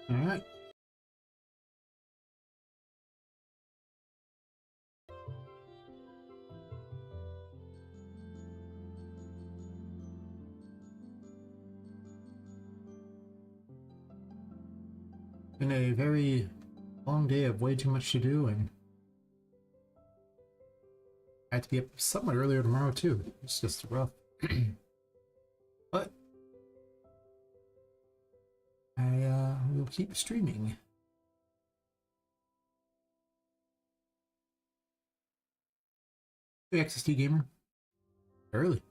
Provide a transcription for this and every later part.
All right. Been a very long day of way too much to do, and I have to be up somewhat earlier tomorrow too. It's just rough. But I will keep streaming. The XST gamer. Early.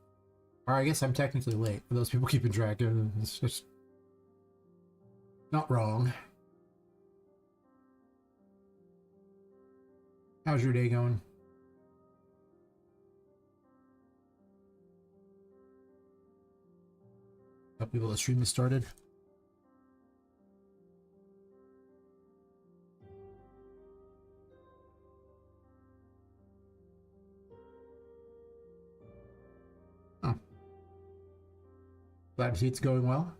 Or I guess I'm technically late for those people keeping track. It's just not wrong. How's your day going? Tell people the stream has started. Oh. Glad to see it's going well.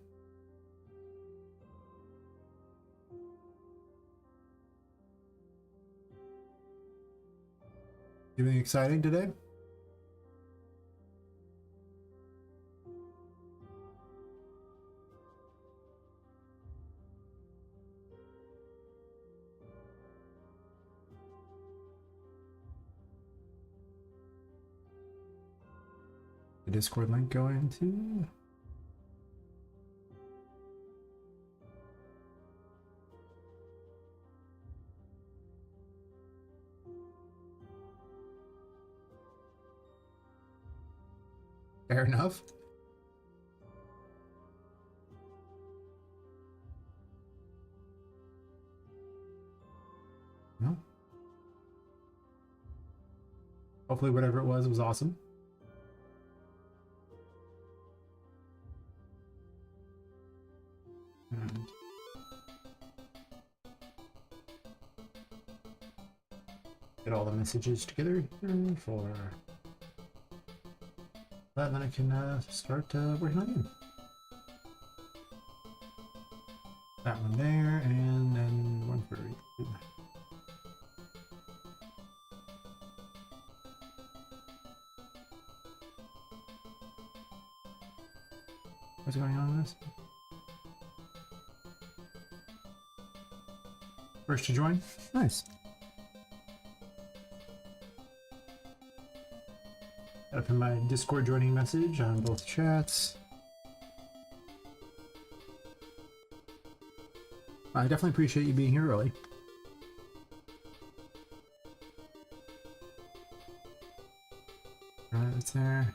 Anything exciting today? The Discord link going to... Fair enough. No. Hopefully whatever it was awesome. And get all the messages together here for that, and then I can start working on you. That one there, and then one for you. What's going on with this? First to join? Nice. Gotta put my Discord joining message on both chats. I definitely appreciate you being here early. Alright, that's there.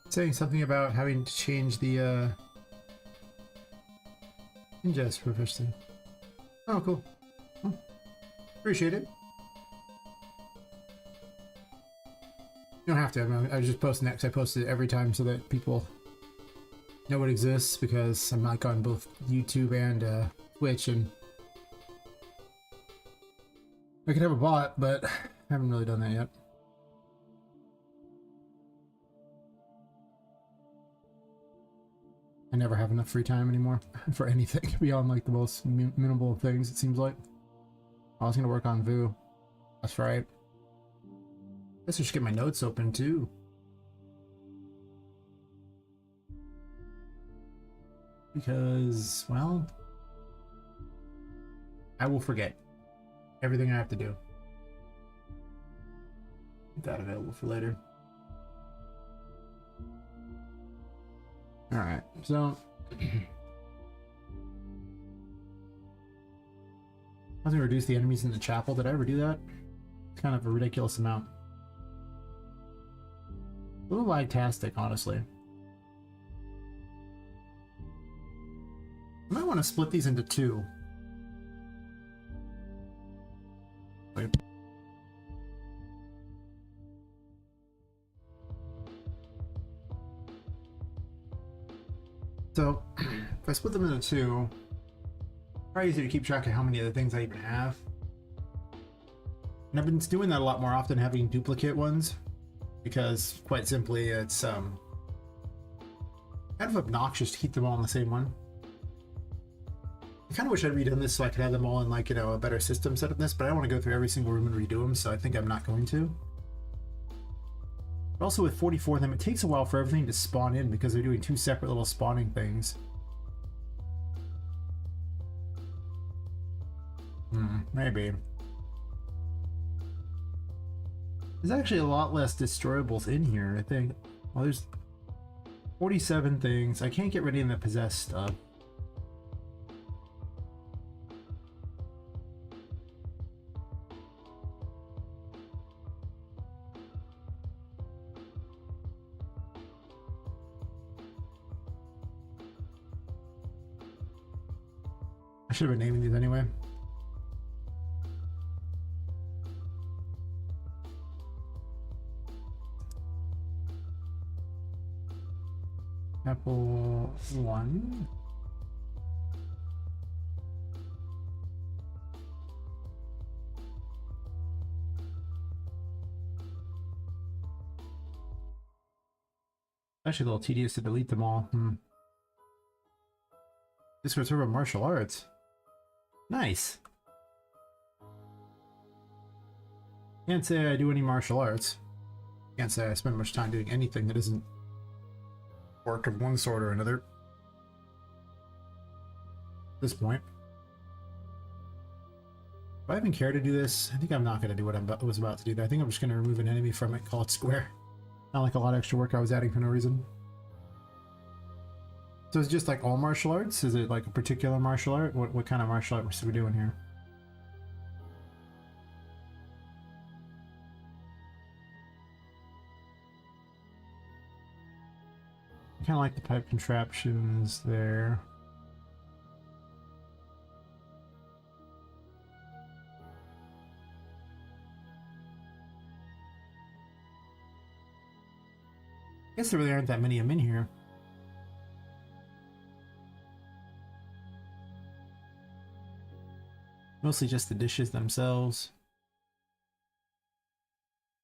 Saying something about having to change the ingest profession. Oh, cool. Oh, appreciate it. You don't have to. I was just posting that because I post it every time so that people know it exists, because I'm like on both YouTube and Twitch, and I could have a bot, but I haven't really done that yet. I never have enough free time anymore for anything beyond like the most minimal things, it seems like. I was gonna work on Vu. That's right. Guess I should get my notes open too. Because, well, I will forget everything I have to do. Get that available for later. Alright, so I was gonna reduce the enemies in the chapel. Did I ever do that? It's kind of a ridiculous amount. A little lag-tastic, honestly. I might want to split these into two. Wait. So, if I split them into two, probably easier to keep track of how many of the things I even have. And I've been doing that a lot more often, having duplicate ones, because quite simply it's kind of obnoxious to keep them all in the same one. I kind of wish I'd redone this so I could have them all in, like, you know, a better system set up this, but I don't want to go through every single room and redo them, so I think I'm not going to. But also with 44 of them, it takes a while for everything to spawn in because they're doing two separate little spawning things. Maybe. There's actually a lot less destroyables in here, I think. Well, there's 47 things. I can't get rid of any of the possessed stuff. I should have been naming these anyway. Apple 1. Actually a little tedious to delete them all. This was sort of martial arts. Nice. Can't say I do any martial arts. Can't say I spend much time doing anything that isn't work of one sort or another. At this point. If I even care to do this, I think I'm not going to do what I was about to do. I think I'm just going to remove an enemy from it, call it square. Not like a lot of extra work I was adding for no reason. So it's just like all martial arts? Is it like a particular martial art? What kind of martial arts are we doing here? I kind of like the pipe contraptions there. I guess there really aren't that many of them in here. Mostly just the dishes themselves.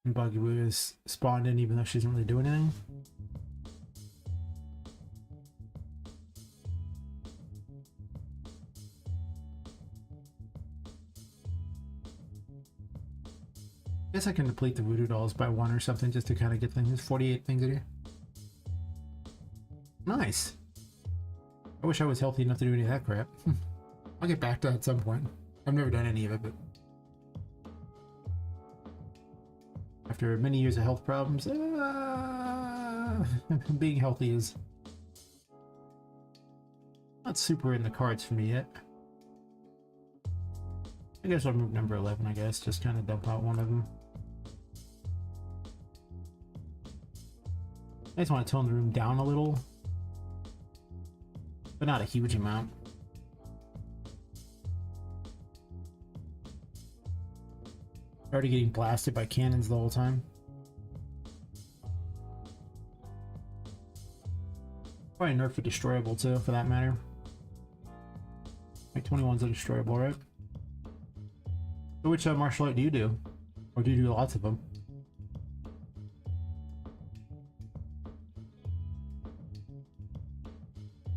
And Buggy Boo is spawned in even though she doesn't really do anything. I guess I can deplete the voodoo dolls by one or something just to kind of get things. There's 48 things in here. Nice. I wish I was healthy enough to do any of that crap. I'll get back to that at some point. I've never done any of it, but after many years of health problems, being healthy is not super in the cards for me yet. I guess I'll move number 11, I guess. Just kind of dump out one of them. I just want to tone the room down a little, but not a huge amount. Already getting blasted by cannons the whole time. Probably nerf a destroyable too, for that matter. Like 21's a destroyable, right? So which martial art do you do? Or do you do lots of them?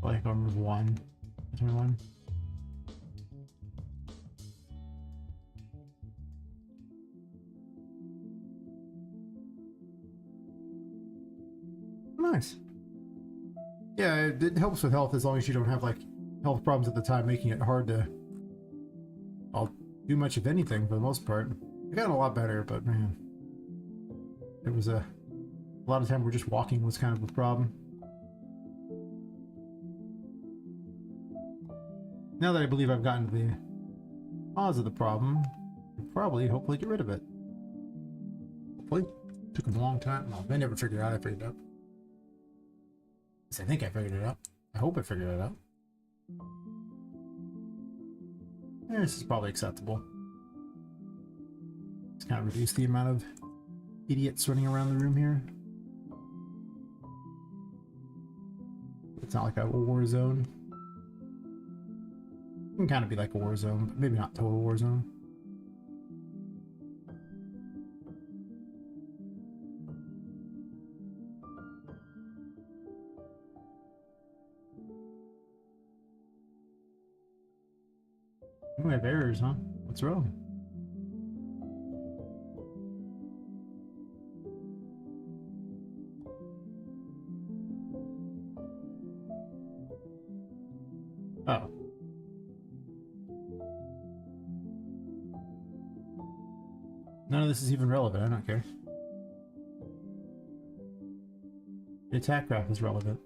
Like I'll remove one. 21. Nice. Yeah, it helps with health as long as you don't have like health problems at the time, making it hard to do much of anything for the most part. I got a lot better, but man, it was a lot of time where just walking was kind of a problem. Now that I believe I've gotten to the cause of the problem, I'll probably hopefully get rid of it. Hopefully. Took a long time. Well, I never figured it out. I figured it out. I think I figured it out. I hope I figured it out. Yeah, this is probably acceptable. Let's kind of reduce the amount of idiots running around the room here. It's not like a war zone. It can kind of be like a war zone, but maybe not total war zone. We have errors, huh? What's wrong? Oh. None of this is even relevant. I don't care. The attack graph is relevant.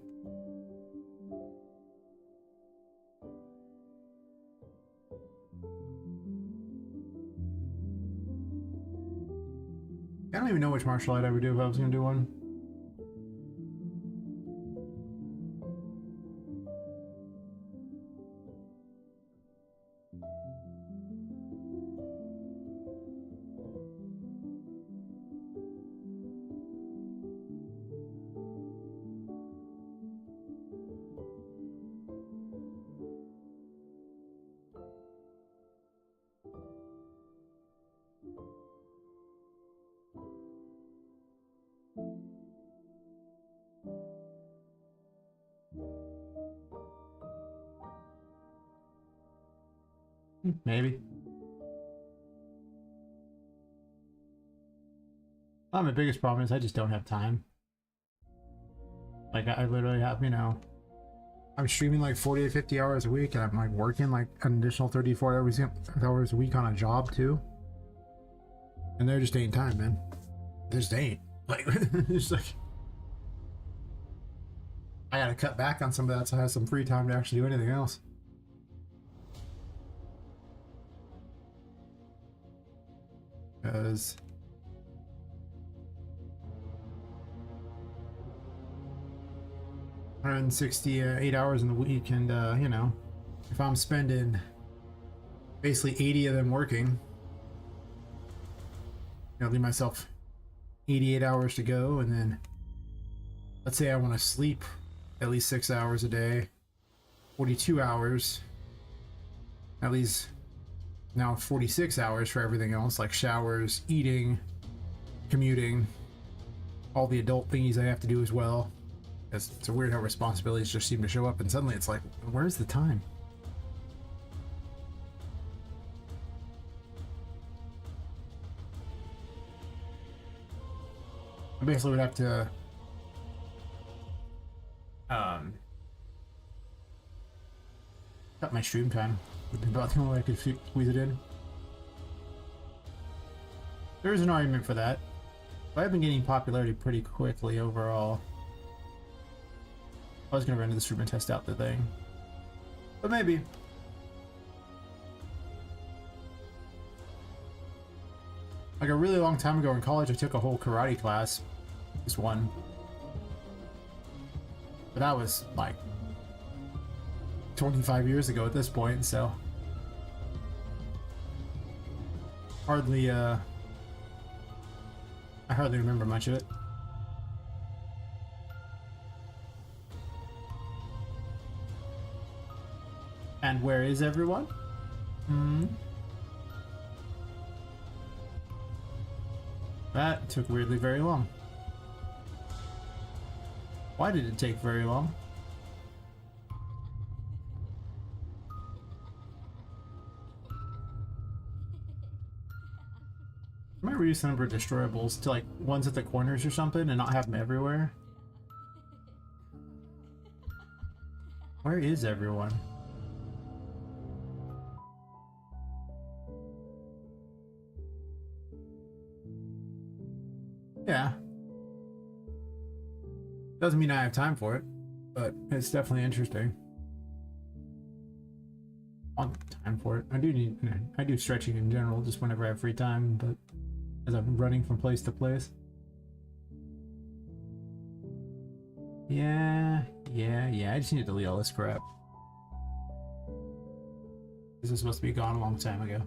I don't even know which martial art I would do if I was going to do one. Maybe. My biggest problem is I just don't have time. Like, I literally have, you know, I'm streaming like 40 to 50 hours a week, and I'm like working like an additional 34 hours a week on a job too. And there just ain't time, man. There just ain't. Like, it's like, I gotta cut back on some of that so I have some free time to actually do anything else. Because 168 hours in the week, and you know, if I'm spending basically 80 of them working, I'll leave myself 88 hours to go, and then let's say I want to sleep at least 6 hours a day, 42 hours, at least now 46 hours for everything else, like showers, eating, commuting, all the adult thingies I have to do as well. It's weird how responsibilities just seem to show up, and suddenly it's like, where's the time? I basically would have to cut my stream time. Would be about the only way I could squeeze it in. There is an argument for that, but I've been getting popularity pretty quickly overall. I was gonna run to this room and test out the thing, but maybe. Like a really long time ago in college, I took a whole karate class, just one. But that was like 25 years ago at this point, so hardly, I hardly remember much of it. And where is everyone? That took weirdly very long. Why did it take very long? I might reduce the number of destroyables to like ones at the corners or something and not have them everywhere. Where is everyone? Yeah. Doesn't mean I have time for it, but it's definitely interesting. I want time for it. I do stretching in general, just whenever I have free time, but as I'm running from place to place. Yeah, I just need to delete all this crap. This is supposed to be gone a long time ago.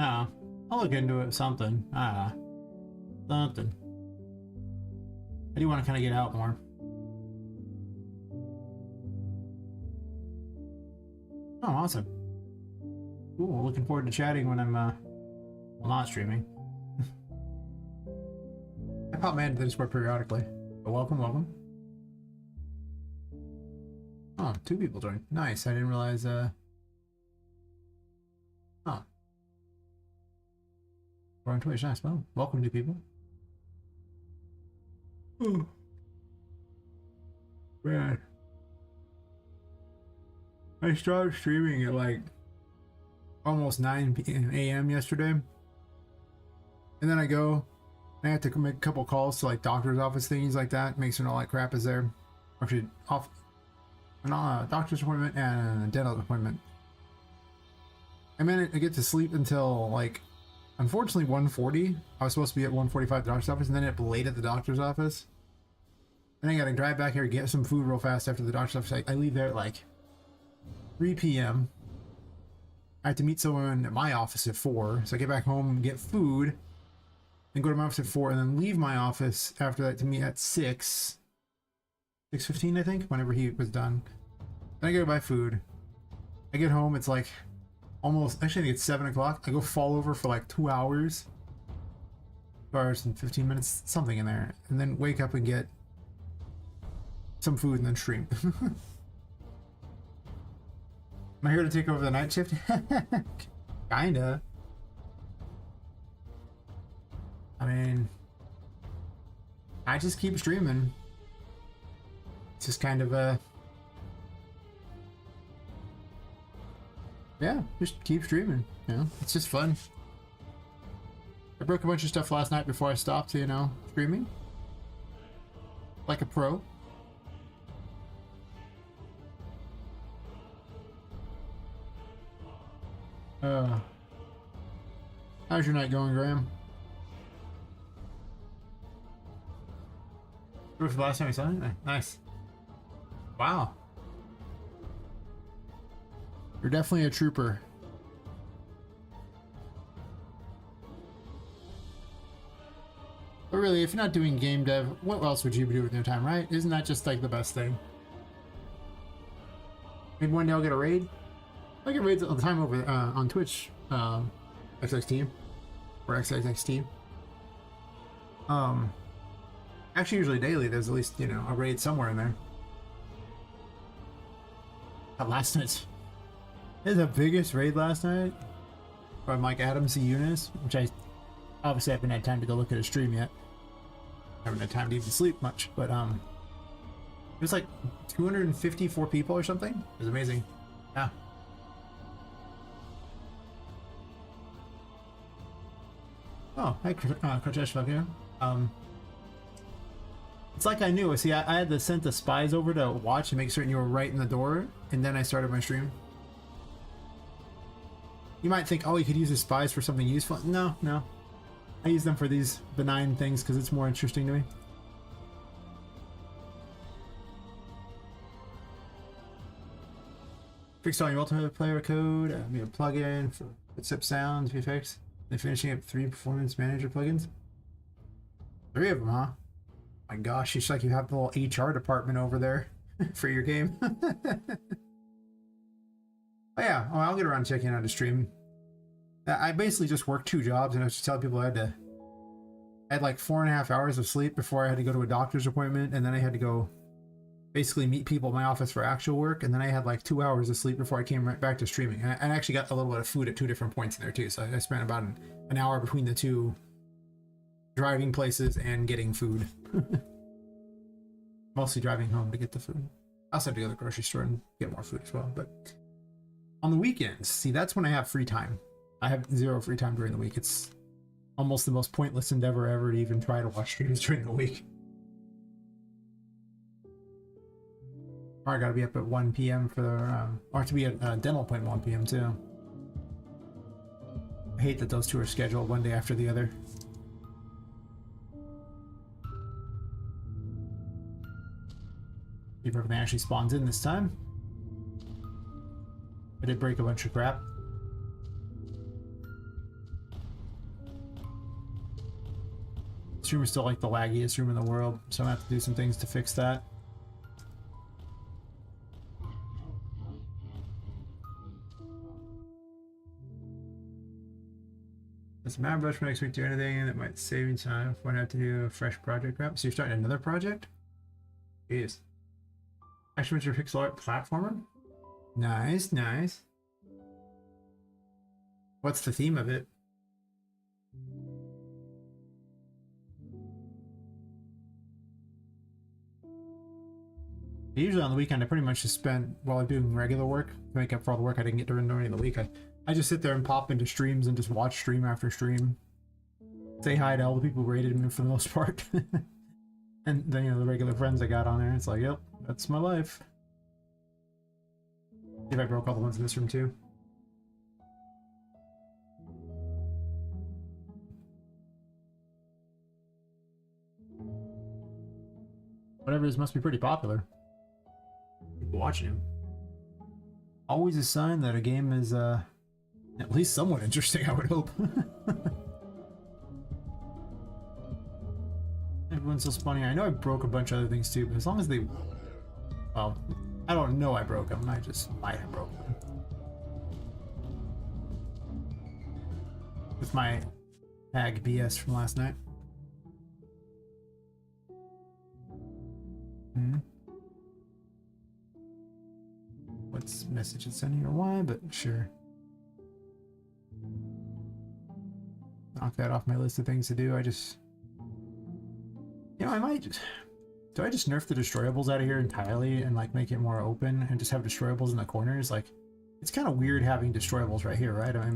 Ah, I'll look into it. Something. Ah, something. I do want to kind of get out more. Oh, awesome. Cool. Looking forward to chatting when I'm not streaming. I pop man to the Discord periodically. But welcome, welcome. Oh, 2 people joined. Nice. I didn't realize. Oh. We're on Twitch. Nice. Well, welcome to people. Oh. Man. I started streaming at like almost 9 a.m. yesterday. And then I have to make a couple calls to like doctor's office things like that. Make sure all that crap is there. Actually, a doctor's appointment and a dental appointment. And then I get to sleep until like, unfortunately, 1:40. I was supposed to be at 1:45 at the doctor's office, and then it late at the doctor's office. Then I gotta drive back here, get some food real fast after the doctor's office. I leave there at like 3 p.m. I have to meet someone at my office at 4, so I get back home, get food, then go to my office at 4, and then leave my office after that to meet at 6:15, I think, whenever he was done. Then I go buy food. I get home, it's like almost, actually I think it's 7 o'clock. I go fall over for like 2 hours. 2 hours and 15 minutes, something in there. And then wake up and get some food and then stream. Am I here to take over the night shift? Kinda. I mean, I just keep streaming. It's just kind of a... Yeah, just keep streaming, you know? It's just fun. I broke a bunch of stuff last night before I stopped, you know, streaming. Like a pro. How's your night going, Graham? What was the last time you saw it? Nice. Wow. You're definitely a trooper. But really, if you're not doing game dev, what else would you be doing with your time, right? Isn't that just like the best thing? Maybe one day I'll get a raid. I get raids all the time over on Twitch, XX Team, or XXX Team. Actually, usually daily. There's at least, you know, a raid somewhere in there. Last night's the biggest raid last night from like Adam C. Eunice, which I obviously haven't had time to go look at a stream yet. Haven't had time to even sleep much, but it was like 254 people or something. It was amazing. Yeah. Oh, hi, Kratesh Vakir. It's like I knew. See, I had to send the spies over to watch and make certain you were right in the door, and then I started my stream. You might think, oh, you could use the spies for something useful. No, no. I use them for these benign things because it's more interesting to me. Fixed all your multiplayer code. We have a plugin for footstep sounds to be fixed. Then finishing up 3 performance manager plugins. 3 of them, huh? My gosh, it's like you have the little HR department over there for your game. Oh yeah, I'll get around to checking out a stream. I basically just worked 2 jobs, and I was just telling people I had like 4.5 hours of sleep before I had to go to a doctor's appointment, and then I had to go basically meet people in my office for actual work, and then I had like 2 hours of sleep before I came right back to streaming. And I actually got a little bit of food at 2 different points in there too, so I spent about an hour between the 2 driving places and getting food. Mostly driving home to get the food. I also had to go to the grocery store and get more food as well. But on the weekends, see, that's when I have free time. I have 0 free time during the week. It's almost the most pointless endeavor ever to even try to watch streams during the week. Or I gotta be up at 1 p.m. for the, or to be at a dental appointment 1 p.m. too. I hate that those 2 are scheduled one day after the other. See if everything actually spawns in this time. I did break a bunch of crap. Stream is still like the laggiest room in the world, so I'm gonna have to do some things to fix that. Does Mad Brush next week do anything that might save you time if I have to do a fresh project wrap? So you're starting another project? Jeez. Action Adventure pixel art platformer? Nice, nice. What's the theme of it? Usually on the weekend, I pretty much just spend, while I'm doing regular work, to make up for all the work I didn't get to during the week, I just sit there and pop into streams and just watch stream after stream. Say hi to all the people who rated me for the most part. And then, you know, the regular friends I got on there, it's like, yep, that's my life. See if I broke all the ones in this room too. Whatever it is must be pretty popular. People watching him. Always a sign that a game is at least somewhat interesting, I would hope. Everyone's so funny. I know I broke a bunch of other things too, but as long as they... Well, I don't know I broke them. I just might have broken them. With my tag BS from last night. What's message it's sending or why, but sure. Knock that off my list of things to do. I just... You know, I might just... Do I just nerf the destroyables out of here entirely and like make it more open and just have destroyables in the corners? Like, it's kind of weird having destroyables right here, right? I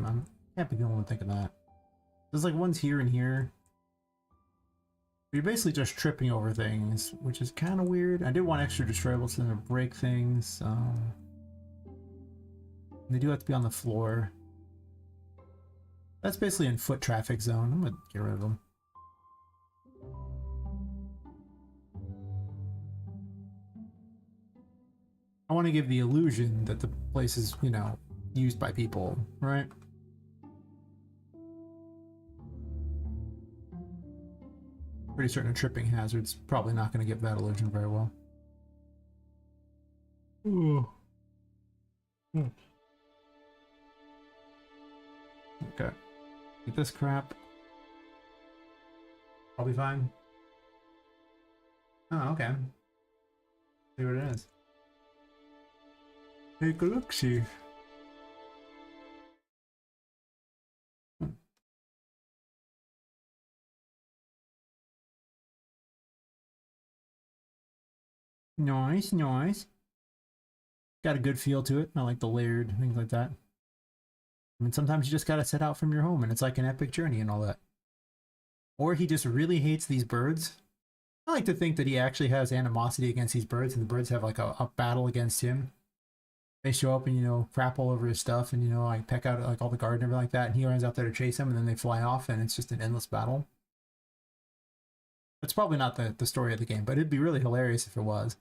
can't be the only one thinking that. There's like ones here and here. You're basically just tripping over things, which is kind of weird. I did want extra destroyables to break things. They do have to be on the floor. That's basically in foot traffic zone. I'm gonna get rid of them. I want to give the illusion that the place is, you know, used by people, right? Pretty certain a tripping hazard's probably not going to give that illusion very well. Ooh. Okay. Get this crap. I'll be fine. Oh, okay. See what it is. Take a look-see. Nice, nice. Got a good feel to it. I like the layered things like that. I mean, sometimes you just gotta set out from your home and it's like an epic journey and all that. Or he just really hates these birds. I like to think that he actually has animosity against these birds and the birds have like a battle against him. They show up and, you know, crap all over his stuff and, you know, like peck out like all the garden and everything like that, and he runs out there to chase them and then they fly off and it's just an endless battle. That's probably not the story of the game, but it'd be really hilarious if it was.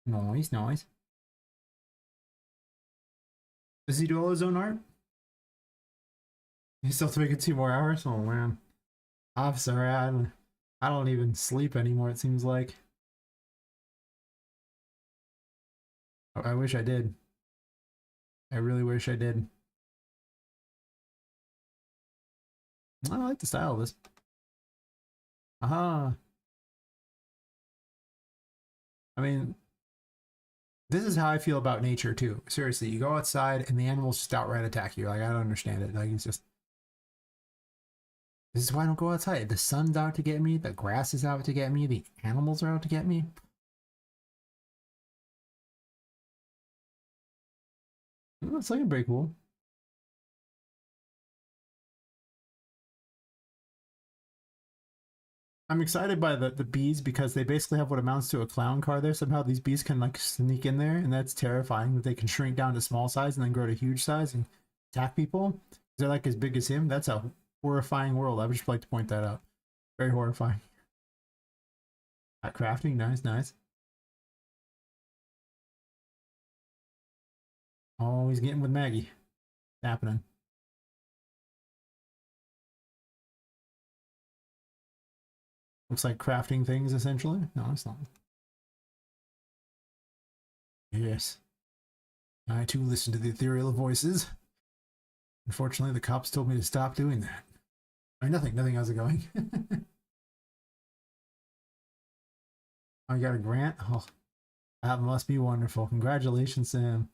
Nice, nice. Does he do all his own art? He still have to make it 2 more hours? Oh man. I'm sorry, I don't even sleep anymore, it seems like. I wish I did. I really wish I did. I like the style of this. Aha. I mean, this is how I feel about nature too. Seriously, you go outside and the animals just outright attack you. Like, I don't understand it. Like, it's just... This is why I don't go outside. The sun's out to get me. The grass is out to get me. The animals are out to get me. It's like pretty cool. I'm excited by the bees because they basically have what amounts to a clown car there. Somehow these bees can like sneak in there, and that's terrifying that they can shrink down to small size and then grow to huge size and attack people. They're like as big as him. That's a horrifying world. I would just like to point that out. Very horrifying. Crafting, nice, nice. Oh, he's getting with Maggie. It's happening. Looks like crafting things, essentially. No, it's not. Yes. I too listen to the ethereal voices. Unfortunately, the cops told me to stop doing that. I mean, nothing. How's it going? I got a grant? Oh, that must be wonderful. Congratulations, Sam.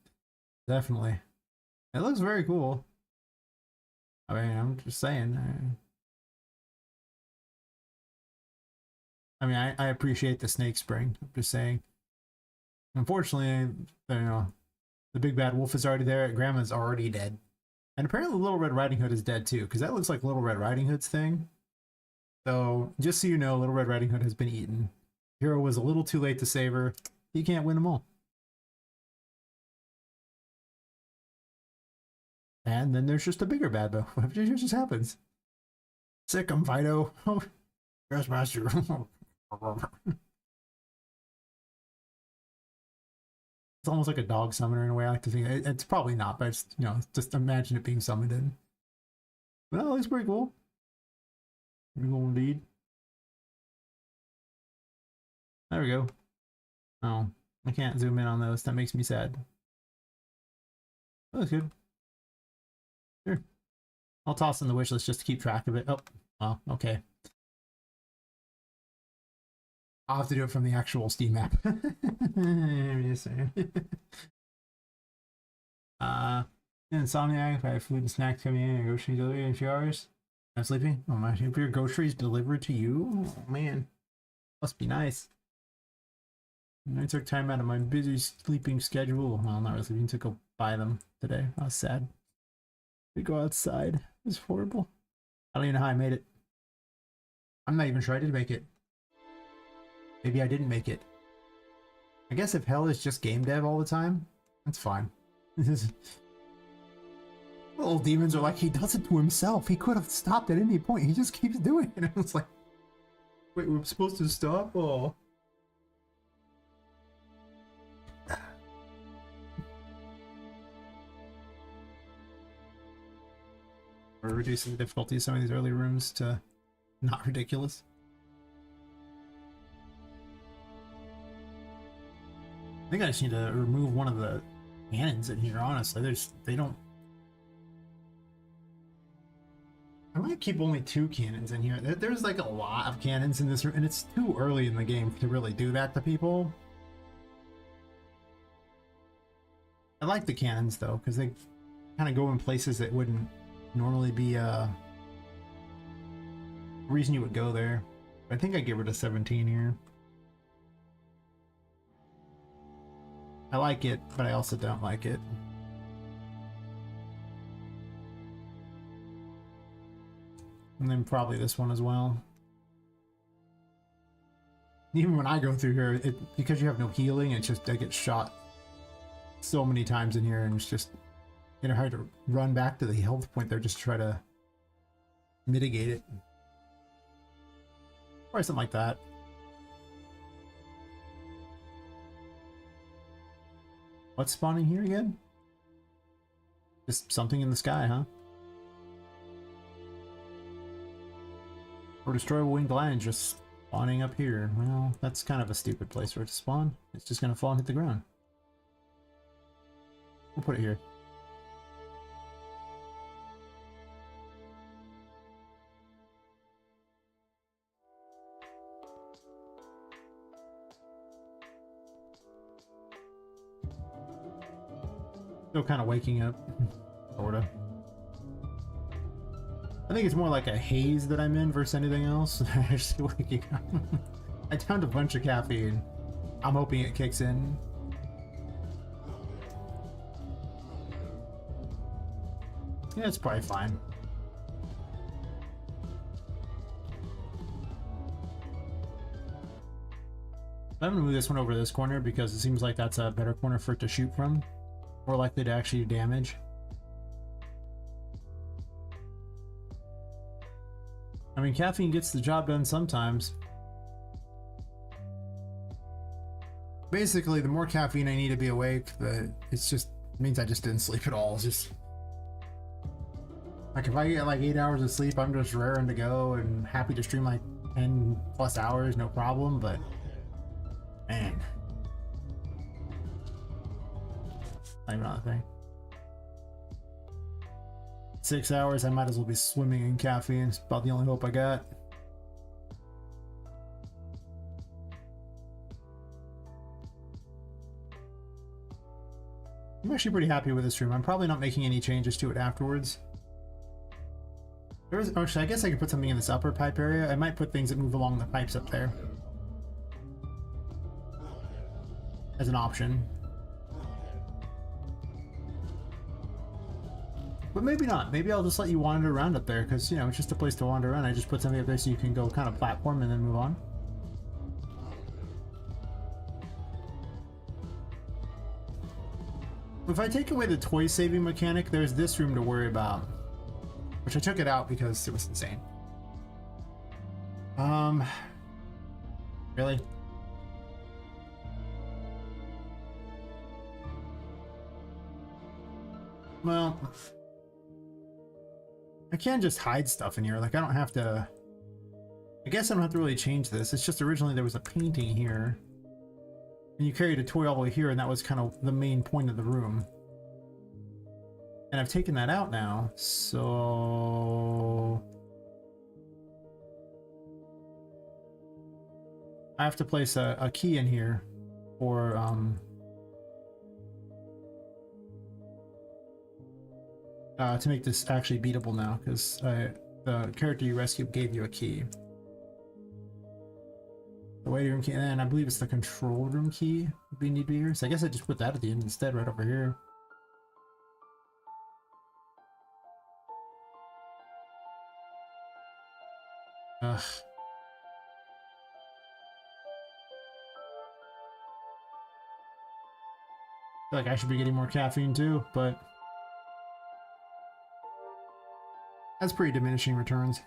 Definitely. It looks very cool. I mean, I'm just saying. I mean, I appreciate the snake spring. I'm just saying. Unfortunately, you know, the big bad wolf is already there. Grandma's already dead. And apparently Little Red Riding Hood is dead too, because that looks like Little Red Riding Hood's thing. So, just so you know, Little Red Riding Hood has been eaten. Hero was a little too late to save her. He can't win them all. And then there's just a bigger bad though. It just happens. Sick 'em, Fido. Yes, master. It's almost like a dog summoner in a way. I like to think it's probably not, but it's, you know, just imagine it being summoned in. Well, it looks pretty cool. Pretty cool indeed. There we go. Oh, I can't zoom in on those. That makes me sad. That looks good. Sure. I'll toss in the wish list just to keep track of it. Oh, well, okay. I'll have to do it from the actual Steam app. I'm just saying. Insomniac, if I have food and snacks coming in and grocery delivery in a few hours. I'm sleeping. Oh my, if your groceries delivered to you? Oh man. Must be nice. I took time out of my busy sleeping schedule. Well, not really sleeping, to go buy them today. I was sad. To go outside. It was horrible. I don't even know how I made it. I'm not even sure I did make it. Maybe I didn't make it. I guess if hell is just game dev all the time, that's fine. Little demons are like, he does it to himself. He could have stopped at any point. He just keeps doing it. And it's like, wait, we're supposed to stop? Oh. We're reducing the difficulty of some of these early rooms to not ridiculous. I think I just need to remove one of the cannons in here, honestly. They don't... I might keep only 2 cannons in here. There's like a lot of cannons in this room, and it's too early in the game to really do that to people. I like the cannons though, because they kind of go in places that wouldn't normally be a reason you would go there. I think I get rid of 17 here. I like it, but I also don't like it. And then probably this one as well. Even when I go through here, because you have no healing, it's just I get shot so many times in here, and it's just, you know, hard to run back to the health point there just to try to mitigate it. Or something like that. What's spawning here again? Just something in the sky, huh? Or destroy winged lions just spawning up here. Well, that's kind of a stupid place for it to spawn. It's just gonna fall and hit the ground. We'll put it here. Still kind of waking up, sorta. I think it's more like a haze that I'm in versus anything else. I'm just waking up. I downed a bunch of caffeine. I'm hoping it kicks in. Yeah, it's probably fine. I'm gonna move this one over to this corner because it seems like that's a better corner for it to shoot from. More likely to actually do damage. I mean, caffeine gets the job done sometimes. Basically, the more caffeine I need to be awake, it means I just didn't sleep at all. It's just like if I get like 8 hours of sleep, I'm just raring to go and happy to stream like 10 plus hours, no problem, but man, not even another thing. 6 hours, I might as well be swimming in caffeine. It's about the only hope I got. I'm actually pretty happy with this room. I'm probably not making any changes to it afterwards. Actually, I guess I could put something in this upper pipe area. I might put things that move along the pipes up there as an option. But maybe not. Maybe I'll just let you wander around up there because, you know, it's just a place to wander around. I just put something up there so you can go kind of platform and then move on. If I take away the toy saving mechanic, there's this room to worry about. Which I took it out because it was insane. Really? Well, I can just hide stuff in here. Like, I don't have to... I guess I don't have to really change this. It's just originally there was a painting here. And you carried a toy all the way here, and that was kind of the main point of the room. And I've taken that out now, so... I have to place a key in here for, to make this actually beatable now, because the character you rescued gave you a key. The waiting room key, and then I believe it's the control room key we need to be here. So I guess I just put that at the end instead, right over here. Ugh. I feel like I should be getting more caffeine too, but that's pretty diminishing returns.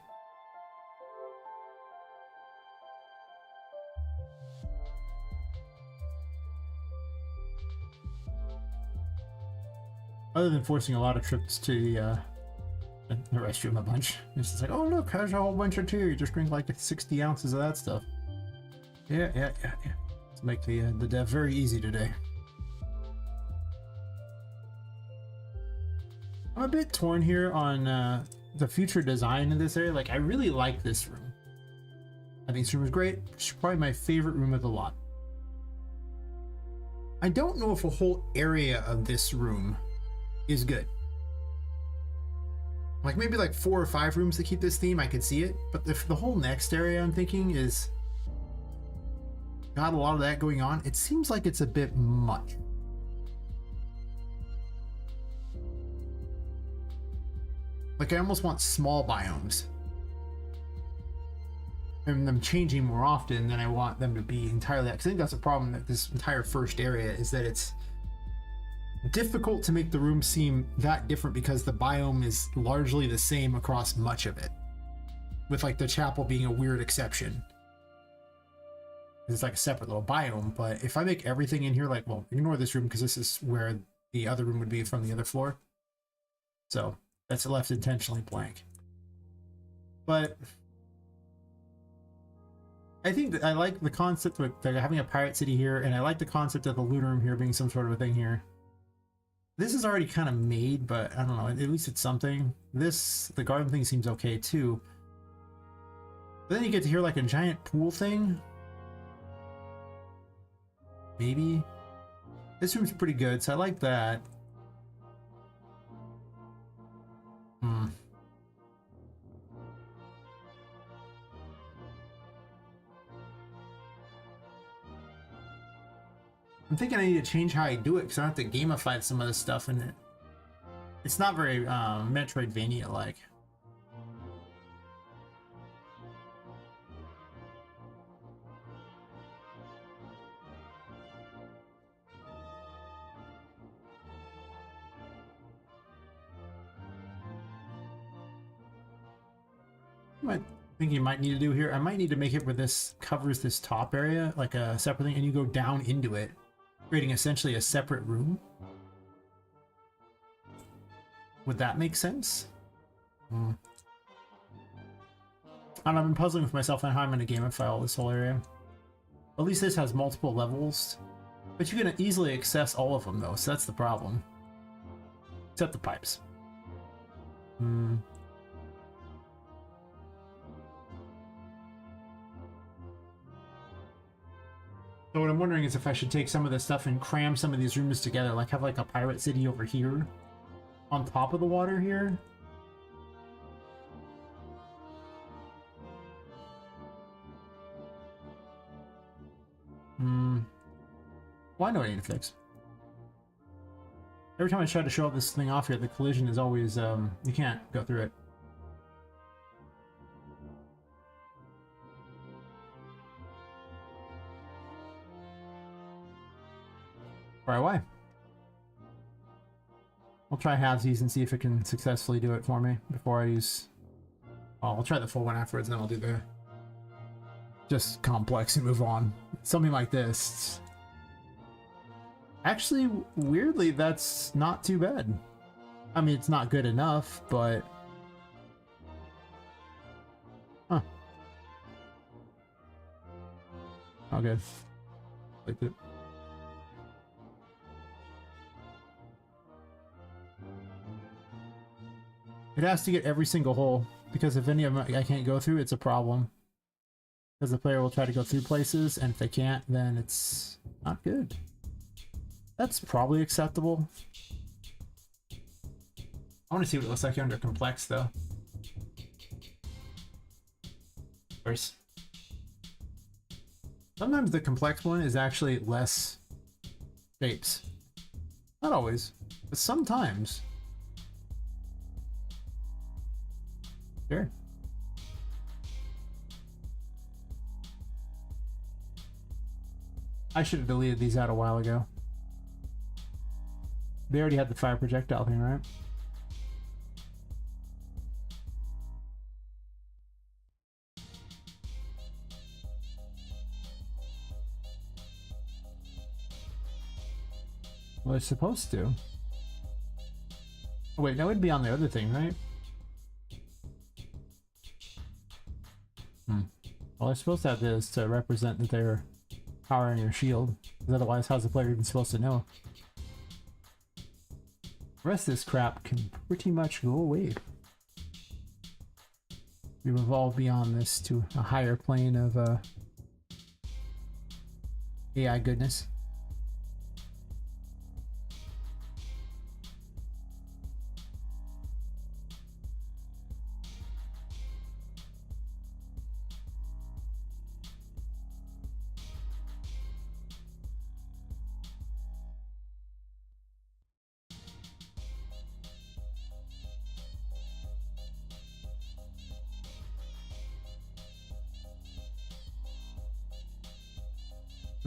Other than forcing a lot of trips to the restroom a bunch. It's just like, oh look, there's a whole bunch of tea. You just drink like 60 ounces of that stuff. Yeah. Let's make the dev very easy today. I'm a bit torn here on the future design in this area. Like, I really like this room. I think this room is great. It's probably my favorite room of the lot. I don't know if a whole area of this room is good. Like maybe like 4 or 5 rooms to keep this theme, I could see it. But if the whole next area I'm thinking is got a lot of that going on, it seems like it's a bit much. Like I almost want small biomes. And them changing more often than I want them to be entirely. Because I think that's a problem that this entire first area is that it's difficult to make the room seem that different because the biome is largely the same across much of it, with like the chapel being a weird exception. It's like a separate little biome. But if I make everything in here, like, well, ignore this room because this is where the other room would be from the other floor, so that's left intentionally blank. But I think that I like the concept of having a pirate city here, and I like the concept of the loot room here being some sort of a thing here. This is already kind of made, but I don't know, at least it's something. The garden thing seems okay too. But then you get to hear like a giant pool thing. Maybe. This room's pretty good, so I like that. I'm thinking I need to change how I do it because I have to gamify some of this stuff in it. It's not very Metroidvania-like. What I think you might need to do here, I might need to make it where this covers this top area, like a separate thing, and you go down into it, creating essentially a separate room. Would that make sense? And I've been puzzling with myself on how I'm going to gamify all this whole area. At least this has multiple levels, but you can easily access all of them though, so that's the problem. Except the pipes. So what I'm wondering is if I should take some of this stuff and cram some of these rooms together, like have like a pirate city over here, on top of the water here. Well, I know what I need to fix. Every time I try to show this thing off here, the collision is always, you can't go through it. Right away. I'll try halvesies and see if it can successfully do it for me before I use... Well, I'll try the full one afterwards, and then I'll do the... just complex and move on. Something like this. Actually, weirdly, that's not too bad. I mean, it's not good enough, but... Huh. Oh, good. Liked it. It has to get every single hole, because if any of them I can't go through, it's a problem. Because the player will try to go through places, and if they can't, then it's not good. That's probably acceptable. I want to see what it looks like under complex, though. Of course. Sometimes the complex one is actually less shapes. Not always, but sometimes. Sure. I should have deleted these out a while ago. They already had the fire projectile thing, right? Well, they're supposed to. Oh, wait, that would be on the other thing, right? Well, they're supposed to have this to represent that they're powering your shield. Because otherwise, how's the player even supposed to know? The rest of this crap can pretty much go away. We've evolved beyond this to a higher plane of AI goodness.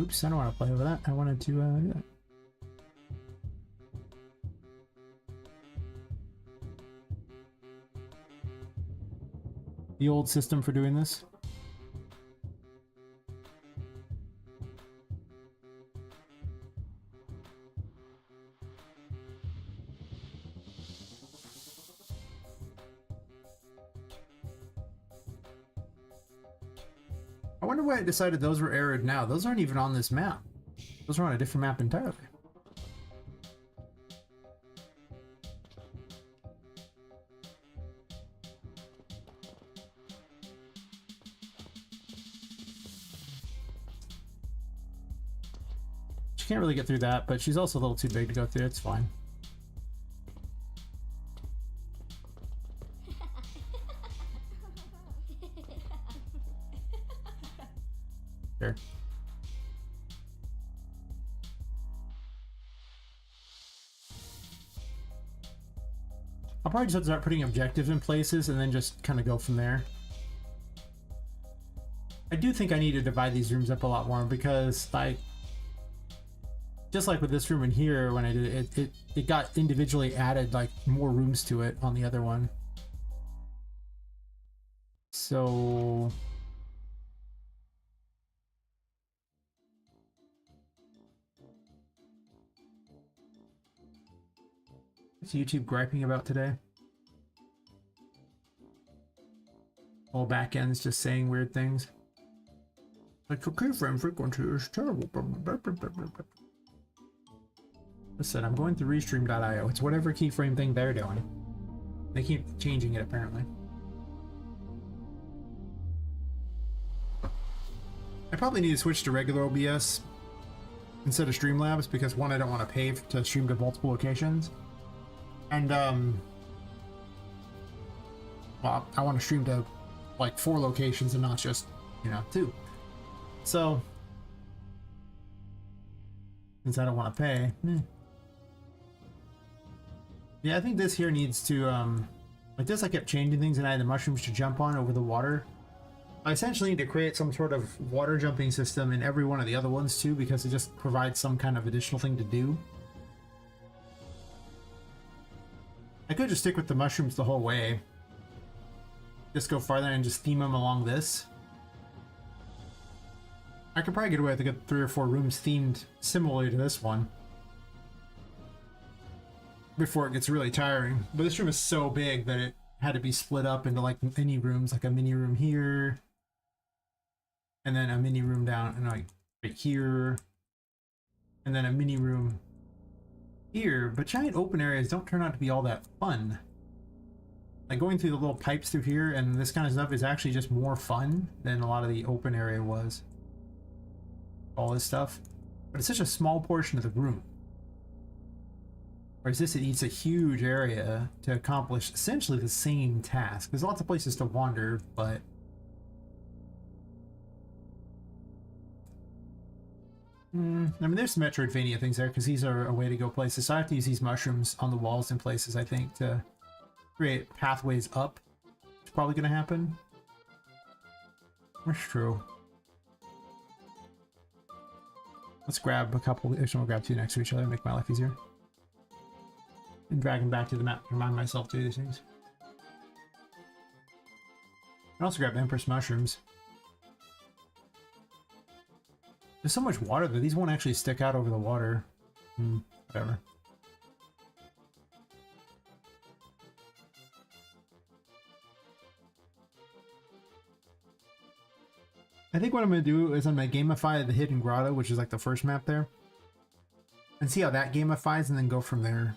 Oops, I don't want to play over that. I wanted to do that. The old system for doing this. I wonder why I decided those were errored now. Those aren't even on this map. Those are on a different map entirely. She can't really get through that, but she's also a little too big to go through. It's fine. Sure. I'll probably just have to start putting objectives in places and then just kind of go from there. I do think I need to divide these rooms up a lot more because, like, just like with this room in here, when I did it, it got individually added, like, more rooms to it on the other one. So... what's YouTube griping about today? All backends just saying weird things. Like your keyframe frequency is terrible. Listen, I'm going through restream.io. It's whatever keyframe thing they're doing. They keep changing it apparently. I probably need to switch to regular OBS instead of Streamlabs because one, I don't want to pay to stream to multiple locations. And well, I want to stream to like 4 locations and not just, you know, 2. So since I don't want to pay, yeah, I think this here needs to like this. I kept changing things and I had the mushrooms to jump on over the water. I essentially need to create some sort of water jumping system in every one of the other ones too, because it just provides some kind of additional thing to do. I could just stick with the mushrooms the whole way. Just go farther and just theme them along this. I could probably get away with like 3 or 4 rooms themed similarly to this one before it gets really tiring. But this room is so big that it had to be split up into like mini rooms, like a mini room here, and then a mini room down and like right here, and then a mini room here. But giant open areas don't turn out to be all that fun. Like going through the little pipes through here and this kind of stuff is actually just more fun than a lot of the open area was. All this stuff, but it's such a small portion of the room. Whereas this, it eats a huge area to accomplish essentially the same task. There's lots of places to wander, but I mean, there's some Metroidvania things there because these are a way to go places. So I have to use these mushrooms on the walls in places, I think, to create pathways up. It's probably going to happen. That's true. Let's grab a couple. Actually, we'll grab 2 next to each other and make my life easier. And drag them back to the map to remind myself to do these things. I also grab Empress mushrooms. There's so much water that these won't actually stick out over the water. Whatever. I think what I'm going to do is I'm going to gamify the Hidden Grotto, which is like the first map there, and see how that gamifies and then go from there.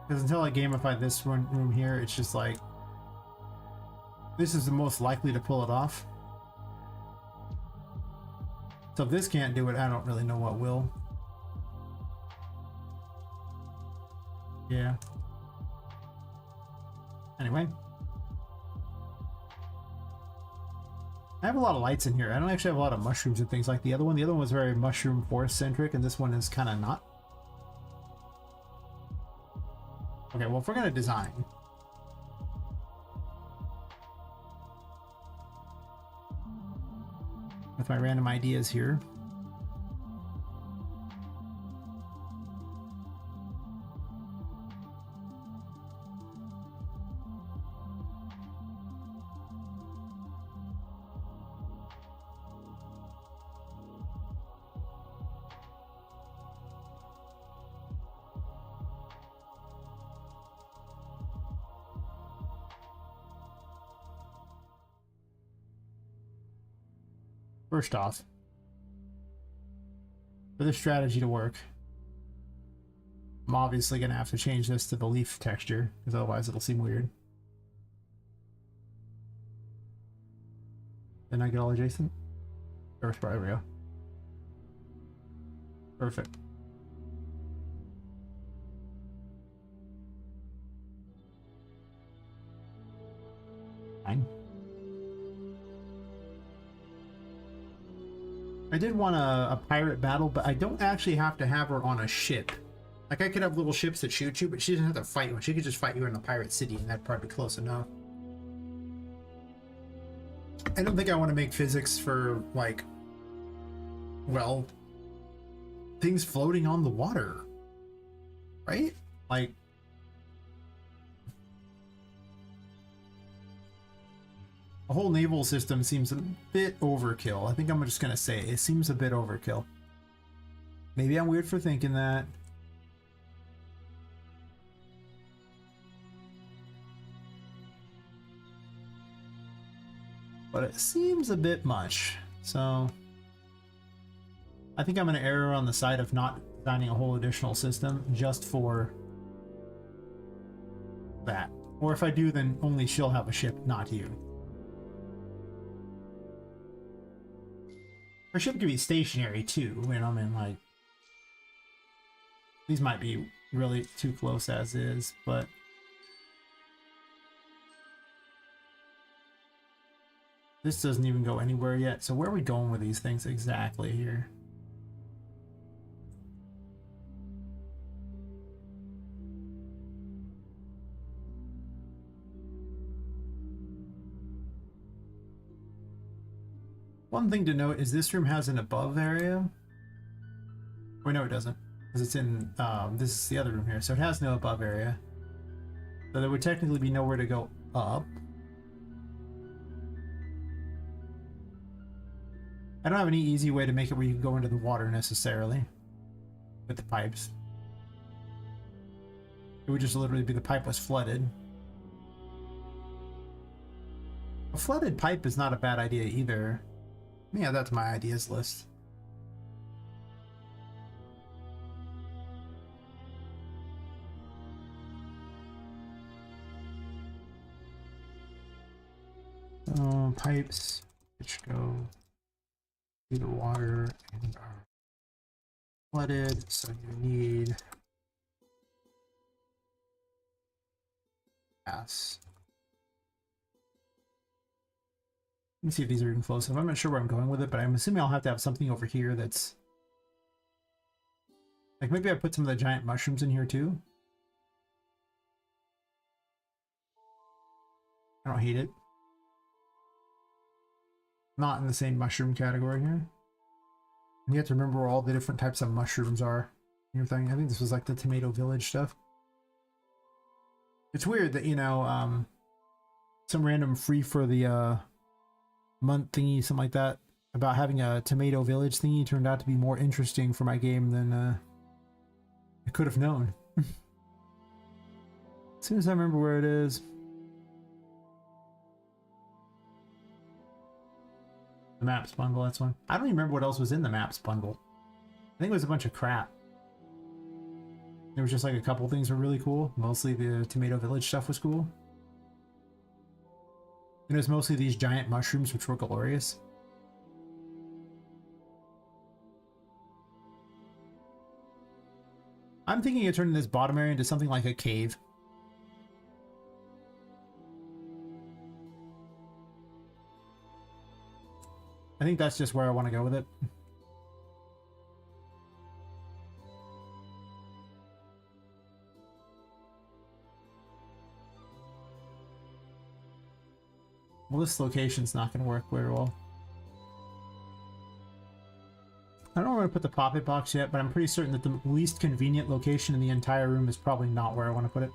Because until I gamify this one room here, it's just like, this is the most likely to pull it off. So if this can't do it, I don't really know what will. Yeah. Anyway. I have a lot of lights in here. I don't actually have a lot of mushrooms and things like the other one. The other one was very mushroom forest centric, and this one is kind of not. Okay, well, if we're going to design, with my random ideas here, first off, for this strategy to work, I'm obviously going to have to change this to the leaf texture, because otherwise it'll seem weird. Then I get all adjacent? There we go. Perfect. Fine. I did want a pirate battle, but I don't actually have to have her on a ship. Like, I could have little ships that shoot you, but she doesn't have to fight you. She could just fight you in a pirate city, and that'd probably be close enough. I don't think I want to make physics for, like, well, things floating on the water. Right? Like, the whole naval system seems a bit overkill. I think I'm just gonna say it seems a bit overkill. Maybe I'm weird for thinking that. but it seems a bit much. So I think I'm going to err on the side of not designing a whole additional system just for that. Or if I do, then only she'll have a ship, not you. Her ship could be stationary too, you know, I mean, like, these might be really too close as is, but this doesn't even go anywhere yet. So where are we going with these things exactly here? One thing to note is this room has an above area. Wait, no, it doesn't, because it's in, this is the other room here, so it has no above area. So there would technically be nowhere to go up. I don't have any easy way to make it where you can go into the water necessarily with the pipes. It would just literally be the pipe was flooded. A flooded pipe is not a bad idea either. Yeah, that's my ideas list. Pipes which go through the water and are flooded, so you need gas. Let me see if these are even close enough. I'm not sure where I'm going with it, but I'm assuming I'll have to have something over here that's... like, maybe I put some of the giant mushrooms in here too. I don't hate it. Not in the same mushroom category here. And you have to remember where all the different types of mushrooms are. I think this was like the Tomato Village stuff. It's weird that, you know, some random free for the month thingy, something like that, about having a Tomato Village thingy turned out to be more interesting for my game than I could have known. As soon as I remember where it is. The maps bundle, that's one. I don't even remember what else was in the maps bundle. I think it was a bunch of crap. There was just like a couple things were really cool. Mostly the Tomato Village stuff was cool. And it was mostly these giant mushrooms, which were glorious. I'm thinking of turning this bottom area into something like a cave. I think that's just where I want to go with it. Well, this location's not going to work very well. I don't know where to put the Poppet box yet, but I'm pretty certain that the least convenient location in the entire room is probably not where I want to put it.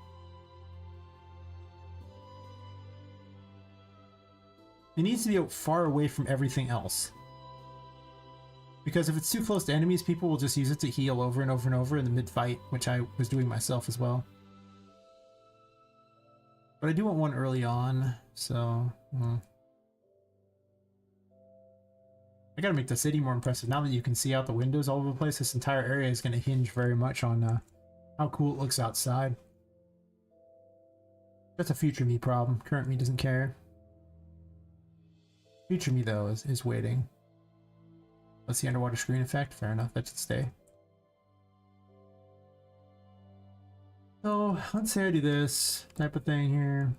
It needs to be out far away from everything else. Because if it's too close to enemies, people will just use it to heal over and over and over in the mid-fight, which I was doing myself as well. But I do want one early on, so... I gotta make the city more impressive. Now that you can see out the windows all over the place, this entire area is going to hinge very much on how cool it looks outside. That's a future me problem. Current me doesn't care. Future me, though, is waiting. Let's see, underwater screen effect. Fair enough, that should stay. So, let's say I do this type of thing here.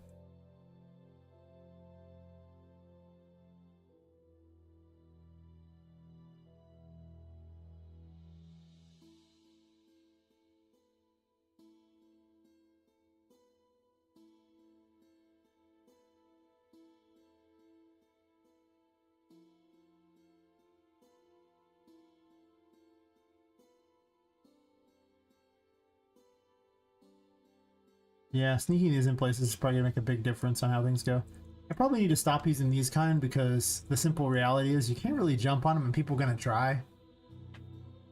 Yeah, sneaking these in places is probably gonna make a big difference on how things go. I probably need to stop using these kind because the simple reality is you can't really jump on them and people are gonna try.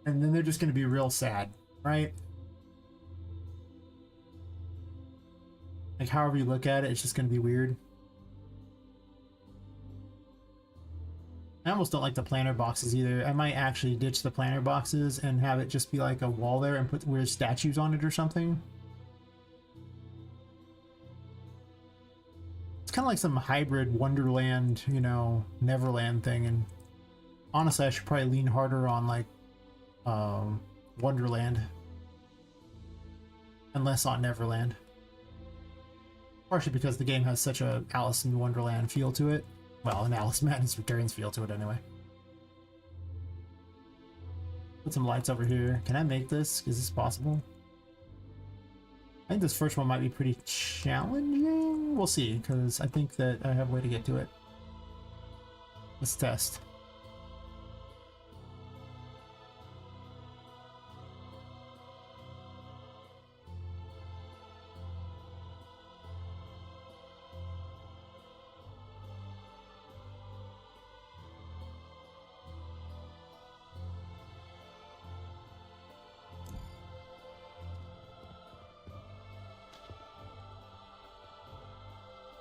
And then they're just gonna be real sad, right? Like however you look at it, it's just gonna be weird. I almost don't like the planter boxes either. I might actually ditch the planter boxes and have it just be like a wall there and put weird statues on it or something. It's kind of like some hybrid Wonderland, you know, Neverland thing. And honestly, I should probably lean harder on like Wonderland and less on Neverland. Partially because the game has such a Alice in Wonderland feel to it. Well, an Alice Madness Returns feel to it anyway. Put some lights over here. Can I make this? Is this possible? I think this first one might be pretty challenging. We'll see, because I think that I have a way to get to it. Let's test.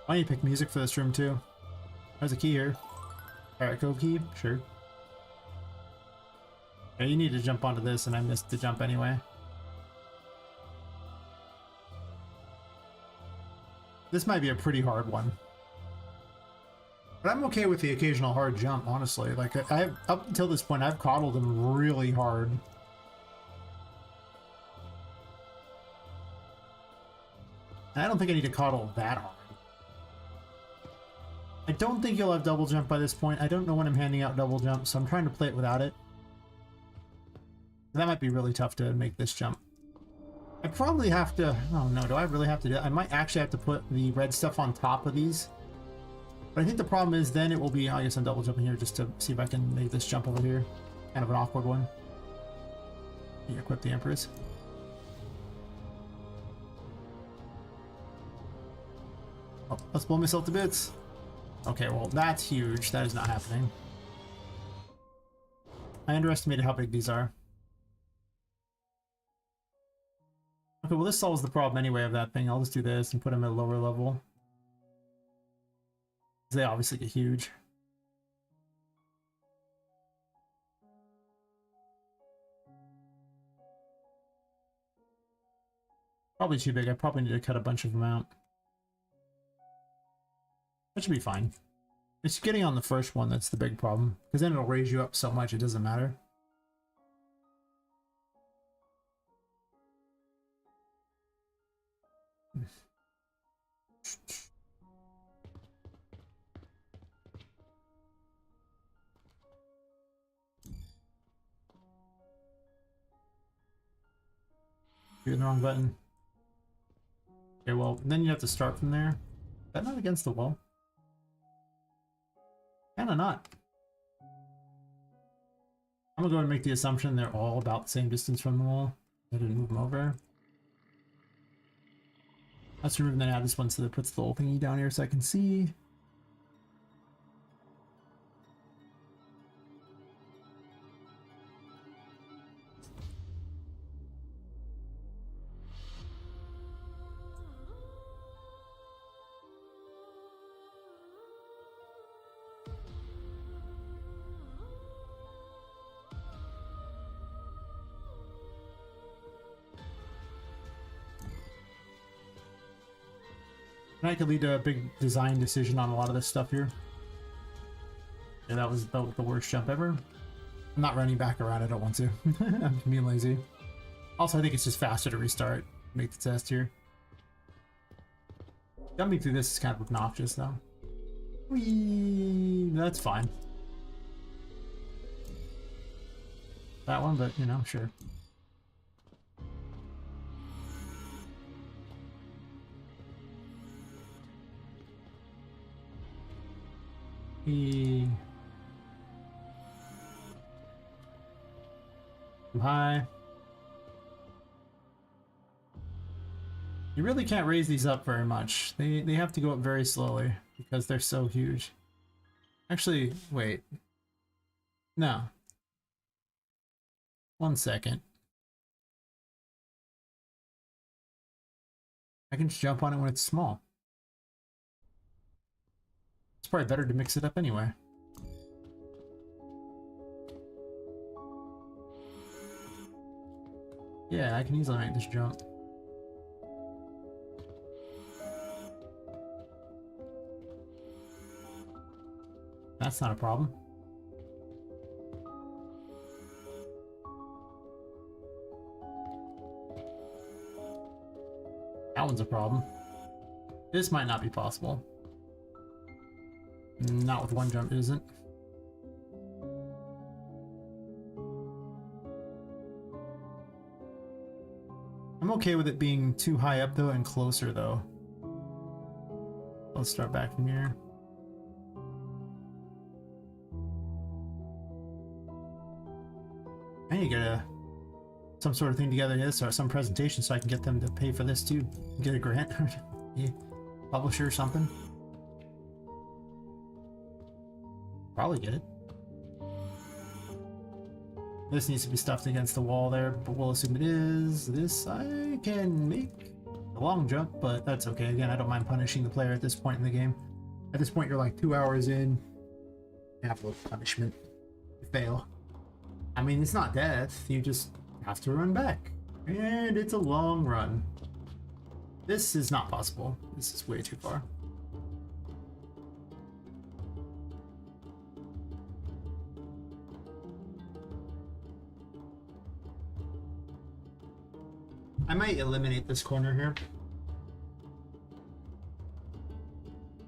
Why don't you pick music for this room too? There's a key here. Alright, go key? Sure. Yeah, you need to jump onto this and I missed the jump anyway. This might be a pretty hard one. But I'm okay with the occasional hard jump, honestly. Like, up until this point, I've coddled them really hard. And I don't think I need to coddle that hard. I don't think you'll have double jump by this point. I don't know when I'm handing out double jump, so I'm trying to play it without it. That might be really tough to make this jump. I probably have to... Oh no, do I really have to do that? I might actually have to put the red stuff on top of these. But I think the problem is then it will be... I guess I'm double jumping here just to see if I can make this jump over here. Kind of an awkward one. Equip the Empress. Oh, let's blow myself to bits. Okay, well, that's huge. That is not happening. I underestimated how big these are. Okay, well, this solves the problem anyway of that thing. I'll just do this and put them at a lower level. They obviously get huge. Probably too big. I probably need to cut a bunch of them out. That should be fine. It's getting on the first one that's the big problem, because then it'll raise you up so much it doesn't matter. You're the wrong button. Okay, well, then you have to start from there. Is that not against the wall? Kinda not. I'm gonna go and make the assumption they're all about the same distance from the wall. I didn't move them over. Let's remove and then add this one so that it puts the little thingy down here so I can see. And I could lead to a big design decision on a lot of this stuff here. Yeah, that was the worst jump ever. I'm not running back around, I don't want to. I'm being lazy. Also, I think it's just faster to restart, make the test here. Jumping through this is kind of obnoxious though. Whee! That's fine. That one, but you know, sure. Too high. You really can't raise these up very much. They have to go up very slowly because they're so huge. Actually, wait. No. 1 second. I can just jump on it when it's small. It's probably better to mix it up anyway. Yeah, I can easily make this jump. That's not a problem. That one's a problem. This might not be possible. Not with one jump, it isn't. I'm okay with it being too high up though and closer though. Let's start back from here. I need to get some sort of thing together here, so some presentation so I can get them to pay for this too. Get a grant or yeah, publisher or something. Probably get it. This needs to be stuffed against the wall there, but we'll assume it is. This I can make a long jump, but that's okay. Again, I don't mind punishing the player at this point in the game. At this point, you're like 2 hours in. Have a little punishment. You fail. I mean, it's not death. You just have to run back. And it's a long run. This is not possible. This is way too far. I might eliminate this corner here.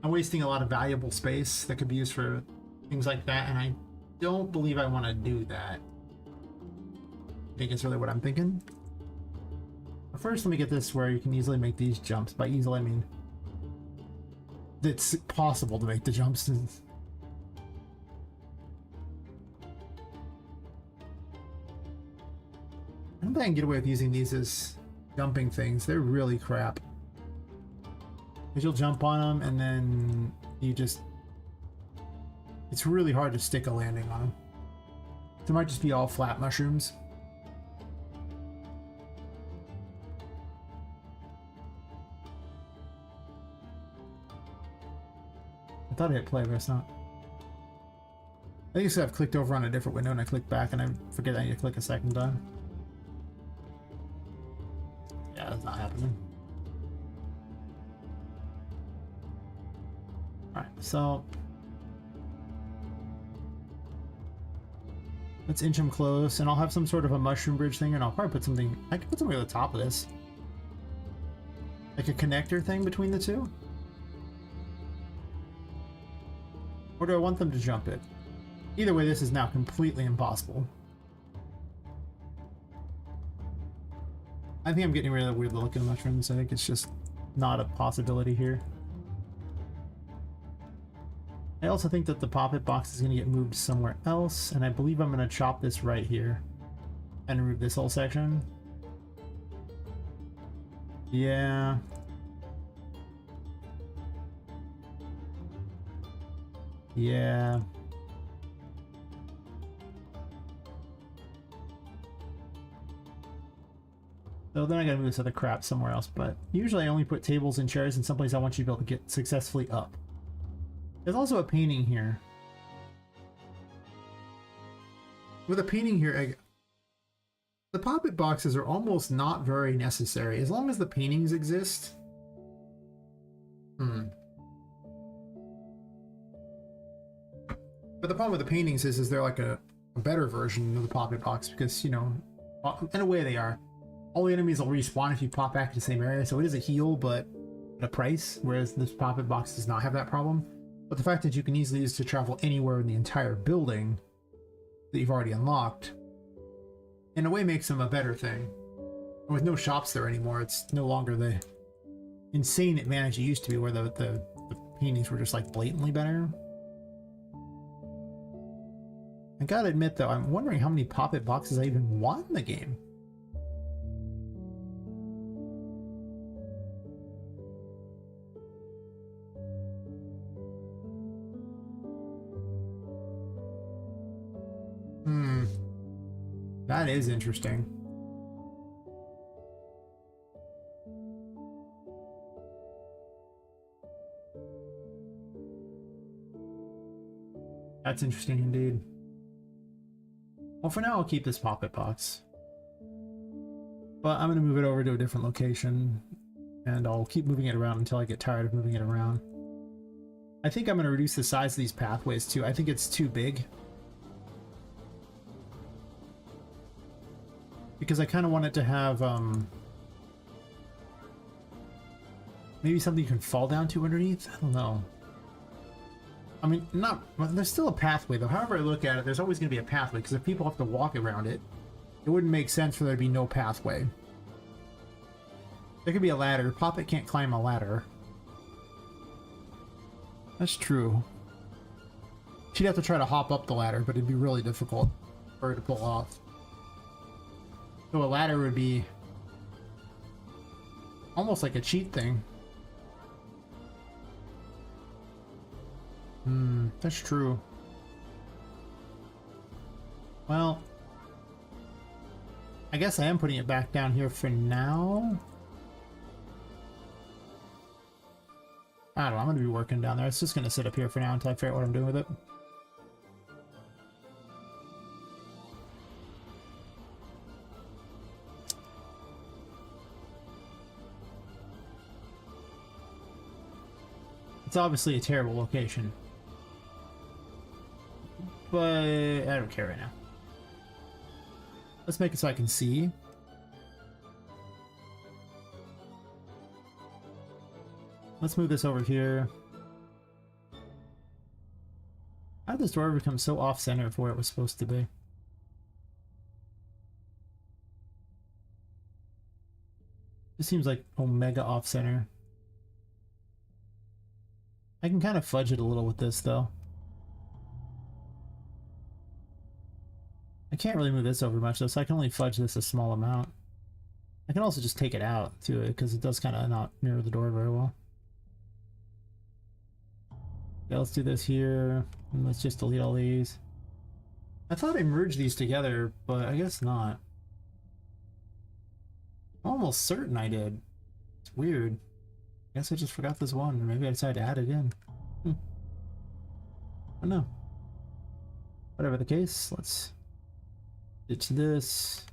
I'm wasting a lot of valuable space that could be used for things like that, and I don't believe I want to do that. I think it's really what I'm thinking. But first, let me get this where you can easily make these jumps. By easily, I mean it's possible to make the jumps. I don't think I can get away with using these as jumping things. They're really crap. Because you'll jump on them and then you just... It's really hard to stick a landing on them. They might just be all flat mushrooms. I thought I hit play, but it's not. I think I've clicked over on a different window and I click back and I forget I need to click a second time. Yeah, that's not happening. Alright, so let's inch them close, and I'll have some sort of a mushroom bridge thing, and I'll probably put something... I can put something at the top of this. Like a connector thing between the two? Or do I want them to jump it? Either way, this is now completely impossible. I think I'm getting rid of the weird looking mushrooms. I think it's just not a possibility here. I also think that the Poppet box is going to get moved somewhere else, and I believe I'm going to chop this right here and remove this whole section. Yeah. Yeah. So then I gotta move this other crap somewhere else, but usually I only put tables and chairs in someplace I want you to be able to get successfully up. There's also a painting here. With a painting here, the Poppet boxes are almost not very necessary, as long as the paintings exist. But the problem with the paintings is they're like a better version of the Poppet box, because, you know, in a way they are. All the enemies will respawn if you pop back to the same area, so it is a heal, but at a price, whereas this Poppet box does not have that problem. But the fact that you can easily use to travel anywhere in the entire building that you've already unlocked, in a way makes them a better thing. And with no shops there anymore, it's no longer the insane advantage it used to be, where the paintings were just like blatantly better. I gotta admit though, I'm wondering how many Poppet boxes I even want in the game. That is interesting. That's interesting indeed. Well, for now, I'll keep this Poppet box. But I'm going to move it over to a different location, and I'll keep moving it around until I get tired of moving it around. I think I'm going to reduce the size of these pathways too. I think it's too big. Because I kind of want it to have, maybe something you can fall down to underneath? I don't know. I mean, not, well, there's still a pathway though. However I look at it, there's always going to be a pathway, because if people have to walk around it, it wouldn't make sense for there to be no pathway. There could be a ladder. Poppet can't climb a ladder. That's true. She'd have to try to hop up the ladder, but it'd be really difficult for her to pull off. So a ladder would be almost like a cheat thing. That's true. Well, I guess I am putting it back down here for now. I don't know, I'm going to be working down there. It's just going to sit up here for now until I figure out what I'm doing with it. It's obviously a terrible location. But I don't care right now. Let's make it so I can see. Let's move this over here. How did this door become so off-center for where it was supposed to be? This seems like omega off-center. I can kind of fudge it a little with this, though. I can't really move this over much, though, so I can only fudge this a small amount. I can also just take it out, too, because it does kind of not mirror the door very well. Yeah, let's do this here, and let's just delete all these. I thought I merged these together, but I guess not. I'm almost certain I did. It's weird. I guess I just forgot this one, or maybe I decided to add it in. I don't know. Whatever the case, let's ditch this.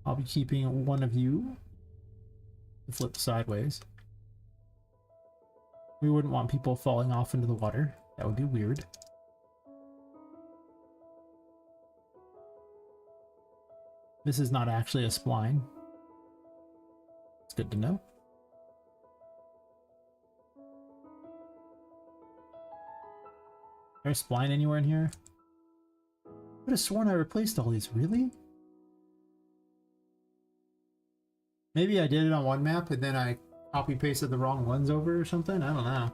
I'll be keeping one of you to flip sideways. We wouldn't want people falling off into the water. That would be weird. This is not actually a spline. It's good to know. Is there a spline anywhere in here? I would have sworn I replaced all these. Really? Maybe I did it on one map and then I copy pasted the wrong ones over or something? I don't know.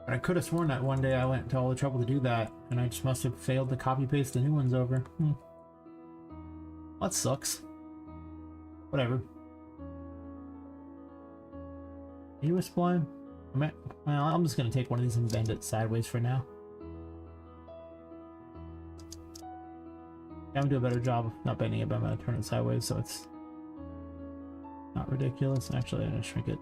But I could have sworn that one day I went to all the trouble to do that and I just must have failed to copy paste the new ones over. That sucks. Whatever. Are you a spline? Well, I'm just gonna take one of these and bend it sideways for now. I'm gonna do a better job of not bending it, but I'm gonna turn it sideways so it's not ridiculous. Actually, I'm gonna shrink it.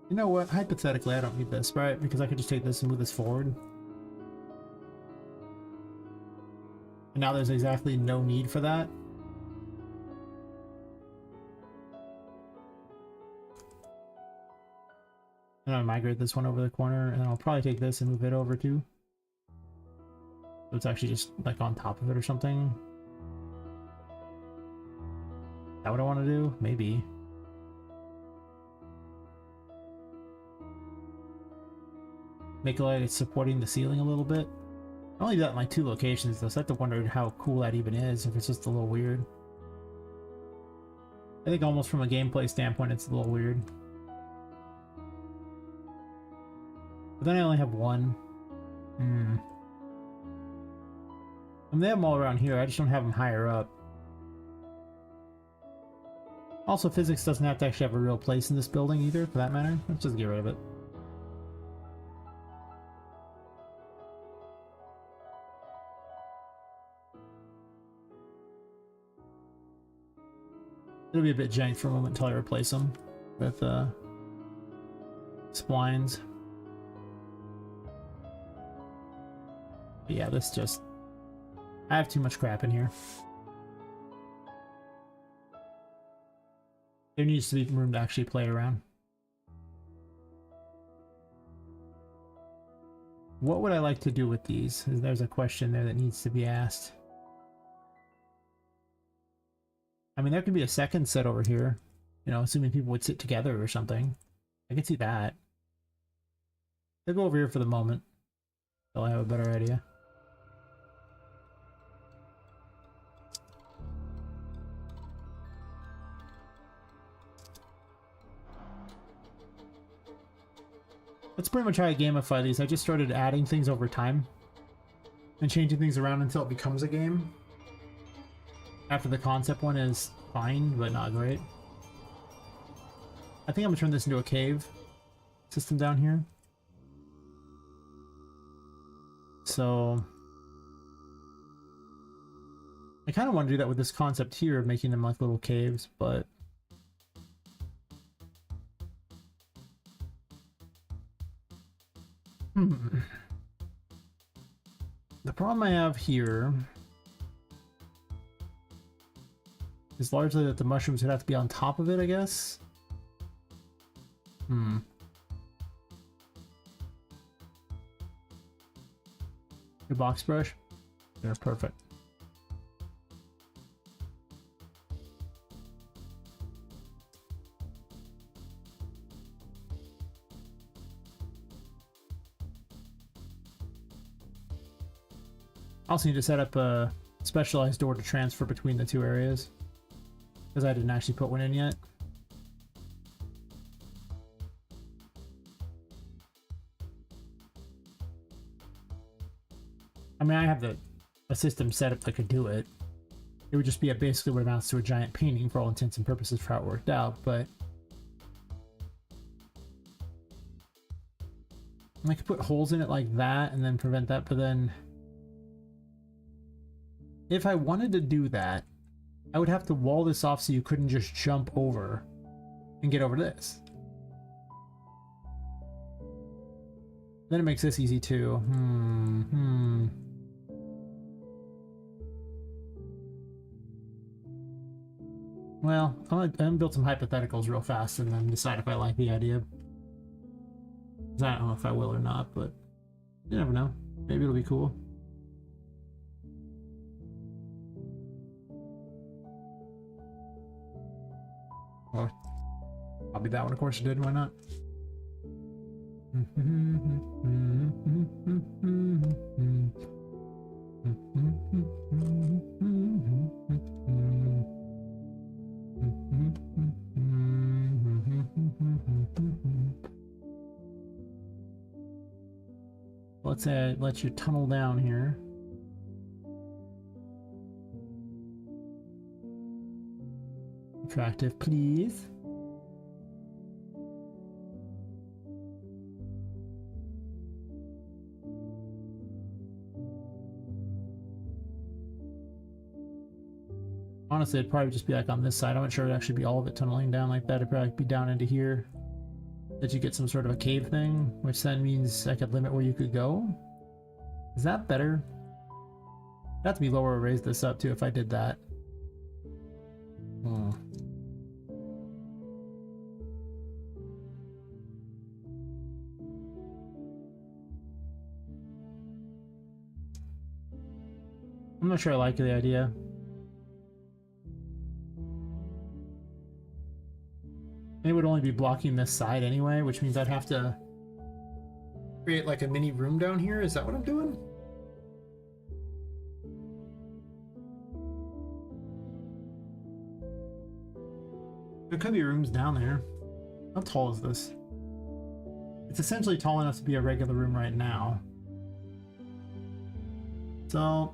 You know what? Hypothetically, I don't need this, right? Because I could just take this and move this forward. And now there's exactly no need for that. And I'll migrate this one over the corner, and I'll probably take this and move it over too. So it's actually just like on top of it or something. Is that what I want to do? Maybe. Make it like it's supporting the ceiling a little bit. I only do that in like 2 locations though, so I have to wonder how cool that even is, if it's just a little weird. I think almost from a gameplay standpoint it's a little weird. But then I only have one. I mean, they have them all around here, I just don't have them higher up. Also, physics doesn't have to actually have a real place in this building either, for that matter. Let's just get rid of it. It'll be a bit jank for a moment until I replace them with splines. But yeah, this just I have too much crap in here. There needs to be room to actually play around. What would I like to do with these? There's a question there that needs to be asked. I mean, there could be a second set over here. You know, assuming people would sit together or something. I could see that. They'll go over here for the moment. Till I have a better idea. That's pretty much how I gamify these. I just started adding things over time and changing things around until it becomes a game. After the concept one is fine, but not great. I think I'm gonna turn this into a cave system down here. So I kind of want to do that with this concept here of making them like little caves, but the problem I have here is largely that the mushrooms would have to be on top of it, I guess. Your box brush? They're perfect. I also need to set up a specialized door to transfer between the two areas, because I didn't actually put one in yet. I mean, I have a system set up that could do it. It would just be basically what amounts to a giant painting for all intents and purposes for how it worked out, but I could put holes in it like that and then prevent that, but then if I wanted to do that, I would have to wall this off so you couldn't just jump over and get over this. Then it makes this easy too. Well, I'm gonna build some hypotheticals real fast and then decide if I like the idea. I don't know if I will or not, but you never know. Maybe it'll be cool. Well, I'll be that one, of course it did. Why not? Let's let you tunnel down here. Attractive, please. Honestly, it'd probably just be like on this side. I'm not sure it'd actually be all of it tunneling down like that. It'd probably be down into here. That you get some sort of a cave thing, which then means I could limit where you could go. Is that better? It'd have to be lower or raise this up too if I did that. I'm not sure I like the idea. It would only be blocking this side anyway, which means I'd have to create like a mini room down here. Is that what I'm doing? There could be rooms down there. How tall is this? It's essentially tall enough to be a regular room right now. So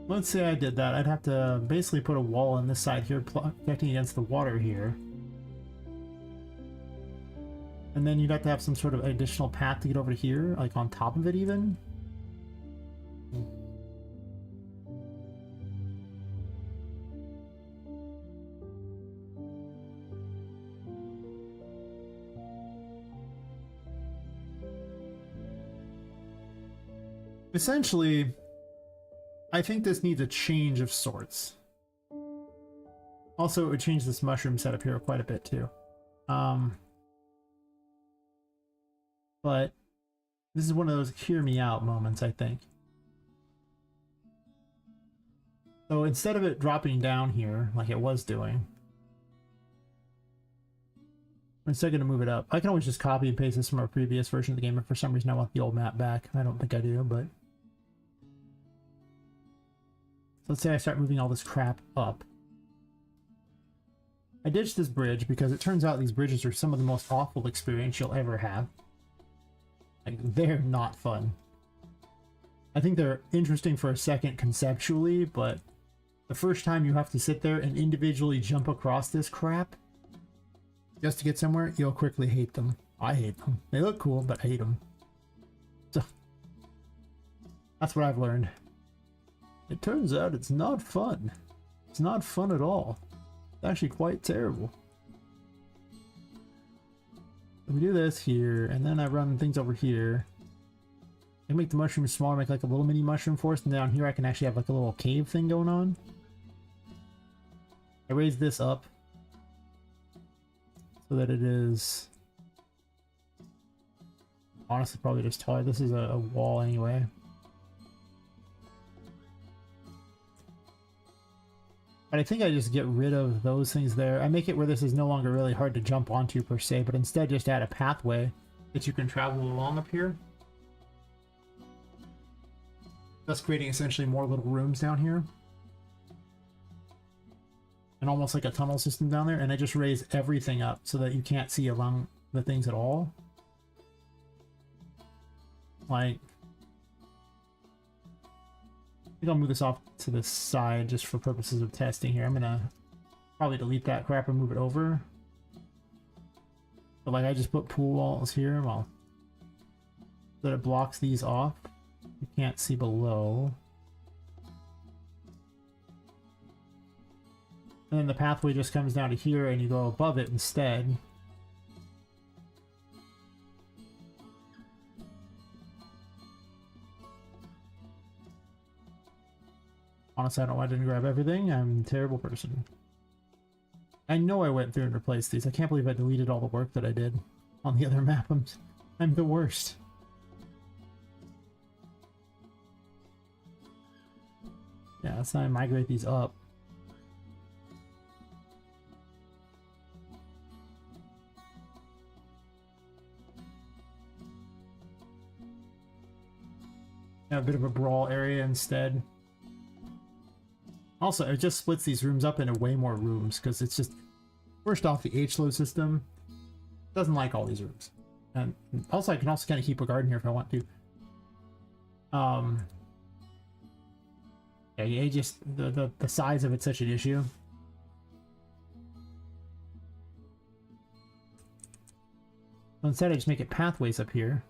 let's say I did that. I'd have to basically put a wall on this side here, protecting against the water here. And then you'd have to have some sort of additional path to get over to here, like on top of it even. Essentially, I think this needs a change of sorts. Also, it would change this mushroom setup here quite a bit too. But this is one of those hear me out moments, I think. So instead of it dropping down here like it was doing, I'm instead going to move it up. I can always just copy and paste this from a previous version of the game if for some reason I want the old map back. I don't think I do, but... So let's say I start moving all this crap up. I ditched this bridge because it turns out these bridges are some of the most awful experience you'll ever have. Like, they're not fun. I think they're interesting for a second conceptually, but the first time you have to sit there and individually jump across this crap just to get somewhere, you'll quickly hate them. I hate them. They look cool, but I hate them. So, that's what I've learned. It turns out it's not fun. It's not fun at all. It's actually quite terrible. We do this here, and then I run things over here. I make the mushrooms smaller, make like a little mini mushroom forest, and down here I can actually have like a little cave thing going on. I raise this up so that it is honestly probably just taller. This is a wall anyway. But I think I just get rid of those things there. I make it where this is no longer really hard to jump onto per se, but instead just add a pathway that you can travel along up here. Thus creating essentially more little rooms down here. And almost like a tunnel system down there. And I just raise everything up so that you can't see along the things at all. Like... I think I'll move this off to the side just for purposes of testing here. I'm gonna probably delete that crap and move it over. But like I just put pool walls here, well, so that it blocks these off. You can't see below. And then the pathway just comes down to here and you go above it instead. Honestly, I don't know why I didn't grab everything. I'm a terrible person. I know I went through and replaced these. I can't believe I deleted all the work that I did on the other map. I'm the worst. Yeah, let's not migrate these up. A bit of a brawl area instead. Also, it just splits these rooms up into way more rooms because it's just, first off, the H-load system doesn't like all these rooms. And also, I can also kind of keep a garden here if I want to. Yeah, it just, the size of it's such an issue. So instead, I just make it pathways up here.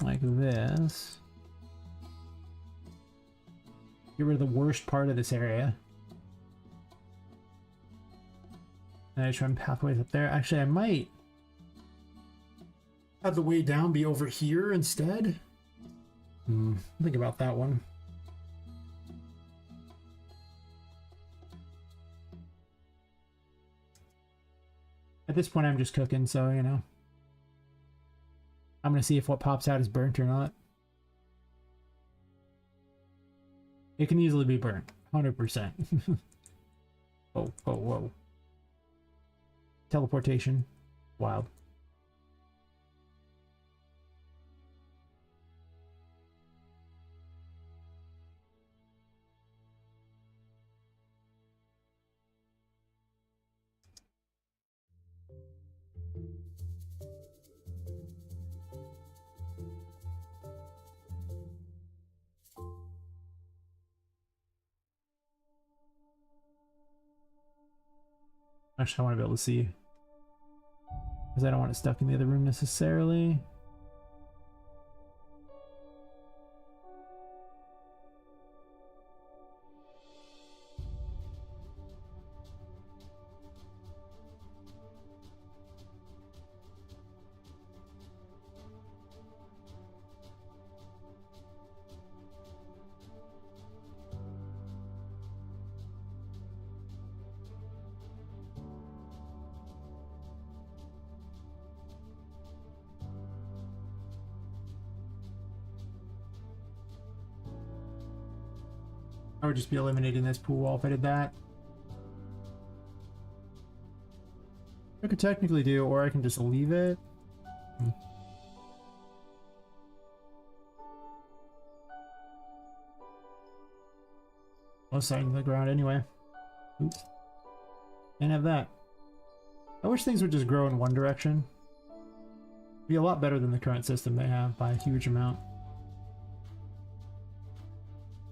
Like this. Get rid of the worst part of this area. And I just run pathways up there. Actually, I might have the way down be over here instead. Think about that one. At this point, I'm just cooking, so, you know. I'm going to see if what pops out is burnt or not. It can easily be burnt. 100%. Whoa, whoa, whoa. Teleportation. Wild. Actually, I want to be able to see. Because I don't want it stuck in the other room necessarily. I would just be eliminating this pool wall if I did that. I could technically do, or I can just leave it. Most side of the ground anyway. Oops. Can't have that. I wish things would just grow in one direction. Be a lot better than the current system they have by a huge amount.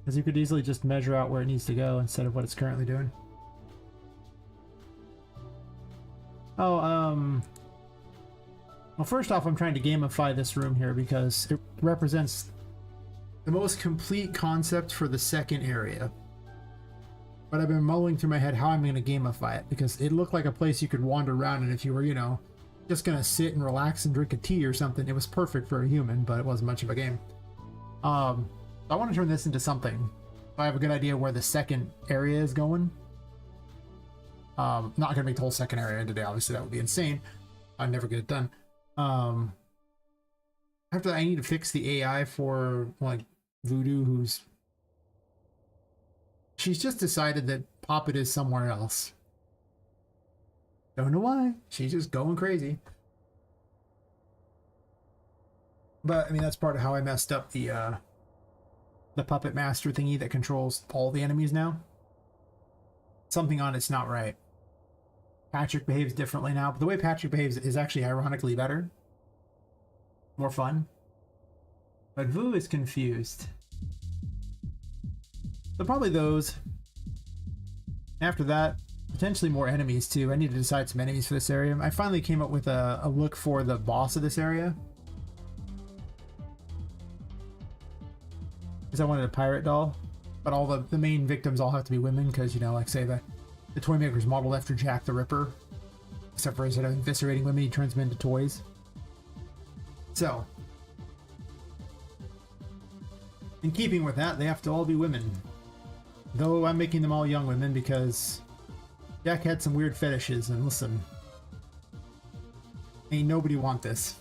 Because you could easily just measure out where it needs to go instead of what it's currently doing. Oh, well, first off, I'm trying to gamify this room here because it represents the most complete concept for the second area. But I've been mulling through my head how I'm going to gamify it, because it looked like a place you could wander around, and if you were, you know, just going to sit and relax and drink a tea or something, it was perfect for a human, but it wasn't much of a game. I want to turn this into something. I have a good idea where the second area is going. Not going to make the whole second area today, obviously that would be insane. I'd never get it done. After that, I need to fix the AI for, like, Voodoo, who's... She's just decided that Poppet is somewhere else. Don't know why. She's just going crazy. But, I mean, that's part of how I messed up the Puppet Master thingy that controls all the enemies now. Something on it's not right. Patrick behaves differently now, but the way Patrick behaves is actually ironically better. More fun. But Vu is confused. So probably those. After that, potentially more enemies too. I need to decide some enemies for this area. I finally came up with a look for the boss of this area. Because I wanted a pirate doll. But all the main victims all have to be women because, you know, like say the toy maker's modeled after Jack the Ripper. Except for instead of eviscerating women, he turns them into toys. So, in keeping with that, they have to all be women. Though I'm making them all young women because Jack had some weird fetishes, and listen, ain't nobody want this.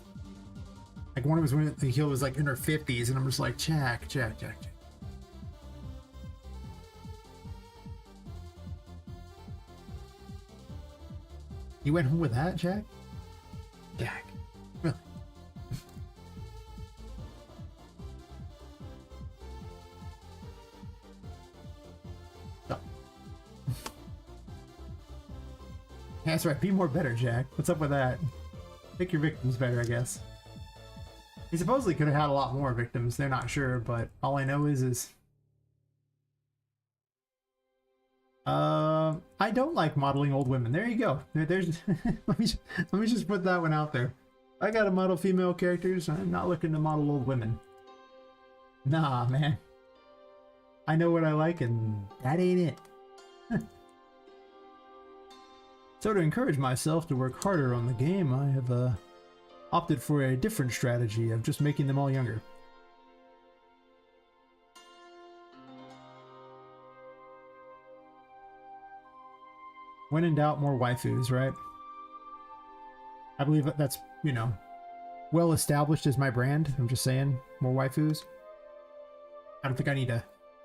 Like one of his women, he was like in her 50s, and I'm just like, Jack. You went home with that, Jack? Jack. Really? That's right, be more better, Jack. What's up with that? Pick your victims better, I guess. He supposedly could have had a lot more victims, they're not sure, but all I know is I don't like modeling old women. There you go. There's let me just put that one out there. I gotta model female characters. I'm not looking to model old women. Nah, man. I know what I like, and that ain't it. So to encourage myself to work harder on the game, I have opted for a different strategy of just making them all younger. When in doubt, more waifus, right? I believe that's, you know, well established as my brand. I'm just saying, more waifus. I don't think I need to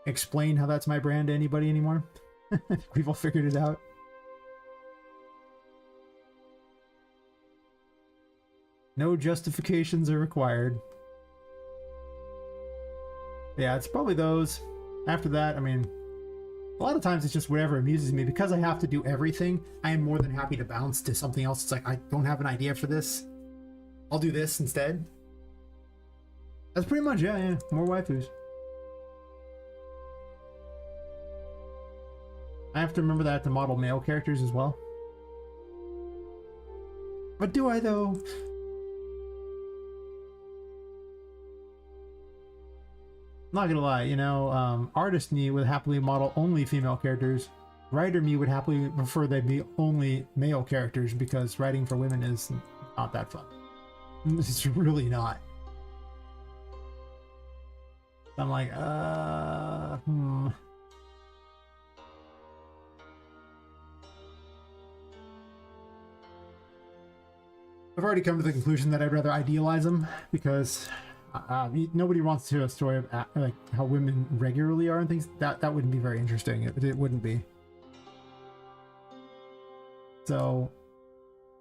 explain how that's my brand to anybody anymore. We've all figured it out. No justifications are required. Yeah, it's probably those. After that, I mean, a lot of times it's just whatever amuses me. Because I have to do everything, I am more than happy to bounce to something else. It's like, I don't have an idea for this. I'll do this instead. That's pretty much, yeah, more waifus. I have to remember that I have to model male characters as well. But do I, though? Not gonna lie, you know, artist me would happily model only female characters. Writer me would happily prefer they be only male characters because writing for women is not that fun. It's really not. I'm like, I've already come to the conclusion that I'd rather idealize them because Nobody wants to hear a story of like how women regularly are and things. That wouldn't be very interesting. It wouldn't be. So,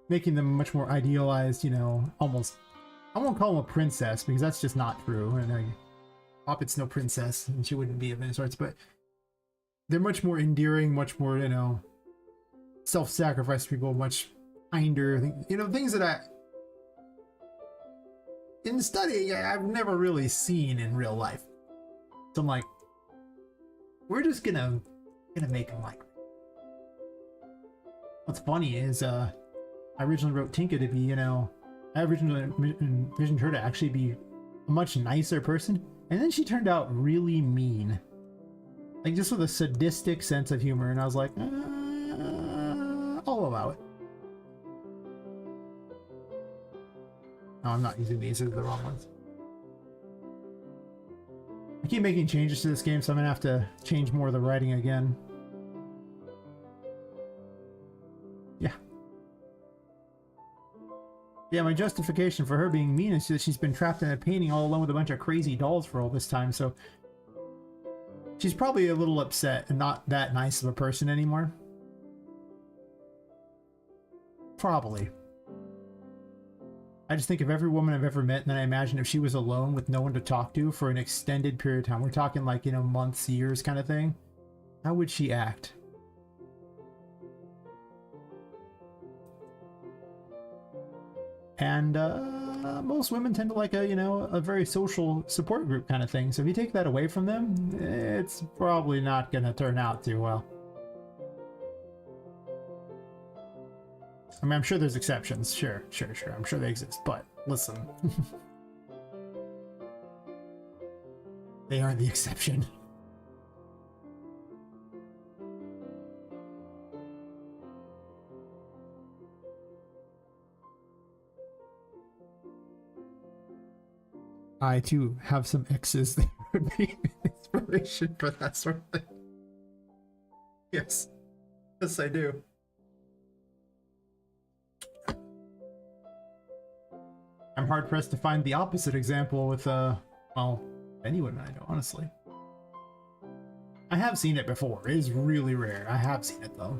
making them much more idealized, you know, almost. I won't call them a princess because that's just not true. And Poppet's no princess, and she wouldn't be of any sorts. But they're much more endearing, much more, you know, self-sacrifice people, much kinder. You know, things that in studying, I've never really seen in real life. So I'm like, we're just gonna make them like. What's funny is, I originally wrote Tinka to be, you know, I originally envisioned her to actually be a much nicer person, and then she turned out really mean. Like, just with a sadistic sense of humor, and I was like, I'll allow it. No, I'm not using these, these are the wrong ones. I keep making changes to this game, so I'm gonna have to change more of the writing again. Yeah. Yeah, my justification for her being mean is that she's been trapped in a painting all alone with a bunch of crazy dolls for all this time, so she's probably a little upset and not that nice of a person anymore. Probably. I just think of every woman I've ever met, and then I imagine if she was alone with no one to talk to for an extended period of time, we're talking like, you know, months, years kind of thing, how would she act? And most women tend to like a, you know, a very social support group kind of thing. So if you take that away from them, it's probably not going to turn out too well. I mean, I'm sure there's exceptions. Sure. I'm sure they exist. But listen, they aren't the exception. I too have some exes that would be inspiration for that sort of thing. Yes. Yes, I do. I'm hard pressed to find the opposite example with, well, any women I know, honestly. I have seen it before. It is really rare. I have seen it, though.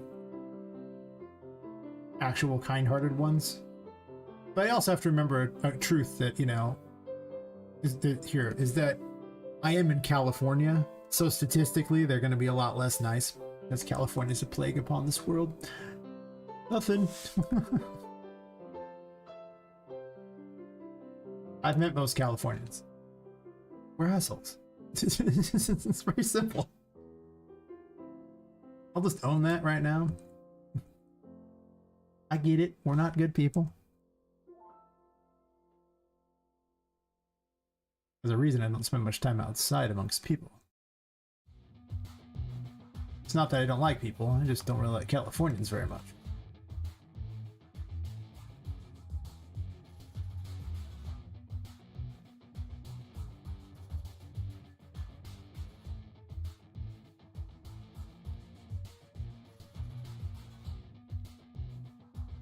Actual kind-hearted ones. But I also have to remember a truth that, you know, is that I am in California, so statistically they're going to be a lot less nice, because California is a plague upon this world. Nothing. I've met most Californians. We're assholes. It's very simple. I'll just own that right now. I get it. We're not good people. There's a reason I don't spend much time outside amongst people. It's not that I don't like people, I just don't really like Californians very much.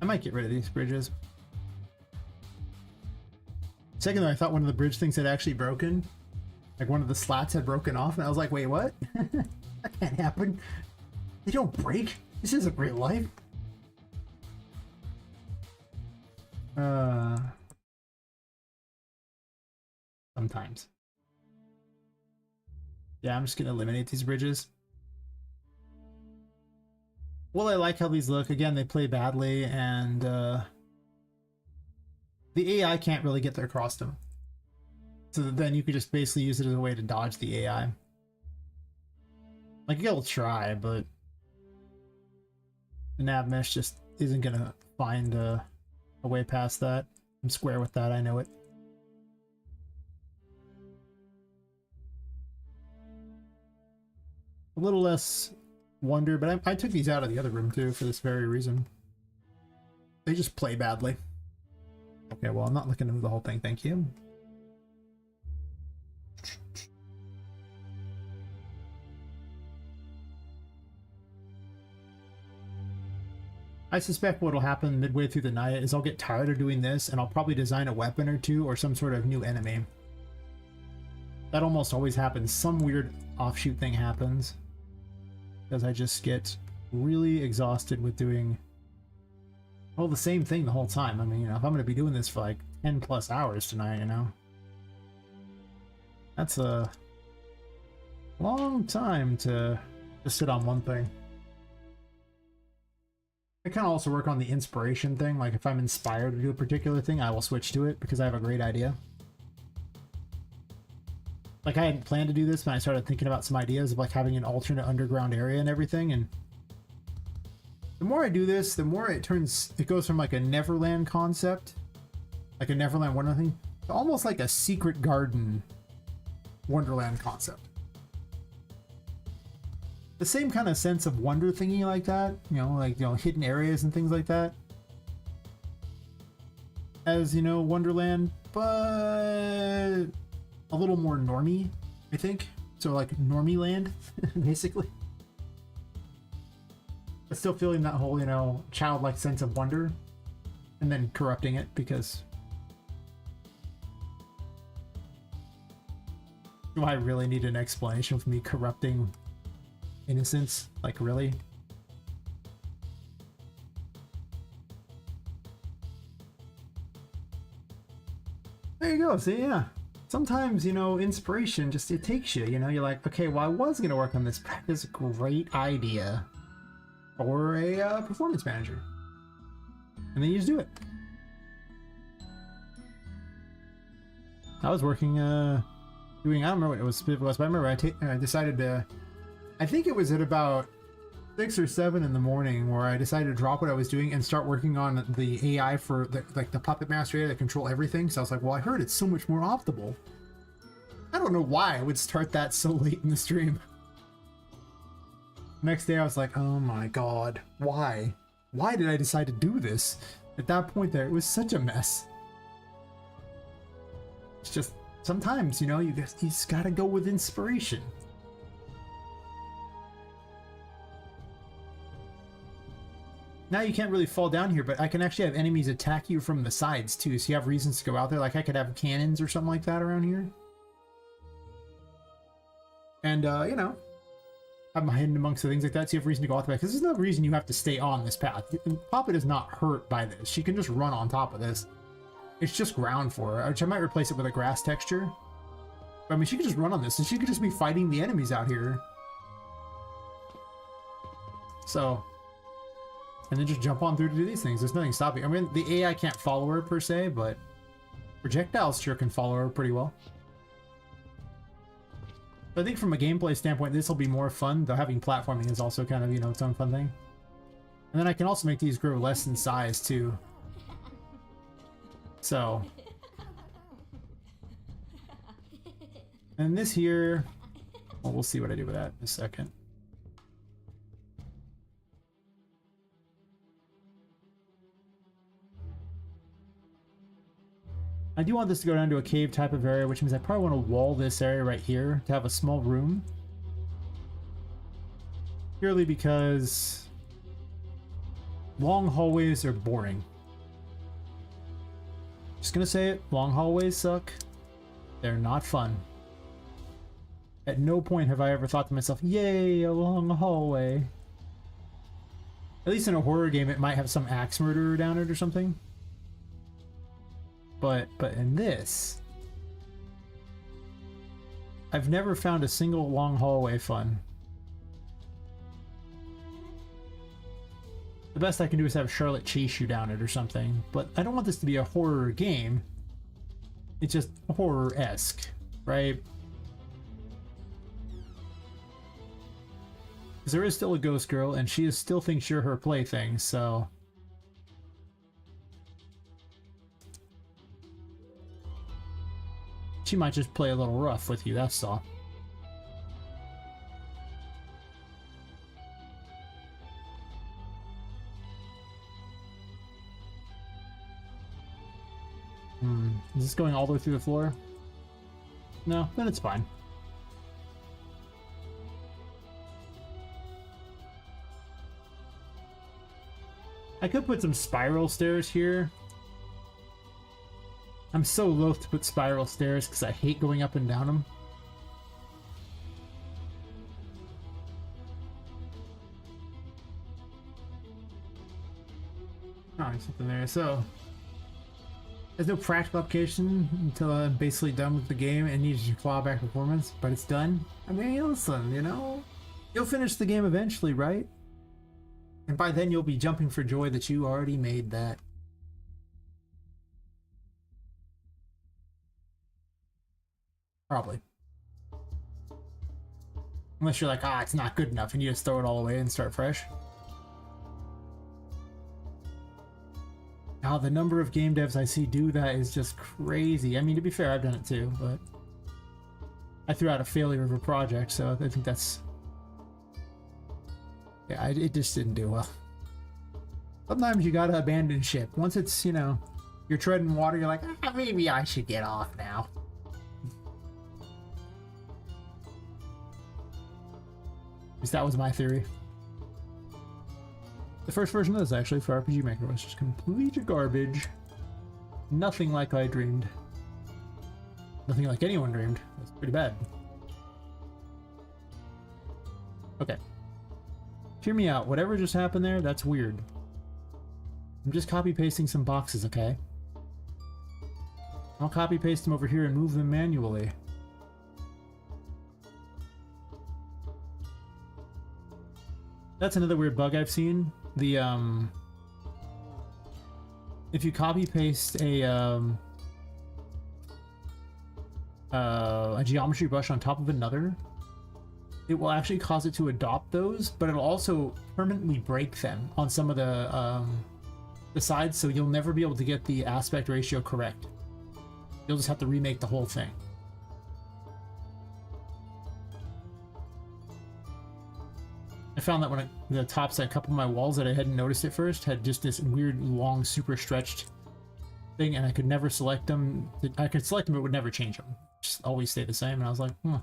I might get rid of these bridges. Secondly, I thought one of the bridge things had actually broken. Like one of the slats had broken off, and I was like, wait, what? That can't happen. They don't break. This isn't real life. Sometimes. Yeah, I'm just gonna eliminate these bridges. Well, I like how these look. Again, they play badly, and the AI can't really get there across them. So then you could just basically use it as a way to dodge the AI. Like, it'll try, but the nav mesh just isn't gonna find a way past that. I'm square with that, I know it. A little less wonder, but I took these out of the other room too for this very reason. They just play badly. Okay, well, I'm not looking to move the whole thing, thank you. I suspect what'll happen midway through the night is I'll get tired of doing this, and I'll probably design a weapon or two or some sort of new enemy. That almost always happens. Some weird offshoot thing happens. Because I just get really exhausted with doing, well, the same thing the whole time. I mean, you know, if I'm going to be doing this for like 10 plus hours tonight, you know, that's a long time to just sit on one thing. I kind of also work on the inspiration thing. Like if I'm inspired to do a particular thing, I will switch to it because I have a great idea. Like I hadn't planned to do this, but I started thinking about some ideas of like having an alternate underground area and everything. And the more I do this, the more it goes from like a Neverland concept, like a Neverland Wonderland thing, to almost like a secret garden Wonderland concept. The same kind of sense of wonder thingy like that, you know, like, you know, hidden areas and things like that, as, you know, Wonderland, but a little more normie, I think. So like normie land, basically. But still feeling that whole, you know, childlike sense of wonder, and then corrupting it because do I really need an explanation for me corrupting innocence? Like, really? There you go. See, yeah. Sometimes, you know, inspiration just, it takes you, you know, you're like, okay, well, I was going to work on this great idea for a performance manager. And then you just do it. I was working, doing, I don't remember what it was, but I remember I decided to, I think it was at about 6 or 7 in the morning where I decided to drop what I was doing and start working on the AI for the Puppet Master AI to control everything. So I was like, well, I heard it's so much more optimal. I don't know why I would start that so late in the stream. Next day I was like, oh my god, why? Why did I decide to do this? At that point there, it was such a mess. It's just, sometimes, you know, you just gotta go with inspiration. Now you can't really fall down here, but I can actually have enemies attack you from the sides too, so you have reasons to go out there. Like I could have cannons or something like that around here. And, you know, I'm hidden amongst the things like that, so you have reason to go out the back. Because there's no reason you have to stay on this path. Poppet is not hurt by this. She can just run on top of this. It's just ground for her, which I might replace it with a grass texture. But, I mean, she could just run on this, and she could just be fighting the enemies out here. So, and then just jump on through to do these things. There's nothing stopping. I mean, the AI can't follow her per se, but projectiles sure can follow her pretty well. But I think from a gameplay standpoint, this will be more fun, though having platforming is also kind of, you know, its own fun thing. And then I can also make these grow less in size, too. So. And this here, well, we'll see what I do with that in a second. I do want this to go down to a cave type of area, which means I probably want to wall this area right here to have a small room. Purely because long hallways are boring. Just gonna say it, long hallways suck. They're not fun. At no point have I ever thought to myself, yay, a long hallway. At least in a horror game, it might have some axe murderer down it or something. But in this, I've never found a single long hallway fun. The best I can do is have Charlotte chase you down it or something, but I don't want this to be a horror game. It's just horror-esque, right? Because there is still a ghost girl, and she still thinks you're her plaything, so... She might just play a little rough with you, that's all. Is this going all the way through the floor? No, then it's fine. I could put some spiral stairs here. I'm so loath to put spiral stairs because I hate going up and down them. find something there. So, there's no practical application until I'm basically done with the game and needs your clawback performance, but it's done. I mean, listen, you know, you'll finish the game eventually, right? And by then you'll be jumping for joy that you already made that. Probably. Unless you're like, ah, it's not good enough and you just throw it all away and start fresh. Now, the number of game devs I see do that is just crazy. I mean, to be fair, I've done it too, but I threw out a failure of a project, so I think that's... Yeah, it just didn't do well. Sometimes you gotta abandon ship. Once it's, you know, you're treading water, you're like, ah, maybe I should get off now. At least that was my theory. The first version of this, actually, for RPG Maker was just complete garbage. Nothing like I dreamed. Nothing like anyone dreamed. It's pretty bad. Okay. Hear me out. Whatever just happened there, that's weird. I'm just copy-pasting some boxes, okay? I'll copy-paste them over here and move them manually. That's another weird bug I've seen. The, if you copy-paste a geometry brush on top of another, it will actually cause it to adopt those, but it'll also permanently break them on some of the sides, so you'll never be able to get the aspect ratio correct. You'll just have to remake the whole thing. I found that when the tops of a couple of my walls that I hadn't noticed at first had just this weird, long, super stretched thing, and I could never select them. I could select them, but it would never change them. Just always stay the same, and I was like, huh.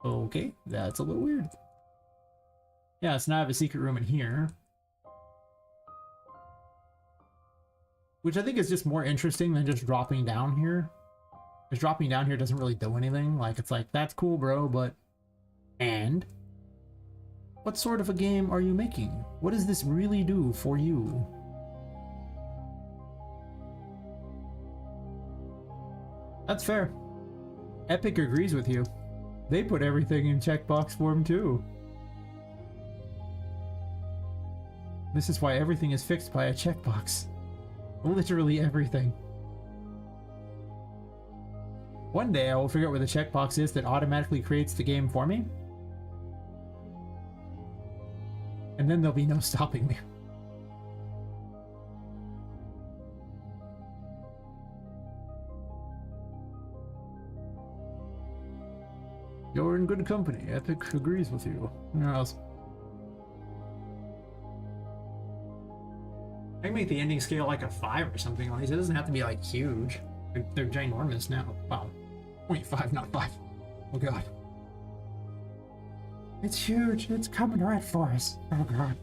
Okay, that's a little weird. Yeah, so now I have a secret room in here. Which I think is just more interesting than just dropping down here. Because dropping down here doesn't really do anything. Like, it's like, that's cool, bro, but... And? What sort of a game are you making? What does this really do for you? That's fair. Epic agrees with you. They put everything in checkbox form too. This is why everything is fixed by a checkbox. Literally everything. One day I will figure out where the checkbox is that automatically creates the game for me. And then there'll be no stopping me. You're in good company. Epic agrees with you. Where else? I can make the ending scale like a 5 or something on these. It doesn't have to be like huge. They're ginormous now. Wow. 0.5, not 5. Oh god. It's huge. It's coming right for us. Oh god.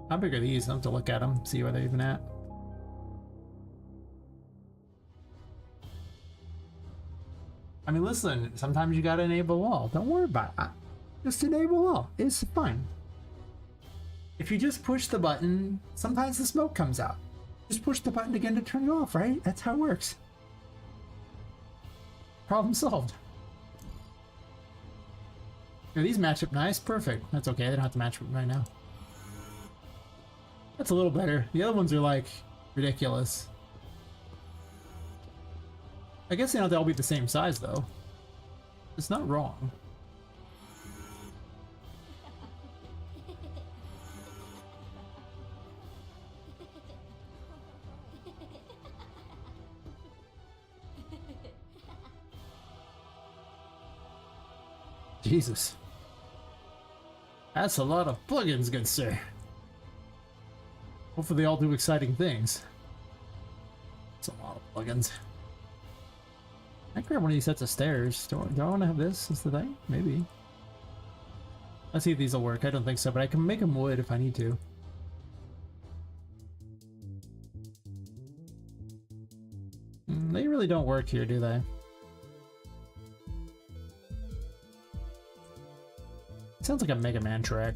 How big are these? I'll have to look at them, see where they're even at. I mean, listen, sometimes you gotta enable all. Don't worry about it. Just enable all. It's fine. If you just push the button, sometimes the smoke comes out. Just push the button again to turn it off, right? That's how it works. Problem solved. Yeah, these match up nice. Perfect. That's okay. They don't have to match up right now. That's a little better. The other ones are like ridiculous. I guess they don't have to all be the same size though. It's not wrong. Jesus. That's a lot of plugins, good sir. Hopefully they all do exciting things. That's a lot of plugins. I can grab one of these sets of stairs. Do I want to have this as the thing? Maybe. Let's see if these will work. I don't think so, but I can make them wood if I need to. They really don't work here, do they? Sounds like a Mega Man track.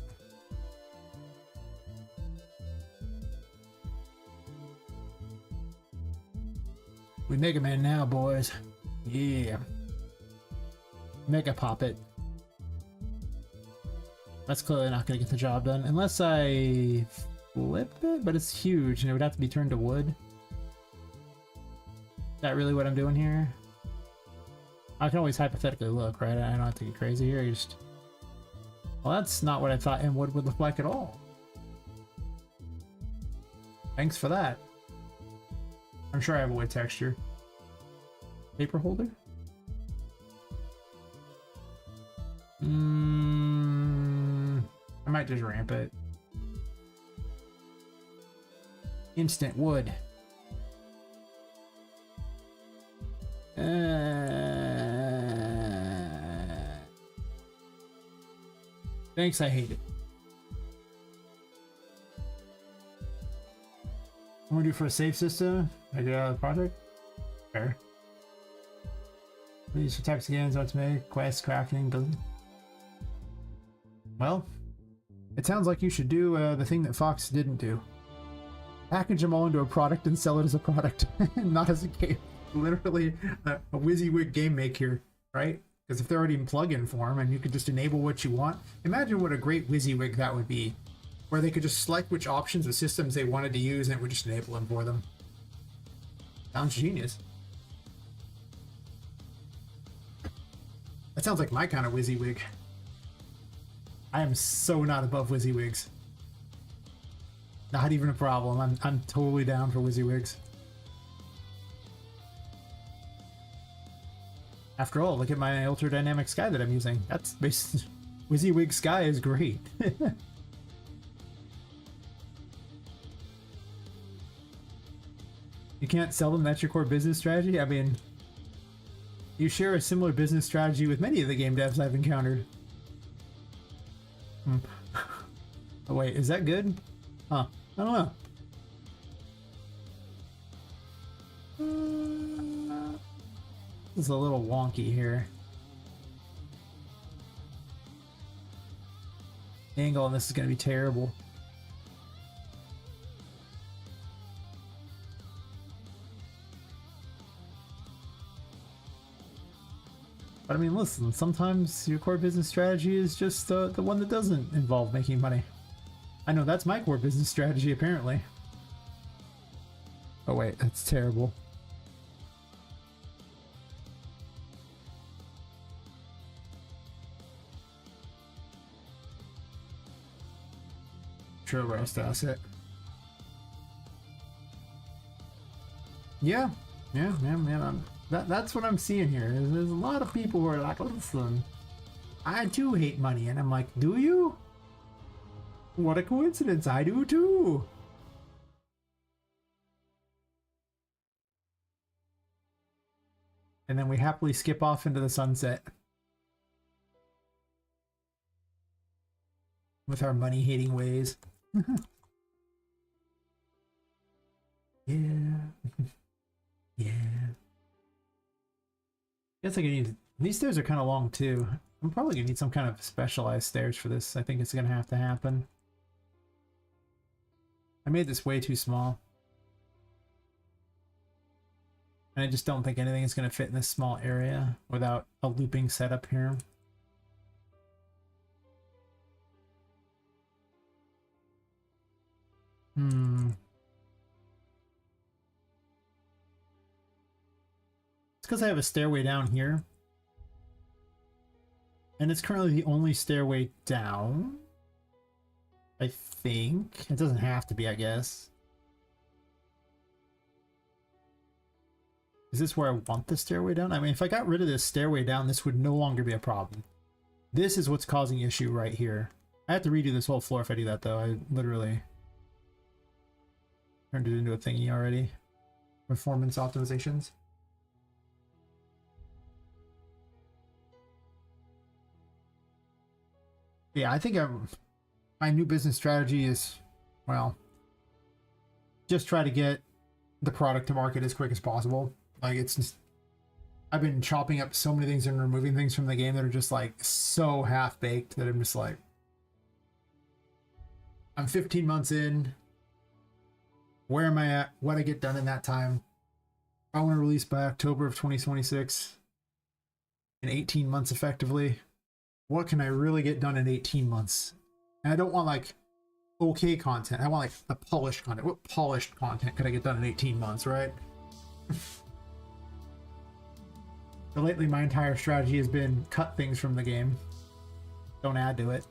We Mega Man now, boys. Yeah. Mega Poppet. That's clearly not going to get the job done. Unless I flip it, but it's huge and it would have to be turned to wood. Is that really what I'm doing here? I can always hypothetically look, right? I don't have to get crazy here. Just... Well, that's not what I thought in wood would look like at all. Thanks for that. I'm sure I have a wood texture. Paper holder? I might just ramp it. Instant wood. Thanks, I hate it. What do we do for a save system? I get out of the project? Fair. These for types of games, what to make, quest, crafting, building. Well, it sounds like you should do the thing that Fox didn't do. Package them all into a product and sell it as a product, not as a game. Literally a WYSIWYG game make here, right? Because if they're already in plugin form and you could just enable what you want, imagine what a great WYSIWYG that would be, where they could just select which options of systems they wanted to use and it would just enable them for them. Sounds genius. That sounds like my kind of WYSIWYG. I am so not above WYSIWYGs. Not even a problem. I'm totally down for WYSIWYGs. After all, look at my ultra dynamic sky that I'm using. That's basically WYSIWYG sky is great. You can't sell them, that's your core business strategy? I mean, you share a similar business strategy with many of the game devs I've encountered. Oh wait, is that good? Huh, I don't know. This is a little wonky here. Angle on this is going to be terrible. But I mean, listen, sometimes your core business strategy is just the one that doesn't involve making money. I know that's my core business strategy, apparently. Oh wait, that's terrible. Sure, where else does it? Yeah. That's what I'm seeing here. There's a lot of people who are like, listen, I too hate money. And I'm like, do you? What a coincidence. I do too. And then we happily skip off into the sunset. With our money-hating ways. Yeah. Yeah. Guess I can need... These stairs are kind of long too. I'm probably gonna need some kind of specialized stairs for this. I think it's gonna have to happen. I made this way too small. And I just don't think anything is gonna fit in this small area without a looping setup here. It's because I have a stairway down here. And it's currently the only stairway down. I think. It doesn't have to be, I guess. Is this where I want the stairway down? I mean, if I got rid of this stairway down, this would no longer be a problem. This is what's causing issue right here. I have to redo this whole floor if I do that, though. I literally turned it into a thingy already. Performance optimizations. Yeah, I think my new business strategy is, well, just try to get the product to market as quick as possible. Like, it's just, I've been chopping up so many things and removing things from the game that are just like so half-baked that I'm just like, I'm 15 months in. Where am I at? What I get done in that time? I want to release by October of 2026. In 18 months effectively. What can I really get done in 18 months? And I don't want like okay content. I want like a polished content. What polished content could I get done in 18 months, right? So lately my entire strategy has been cut things from the game. Don't add to it.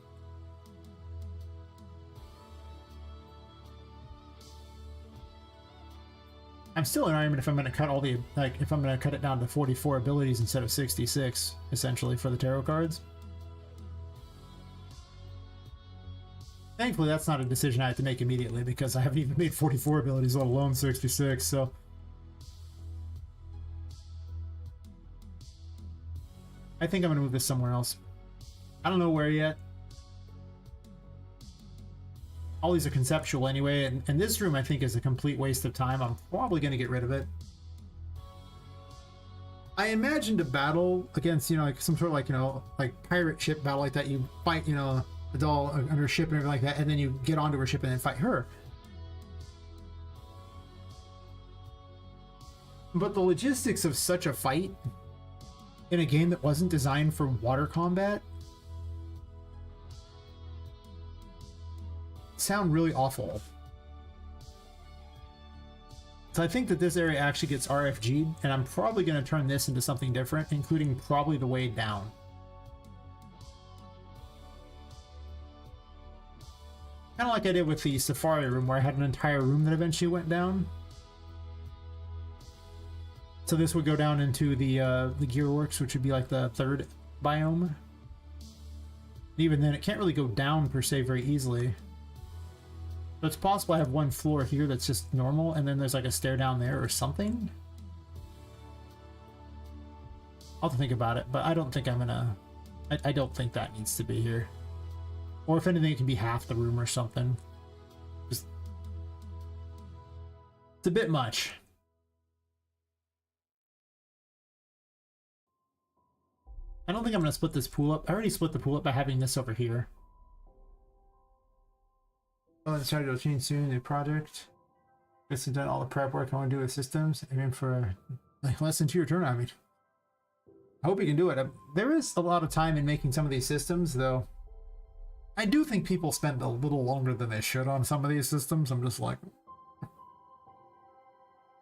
I'm still in argument if I'm going to cut all the, like, if I'm going to cut it down to 44 abilities instead of 66, essentially, for the tarot cards. Thankfully, that's not a decision I have to make immediately because I haven't even made 44 abilities, let alone 66, so. I think I'm going to move this somewhere else. I don't know where yet. All these are conceptual anyway, and this room I think is a complete waste of time. I'm probably going to get rid of it. I imagined a battle against, you know, like some sort of like, you know, like pirate ship battle like that. You fight, you know, the doll under a ship and everything like that, and then you get onto her ship and then fight her. But the logistics of such a fight in a game that wasn't designed for water combat sound really awful. So I think that this area actually gets RFG'd, and I'm probably going to turn this into something different, including probably the way down. Kind of like I did with the Safari room, where I had an entire room that eventually went down. So this would go down into the Gearworks, which would be like the third biome. Even then, it can't really go down per se very easily. So it's possible I have one floor here that's just normal, and then there's like a stair down there or something. I'll have to think about it, but I don't think I'm gonna... I don't think that needs to be here. Or if anything, it can be half the room or something. Just... It's a bit much. I don't think I'm gonna split this pool up. I already split the pool up by having this over here. Well, I decided to change soon. New project. Just done all the prep work I want to do with systems. I mean, for like less than 2 year turn. I mean, I hope you can do it. There is a lot of time in making some of these systems, though. I do think people spend a little longer than they should on some of these systems. I'm just like,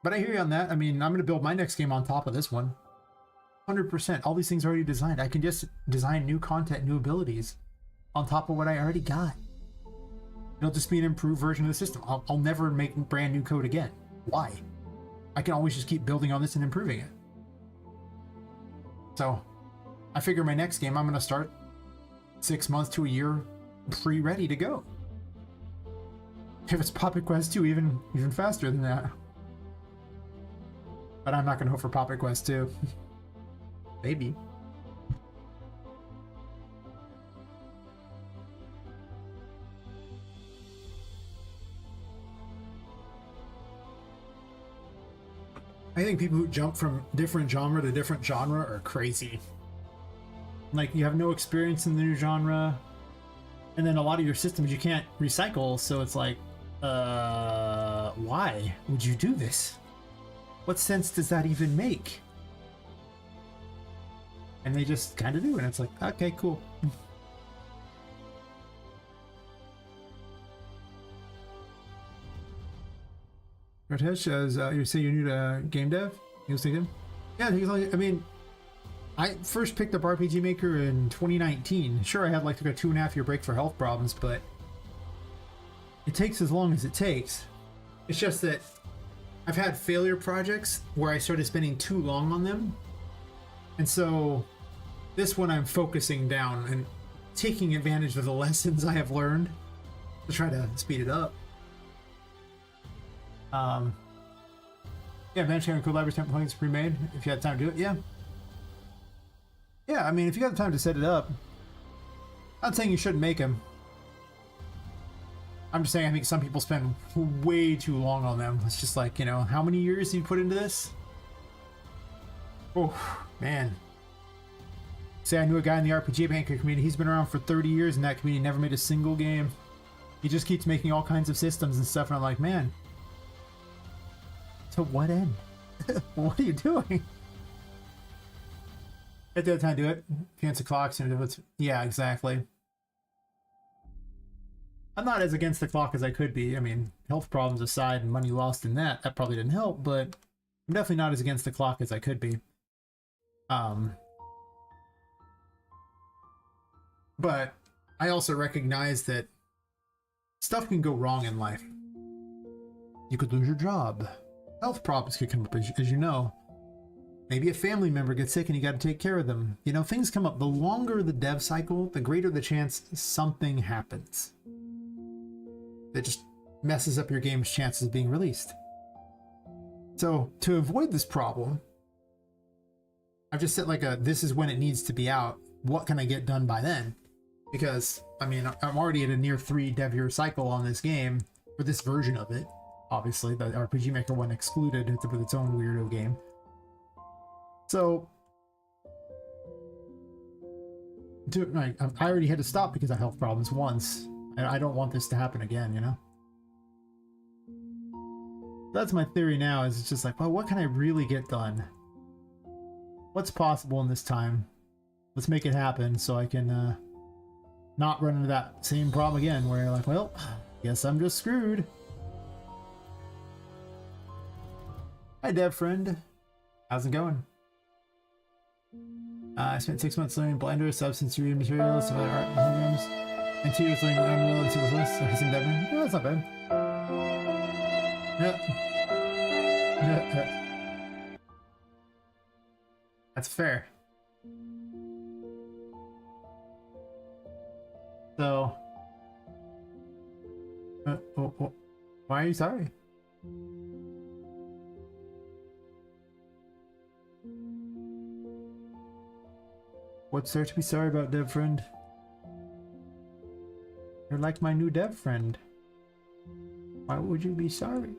but I hear you on that. I mean, I'm going to build my next game on top of this one. 100%. All these things are already designed. I can just design new content, new abilities on top of what I already got. It'll just be an improved version of the system. I'll never make brand new code again. Why? I can always just keep building on this and improving it. So, I figure my next game I'm going to start 6 months to a year pre-ready to go. If it's Poppet Quest 2, even faster than that. But I'm not going to hope for Poppet Quest 2. Maybe. I think people who jump from different genre to different genre are crazy. Like, you have no experience in the new genre, and then a lot of your systems you can't recycle, so it's like, why would you do this? What sense does that even make? And they just kind of do, and it's like, okay, cool. Ratesh says, you say you're new to game dev? You was thinking? Yeah, he's like, I mean, I first picked up RPG Maker in 2019. Sure, I had like a 2.5 year break for health problems, but it takes as long as it takes. It's just that I've had failure projects where I started spending too long on them. And so this one I'm focusing down and taking advantage of the lessons I have learned to try to speed it up. Yeah, eventually on Code Library's template plugins pre-made if you had time to do it. Yeah, I mean, if you got the time to set it up, I'm not saying you shouldn't make them. I'm just saying I think some people spend way too long on them. It's just like, you know, how many years do you put into this? Oh, man. Say I knew a guy in the RPG Maker community. He's been around for 30 years in that community, never made a single game. He just keeps making all kinds of systems and stuff, and I'm like, man, to what end? What are you doing? At the other time, do it. Fancy clocks, yeah, exactly. I'm not as against the clock as I could be. I mean, health problems aside and money lost in that probably didn't help, but I'm definitely not as against the clock as I could be. But I also recognize that stuff can go wrong in life. You could lose your job. Health problems could come up, as you know. Maybe a family member gets sick and you got to take care of them. You know, things come up. The longer the dev cycle, the greater the chance something happens that just messes up your game's chances of being released. So to avoid this problem, I've just set like a, this is when it needs to be out. What can I get done by then? Because, I mean, I'm already at a near 3 dev year cycle on this game, for this version of it. Obviously, the RPG Maker one excluded with its own weirdo game. So, I already had to stop because of health problems once, and I don't want this to happen again, you know? That's my theory now, is it's just like, well, what can I really get done? What's possible in this time? Let's make it happen so I can not run into that same problem again where you're like, well, guess I'm just screwed. Hi, dev friend. How's it going? I spent 6 months learning Blender, substance reading materials, some other art programs, and 2 years learning Unreal and C++. No, that's not bad. Yep. That's fair. So, why are you sorry? What's there to be sorry about, dev friend? You're like my new dev friend. Why would you be sorry?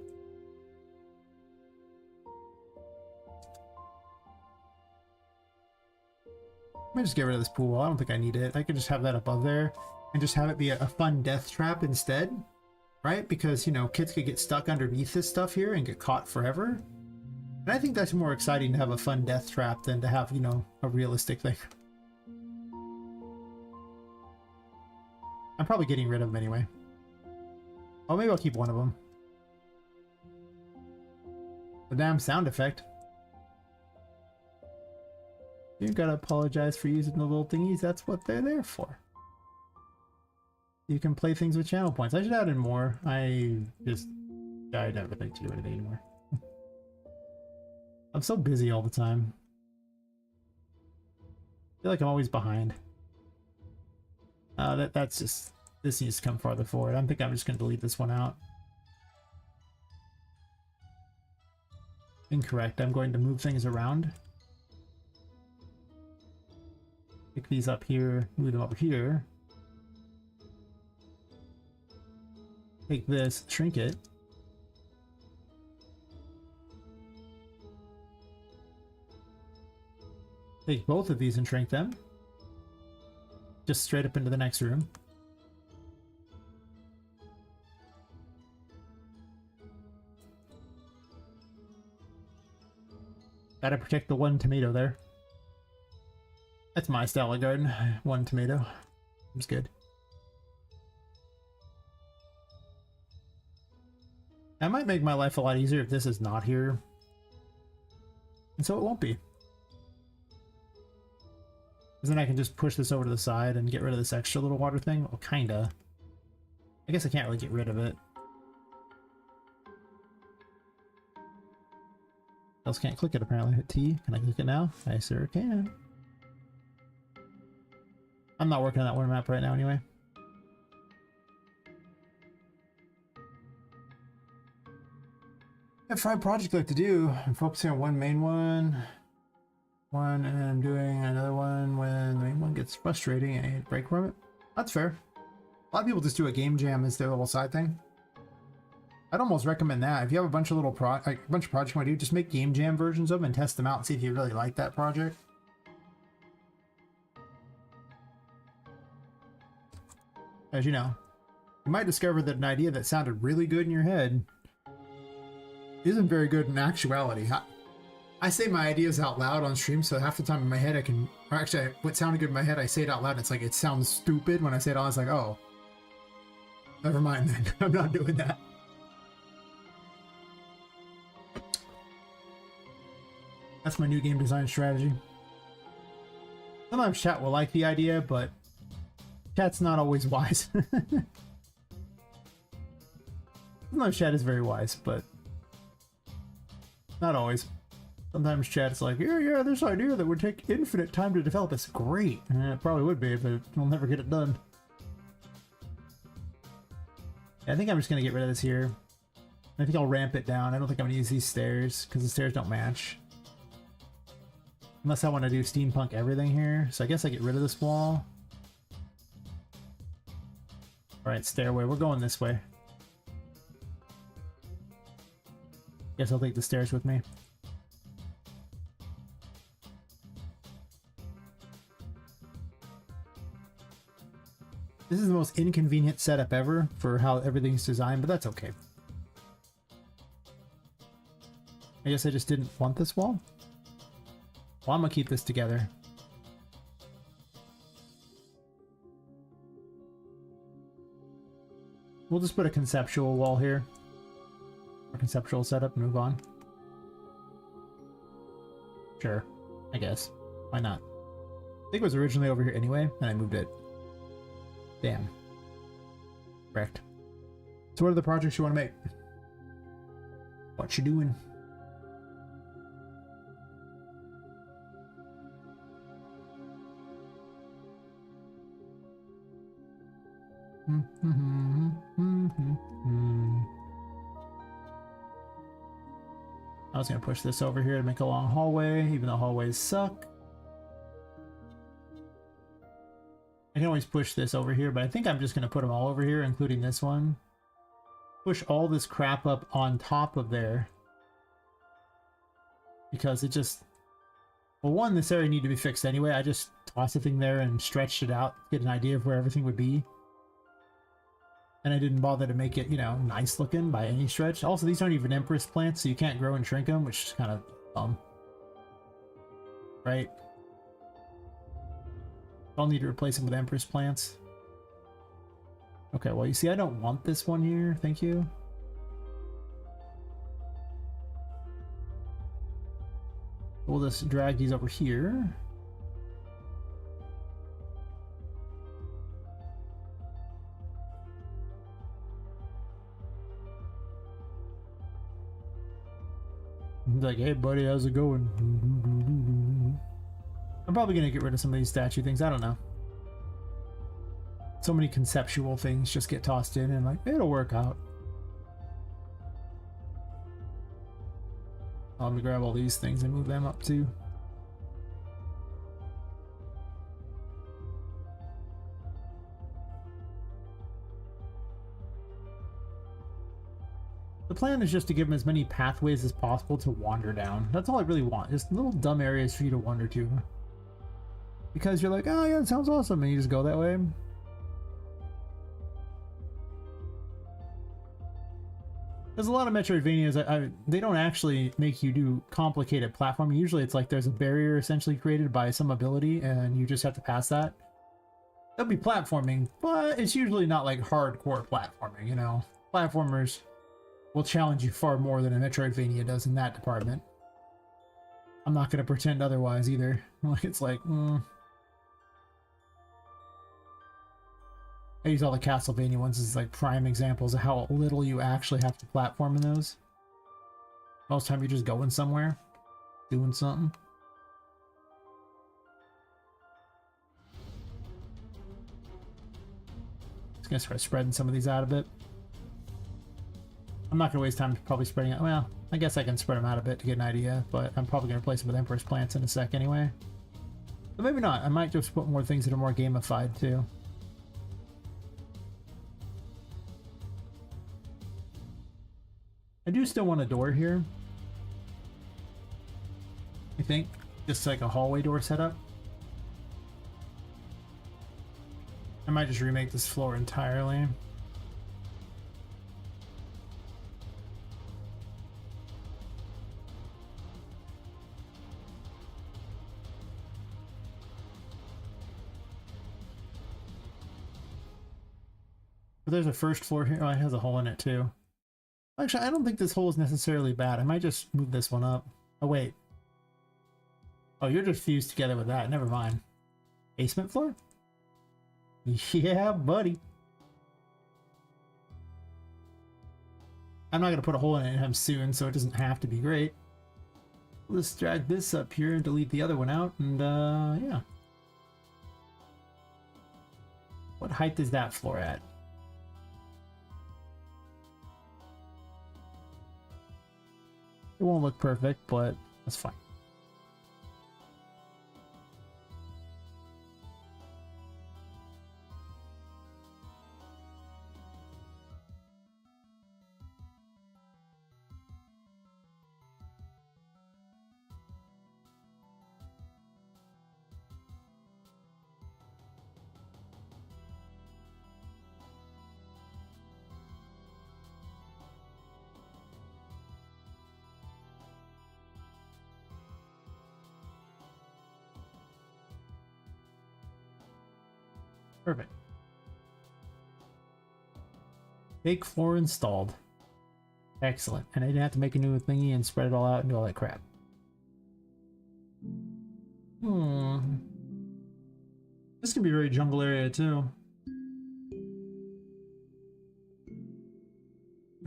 Let me just get rid of this pool. I don't think I need it. I could just have that above there and just have it be a fun death trap instead, right? Because, you know, kids could get stuck underneath this stuff here and get caught forever. And I think that's more exciting to have a fun death trap than to have, you know, a realistic thing. I'm probably getting rid of them anyway. Oh, maybe I'll keep one of them. The damn sound effect. You gotta apologize for using the little thingies. That's what they're there for. You can play things with channel points. I should add in more. I never think to do anything anymore. I'm so busy all the time. I feel like I'm always behind. That's just, this needs to come farther forward. I think I'm just gonna delete this one out. Incorrect. I'm going to move things around. Pick these up here, move them over here. Take this, shrink it. Take both of these and shrink them. Just straight up into the next room. Gotta protect the one tomato there. That's my style of garden. One tomato. Seems good. That might make my life a lot easier if this is not here. And so it won't be. Because then I can just push this over to the side and get rid of this extra little water thing. Well, kinda. I guess I can't really get rid of it. Else can't click it apparently. Hit T. Can I click it now? I sure can. I'm not working on that one map right now anyway. I have 5 projects I'd like to do. I'm focusing on one main one. And I'm doing another one when the main one gets frustrating and I need a break from it. That's fair. A lot of people just do a game jam as their little side thing. I'd almost recommend that. If you have a bunch of little like a bunch of projects you want to do, just make game jam versions of them and test them out and see if you really like that project. As you know, you might discover that an idea that sounded really good in your head isn't very good in actuality. I say my ideas out loud on stream, so half the time in my head I can, or actually what sounded good in my head, I say it out loud and it's like, it sounds stupid. When I say it out, it's like, oh, never mind then. I'm not doing that. That's my new game design strategy. Sometimes chat will like the idea, but chat's not always wise. Sometimes chat is very wise, but not always. Sometimes chat's like, yeah, this idea that would take infinite time to develop is great. It probably would be, but we'll never get it done. Yeah, I think I'm just going to get rid of this here. I think I'll ramp it down. I don't think I'm going to use these stairs, because the stairs don't match. Unless I want to do steampunk everything here. So I guess I get rid of this wall. Alright, stairway. We're going this way. Guess I'll take the stairs with me. This is the most inconvenient setup ever for how everything's designed, but that's okay. I guess I just didn't want this wall. Well, I'm gonna keep this together. We'll just put a conceptual wall here. A conceptual setup, move on. Sure, I guess. Why not? I think it was originally over here anyway, and I moved it. Damn. Correct. So what are the projects you want to make? What you doing? I was going to push this over here to make a long hallway, even though hallways suck. I can always push this over here, but I think I'm just going to put them all over here, including this one. Push all this crap up on top of there. Because it just... Well, one, this area needed to be fixed anyway. I just tossed the thing there and stretched it out to get an idea of where everything would be. And I didn't bother to make it, you know, nice looking by any stretch. Also, these aren't even Empress plants, so you can't grow and shrink them, which is kind of dumb. Right? I'll need to replace them with Empress plants. Okay, well, you see, I don't want this one here. Thank you. We'll just drag these over here. Like, hey buddy, how's it going? I'm probably gonna get rid of some of these statue things. I don't know. So many conceptual things just get tossed in and like, it'll work out. I'll have to grab all these things and move them up too. The plan is just to give them as many pathways as possible to wander down. That's all I really want. Just little dumb areas for you to wander to. Because you're like, oh yeah, it sounds awesome, and you just go that way. There's a lot of Metroidvanias, they don't actually make you do complicated platforming. Usually it's like there's a barrier essentially created by some ability, and you just have to pass that. That'll be platforming, but it's usually not like hardcore platforming, you know? Platformers will challenge you far more than a Metroidvania does in that department. I'm not going to pretend otherwise either. Like, it's like, I use all the Castlevania ones as like prime examples of how little you actually have to platform in those. Most of the time you're just going somewhere, doing something. Just gonna start spreading some of these out a bit. I'm not gonna waste time probably spreading out. Well, I guess I can spread them out a bit to get an idea, but I'm probably gonna replace them with Empress plants in a sec anyway. But maybe not. I might just put more things that are more gamified too. I do still want a door here. I think just like a hallway door setup. I might just remake this floor entirely. But there's a first floor here. Oh, it has a hole in it too. Actually, I don't think this hole is necessarily bad. I might just move this one up. Oh, wait. Oh, you're just fused together with that. Never mind. Basement floor? Yeah, buddy. I'm not going to put a hole in it anytime soon, so it doesn't have to be great. Let's drag this up here and delete the other one out, and yeah. What height is that floor at? It won't look perfect, but that's fine. Perfect. Big floor installed. Excellent. And I didn't have to make a new thingy and spread it all out and do all that crap. This can be a very jungle area too.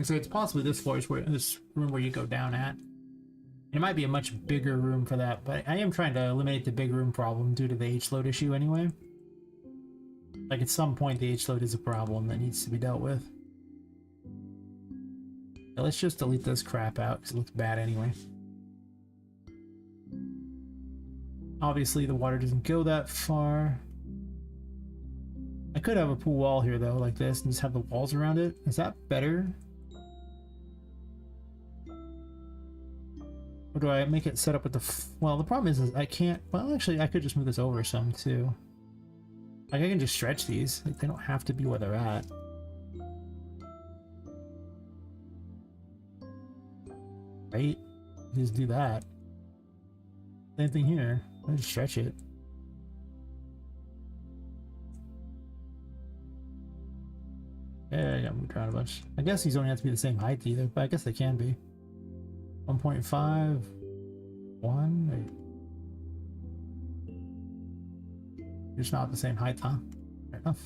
So it's possibly this floor is where this room where you go down at. It might be a much bigger room for that, but I am trying to eliminate the big room problem due to the H-load issue anyway. Like at some point the H-load is a problem that needs to be dealt with. Now let's just delete this crap out because it looks bad anyway. Obviously the water doesn't go that far. I could have a pool wall here though, like this, and just have the walls around it. Is that better? Or do I make it set up with the... Well, the problem is I can't... Well, actually, I could just move this over some, too. Like, I can just stretch these. Like, they don't have to be where they're at. Right? Just do that. Same thing here. I just stretch it. Yeah, I got moved around a bunch. I guess these don't have to be the same height either, but I guess they can be. 1.5, 1, You're just not the same height, huh? Fair enough.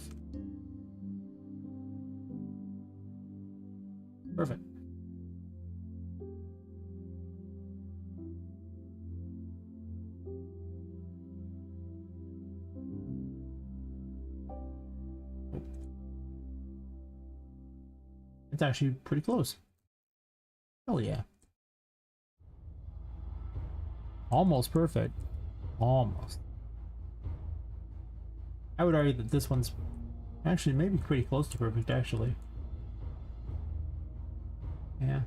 Perfect. It's actually pretty close. Oh yeah. Almost perfect. Almost. I would argue that this one's actually maybe pretty close to perfect, actually. Yeah.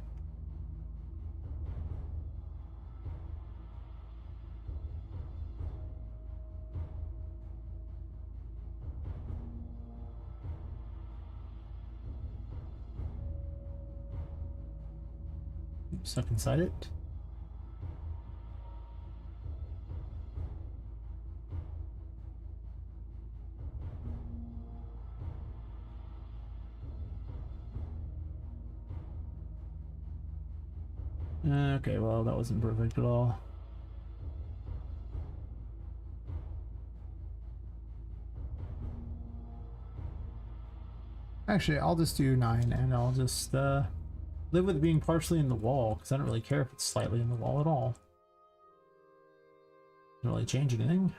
Stuck inside it. Okay, well, that wasn't perfect at all. Actually, I'll just do 9 and I'll just live with it being partially in the wall, because I don't really care if it's slightly in the wall at all. Doesn't really change anything.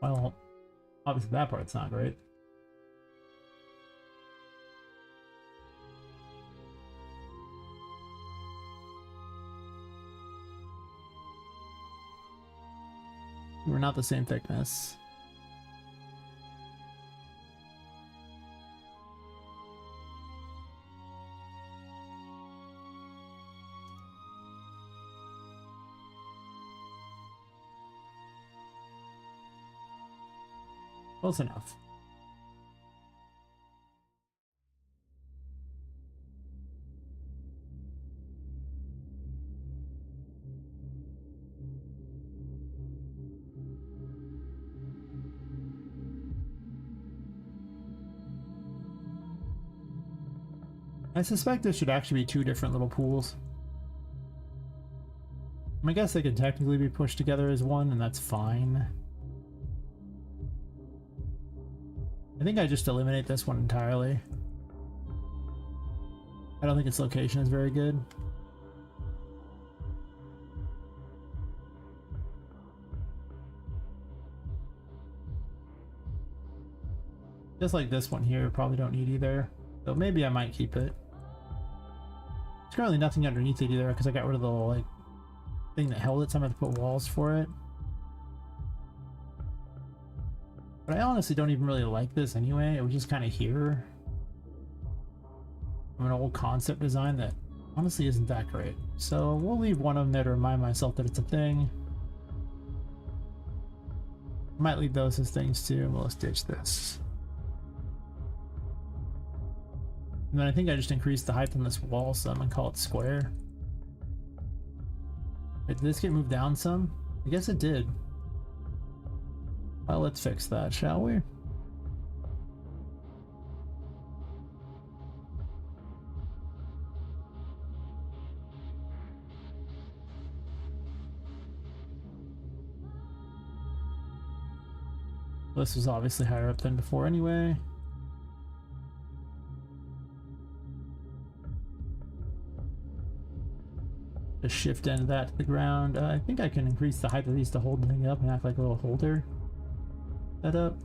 Well, obviously that part's not great. We're not the same thickness. Close enough. I suspect there should actually be two different little pools. I guess they could technically be pushed together as one, and that's fine. I think I just eliminate this one entirely. I don't think its location is very good. Just like this one here, probably don't need either. So maybe I might keep it. There's currently nothing underneath it either because I got rid of the like thing that held it, so I'm gonna have to put walls for it. But I honestly don't even really like this anyway. It was just kind of here from an old concept design that honestly isn't that great. So we'll leave one of them there to remind myself that it's a thing. Might leave those as things too. We'll ditch this. And then I think I just increased the height on this wall some and call it square. Wait, did this get moved down some? I guess it did. Well, let's fix that, shall we? This was obviously higher up than before anyway. Just shift end that to the ground. I think I can increase the height of these to hold the thing up and act like a little holder. That up.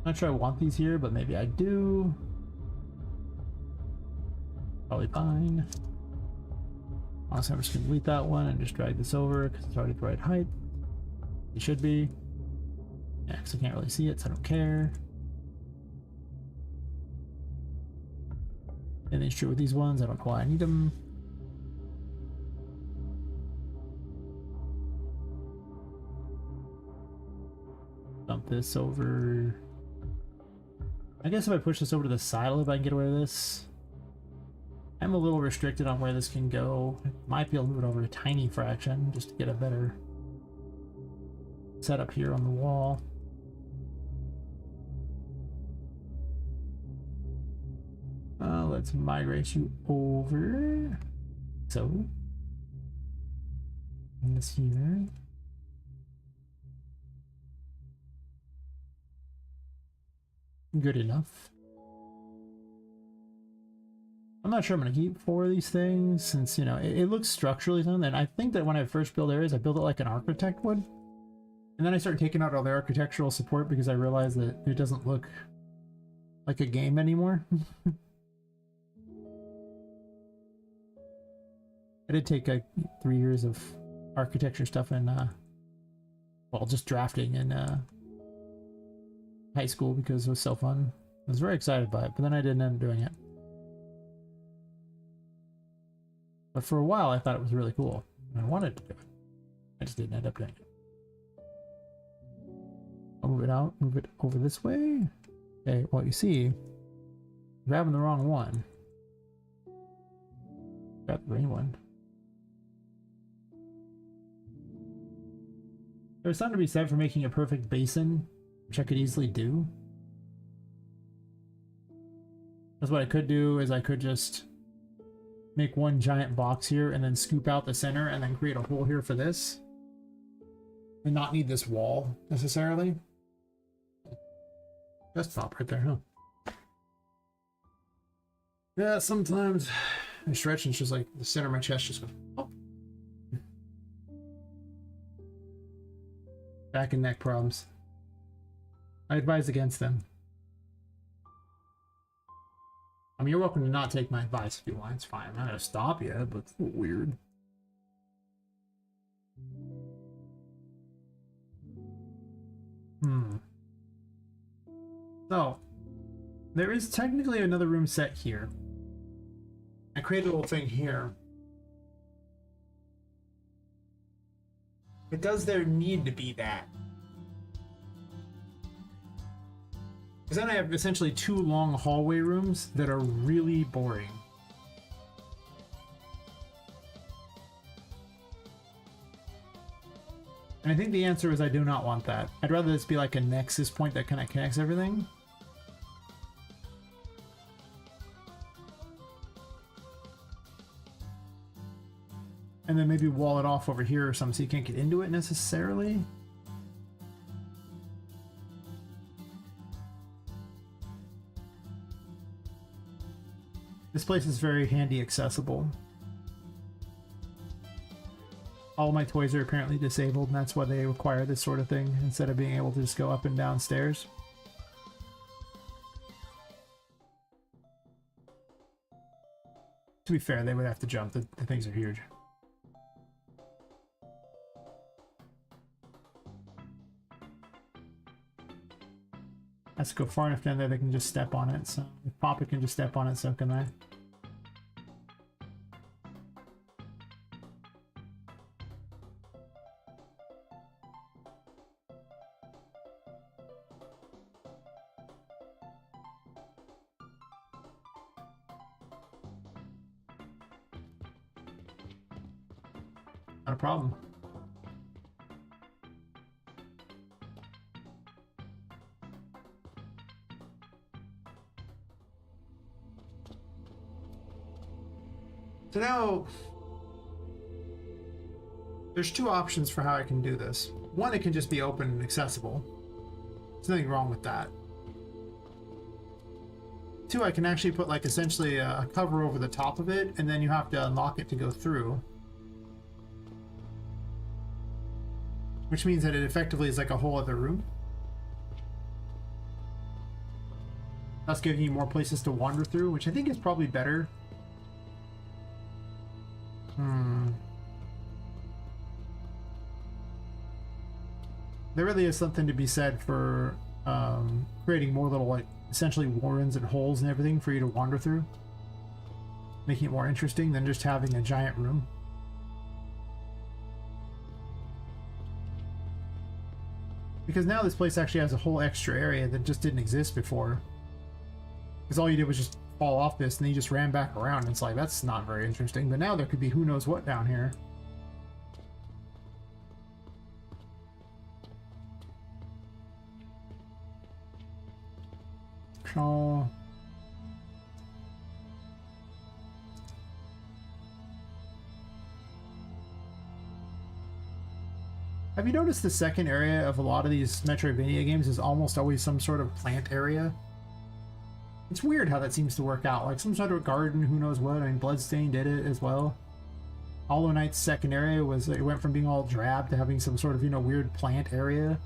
Not sure I want these here, but maybe I do. Probably fine. Honestly, I'm just gonna delete that one and just drag this over because it's already the right height. It should be. Yeah, because I can't really see it, so I don't care. And it's true with these ones, I don't know why I need them. Dump this over. I guess if I push this over to the side a little bit, I can get away with this. I'm a little restricted on where this can go. Might be able to move it over a tiny fraction just to get a better setup here on the wall. Let's migrate you over. So, and this here. Good enough. I'm not sure I'm going to keep 4 of these things since, you know, it looks structurally sound. And I think that when I first build areas, I build it like an architect would. And then I started taking out all the architectural support because I realized that it doesn't look like a game anymore. I did take 3 years of architecture stuff in, well, just drafting in high school because it was so fun. I was very excited by it, but then I didn't end up doing it. But for a while, I thought it was really cool. And I wanted to do it. I just didn't end up doing it. I'll move it out, move it over this way. Okay, well, you see, you're grabbing the wrong one. Grab the green one. There's something to be said for making a perfect basin, which I could easily do. That's what I could do, is I could just make one giant box here and then scoop out the center and then create a hole here for this. And not need this wall, necessarily. That's top right there, huh? Yeah, sometimes I stretch and it's just like the center of my chest just goes, oh. Back and neck problems. I advise against them. I mean, you're welcome to not take my advice if you want. It's fine. I'm not gonna stop you, but it's a little weird. So, there is technically another room set here. I created a little thing here. But does there need to be that? Because then I have essentially 2 long hallway rooms that are really boring. And I think the answer is I do not want that. I'd rather this be like a nexus point that kind of connects everything. And then maybe wall it off over here or something so you can't get into it necessarily. This place is very handy accessible. All my toys are apparently disabled, and that's why they require this sort of thing instead of being able to just go up and down stairs. To be fair, they would have to jump. The things are huge. Has to go far enough down there they can just step on it. So if Poppet can just step on it, so can I. Not a problem. So now, there's 2 options for how I can do this. One, it can just be open and accessible. There's nothing wrong with that. 2, I can actually put like essentially a cover over the top of it, and then you have to unlock it to go through. Which means that it effectively is like a whole other room. Thus giving you more places to wander through, which I think is probably better. There really is something to be said for creating more little, like, essentially warrens and holes and everything for you to wander through. Making it more interesting than just having a giant room. Because now this place actually has a whole extra area that just didn't exist before. Because all you did was just fall off this and then you just ran back around, and it's like, that's not very interesting. But now there could be who knows what down here. So have you noticed the second area of a lot of these Metroidvania games is almost always some sort of plant area? It's weird how that seems to work out. Like some sort of garden, who knows what. I mean, Bloodstain did it as well. Hollow Knight's second area was, it went from being all drab to having some sort of, you know, weird plant area.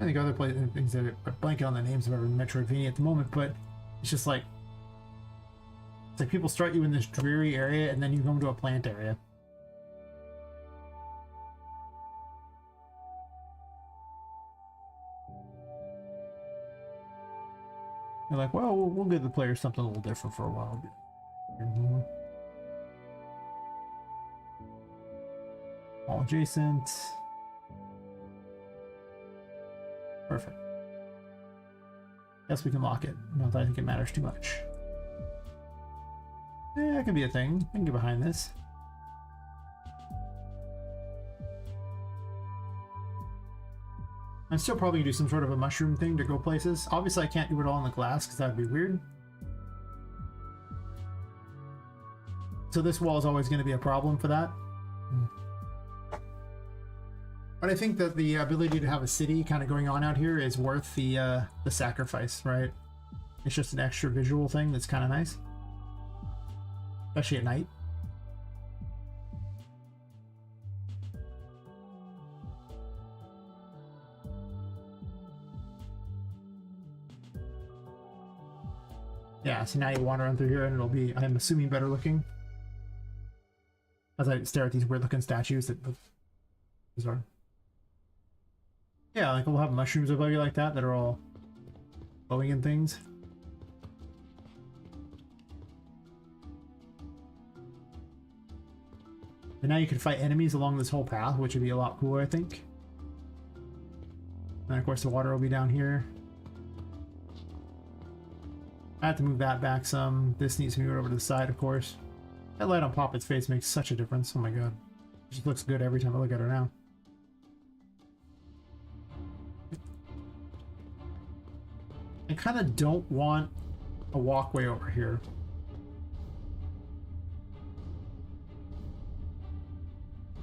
I think other things that are blanking on the names of every Metroidvania at the moment, but it's just like, it's like people start you in this dreary area and then you go into a plant area. You're like, well, we'll give the player something a little different for a while. All adjacent. Perfect. Guess we can lock it. Not that I think it matters too much. Yeah, that can be a thing. I can get behind this. I'm still probably gonna do some sort of a mushroom thing to go places. Obviously I can't do it all in the glass because that'd be weird. So this wall is always going to be a problem for that. But I think that the ability to have a city kind of going on out here is worth the sacrifice, right? It's just an extra visual thing that's kind of nice. Especially at night. So now you wander on through here and it'll be, I'm assuming, better looking. As I stare at these weird looking statues that look bizarre. Yeah, like we'll have mushrooms above you like that are all glowing and things. And now you can fight enemies along this whole path, which would be a lot cooler, I think. And of course the water will be down here. I have to move that back some. This needs to move over to the side, of course. That light on Poppet's face makes such a difference. Oh my god. She just looks good every time I look at her now. I kind of don't want a walkway over here.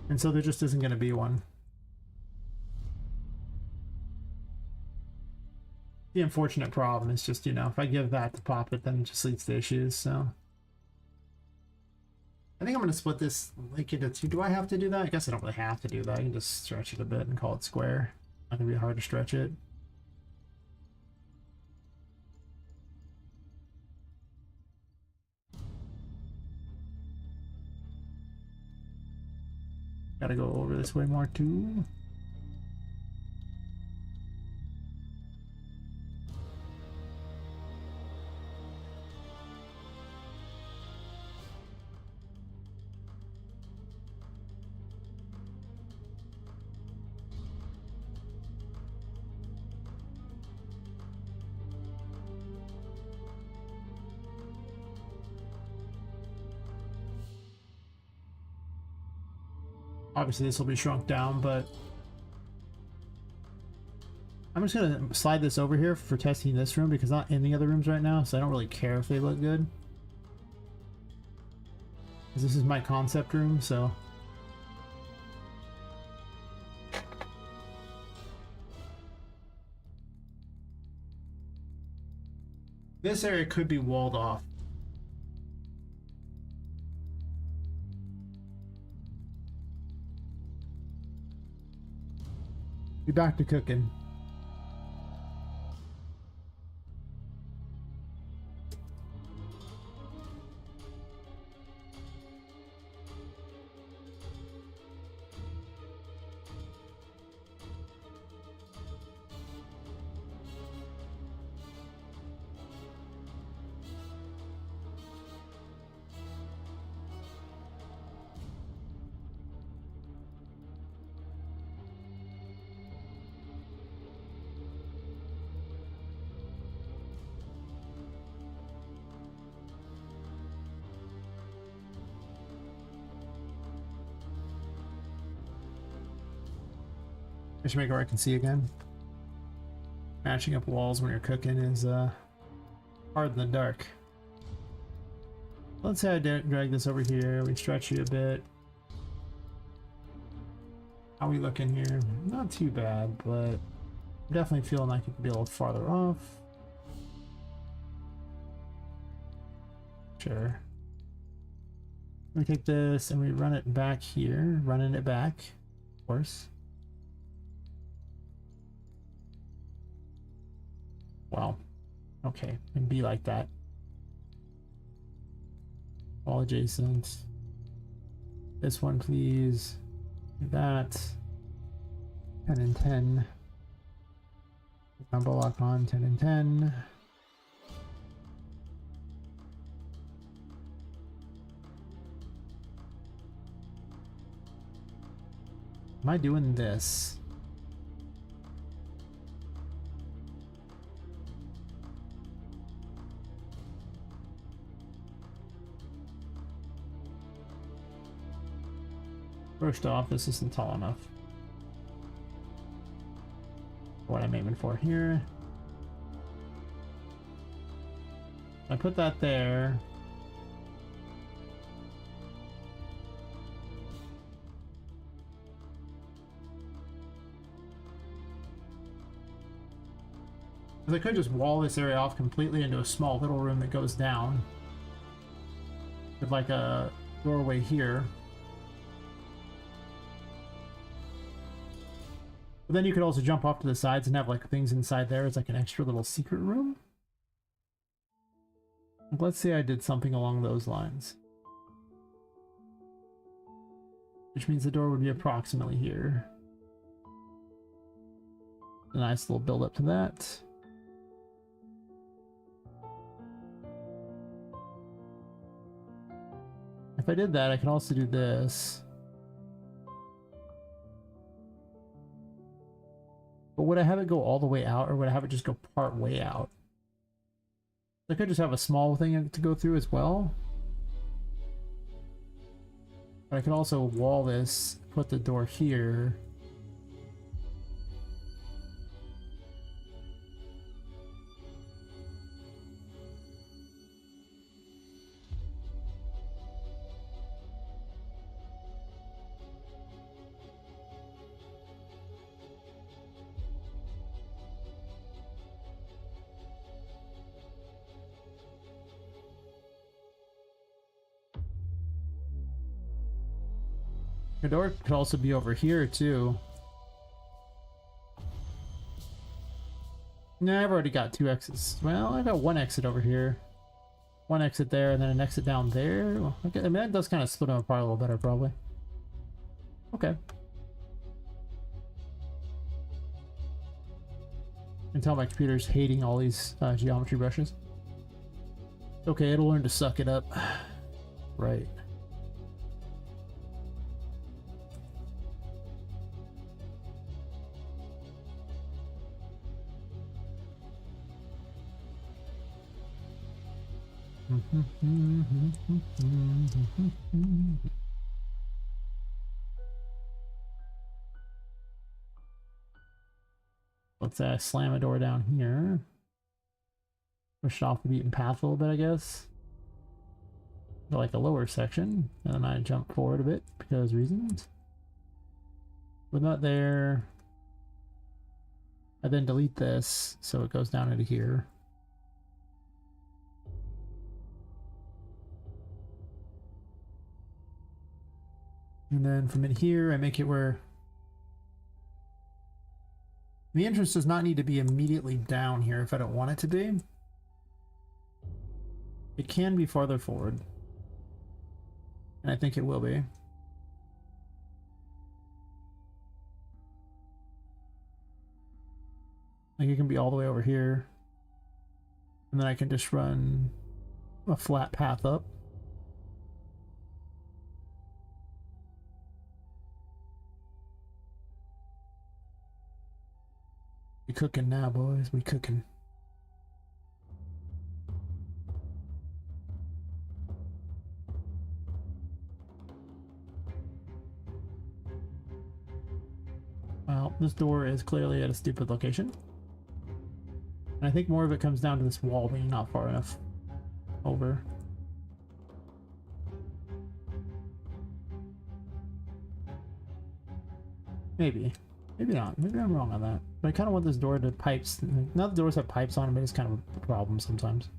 And so there just isn't going to be one. The unfortunate problem is just, you know, if I give that to Poppet, then it just leads to issues, so. I think I'm going to split this lake into two. Do I have to do that? I guess I don't really have to do that. I can just stretch it a bit and call it square. Not going to be hard to stretch it. Gotta go over this way more too. Obviously this will be shrunk down, but I'm just gonna slide this over here for testing this room because not in the other rooms right now, so I don't really care if they look good. Because this is my concept room, so. This area could be walled off. Be back to cooking. I should make it where I can see again. Matching up walls when you're cooking is hard in the dark. Let's say I drag this over here. We stretch it a bit. How we looking here? Not too bad, but I'm definitely feeling like it could be a little farther off. Sure. We take this and we run it back here. Running it back, of course. Wow. Okay, and be like that. All adjacent. This one, please. That. 10 and 10. Combo lock on 10 and 10. Am I doing this? First off, this isn't tall enough. What I'm aiming for here. I put that there. Because I could just wall this area off completely into a small little room that goes down. With like a doorway here. But then you could also jump off to the sides and have like things inside there as like an extra little secret room. Let's say I did something along those lines. Which means the door would be approximately here. A nice little build up to that. If I did that, I could also do this. But would I have it go all the way out, or would I have it just go part way out? I could just have a small thing to go through as well. But I could also wall this, put the door here. The door could also be over here too. No, I've already got 2 exits. Well, I got 1 exit over here. 1 exit there, and then an exit down there. Well, okay, I mean, that does kind of split them apart a little better, probably. Okay. I can tell my computer's hating all these geometry brushes. Okay, it'll learn to suck it up. Right. Let's slam a door down here. Push off the beaten path a little bit, I guess. Like a lower section. And then I jump forward a bit because reasons. With that there. I then delete this so it goes down into here. And then from in here, I make it where the entrance does not need to be immediately down here if I don't want it to be. It can be farther forward. And I think it will be. Like it can be all the way over here. And then I can just run a flat path up. We cooking now, boys. We cooking. Well, this door is clearly at a stupid location. And I think more of it comes down to this wall being not far enough over. Maybe. Maybe not. Maybe I'm wrong on that. But I kind of want this door to pipes. Now the doors have pipes on them, but it's kind of a problem sometimes.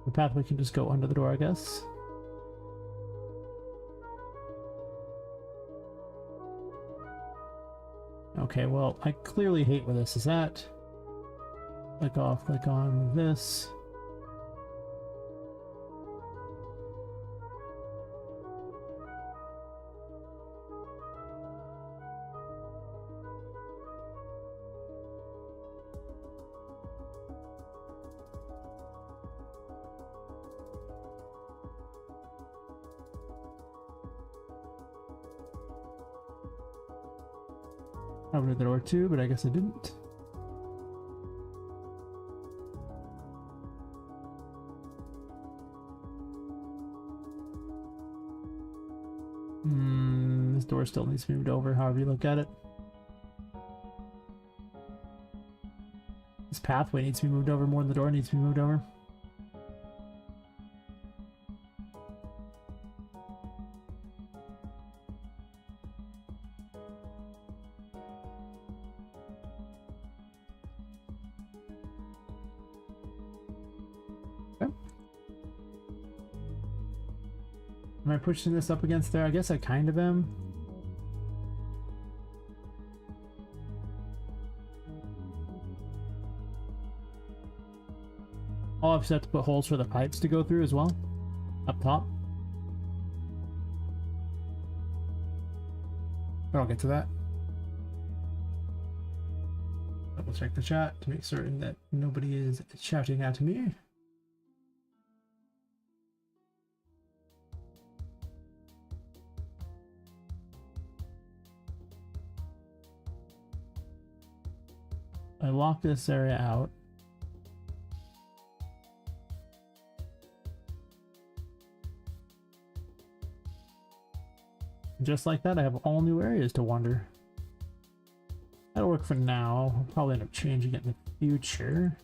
The pathway can just go under the door, I guess. Okay, well, I clearly hate where this is at. Click off, click on this. Opened the door too, but I guess I didn't. This door still needs to be moved over, however you look at it. This pathway needs to be moved over more than the door needs to be moved over. Okay. Am I pushing this up against there? I guess I kind of am. I'll obviously have to put holes for the pipes to go through as well, up top. But I'll get to that. Double check the chat to make certain that nobody is shouting at me. I lock this area out. Just like that, I have all new areas to wander. That'll work for now. I'll probably end up changing it in the future.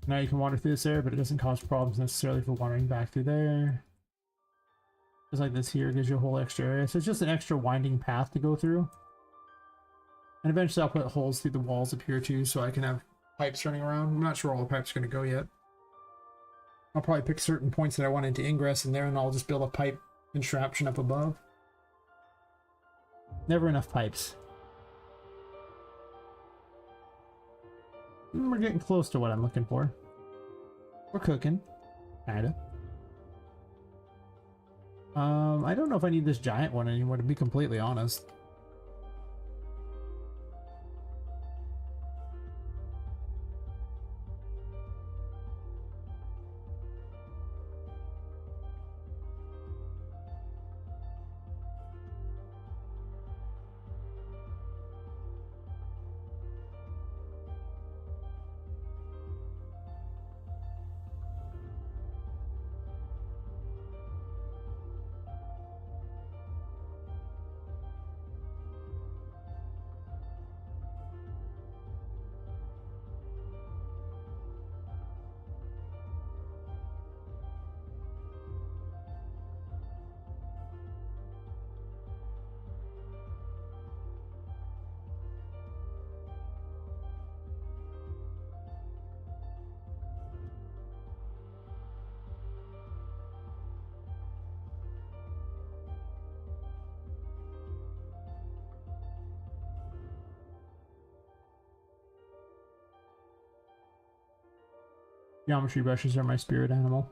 Now you can wander through this area, but it doesn't cause problems necessarily for wandering back through there. Just like this here gives you a whole extra area. So it's just an extra winding path to go through. And eventually I'll put holes through the walls up here too, so I can have pipes running around. I'm not sure where all the pipes are going to go yet. I'll probably pick certain points that I want into ingress in there, and I'll just build a pipe contraption up above. Never enough pipes. We're getting close to what I'm looking for. We're cooking. Kinda. I don't know if I need this giant one anymore, to be completely honest. Geometry brushes are my spirit animal.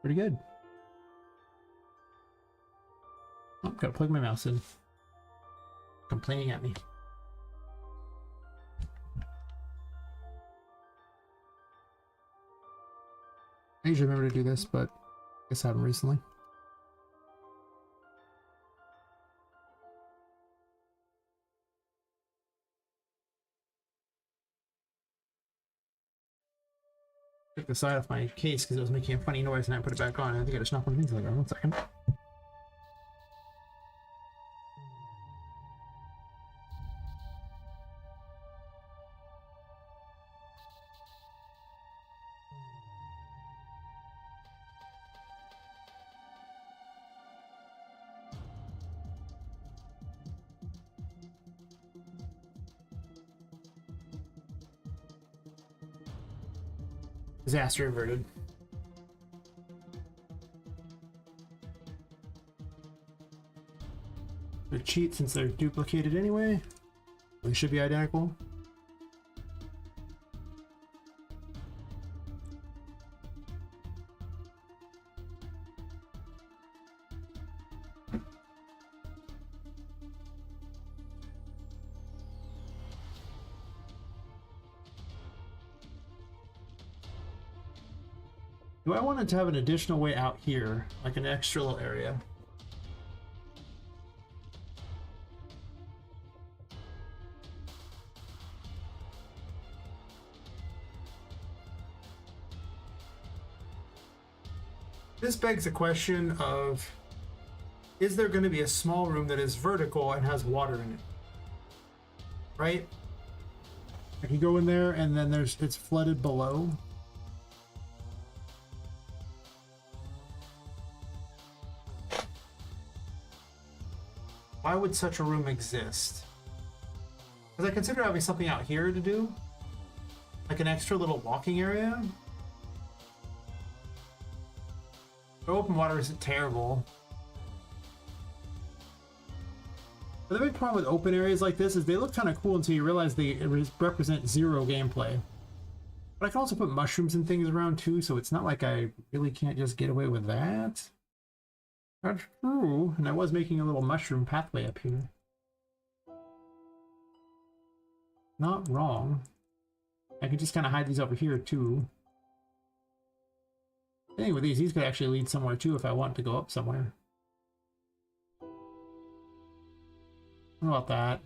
Pretty good. Oh, gotta plug my mouse in. Complaining at me. I usually remember to do this, but I guess I haven't recently. Took the side off my case because it was making a funny noise and I put it back on. I think I just knocked one of the things on the ground. 1 second. Disaster averted. They're cheat since they're duplicated anyway. They should be identical. Do I want it to have an additional way out here, like an extra little area? This begs the question of, is there going to be a small room that is vertical and has water in it? Right? I can go in there and then it's flooded below. Why would such a room exist? Because I consider having something out here to do, like an extra little walking area. The open water isn't terrible. But the big problem with open areas like this is they look kind of cool until you realize they represent zero gameplay. But I can also put mushrooms and things around too, so it's not like I really can't just get away with that. That's true. And I was making a little mushroom pathway up here. Not wrong. I could just kind of hide these over here too. I think with these could actually lead somewhere too if I want to go up somewhere. What about that?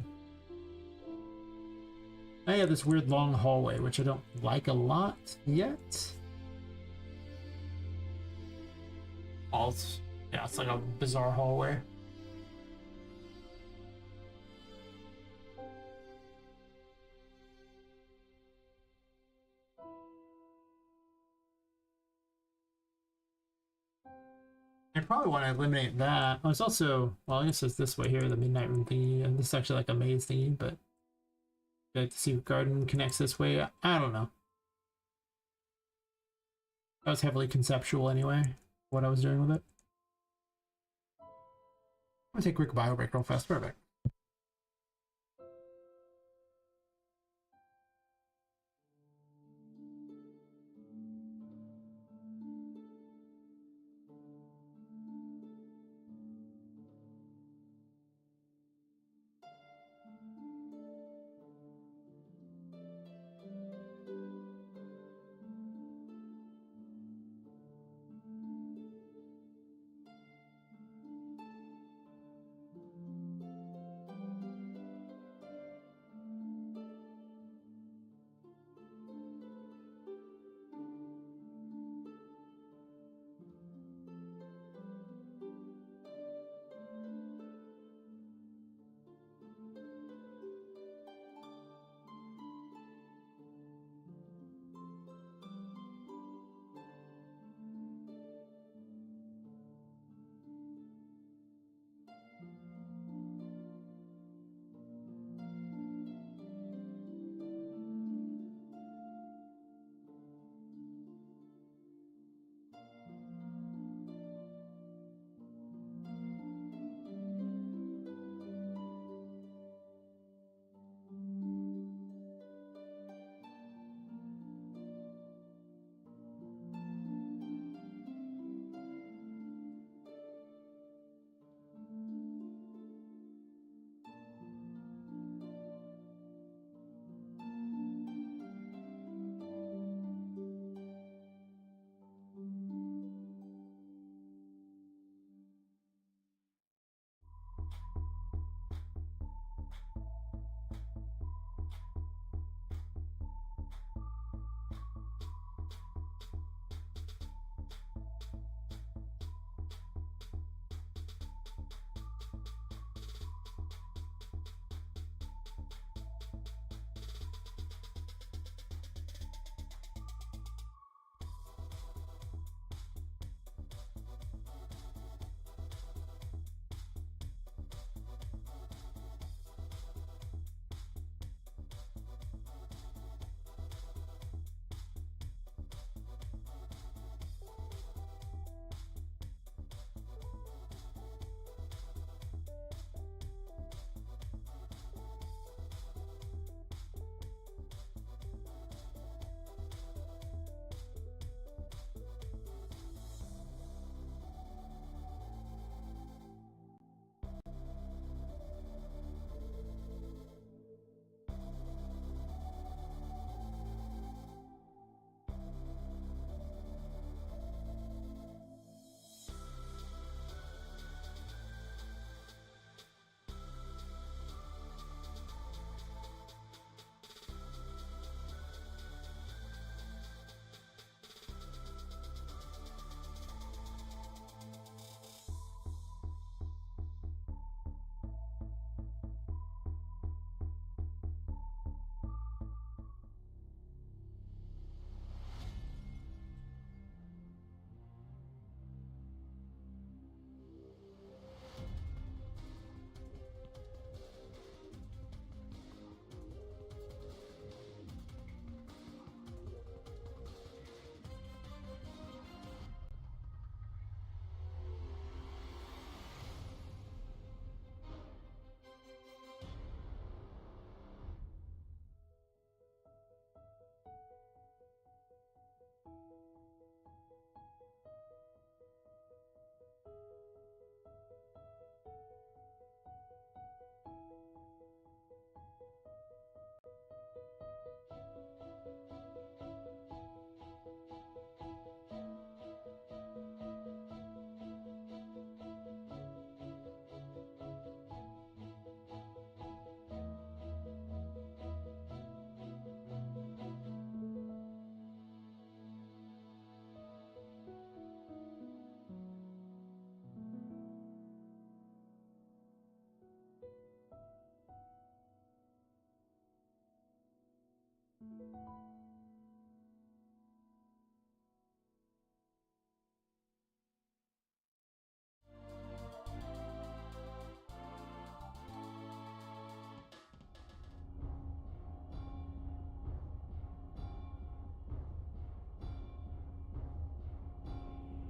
I have this weird long hallway, which I don't like a lot yet. Oh, yeah, it's like a bizarre hallway. I probably want to eliminate that. Oh, it's also, well, I guess it's this way here, the midnight room thingy, and this is actually like a maze thingy, but I'd like to see if garden connects this way. I don't know. That was heavily conceptual anyway, what I was doing with it. I'm gonna take a quick bio break real fast. Perfect.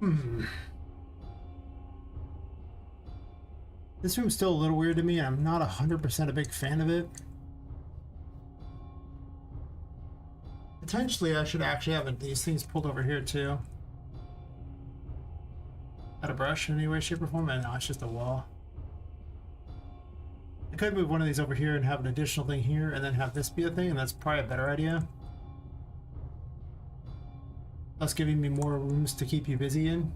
Hmm. This room's still a little weird to me, and I'm not 100% a big fan of it. Potentially, I should actually have these things pulled over here too. Got a brush in any way, shape, or form? No, it's just a wall. I could move one of these over here and have an additional thing here, and then have this be a thing, and that's probably a better idea. Thus giving me more rooms to keep you busy in.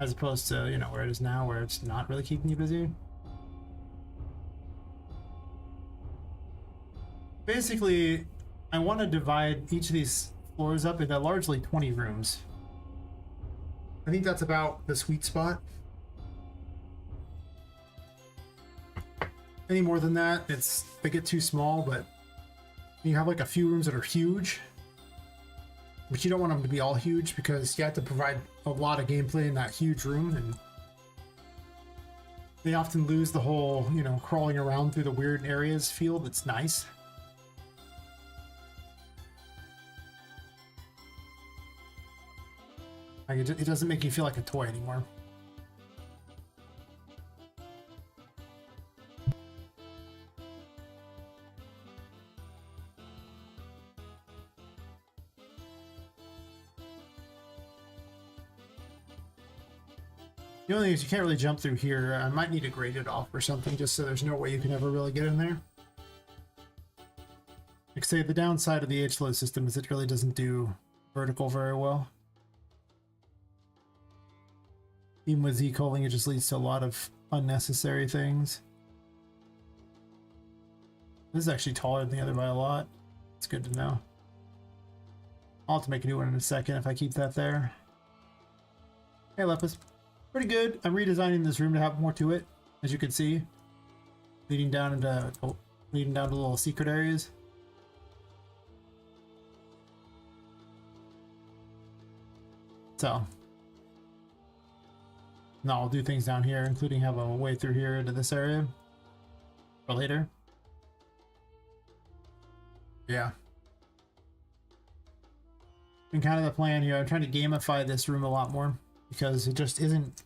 As opposed to, you know, where it is now, where it's not really keeping you busy. Basically, I want to divide each of these floors up into largely 20 rooms. I think that's about the sweet spot. Any more than that, they get too small, but you have like a few rooms that are huge. But you don't want them to be all huge because you have to provide a lot of gameplay in that huge room, and they often lose the whole, you know, crawling around through the weird areas feel that's nice. Like it doesn't make you feel like a toy anymore. The only thing is you can't really jump through here. I might need to grate it off or something just so there's no way you can ever really get in there. Like say the downside of the H-load system is it really doesn't do vertical very well. Even with Z-culling, it just leads to a lot of unnecessary things. This is actually taller than the other by a lot. It's good to know. I'll have to make a new one in a second if I keep that there. Hey, Lepus. Pretty good. I'm redesigning this room to have more to it, as you can see, leading down to little secret areas. So now I'll do things down here, including have a way through here into this area for later. Yeah. And kind of the plan here. I'm trying to gamify this room a lot more, because it just isn't,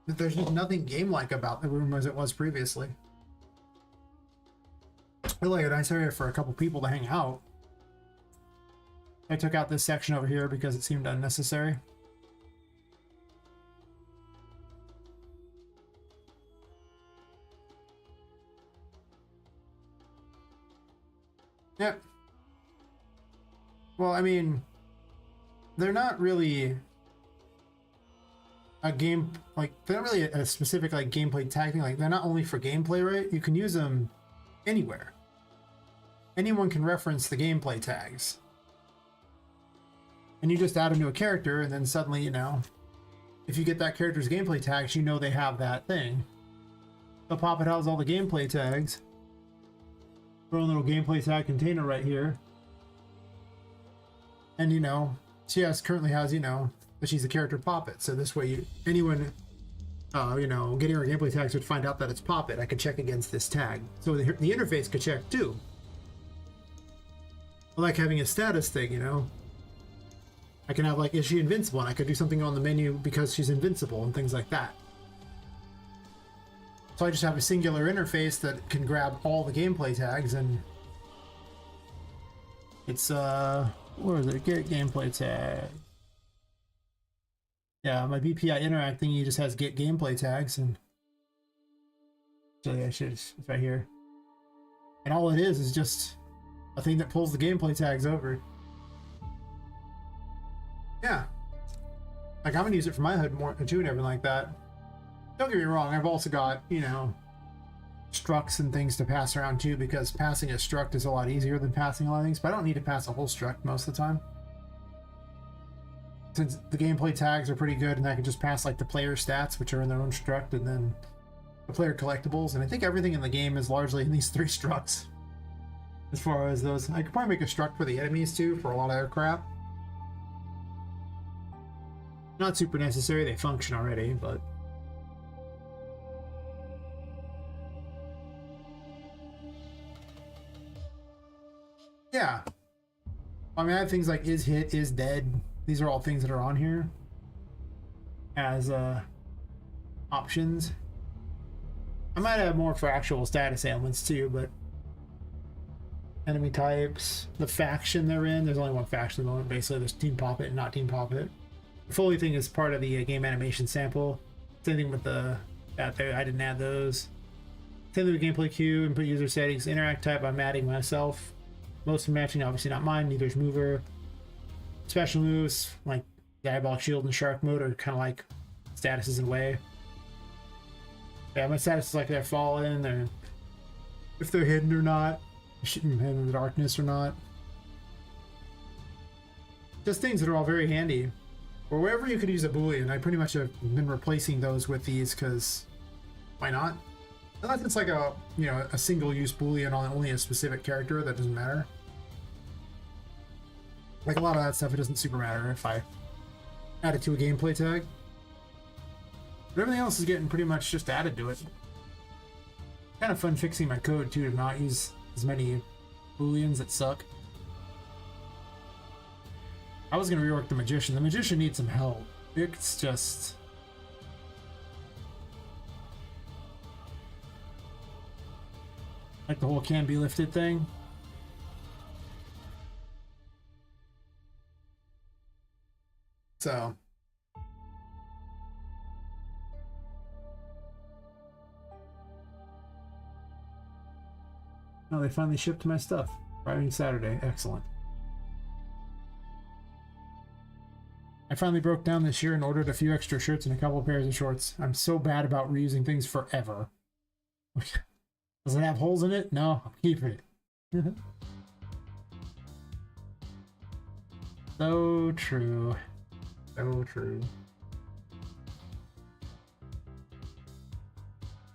there's just nothing game-like about the room as it was previously. I feel like a nice area for a couple people to hang out. I took out this section over here because it seemed unnecessary. Yep. Well, I mean, they're not really a game, like they're not really a specific like gameplay tag thing. Like they're not only for gameplay, right? You can use them anywhere. Anyone can reference the gameplay tags, and you just add them to a character, and then suddenly, you know, if you get that character's gameplay tags, you know they have that thing. So Poppet has all the gameplay tags. Throw a little gameplay tag container right here, and you know she currently has, you know, but she's the character Poppet, so this way anyone you know, getting her gameplay tags would find out that it's Poppet. I could check against this tag, so the interface could check too. I like having a status thing, you know. I can have like, is she invincible, and I could do something on the menu because she's invincible and things like that. So I just have a singular interface that can grab all the gameplay tags, and it's where is it? Get gameplay tag. Yeah, my BPI interact thingy just has get gameplay tags, and so yeah, it's right here. And all it is just a thing that pulls the gameplay tags over. Yeah. Like I'm gonna use it for my HUD more too and everything like that. Don't get me wrong, I've also got, you know, structs and things to pass around too, because passing a struct is a lot easier than passing a lot of things, but I don't need to pass a whole struct most of the time. Since the gameplay tags are pretty good, and I can just pass like the player stats, which are in their own struct, and then the player collectibles, and I think everything in the game is largely in these 3 structs. As far as those, I could probably make a struct for the enemies too, for a lot of their crap. Not super necessary, they function already, but yeah. I mean, I have things like is hit, is dead. These are all things that are on here as options. I might have more for actual status ailments too, but enemy types, the faction they're in. There's only one faction at the moment. Basically, there's Team Poppet and not Team Poppet. The Foley thing is part of the game animation sample. Same thing with the that there. I didn't add those. Same thing with gameplay queue, input user settings, interact type. I'm adding myself. Most of matching, obviously not mine. Neither is mover. Special moves like Diabolic Shield and Shark Mode are kind of like statuses in a way. Yeah, my status is like they're fallen, they're if they're hidden or not, hidden in the darkness or not. Just things that are all very handy. Or wherever you could use a boolean, I pretty much have been replacing those with these because why not? Unless it's like a a single-use boolean on only a specific character, that doesn't matter. Like a lot of that stuff, it doesn't super matter if I add it to a gameplay tag. But everything else is getting pretty much just added to it. Kind of fun fixing my code too to not use as many booleans that suck. I was gonna rework the magician. The magician needs some help. It's just like the whole can be lifted thing. So oh, they finally shipped my stuff. Arriving Saturday. Excellent. I finally broke down this year and ordered a few extra shirts and a couple of pairs of shorts. I'm so bad about reusing things forever. Does it have holes in it? No, I'm keeping it. So true. So true.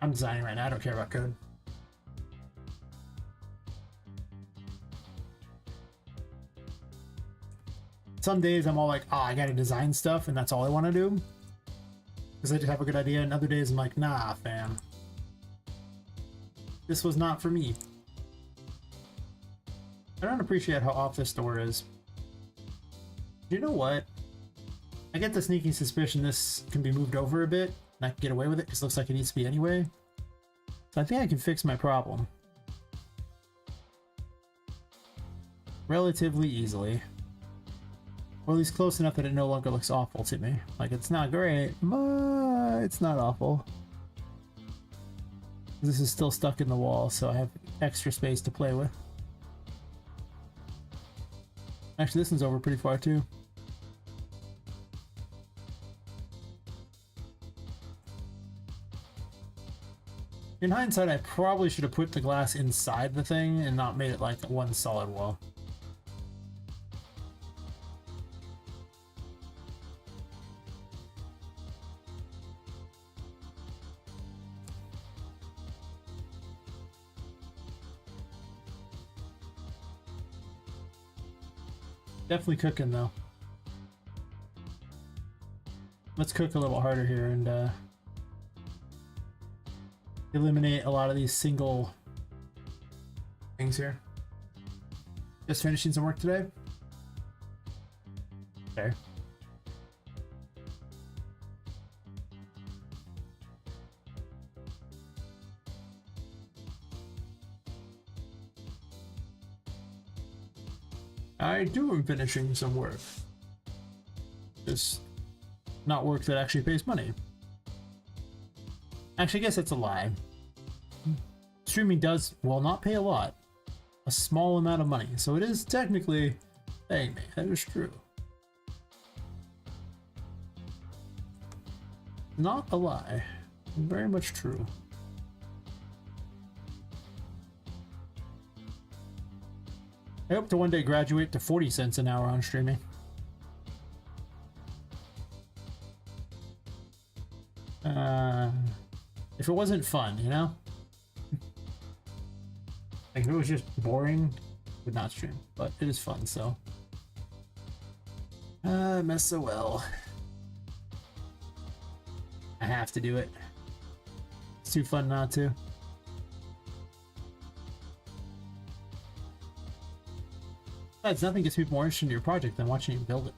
I'm designing right now. I don't care about code. Some days I'm all like, oh, I gotta design stuff, and that's all I want to do. Because I just have a good idea, and other days I'm like, nah, fam. This was not for me. I don't appreciate how off this door is. You know what? I get the sneaking suspicion this can be moved over a bit, and I can get away with it because it looks like it needs to be anyway. So I think I can fix my problem relatively easily. Or at least close enough that it no longer looks awful to me. Like, it's not great, but it's not awful. This is still stuck in the wall, so I have extra space to play with. Actually, this one's over pretty far too. In hindsight, I probably should have put the glass inside the thing and not made it like one solid wall. Definitely cooking though. Let's cook a little harder here and eliminate a lot of these single things here. Just finishing some work today. Okay. I do am finishing some work. Just not work that actually pays money. Actually, I guess that's a lie. Streaming does, well, not pay a lot. A small amount of money. So it is technically paying me. That is true. Not a lie. Very much true. I hope to one day graduate to 40 cents an hour on streaming. If it wasn't fun, you know? Like, if it was just boring, I would not stream. But it is fun, so. Mess so well. I have to do it. It's too fun not to. Besides, nothing gets people more interested in your project than watching you build it.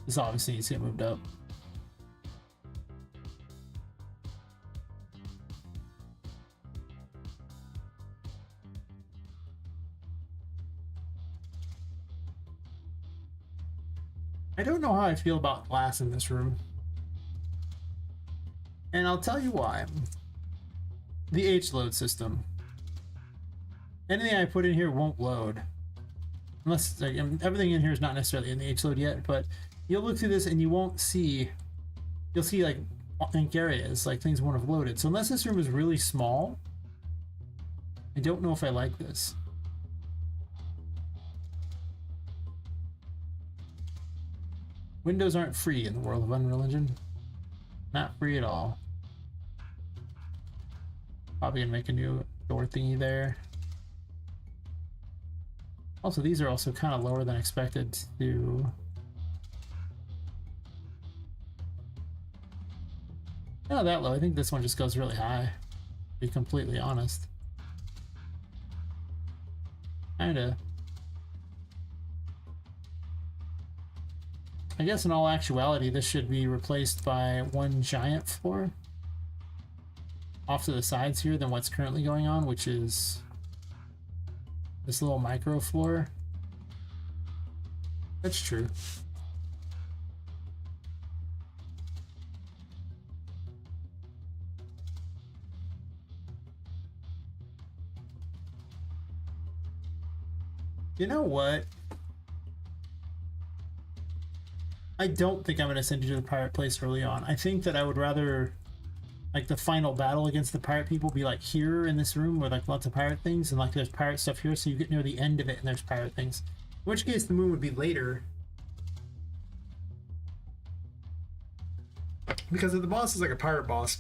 This obviously needs to get moved up. I don't know how I feel about glass in this room. And I'll tell you why. The H-load system. Anything I put in here won't load. Unless, like, everything in here is not necessarily in the H-load yet, but you'll look through this and you won't see, you'll see like blank areas, like things won't have loaded. So unless this room is really small, I don't know if I like this. Windows aren't free in the world of Unreal Engine. Not free at all. Probably gonna make a new door thingy there. Also, these are also kind of lower than expected to... Not that low. I think this one just goes really high, to be completely honest. Kinda. I guess in all actuality, this should be replaced by one giant floor off to the sides here than what's currently going on, which is this little micro floor. That's true. You know what? I don't think I'm going to send you to the pirate place early on. I think that I would rather, like, the final battle against the pirate people be, like, here in this room where, like, lots of pirate things, and, like, there's pirate stuff here, so you get near the end of it and there's pirate things. In which case, the moon would be later. Because if the boss is, like, a pirate boss,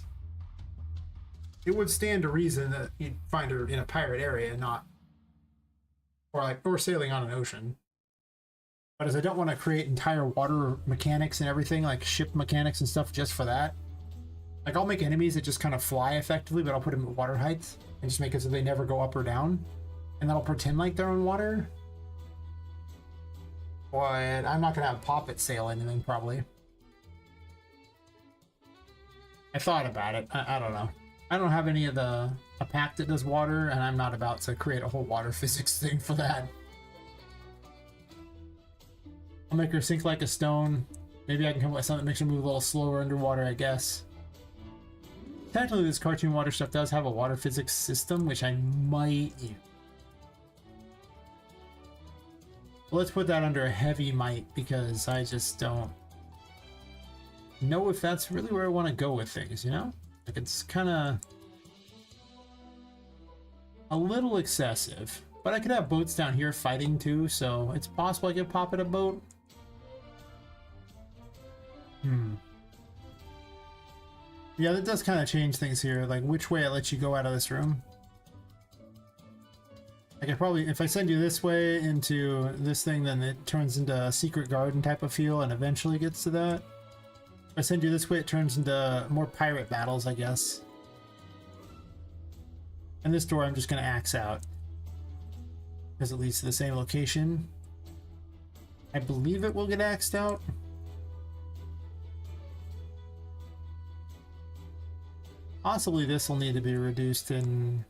it would stand to reason that you'd find her in a pirate area and not... Or sailing on an ocean. But as I don't want to create entire water mechanics and everything, like ship mechanics and stuff just for that. Like, I'll make enemies that just kind of fly effectively, but I'll put them at water height and just make it so they never go up or down. And then I'll pretend like they're on water. But I'm not going to have Poppet sail anything, probably. I thought about it. I don't know. I don't have any of a pack that does water, and I'm not about to create a whole water physics thing for that. I'll make her sink like a stone. Maybe I can come up with something that makes her move a little slower underwater, I guess. Technically, this cartoon water stuff does have a water physics system, which I might use. Well, let's put that under a heavy might, because I just don't know if that's really where I want to go with things, you know? Like, it's kind of a little excessive. But I could have boats down here fighting too, so it's possible I could pop at a boat. Yeah, that does kind of change things here, like which way I let you go out of this room. I could probably, if I send you this way into this thing, then it turns into a secret garden type of feel and eventually gets to that. If I send you this way, it turns into more pirate battles, I guess. And this door I'm just going to axe out, because it leads to the same location. I believe it will get axed out. Possibly this will need to be reduced in...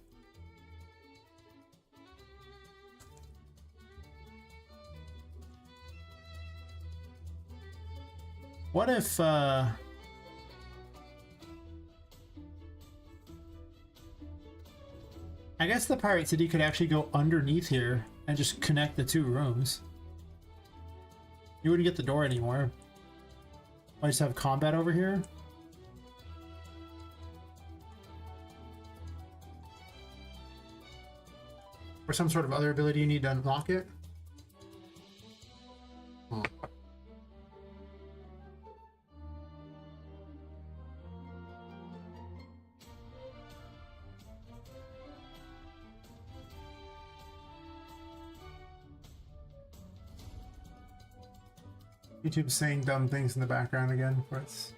What if, I guess the Pirate City could actually go underneath here and just connect the two rooms. You wouldn't get the door anymore. I just have combat over here. Or some sort of other ability you need to unlock it. YouTube's saying dumb things in the background again. Where it's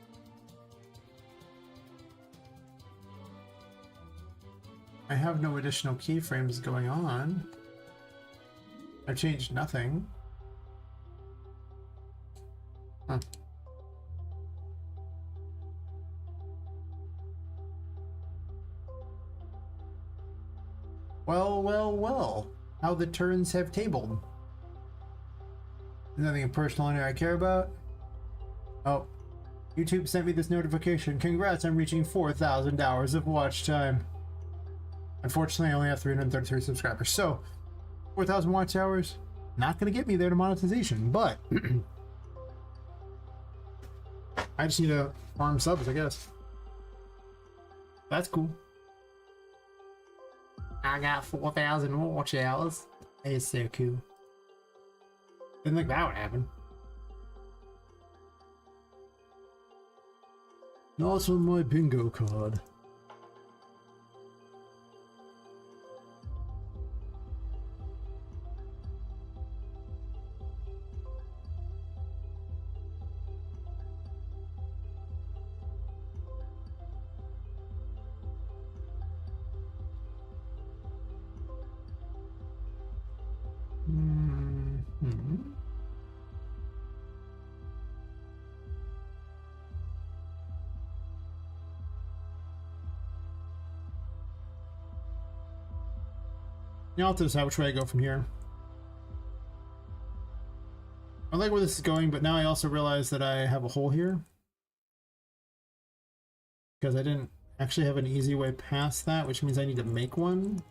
I have no additional keyframes going on. I've changed nothing. Huh. Well, well, well. How the turns have tabled. Nothing personal in here I care about. Oh. YouTube sent me this notification. Congrats on reaching 4,000 hours of watch time. Unfortunately, I only have 333 subscribers. So, 4,000 watch hours, not going to get me there to monetization, but I just need to farm subs, I guess. That's cool. I got 4,000 watch hours. That is so cool. Didn't think that would happen. Not on my bingo card. Now I'll have to decide which way I go from here. I like where this is going, but now I also realize that I have a hole here. Because I didn't actually have an easy way past that, which means I need to make one.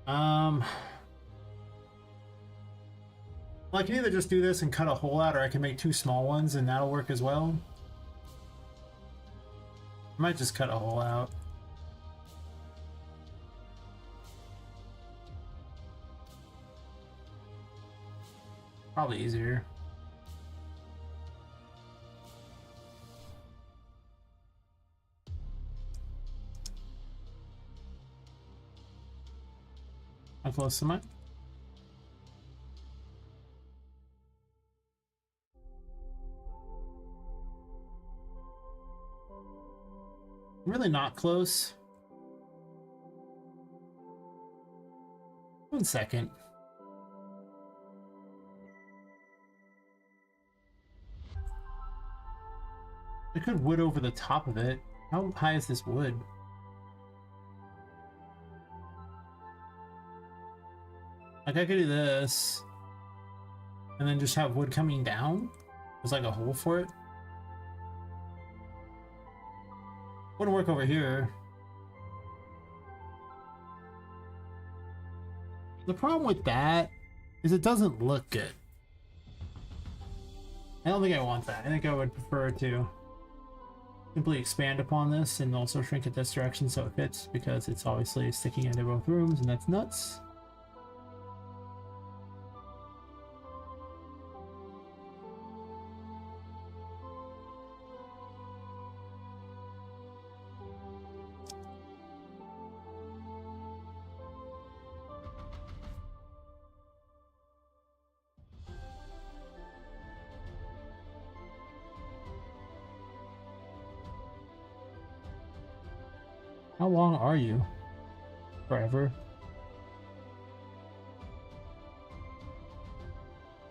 Well, I can either just do this and cut a hole out, or I can make two small ones and that'll work as well. I might just cut a hole out. Probably easier. How close am I? Really not close. 1 second. I could wood over the top of it. How high is this wood? Like I could do this and then just have wood coming down. There's like a hole for it. Wouldn't work over here. The problem with that is it doesn't look good. I don't think I want that. I think I would prefer to simply expand upon this and also shrink it this direction so it fits, because it's obviously sticking into both rooms and that's nuts. How long are you? Forever?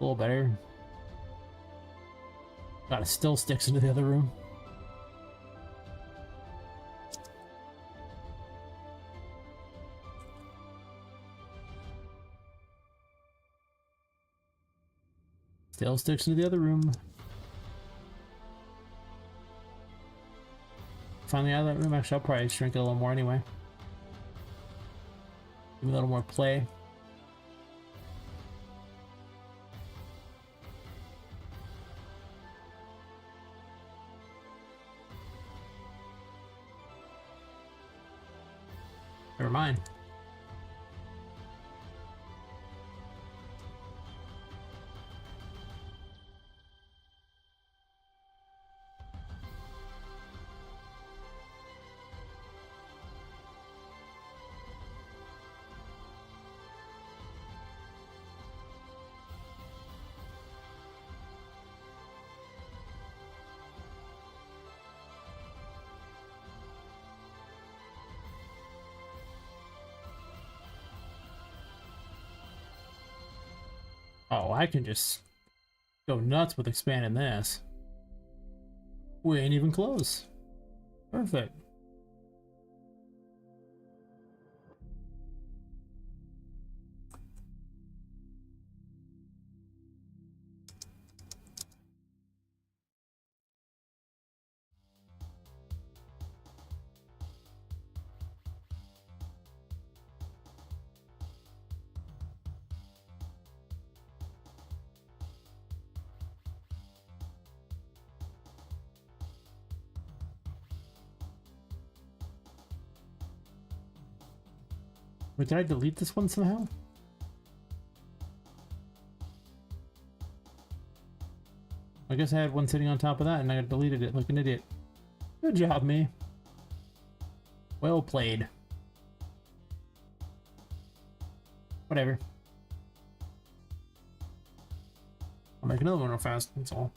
A little better. God, it still sticks into the other room. Still sticks into the other room. Finally out of that room. Actually, I'll probably shrink it a little more anyway. Give me a little more play. Never mind. Oh, I can just go nuts with expanding this. We ain't even close. Perfect. Wait, did I delete this one somehow? I guess I had one sitting on top of that and I deleted it like an idiot. Good job, me. Well played. Whatever. I'll make another one real fast, that's all.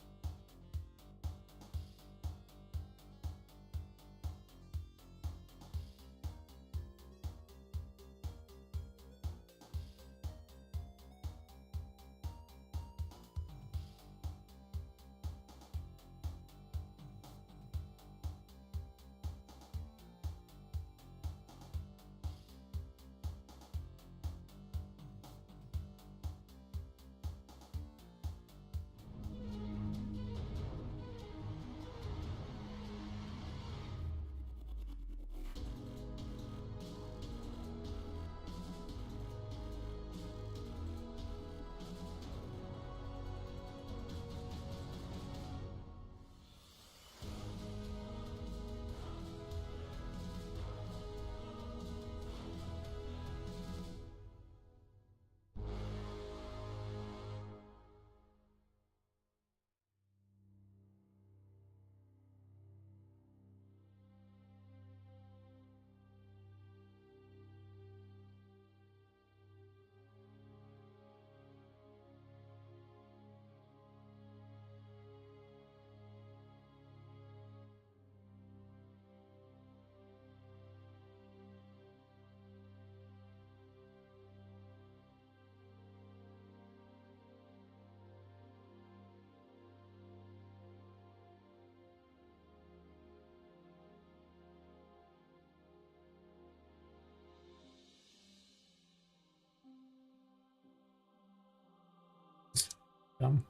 Dumb.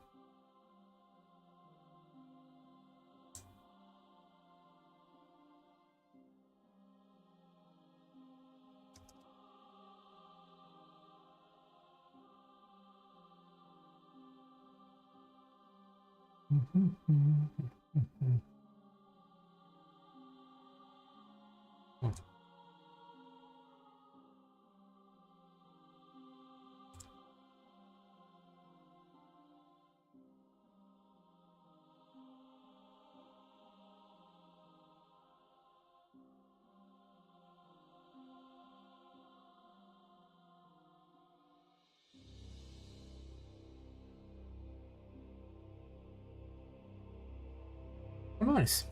Oh, nice.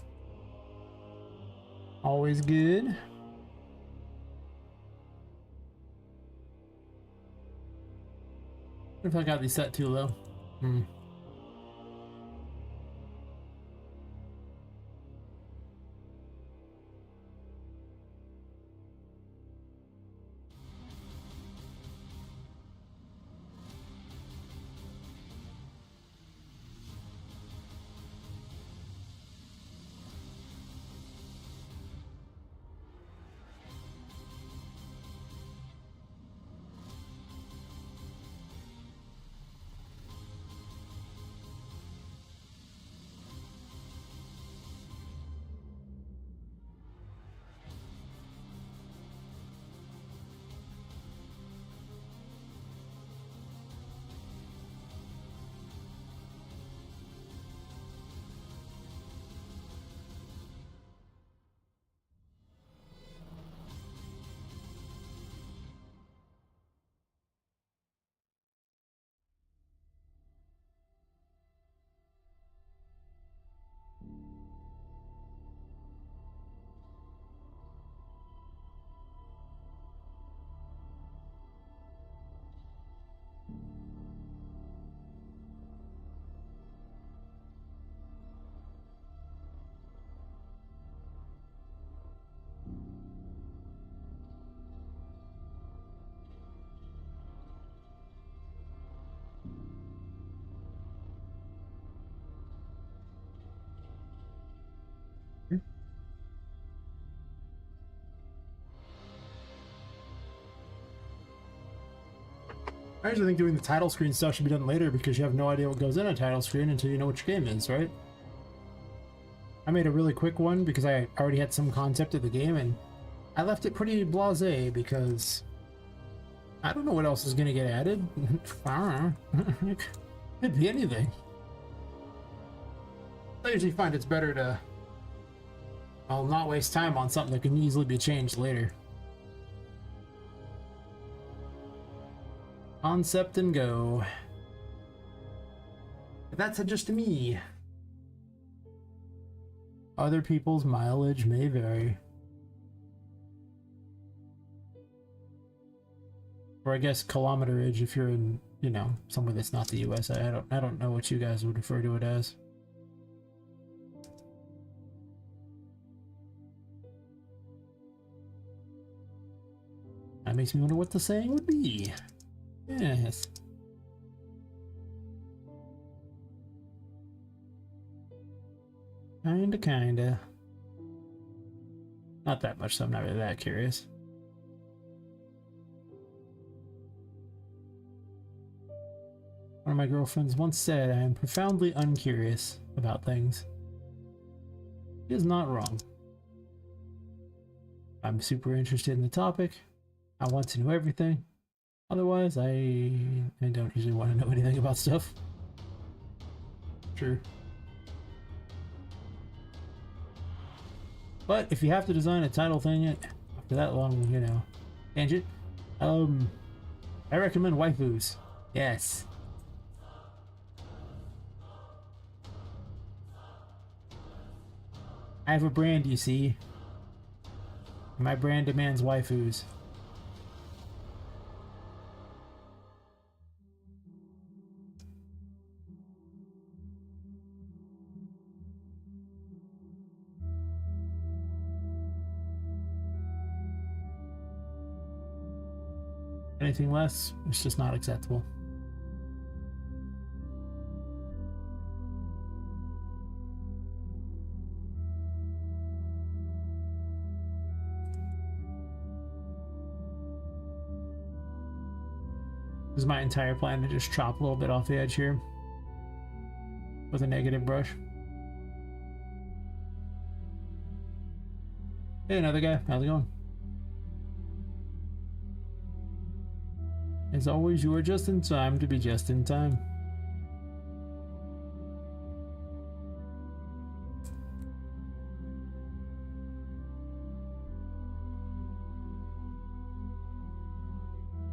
Always good. What if I got these set too low? I usually think doing the title screen stuff should be done later because you have no idea what goes in a title screen until you know which game is, right? I made a really quick one because I already had some concept of the game, and I left it pretty blasé because I don't know what else is going to get added. I don't know. It could be anything. I usually find it's better to, well, not waste time on something that can easily be changed later. Concept and go. But that's just me. Other people's mileage may vary. Or I guess kilometerage if you're in, you know, somewhere that's not the US. I don't know what you guys would refer to it as. That makes me wonder what the saying would be. Yes. Kinda. Not that much, so I'm not really that curious. One of my girlfriends once said, I am profoundly uncurious about things. She is not wrong. I'm super interested in the topic. I want to know everything. Otherwise, I don't usually want to know anything about stuff. Sure. But if you have to design a title thing after that long, you know, tangent, I recommend waifus. Yes. I have a brand, you see. My brand demands waifus. Anything less, it's just not acceptable. This is my entire plan to just chop a little bit off the edge here with a negative brush. Hey, another guy. How's it going? As always, you are just in time to be just in time.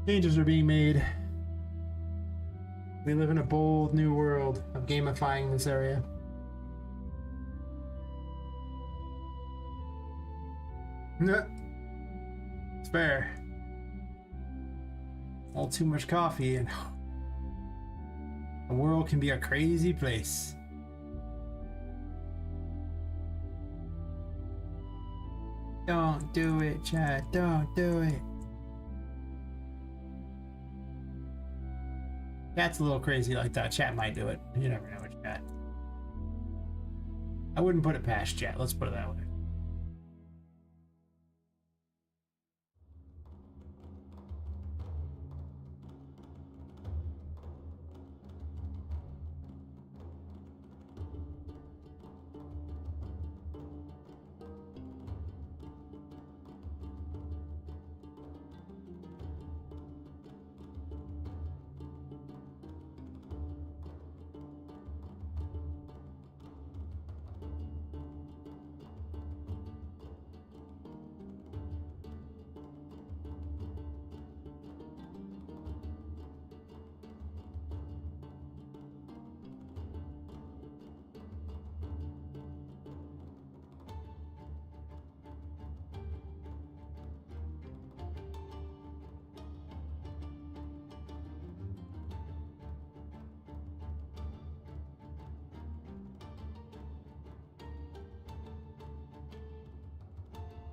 Changes are being made. We live in a bold new world of gamifying this area. It's fair. All too much coffee and the world can be a crazy place. Don't do it, chat. Don't do it. Chat's a little crazy like that. Chat might do it. You never know with chat. I wouldn't put it past chat. Let's put it that way.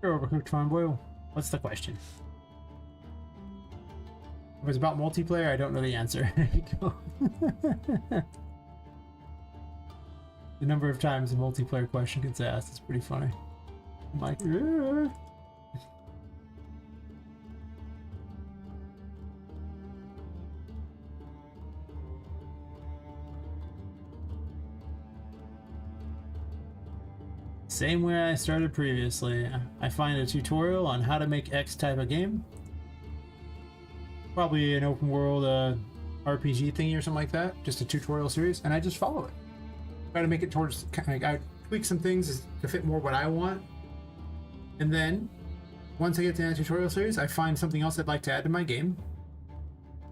You're overcooked, fine boy. What's the question? If it's about multiplayer, I don't know the answer. There you go. The number of times a multiplayer question gets asked is pretty funny. I'm like, "Ugh." Same way I started previously. I find a tutorial on how to make X type of game. Probably an open world RPG thingy or something like that. Just a tutorial series, and I just follow it. Try to make it towards, I tweak some things to fit more what I want. And then, once I get to that tutorial series, I find something else I'd like to add to my game.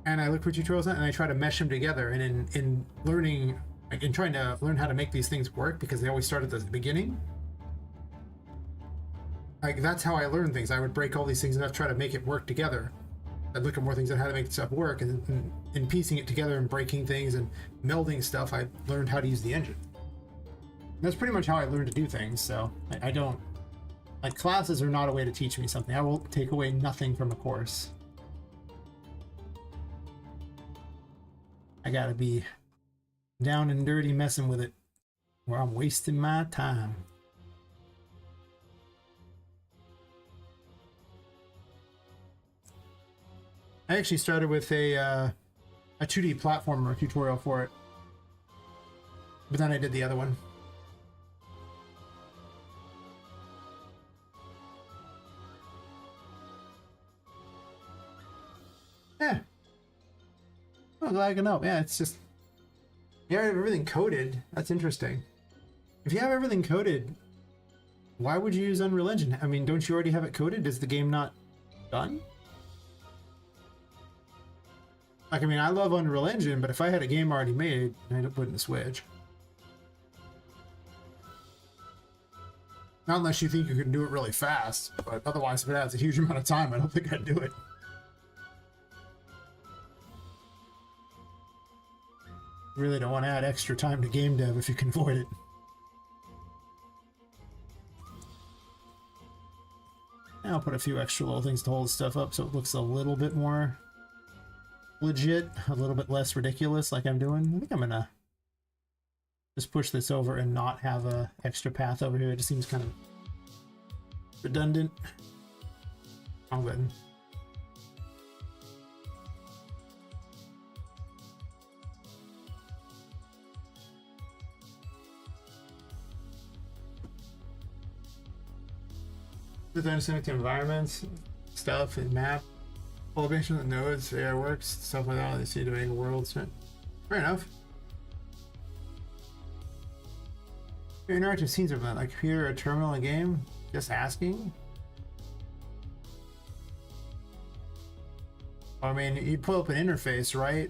And I look for tutorials and I try to mesh them together. And in learning, in trying to learn how to make these things work, because they always start at the beginning, like that's how I learn things. I would break all these things and I'd try to make it work together. I'd look at more things on how to make stuff work, and in piecing it together and breaking things and melding stuff, I learned how to use the engine. And that's pretty much how I learned to do things. So I don't, like, classes are not a way to teach me something. I will take away nothing from a course. I gotta be down and dirty messing with it, where I'm wasting my time. I actually started with a 2D platformer tutorial for it, but then I did the other one. Yeah. Oh, glad I can help. Yeah, it's just, you have everything coded. That's interesting. If you have everything coded, why would you use Unreal Engine? I mean, don't you already have it coded? Is the game not done? Like, I mean, I love Unreal Engine, but if I had a game already made, I'd put in the Switch. Not unless you think you can do it really fast, but otherwise, if it adds a huge amount of time, I don't think I'd do it. You really don't want to add extra time to game dev if you can avoid it. I'll put a few extra little things to hold stuff up so it looks a little bit more legit, a little bit less ridiculous like I'm doing. I think I'm gonna just push this over and not have a extra path over here. It just seems kind of redundant. I'm good. The dynamic environments, stuff, and map. Elevation of the nodes, AI works, stuff like that. They see to make a world. So fair enough. Your interactive scenes are like computer, a terminal, a game. Just asking. I mean, you'd pull up an interface, right?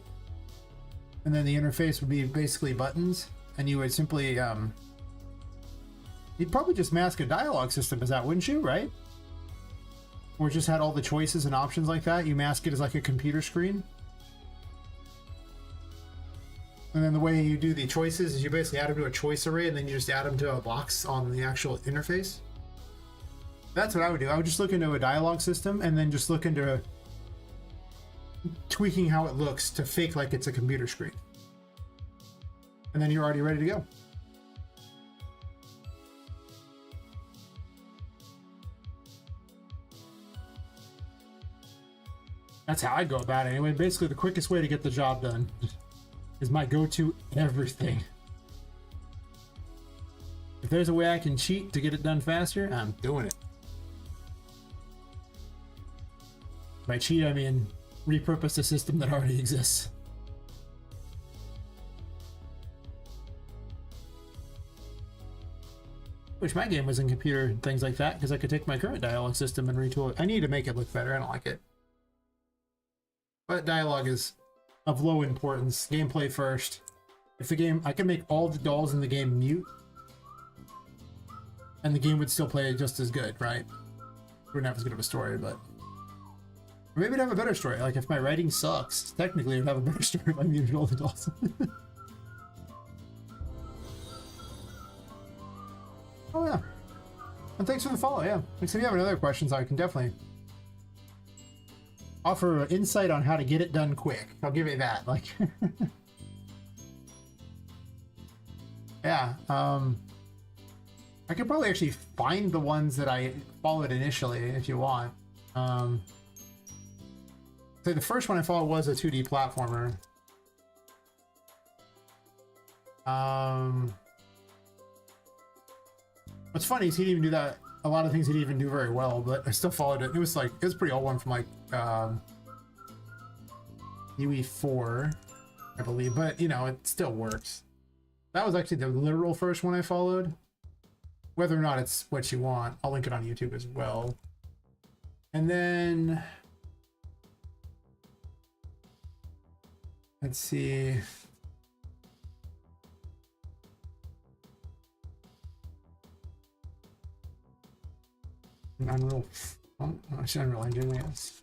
And then the interface would be basically buttons, and you would simply you'd probably just mask a dialogue system as that, wouldn't you? Right? Or just had all the choices and options like that. You mask it as like a computer screen. And then the way you do the choices is you basically add them to a choice array and then you just add them to a box on the actual interface. That's what I would do. I would just look into a dialogue system and then just look into tweaking how it looks to fake like it's a computer screen. And then you're already ready to go. That's how I go about it anyway. Basically, the quickest way to get the job done is my go-to everything. If there's a way I can cheat to get it done faster, I'm doing it. By cheat, I mean repurpose a system that already exists. Wish my game was in computer and things like that, because I could take my current dialogue system and retool it. I need to make it look better. I don't like it. But dialogue is of low importance. Gameplay first. If the game, I can make all the dolls in the game mute, and the game would still play just as good, right? It wouldn't have as good of a story, but... Or maybe it'd have a better story. Like, if my writing sucks, technically it would have a better story if I muted all the dolls. Oh, yeah. And thanks for the follow, yeah. If you have any other questions, I can definitely offer insight on how to get it done quick. I'll give you that. Like, yeah. I could probably actually find the ones that I followed initially if you want. So the first one I followed was a 2D platformer. What's funny is he didn't even do that. A lot of things he didn't even do very well, but I still followed it. It was pretty old one from like UE4, I believe, but you know, it still works. That was actually the literal first one I followed. Whether or not it's what you want, I'll link it on YouTube as well. And then let's see. Unreal. Oh, actually, Unreal Engine, yes.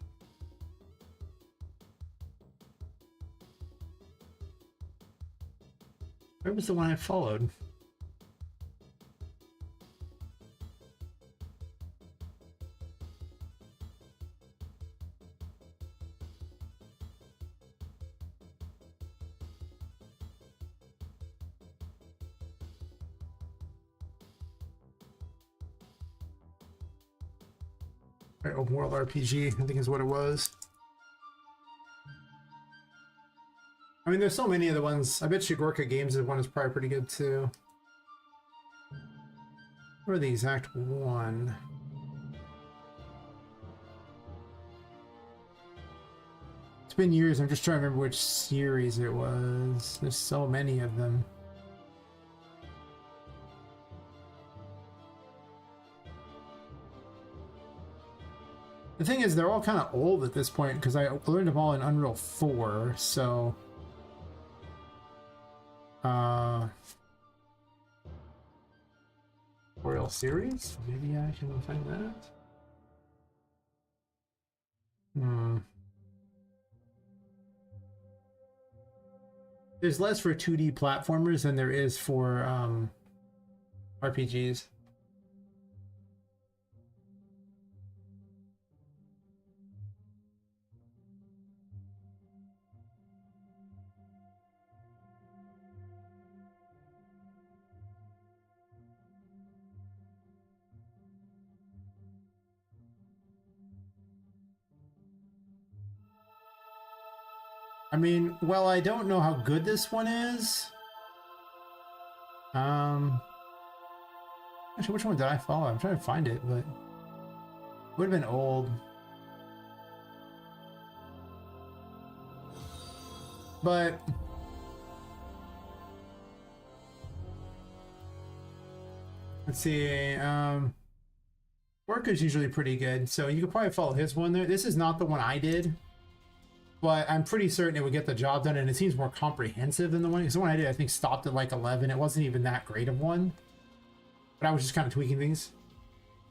Where was the one I followed? Right, open world RPG, I think is what it was. I mean, there's so many other ones. I bet Shigorka Games' one is probably pretty good too. Where are the exact one? It's been years. I'm just trying to remember which series it was. There's so many of them. The thing is, they're all kind of old at this point because I learned them all in Unreal 4, so... Tutorial series? Maybe I can find that. There's less for 2D platformers than there is for RPGs. I mean, well, I don't know how good this one is. Actually, which one did I follow? I'm trying to find it, but it would have been old. But let's see. Work is usually pretty good, so you could probably follow his one there. This is not the one I did, but I'm pretty certain it would get the job done, and it seems more comprehensive than the one. Because the one I did, I think, stopped at like 11. It wasn't even that great of one, but I was just kind of tweaking things.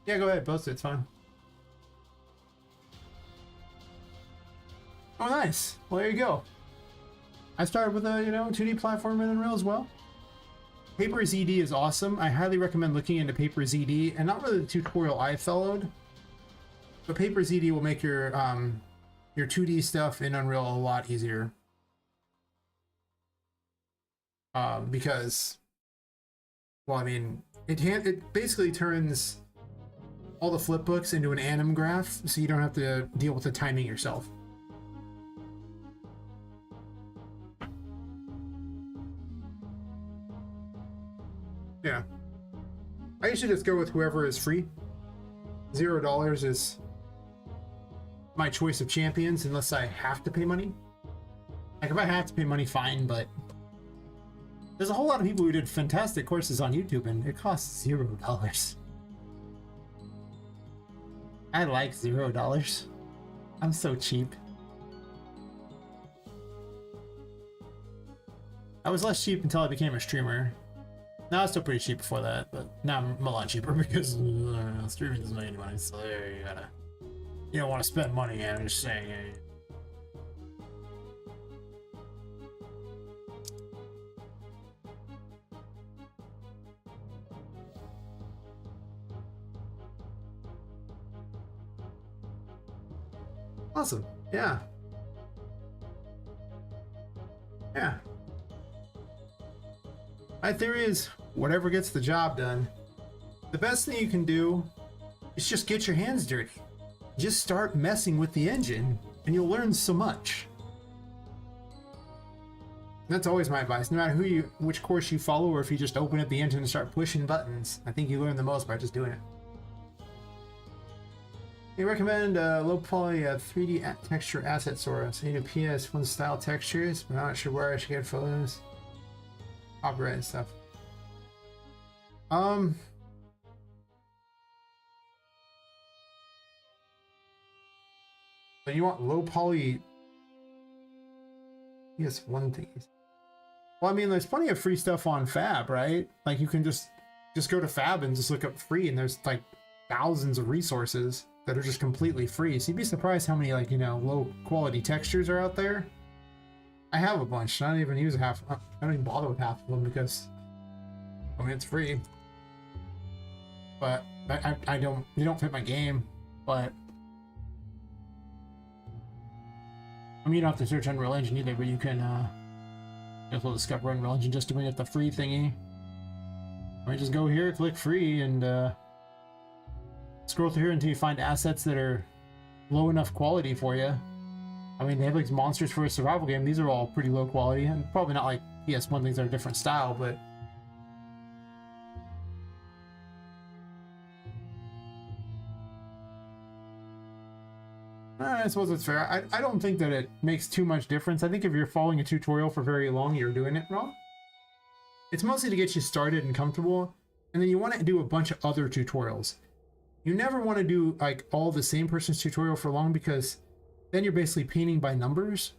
Yeah, go ahead, post it. It's fine. Oh, nice. Well, there you go. I started with a 2D platform in Unreal as well. Paper ZD is awesome. I highly recommend looking into Paper ZD, and not really the tutorial I followed, but Paper ZD will make your 2D stuff in Unreal a lot easier. Because, well, I mean, it basically turns all the flipbooks into an anim graph, so you don't have to deal with the timing yourself. Yeah. I usually just go with whoever is free. $0 is my choice of champions unless I have to pay money. Like, if I have to pay money, fine, but there's a whole lot of people who did fantastic courses on YouTube and it costs $0. I like $0. I'm so cheap. I was less cheap until I became a streamer. No, I was still pretty cheap before that, but now I'm a lot cheaper because streaming doesn't make any money, so there you don't want to spend money, I'm just saying. Awesome. Yeah. Yeah. My theory is whatever gets the job done. The best thing you can do is just get your hands dirty. Just start messing with the engine and you'll learn so much. That's always my advice. No matter which course you follow, or if you just open up the engine and start pushing buttons, I think you learn the most by just doing it. You recommend low poly 3D texture asset source. I need a PS1 style textures, but I'm not sure where I should get photos. Copyright and stuff. But you want low poly PS1 things. Well, I mean, there's plenty of free stuff on Fab, right? Like you can just go to Fab and just look up free, and there's like thousands of resources that are just completely free. So you'd be surprised how many, like, you know, low quality textures are out there. I have a bunch. I don't even use half. I don't even bother with half of them because, I mean, it's free. But I don't. You don't fit my game. But I mean, you don't have to search Unreal Engine either. But you can just discover Unreal Engine just to bring up the free thingy. Or just go here, click free, and scroll through here until you find assets that are low enough quality for you. I mean, they have like monsters for a survival game. These are all pretty low quality, and probably not like PS1 things that are a different style, but I suppose it's fair. I don't think that it makes too much difference. I think if you're following a tutorial for very long, you're doing it wrong. It's mostly to get you started and comfortable, and then you want to do a bunch of other tutorials. You never want to do like all the same person's tutorial for long, because then you're basically painting by numbers.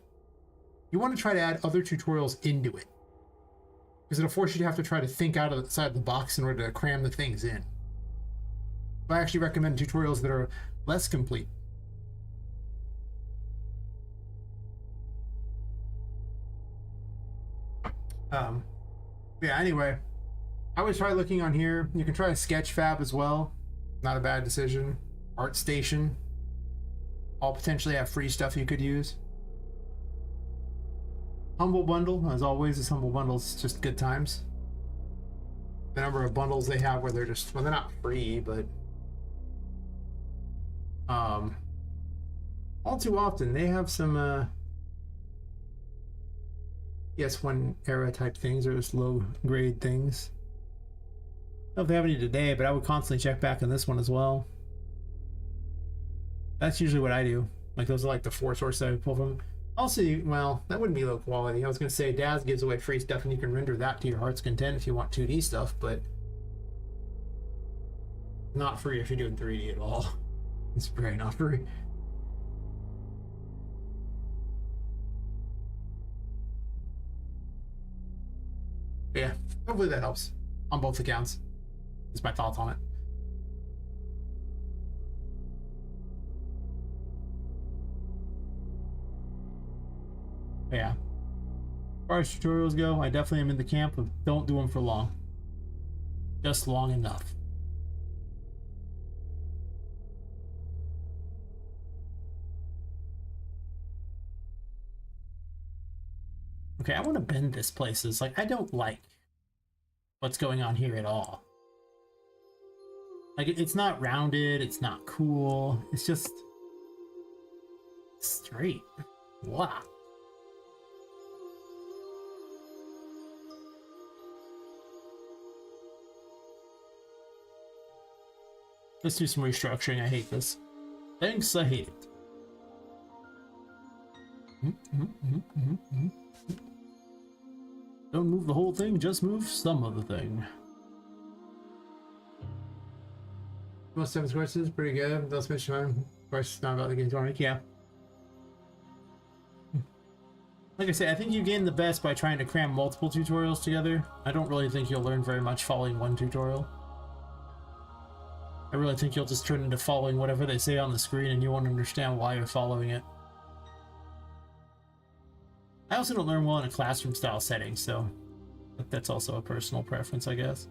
You want to try to add other tutorials into it, because it'll force you to have to try to think outside the box in order to cram the things in. I actually recommend tutorials that are less complete. Yeah, anyway, I would try looking on here. You can try Sketchfab as well. Not a bad decision. ArtStation. All potentially have free stuff you could use. Humble Bundle, as always, is Humble Bundle's just good times. The number of bundles they have where they're just, well, they're not free, but all too often they have some PS1 era type things, or just low grade things. I don't know if they have any today, but I would constantly check back on this one as well. That's usually what I do. Like, those are like the 4 sources I pull from. Also, well, that wouldn't be low quality. I was going to say Daz gives away free stuff, and you can render that to your heart's content if you want 2D stuff, but not free if you're doing 3D at all. It's very not free. Yeah, hopefully that helps on both accounts. That's my thoughts on it. Yeah. As far as tutorials go, I definitely am in the camp of don't do them for long. Just long enough. Okay, I want to bend this places. Like, I don't like what's going on here at all. Like, it's not rounded, it's not cool, it's just straight. Wow. Let's do some restructuring. I hate this. Thanks, I hate it. Don't move the whole thing, just move some of the thing. Most 7 questions, pretty good. Don't spend time. Of course, it's not about the game tournament. Yeah. Like I said, I think you gain the best by trying to cram multiple tutorials together. I don't really think you'll learn very much following one tutorial. I really think you'll just turn into following whatever they say on the screen, and you won't understand why you're following it. I also don't learn well in a classroom style setting, so that's also a personal preference, I guess.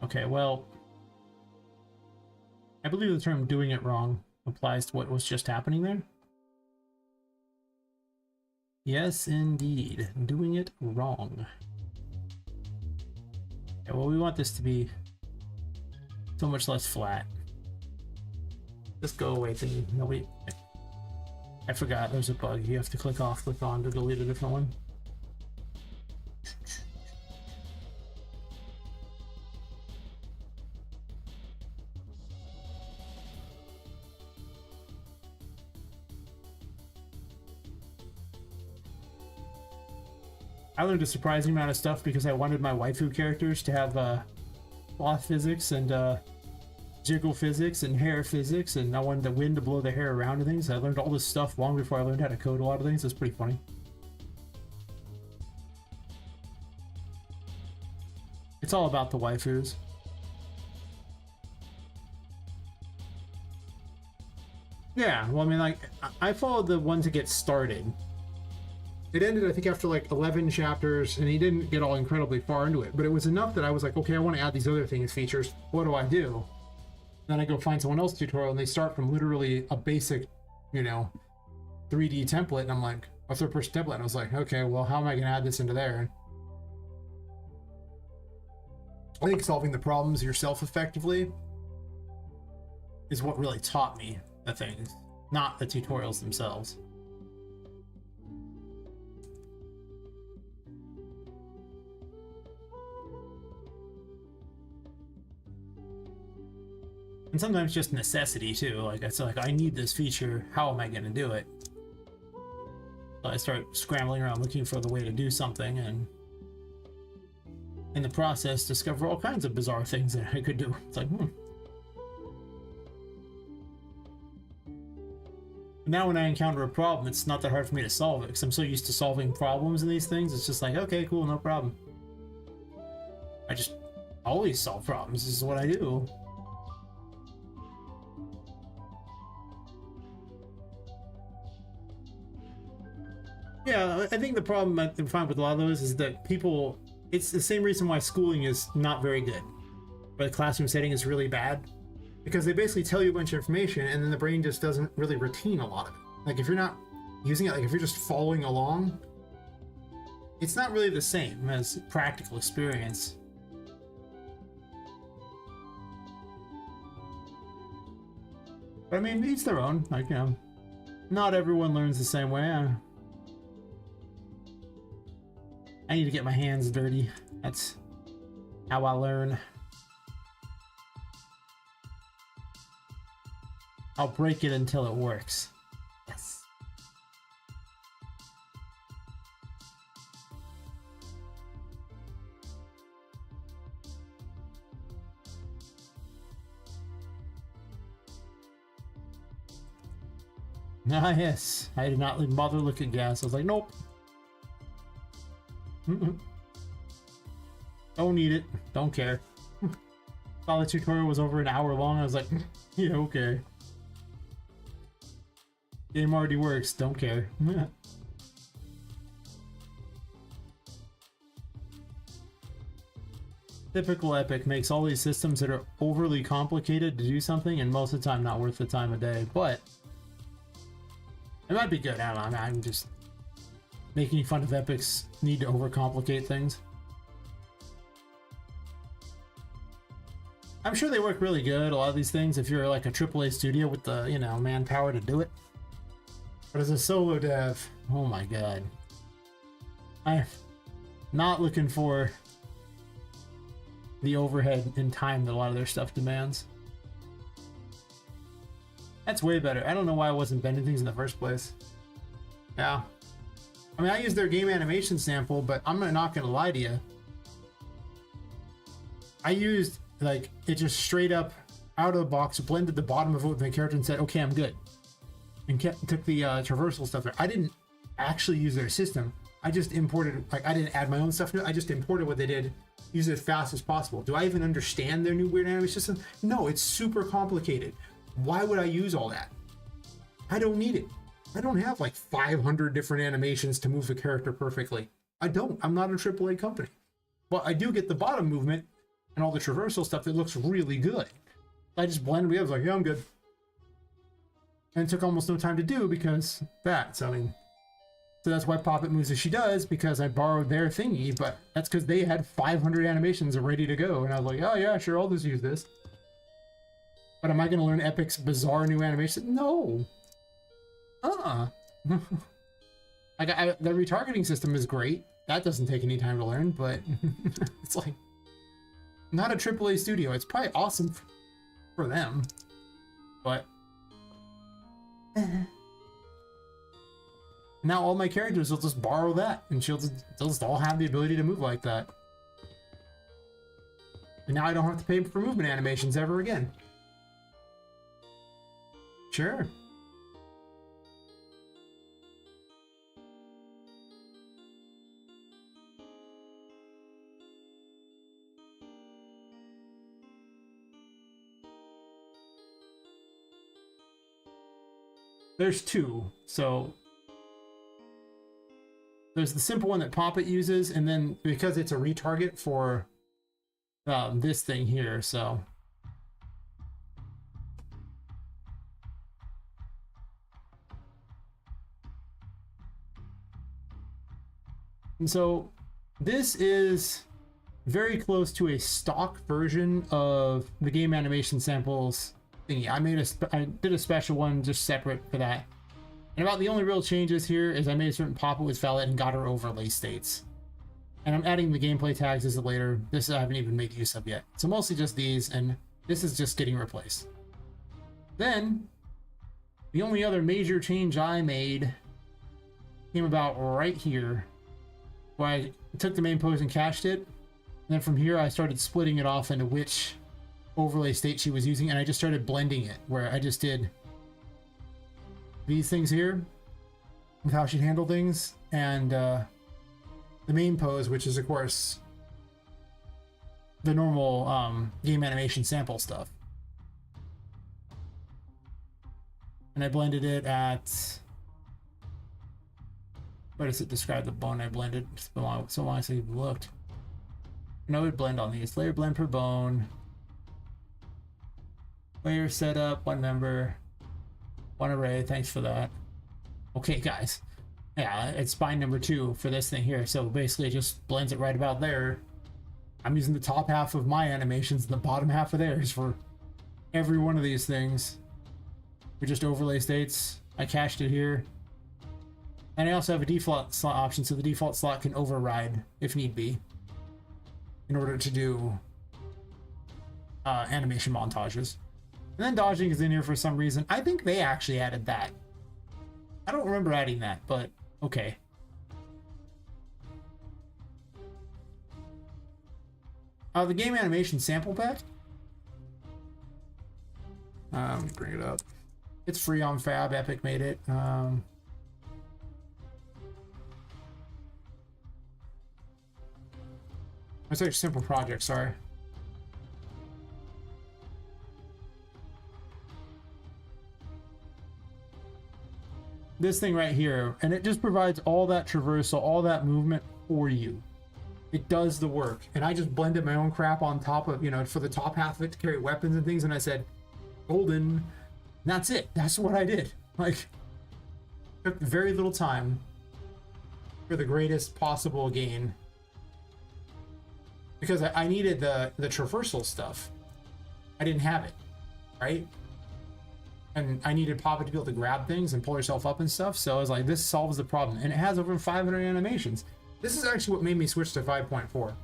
Okay, well, I believe the term doing it wrong applies to what was just happening there. Yes, indeed. Doing it wrong. Okay, well, we want this to be so much less flat. Just go away thingy. Nobody. I forgot there's a bug. You have to click off, click on to delete a different one. I learned a surprising amount of stuff because I wanted my waifu characters to have cloth physics and jiggle physics and hair physics, and I wanted the wind to blow the hair around and things. I learned all this stuff long before I learned how to code a lot of things. It's pretty funny. It's all about the waifus. Yeah, well, I mean, like, I followed the one to get started. It ended, I think, after like 11 chapters, and he didn't get all incredibly far into it, but it was enough that I was like, okay, I want to add these other things, features. What do I do? Then I go find someone else's tutorial, and they start from literally a basic, you know, 3D template, and I'm like, a third-person template, and I was like, okay, well, how am I going to add this into there? I think solving the problems yourself effectively is what really taught me the things, not the tutorials themselves. And sometimes just necessity too. Like it's like I need this feature. How am I going to do it? So I start scrambling around looking for the way to do something, and in the process, discover all kinds of bizarre things that I could do. It's like, Now when I encounter a problem, it's not that hard for me to solve it because I'm so used to solving problems in these things. It's just like, okay, cool, no problem. I just always solve problems. This is what I do. Yeah, I think the problem I find with a lot of those is that people, it's the same reason why schooling is not very good, but the classroom setting is really bad, because they basically tell you a bunch of information and then the brain just doesn't really retain a lot of it. Like if you're not using it, like if you're just following along, it's not really the same as practical experience. But I mean, each their own. Like, you know, not everyone learns the same way. I need to get my hands dirty. That's how I learn. I'll break it until it works. Yes. Ah, yes. I did not bother looking at gas. I was like, nope. Don't need it. Don't care. Saw the tutorial was over an hour long. I was like, yeah, okay. Game already works. Don't care. Typical Epic makes all these systems that are overly complicated to do something, and most of the time not worth the time of day. But it might be good. I don't know. I'm just making fun of Epic's need to overcomplicate things. I'm sure they work really good, a lot of these things, if you're like a AAA studio with the, you know, manpower to do it. But as a solo dev, oh my god. I'm not looking for the overhead and time that a lot of their stuff demands. That's way better. I don't know why I wasn't bending things in the first place. Yeah. I mean, I used their game animation sample, but I'm not gonna lie to you. I used, like, it just straight up out of the box, blended the bottom of it with my character and said, okay, I'm good. And took the traversal stuff there. I didn't actually use their system. I just imported, like, I didn't add my own stuff to it. I just imported what they did, use it as fast as possible. Do I even understand their new weird animation system? No, it's super complicated. Why would I use all that? I don't need it. I don't have like 500 different animations to move a character perfectly. I don't. I'm not a AAA company. But I do get the bottom movement and all the traversal stuff that looks really good. I just blended it. I was like, yeah, I'm good. And it took almost no time to do because that. So, I mean, so that's why Poppet moves as she does, because I borrowed their thingy, but that's because they had 500 animations ready to go. And I was like, oh yeah, sure, I'll just use this. But am I going to learn Epic's bizarre new animation? No. Like, the retargeting system is great. That doesn't take any time to learn, but it's like not a AAA studio. It's probably awesome for them, but now all my characters will just borrow that, and they'll just all have the ability to move like that. And now I don't have to pay for movement animations ever again. Sure. There's two. So there's the simple one that Poppet uses, and then because it's a retarget for this thing here, so and so this is very close to a stock version of the game animation samples thingy. I did a special one just separate for that. And about the only real changes here is I made certain Poppet was valid and got her overlay states. And I'm adding the gameplay tags as later. This I haven't even made use of yet. So mostly just these, and this is just getting replaced. Then, the only other major change I made came about right here, where I took the main pose and cached it. And then from here, I started splitting it off into which overlay state she was using, and I just started blending it, where I just did these things here with how she'd handle things, and the main pose, which is of course the normal game animation sample stuff. And I blended it at, where does it describe the bone I blended? So long as I looked. And I would blend on these. Layer blend per bone. Layer setup, one member, one array. Thanks for that. Okay, guys. Yeah, it's spine number 2 for this thing here. So basically it just blends it right about there. I'm using the top half of my animations and the bottom half of theirs for every one of these things. We just overlay states. I cached it here. And I also have a default slot option, so the default slot can override if need be in order to do animation montages. And then dodging is in here for some reason. I think they actually added that. I don't remember adding that, but okay. The game animation sample pack. Let me bring it up. It's free on Fab. Epic made it. It's like a simple project, sorry. This thing right here, and it just provides all that traversal, all that movement for you. It does the work. And I just blended my own crap on top of, you know, for the top half of it to carry weapons and things, and I said, golden. And that's it. That's what I did. Like, took very little time for the greatest possible gain. Because I needed the traversal stuff. I didn't have it, right? And I needed Poppet to be able to grab things and pull yourself up and stuff. So I was like, this solves the problem. And it has over 500 animations. This is actually what made me switch to 5.4.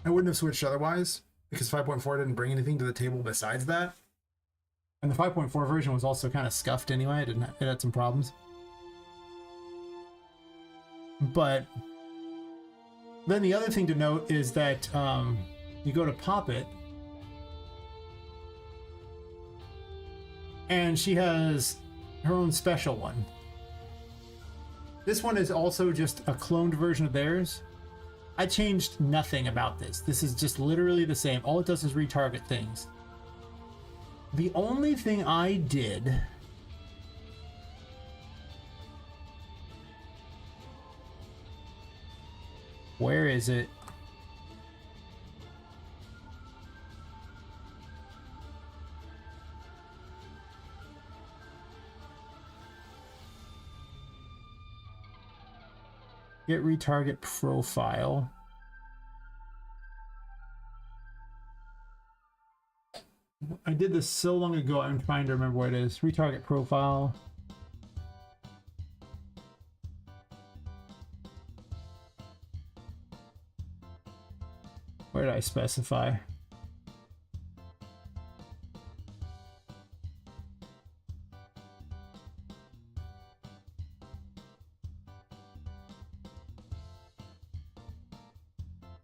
I wouldn't have switched otherwise, because 5.4 didn't bring anything to the table besides that. And the 5.4 version was also kind of scuffed anyway. It had some problems. But then the other thing to note is that you go to Poppet, and she has her own special one. This one is also just a cloned version of theirs. I changed nothing about this. This is just literally the same. All it does is retarget things. The only thing I did where is it? Get retarget profile. I did this so long ago, I'm trying to remember what it is. Retarget profile. Where did I specify?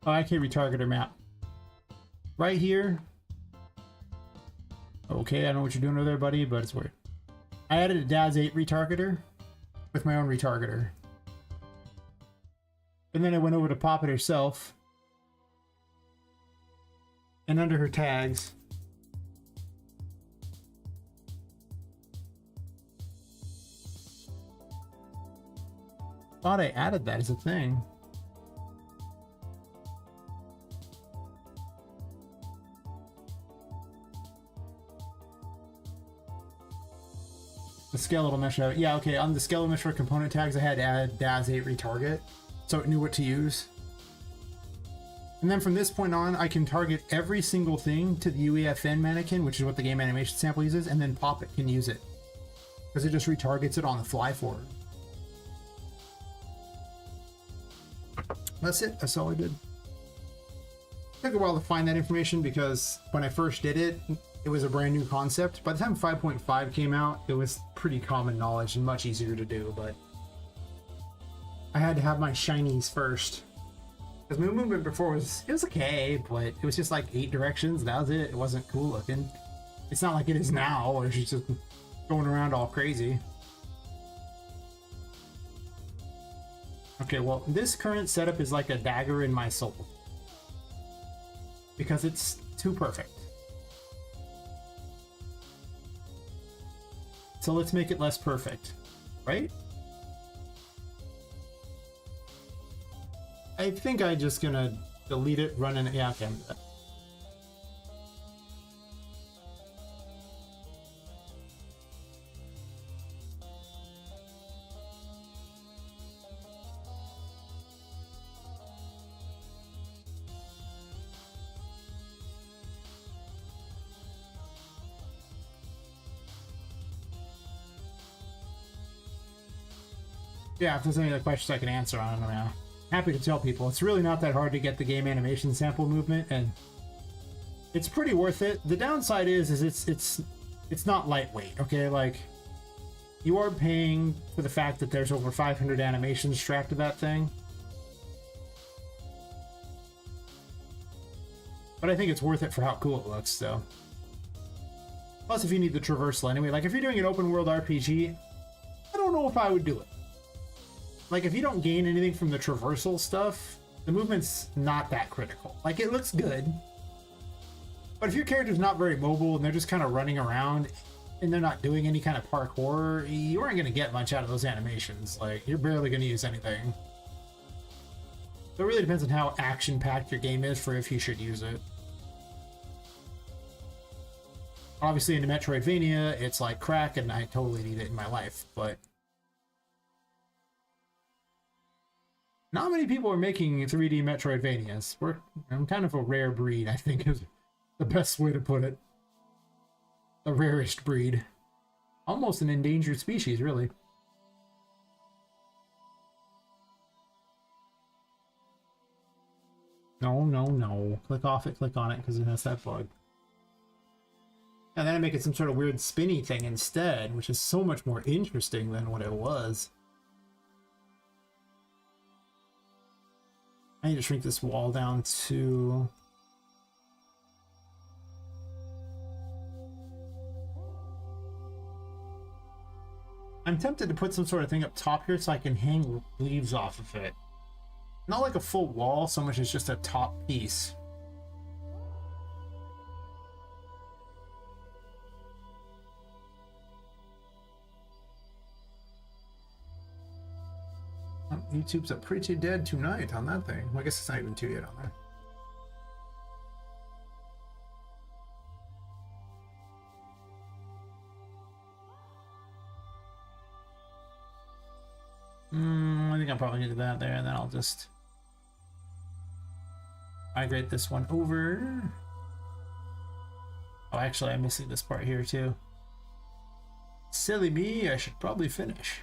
Oh, I can't retargeter map. Right here. Okay, I don't know what you're doing over there, buddy, but it's weird. I added a DAS 8 retargeter with my own retargeter. And then I went over to Poppet herself. And under her tags, thought I added that as a thing. The skeletal mesh, yeah, okay, on the skeletal mesh for component tags, I had to add DAS 8 retarget, so it knew what to use. And then from this point on, I can target every single thing to the UEFN mannequin, which is what the game animation sample uses, and then Poppet can use it. Because it just retargets it on the fly for her. That's it, that's all I did. It took a while to find that information because when I first did it, it was a brand new concept. By the time 5.5 came out, it was pretty common knowledge and much easier to do, but I had to have my shinies first. Because my movement before was okay, but it was just like 8 directions, that was it. It wasn't cool looking. It's not like it is now, where she's just going around all crazy. Okay, well, this current setup is like a dagger in my soul. Because it's too perfect. So let's make it less perfect, right? I think I'm just gonna delete it, run in, yeah, okay, I'm good. Yeah, if there's any other questions I can answer on them now. Happy to tell people. It's really not that hard to get the game animation sample movement, and it's pretty worth it. The downside is it's not lightweight, okay? Like, you are paying for the fact that there's over 500 animations strapped to that thing. But I think it's worth it for how cool it looks, so. Plus, if you need the traversal anyway, like if you're doing an open world RPG, I don't know if I would do it. Like, if you don't gain anything from the traversal stuff, the movement's not that critical. Like, it looks good. But if your character's not very mobile and they're just kind of running around and they're not doing any kind of parkour, you aren't going to get much out of those animations. Like, you're barely going to use anything. So it really depends on how action-packed your game is for if you should use it. Obviously, in a Metroidvania, it's like crack, and I totally need it in my life, but not many people are making 3D Metroidvanias. I'm kind of a rare breed, I think is the best way to put it. The rarest breed. Almost an endangered species, really. No, no, no. Click off it, click on it, because it has that bug. And then I make it some sort of weird spinny thing instead, which is so much more interesting than what it was. I need to shrink this wall down to... I'm tempted to put some sort of thing up top here so I can hang leaves off of it. Not like a full wall, so much as just a top piece. YouTube's up pretty dead tonight on that thing. Well, I guess it's not even 2 yet on there. I think I'm probably gonna do that there, and then I'll just migrate this one over. Oh, actually, I'm missing this part here too. Silly me, I should probably finish.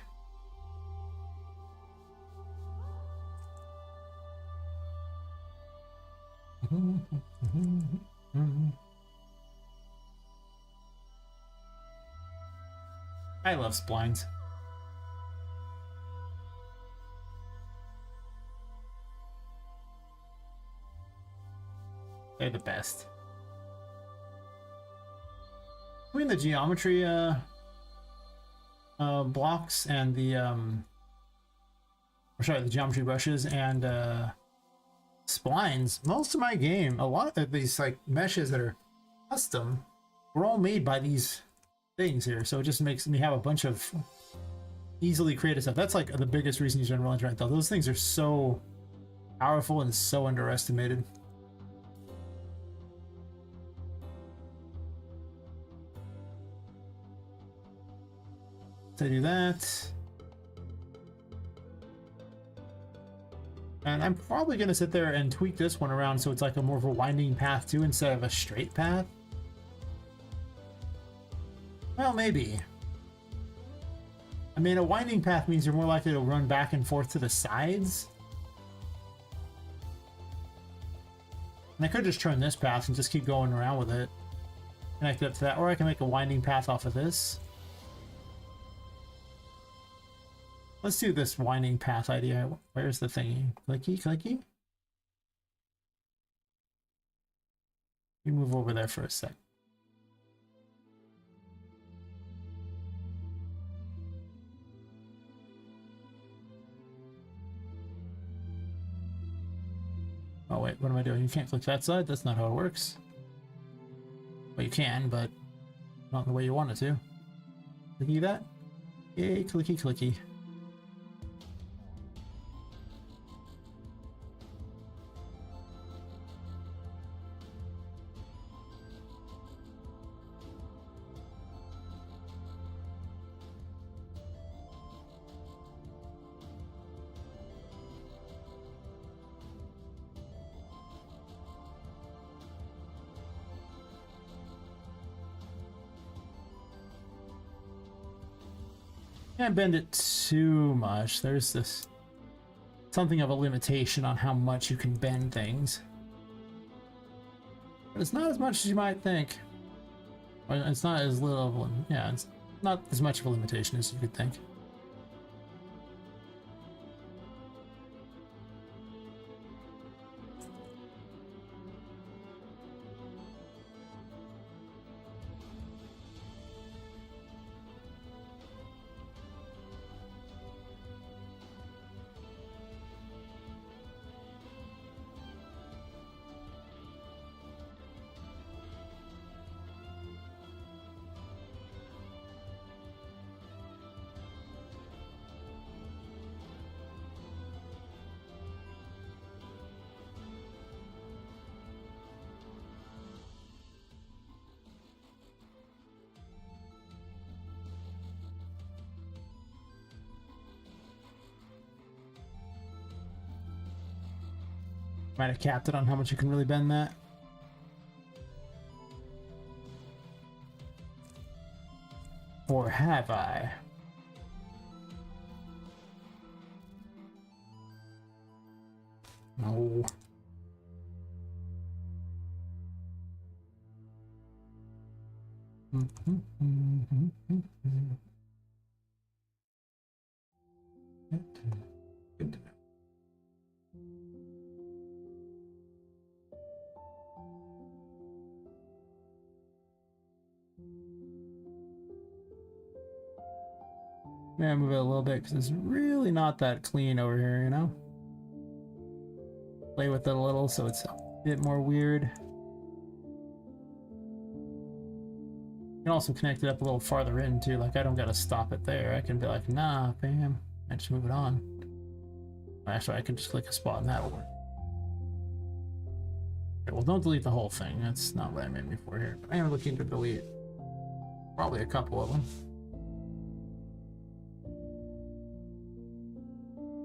I love splines. They're the best. Between the geometry blocks and the the geometry brushes and splines, most of my game, a lot of these like meshes that are custom were all made by these things here, so it just makes me have a bunch of easily created stuff. That's like the biggest reason you should Unreal Engine right though. Those things are so powerful and so underestimated. So I do that. And I'm probably going to sit there and tweak this one around so it's like a more of a winding path too instead of a straight path. Well, maybe. I mean, a winding path means you're more likely to run back and forth to the sides. And I could just turn this path and just keep going around with it. Connect it up to that, or I can make a winding path off of this. Let's do this winding path idea. Where's the thingy? Clicky, clicky. You move over there for a sec. Oh wait, what am I doing? You can't click that side? That's not how it works. Well, you can, but not the way you want it to. Clicky that? Yay, clicky, clicky. Can't bend it too much. There's this something of a limitation on how much you can bend things, but it's not as much as you might think. Or it's not as little of one. Yeah, it's not as much of a limitation as you could think. Might have capped it on how much you can really bend that. Or have I? No. Good to know. Yeah, move it a little bit because it's really not that clean over here, you know? Play with it a little so it's a bit more weird. You can also connect it up a little farther in too, like I don't gotta stop it there. I can be like, nah, bam, I just move it on. Actually, I can just click a spot and that'll work. Okay, well, don't delete the whole thing. That's not what I meant before here. But I am looking to delete probably a couple of them.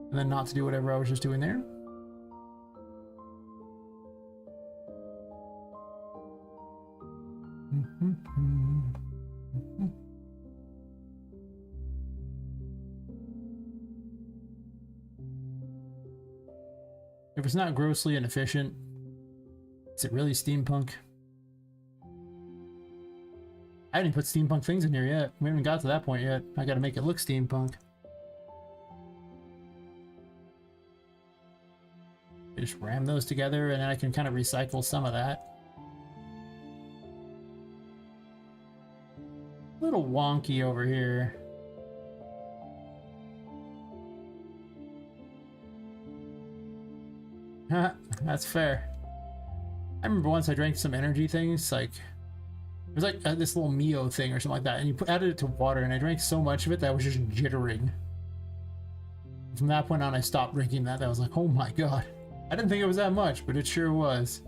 And then not to do whatever I was just doing there. If it's not grossly inefficient, is it really steampunk? I haven't even put steampunk things in here yet. We haven't got to that point yet. I gotta make it look steampunk. Just ram those together and then I can kind of recycle some of that. A little wonky over here. That's fair. I remember once I drank some energy things, like it was like this little Mio thing or something like that, and you added it to water, and I drank so much of it that I was just jittering. From that point on, I stopped drinking that. I was like, oh my god. I didn't think it was that much, but it sure was.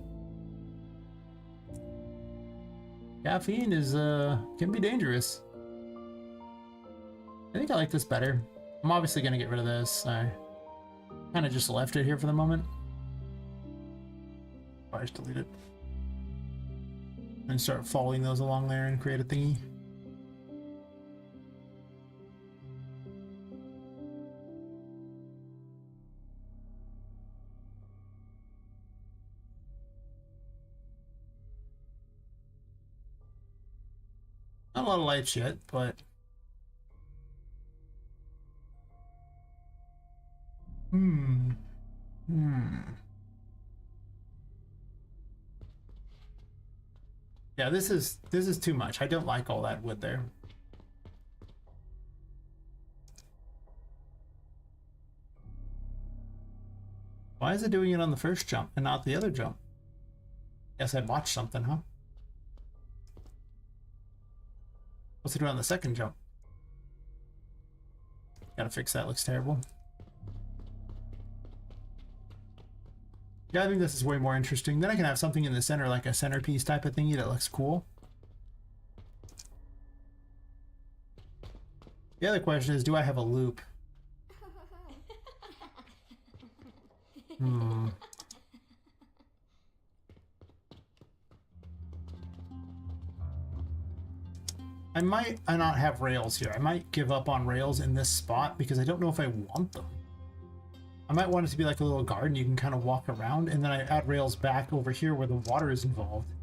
Caffeine is, can be dangerous. I think I like this better. I'm obviously gonna get rid of this. I kind of just left it here for the moment. I just delete it. And start following those along there and create a thingy. Not a lot of lights yet, but yeah, this is too much. I don't like all that wood there. Why is it doing it on the first jump and not the other jump? Guess I botched something, huh? What's it doing on the second jump? Gotta fix that, looks terrible. Yeah, I think this is way more interesting. Then I can have something in the center, like a centerpiece type of thingy that looks cool. The other question is, do I have a loop? I might not have rails here. I might give up on rails in this spot because I don't know if I want them. I might want it to be like a little garden you can kind of walk around, and then I add rails back over here where the water is involved.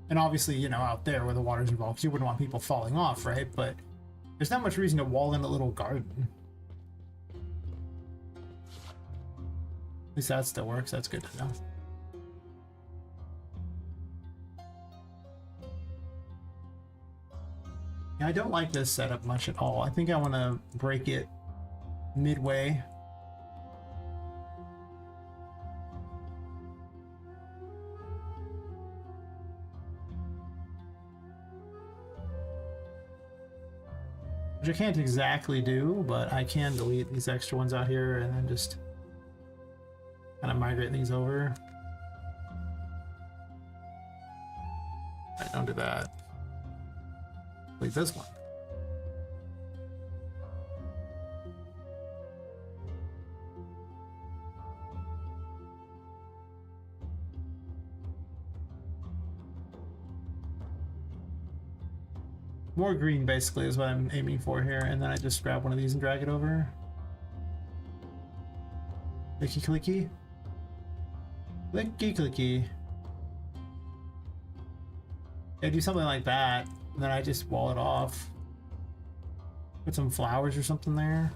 And obviously, you know, out there where the water is involved, 'cause you wouldn't want people falling off, right? But there's not much reason to wall in a little garden. At least that still works. That's good to know. Yeah, I don't like this setup much at all. I think I want to break it midway. Which I can't exactly do, but I can delete these extra ones out here and then just kind of migrate these over. I don't do that. Delete this one. More green basically is what I'm aiming for here, and then I just grab one of these and drag it over. Clicky clicky. Clicky clicky. Yeah, do something like that, and then I just wall it off. Put some flowers or something there.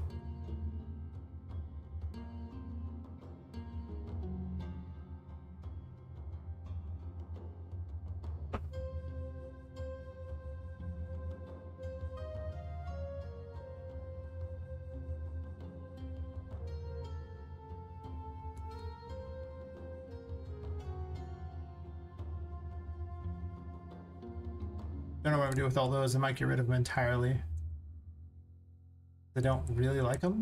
Don't know what I'm gonna do with all those. I might get rid of them entirely. I don't really like them.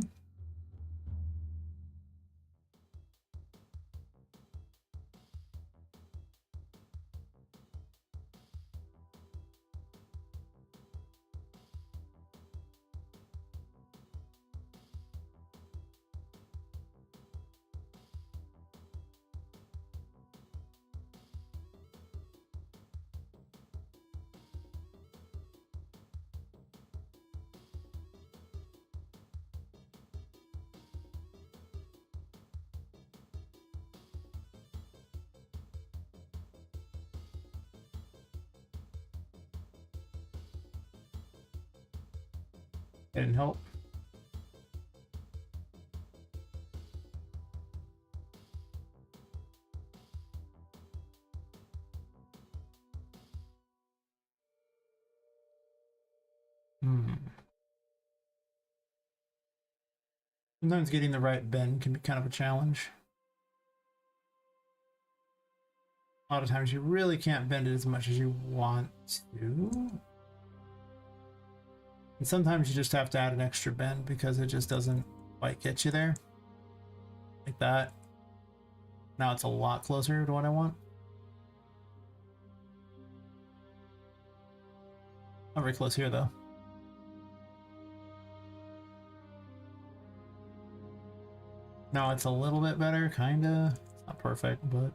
That didn't help. Sometimes getting the right bend can be kind of a challenge. A lot of times you really can't bend it as much as you want to. And sometimes you just have to add an extra bend because it just doesn't quite get you there. Like that. Now it's a lot closer to what I want. Not very close here though. Now it's a little bit better, kinda. It's not perfect, but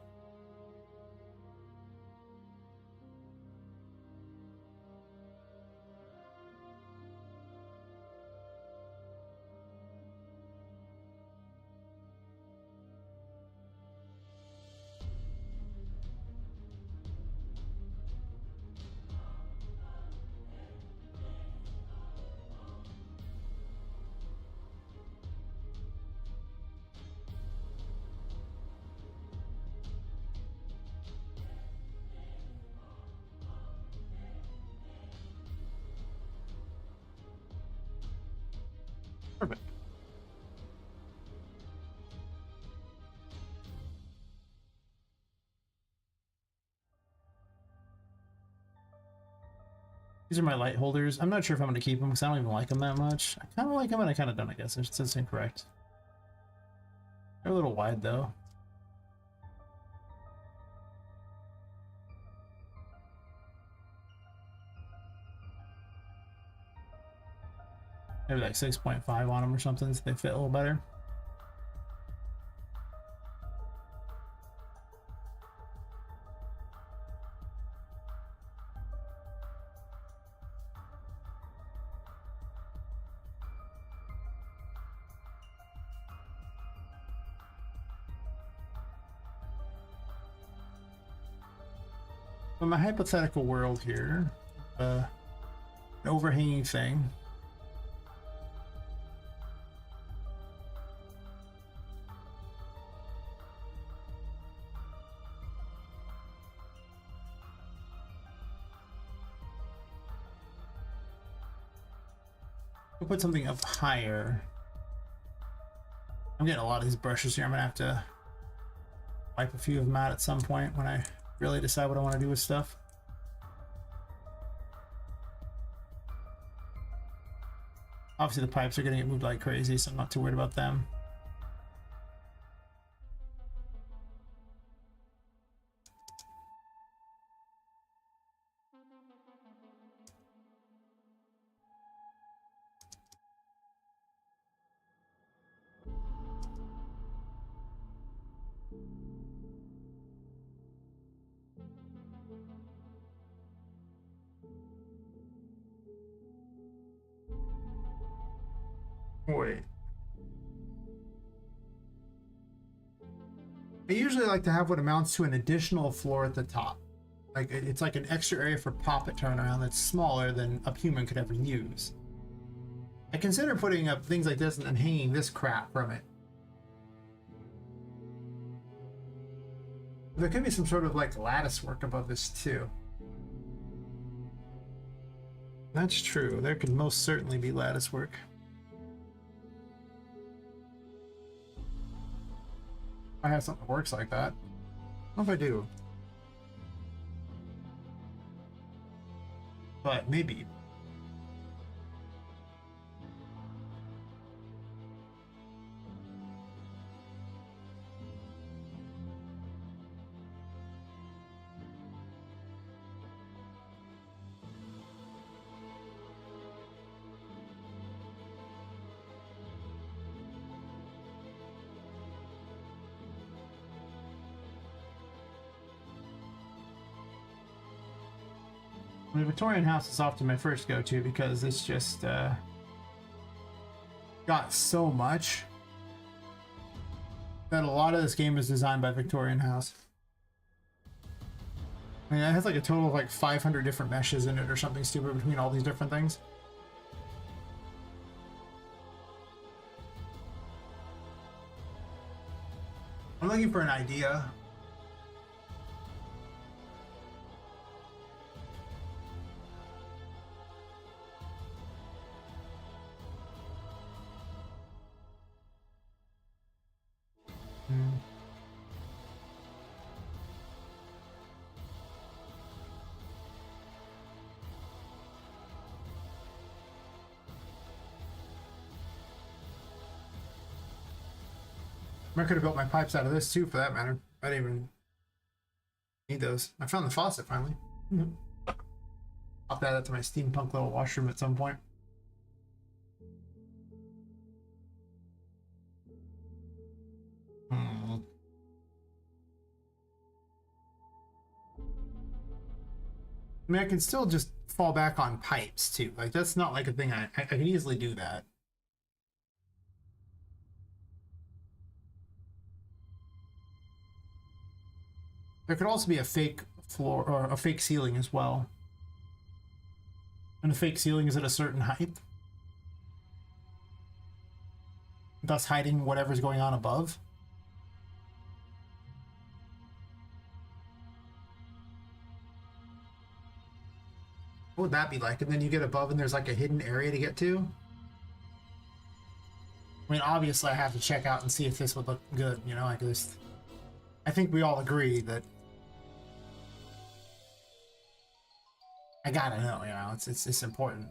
perfect. These are my light holders. I'm not sure if I'm going to keep them because I don't even like them that much. I kind of like them and I kind of don't, I guess. It's incorrect. They're a little wide though. Maybe like 6.5 on them or something so they fit a little better. In my hypothetical world here, an overhanging thing. We'll put something up higher. I'm getting a lot of these brushes here. I'm gonna have to wipe a few of them out at some point when I really decide what I want to do with stuff. Obviously the pipes are gonna get moved like crazy, so I'm not too worried about them. Wait. I usually like to have what amounts to an additional floor at the top. Like it's like an extra area for Poppet turnaround that's smaller than a human could ever use. I consider putting up things like this and then hanging this crap from it. There could be some sort of like lattice work above this too. That's true. There could most certainly be lattice work. I have something that works like that. What if I do? But maybe. The Victorian house is often my first go-to because it's just got so much that a lot of this game is designed by Victorian house. I mean, it has like a total of like 500 different meshes in it or something stupid between all these different things. looking for an idea. Hmm. I could have built my pipes out of this too, for that matter. I didn't even need those. I found the faucet finally. I'll add that to my steampunk little washroom at some point. I mean, I can still just fall back on pipes too. Like, that's not like a thing I can easily do that. There could also be a fake floor or a fake ceiling as well. And the fake ceiling is at a certain height, thus hiding whatever's going on above. What would that be like? And then you get above and there's like a hidden area to get to. I mean, obviously I have to check out and see if this would look good, you know, like this. I think we all agree that I gotta know, you know, it's important.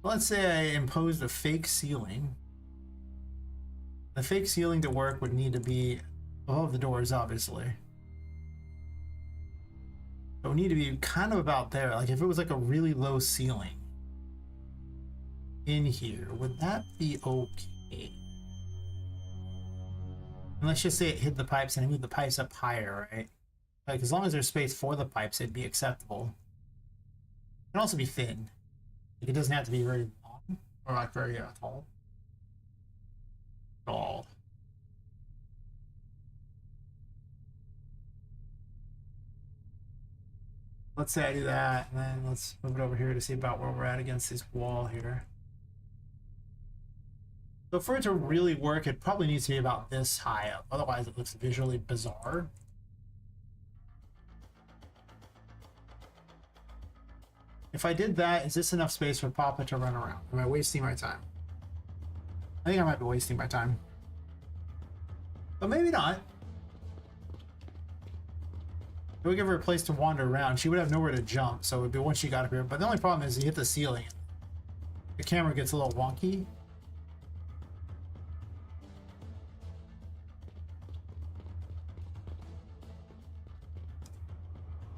Let's say I imposed a fake ceiling. The fake ceiling to work would need to be above the doors, obviously. It would need to be kind of about there. Like if it was like a really low ceiling in here, would that be okay? And let's just say it hid the pipes and I moved the pipes up higher, right? Like as long as there's space for the pipes, it'd be acceptable. It can also be thin. Like it doesn't have to be very long or like very tall. Tall. Let's say I do that, and then let's move it over here to see about where we're at against this wall here. So for it to really work, it probably needs to be about this high up. Otherwise, it looks visually bizarre. If I did that, is this enough space for Papa to run around? Am I wasting my time? I think I might be wasting my time. But maybe not. It would give her a place to wander around. She would have nowhere to jump, so it would be once she got up here. But the only problem is you hit the ceiling. The camera gets a little wonky.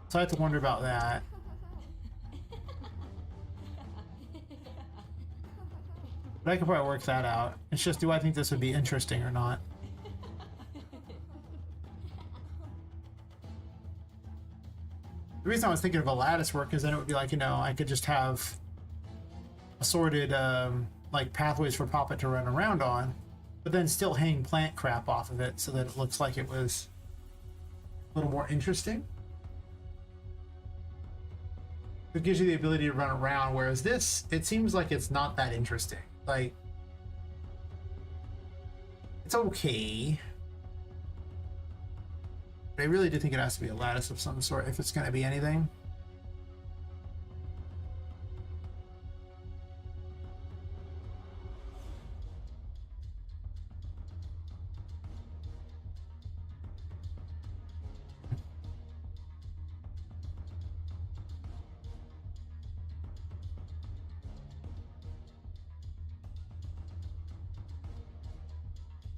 So I have to wonder about that. But I could probably work that out. It's just, do I think this would be interesting or not? The reason I was thinking of a lattice work is then it would be like, you know, I could just have assorted like pathways for Poppet to run around on, but then still hang plant crap off of it so that it looks like it was a little more interesting. It gives you the ability to run around, whereas this, it seems like it's not that interesting. Like, it's okay. But I really do think it has to be a lattice of some sort if it's going to be anything.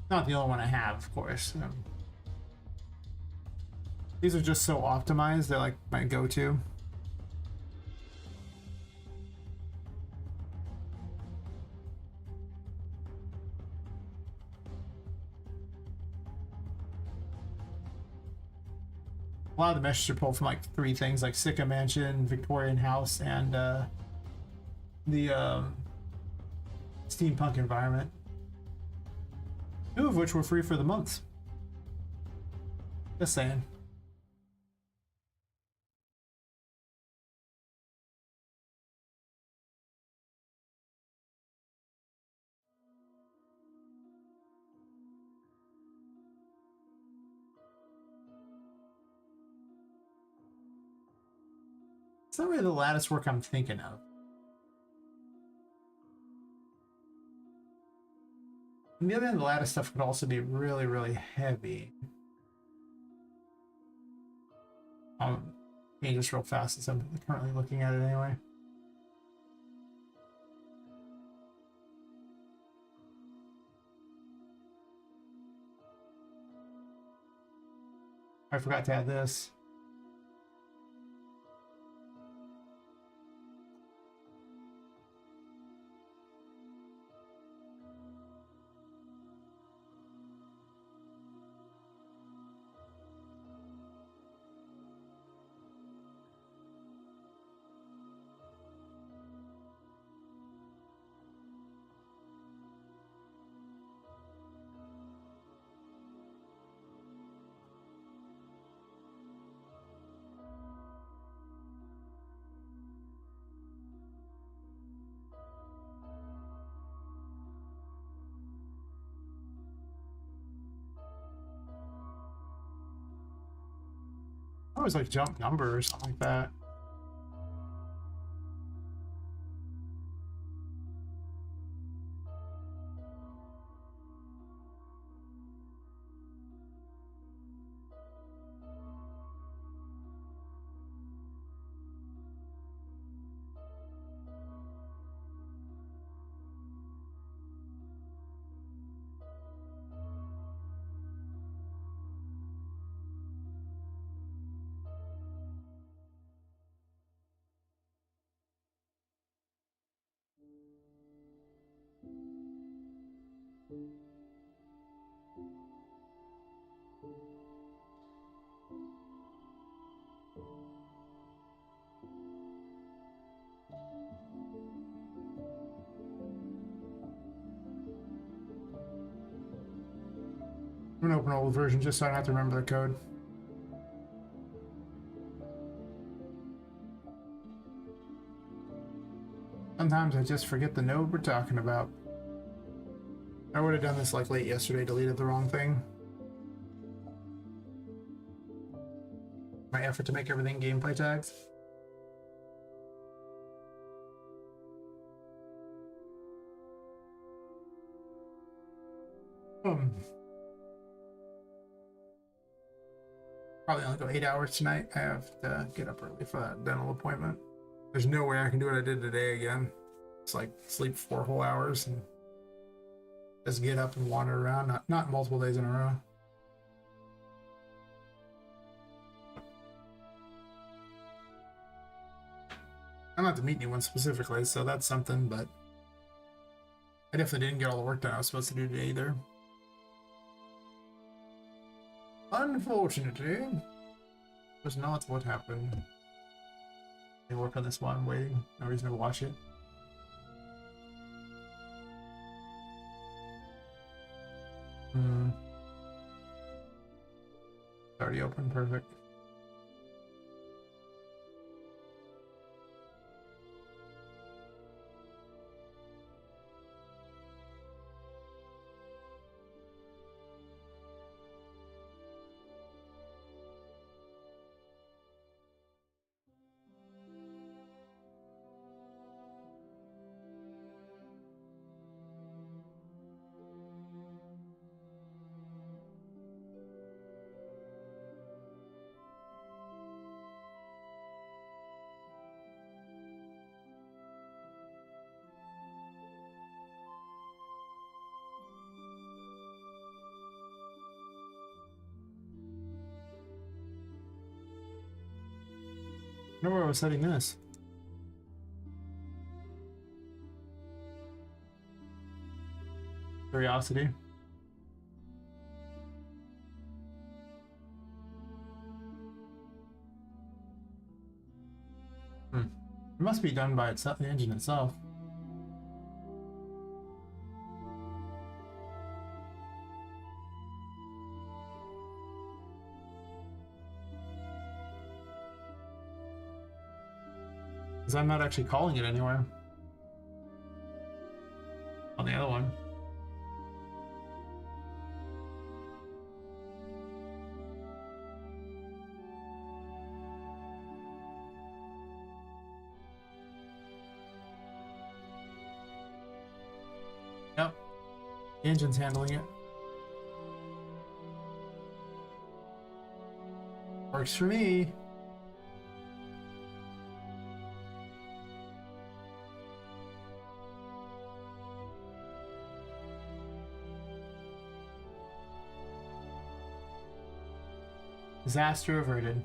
Not the only one I have, of course. These are just so optimized, they're like my go-to. A lot of the meshes are pulled from like 3 things, like Sika Mansion, Victorian House, and the steampunk environment. 2 of which were free for the month. Just saying. It's not really the lattice work I'm thinking of. On the other hand, the lattice stuff could also be really, really heavy. Just real fast as I'm currently looking at it anyway. I forgot to add this. I always like jump number or something like that. I'm gonna open an old version just so I don't have to remember the code. Sometimes I just forget the node we're talking about. I would have done this like late yesterday, deleted the wrong thing. My effort to make everything gameplay tags. Probably only go 8 hours tonight. I have to get up early for that dental appointment. There's no way I can do what I did today again. It's like sleep 4 whole hours and just get up and wander around, not multiple days in a row. I don't have to meet anyone specifically, so that's something, but I definitely didn't get all the work done I was supposed to do today either. Unfortunately, was not what happened. They work on this while I'm waiting. No reason to watch it. It's already open, perfect. I don't know where I was setting this. Curiosity. It must be done by itself, the engine itself. Because I'm not actually calling it anywhere. On the other one. Yep. The engine's handling it. Works for me. Disaster averted.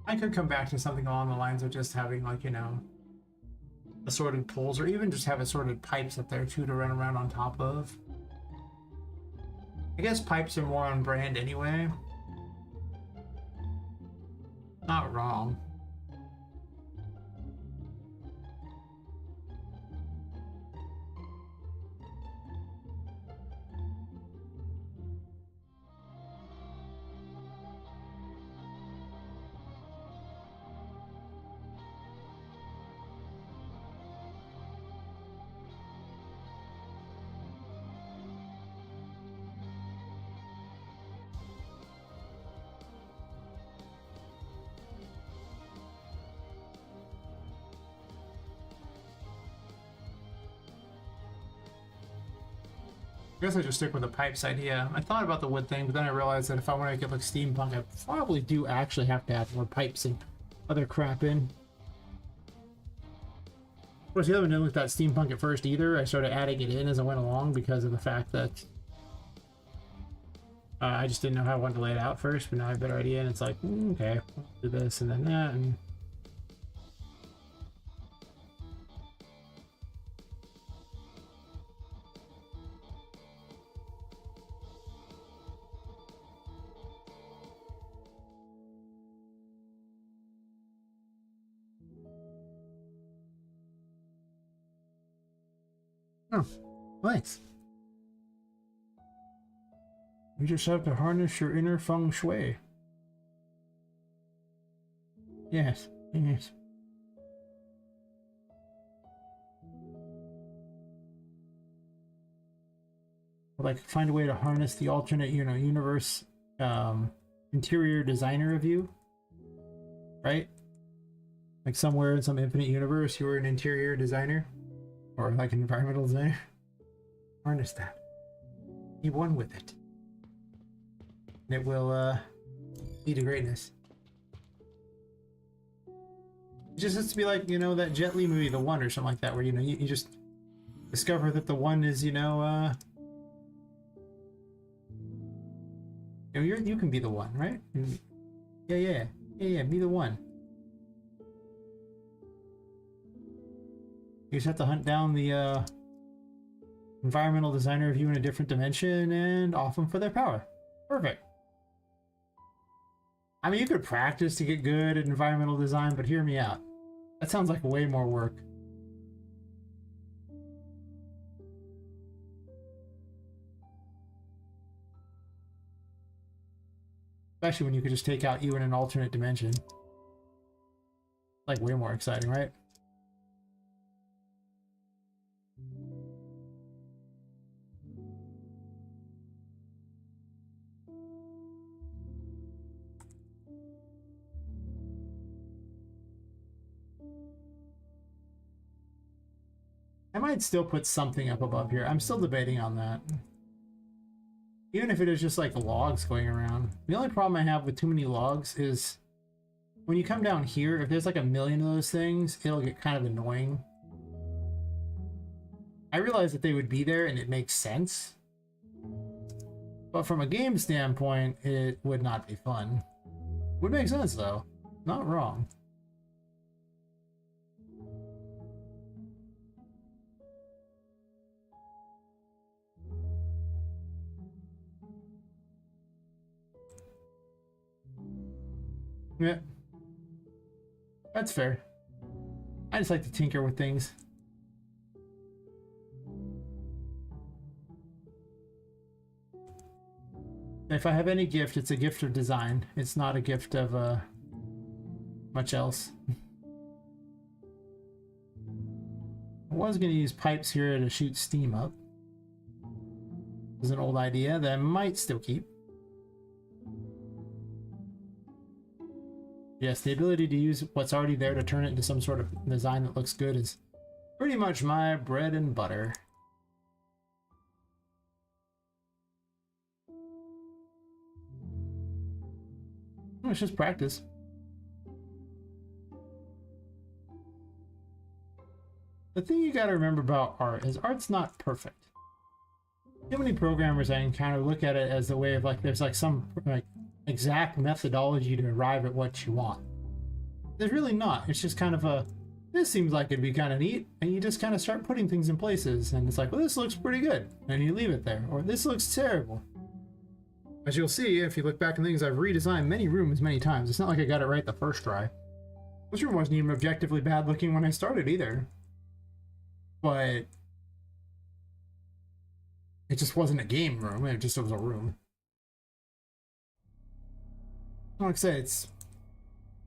I could come back to something along the lines of just having, like, you know, assorted poles, or even just have assorted pipes up there too to run around on top of. I guess pipes are more on brand anyway. Not wrong. I guess I just stick with the pipes idea. I thought about the wood thing, but then I realized that if I want to make it look steampunk, I probably do actually have to add more pipes and other crap in. Of course, the other one didn't look that steampunk at first either. I started adding it in as I went along because of the fact that I just didn't know how I wanted to lay it out first, but now I have a better idea, and it's like, okay, I'll do this and then that, and... Oh, thanks. You just have to harness your inner feng shui. Yes, yes. Like, find a way to harness the alternate, you know, universe interior designer of you, right? Like somewhere in some infinite universe, you were an interior designer. Or like an environmental designer. Harness that. Be one with it. And it will lead to greatness. It just has to be like, you know, that Jet Li movie, The One, or something like that, where, you know, you just discover that the one is, you know, you can be the one, right? Yeah, be the one. You just have to hunt down the environmental designer of you in a different dimension and off them for their power. Perfect. I mean, you could practice to get good at environmental design, but hear me out. That sounds like way more work. Especially when you could just take out you in an alternate dimension. Like, way more exciting, right? I might still put something up above here. I'm still debating on that. Even if it is just like logs going around. The only problem I have with too many logs is when you come down here, if there's like a million of those things, it'll get kind of annoying. I realize that they would be there and it makes sense. But from a game standpoint, it would not be fun. Would make sense though. Not wrong. Yeah. That's fair. I just like to tinker with things. If I have any gift, it's a gift of design. It's not a gift of much else. I was going to use pipes here to shoot steam up. This is an old idea that I might still keep. Yes, the ability to use what's already there to turn it into some sort of design that looks good is pretty much my bread and butter. It's just practice. The thing you gotta remember about art is art's not perfect. Too many programmers I encounter look at it as a way of like, there's like some like exact methodology to arrive at what you want. There's really not. It's just kind of a, this seems like it'd be kind of neat, and you just kind of start putting things in places, and it's like, well, this looks pretty good, and you leave it there, or this looks terrible. As you'll see, if you look back at things, I've redesigned many rooms many times. It's not like I got it right the first try. This room wasn't even objectively bad looking when I started either. But it just wasn't a game room, it just was a room. Like I say, it's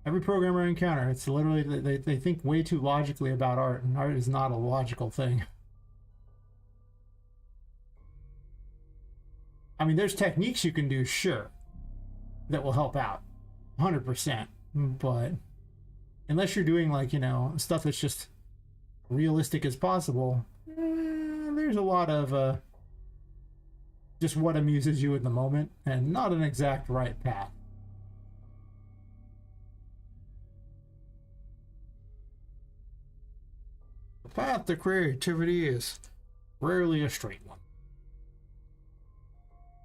every programmer I encounter, it's literally, they think way too logically about art, and art is not a logical thing. I mean, there's techniques you can do, sure, that will help out, 100%. But unless you're doing, like, you know, stuff that's just realistic as possible, there's a lot of just what amuses you in the moment, and not an exact right path. The path to creativity is rarely a straight one.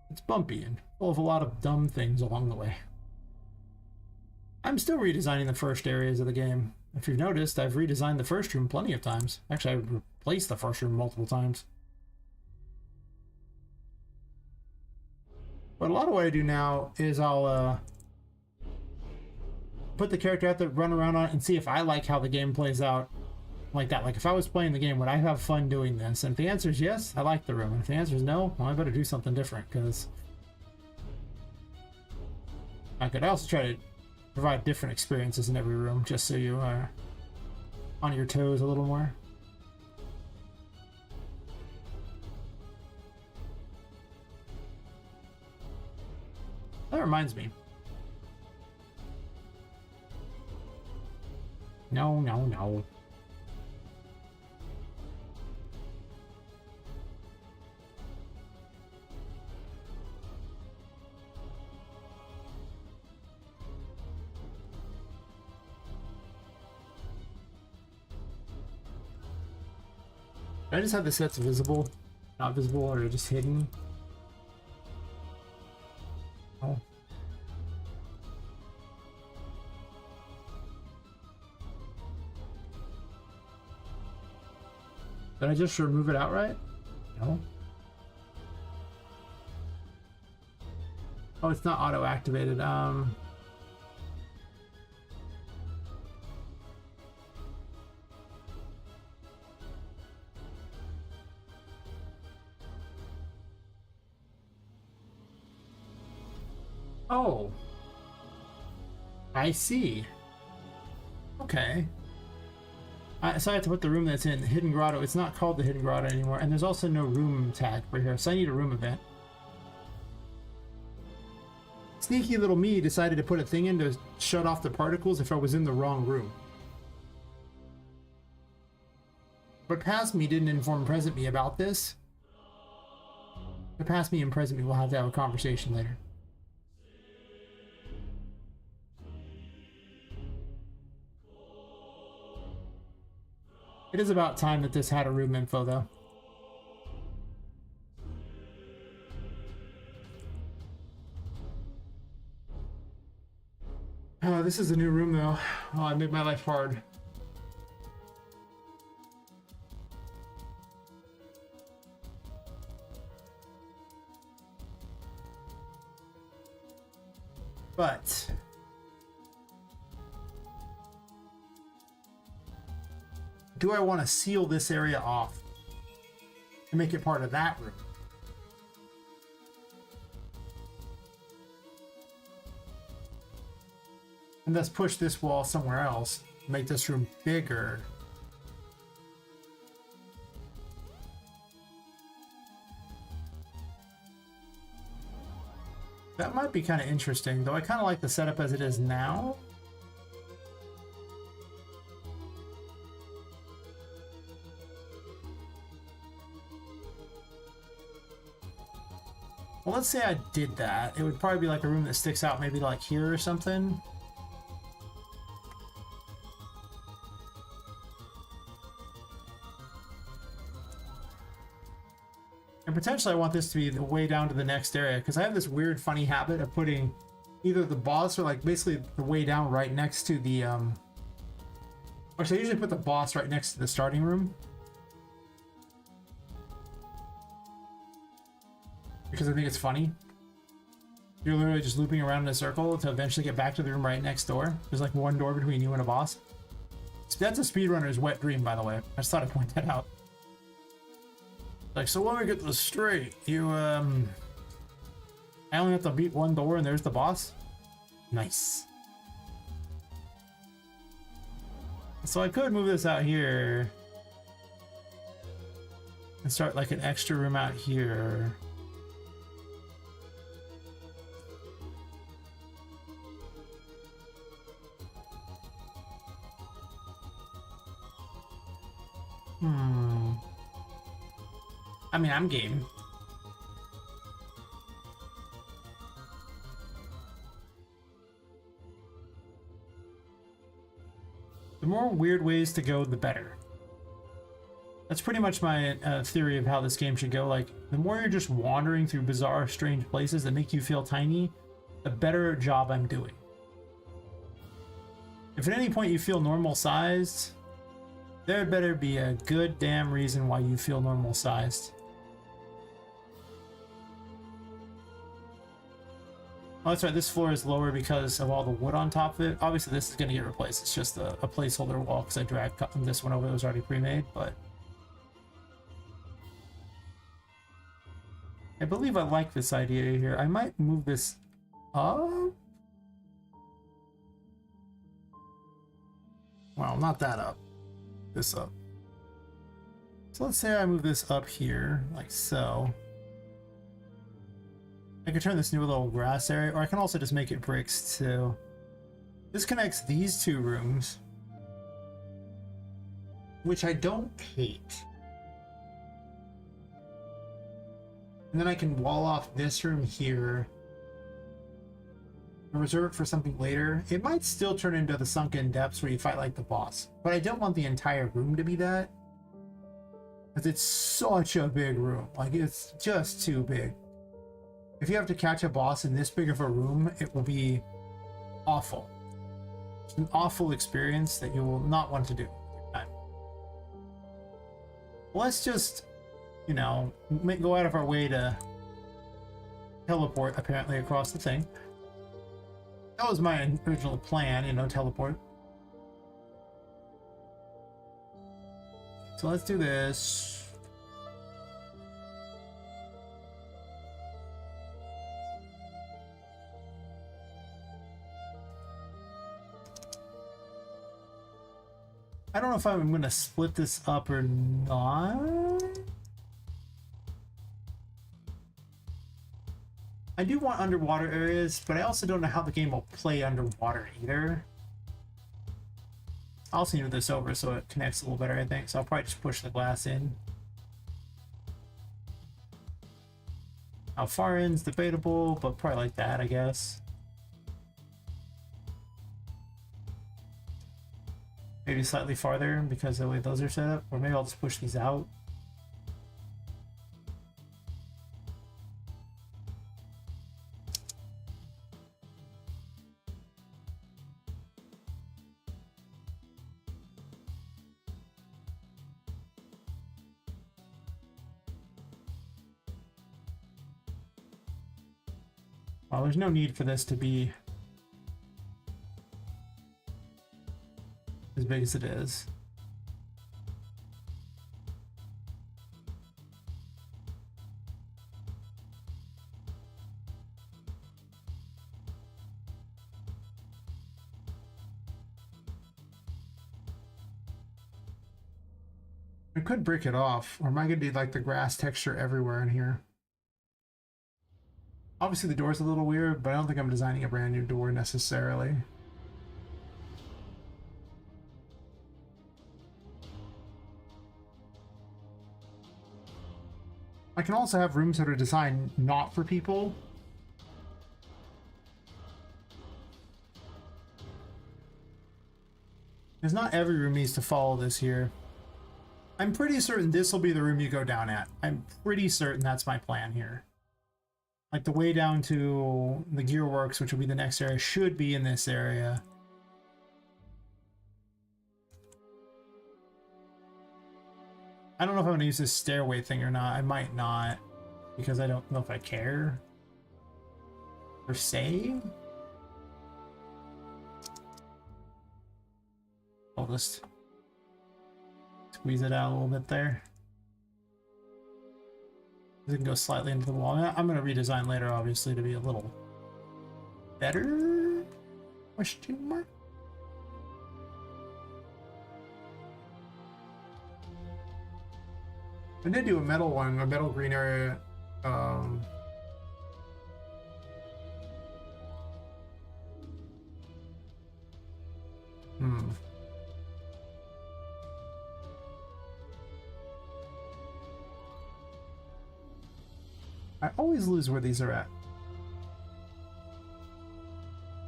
It's bumpy and full of a lot of dumb things along the way. I'm still redesigning the first areas of the game. If you've noticed, I've redesigned the first room plenty of times. Actually, I've replaced the first room multiple times. But a lot of what I do now is I'll put the character out there, run around on it, and see if I like how the game plays out. Like that. Like if I was playing the game, would I have fun doing this? And if the answer is yes, I like the room. And if the answer is no, well, I better do something different, because I could also try to provide different experiences in every room, just so you are on your toes a little more. That reminds me. No, no, no. I just have the sets visible, not visible, or just hidden. Oh. Did I just remove it outright? No. Oh, it's not auto-activated. Oh, I see. Okay. So I have to put the room that's in the Hidden Grotto. It's not called the Hidden Grotto anymore, and there's also no room tag right here, so I need a room event. Sneaky little me decided to put a thing in to shut off the particles if I was in the wrong room. But past me didn't inform present me about this. The past me and present me will have to have a conversation later. It is about time that this had a room info, though. Oh, this is a new room, though. Oh, I made my life hard. But do I want to seal this area off and make it part of that room? And thus push this wall somewhere else, make this room bigger. That might be kind of interesting, though I kind of like the setup as it is now. Well, let's say I did that. It would probably be like a room that sticks out maybe like here or something. And potentially I want this to be the way down to the next area, because I have this weird funny habit of putting either the boss or like basically the way down right next to the or so I usually put the boss right next to the starting room, because I think it's funny. You're literally just looping around in a circle to eventually get back to the room right next door. There's like one door between you and a boss. So that's a speedrunner's wet dream, by the way. I just thought I'd point that out. Like, so let me get this straight. You, I only have to beat one door and there's the boss? Nice. So I could move this out here and start like an extra room out here. I mean, I'm game. The more weird ways to go, the better. That's pretty much my theory of how this game should go. Like, the more you're just wandering through bizarre, strange places that make you feel tiny, the better job I'm doing. If at any point you feel normal sized, there better be a good damn reason why you feel normal sized. Oh, that's right, this floor is lower because of all the wood on top of it. Obviously this is going to get replaced. It's just a placeholder wall because I dragged this one over that was already pre-made, but I believe I like this idea here. I might move this up. Well, not that up. This up. So let's say I move this up here, like so. I could turn this into a little grass area, or I can also just make it bricks too. This connects these two rooms, which I don't hate. And then I can wall off this room here and reserve it for something later. It might still turn into the sunken depths where you fight like the boss, but I don't want the entire room to be that, because it's such a big room. Like, it's just too big. If you have to catch a boss in this big of a room, it will be awful. It's an awful experience that you will not want to do. Let's just, you know, go out of our way to teleport, apparently, across the thing. That was my original plan, you know, teleport. So let's do this. I don't know if I'm going to split this up or not. I do want underwater areas, but I also don't know how the game will play underwater either. I'll also move this over so it connects a little better, I think. So I'll probably just push the glass in. How far in's debatable, but probably like that, I guess. Maybe slightly farther because of the way those are set up, or maybe I'll just push these out. Well, there's no need for this to be as big as it is. I could brick it off, or am I gonna do like the grass texture everywhere in here? Obviously the door's a little weird, but I don't think I'm designing a brand new door necessarily. I can also have rooms that are designed not for people. Because not every room needs to follow this here. I'm pretty certain this will be the room you go down at. I'm pretty certain that's my plan here. Like the way down to the gearworks, which will be the next area, should be in this area. I don't know if I'm going to use this stairway thing or not. I might not, because I don't know if I care. Per se? I'll just squeeze it out a little bit there. It can go slightly into the wall. I'm going to redesign later, obviously, to be a little better? Question mark? I did do a metal one, a metal green area. I always lose where these are at.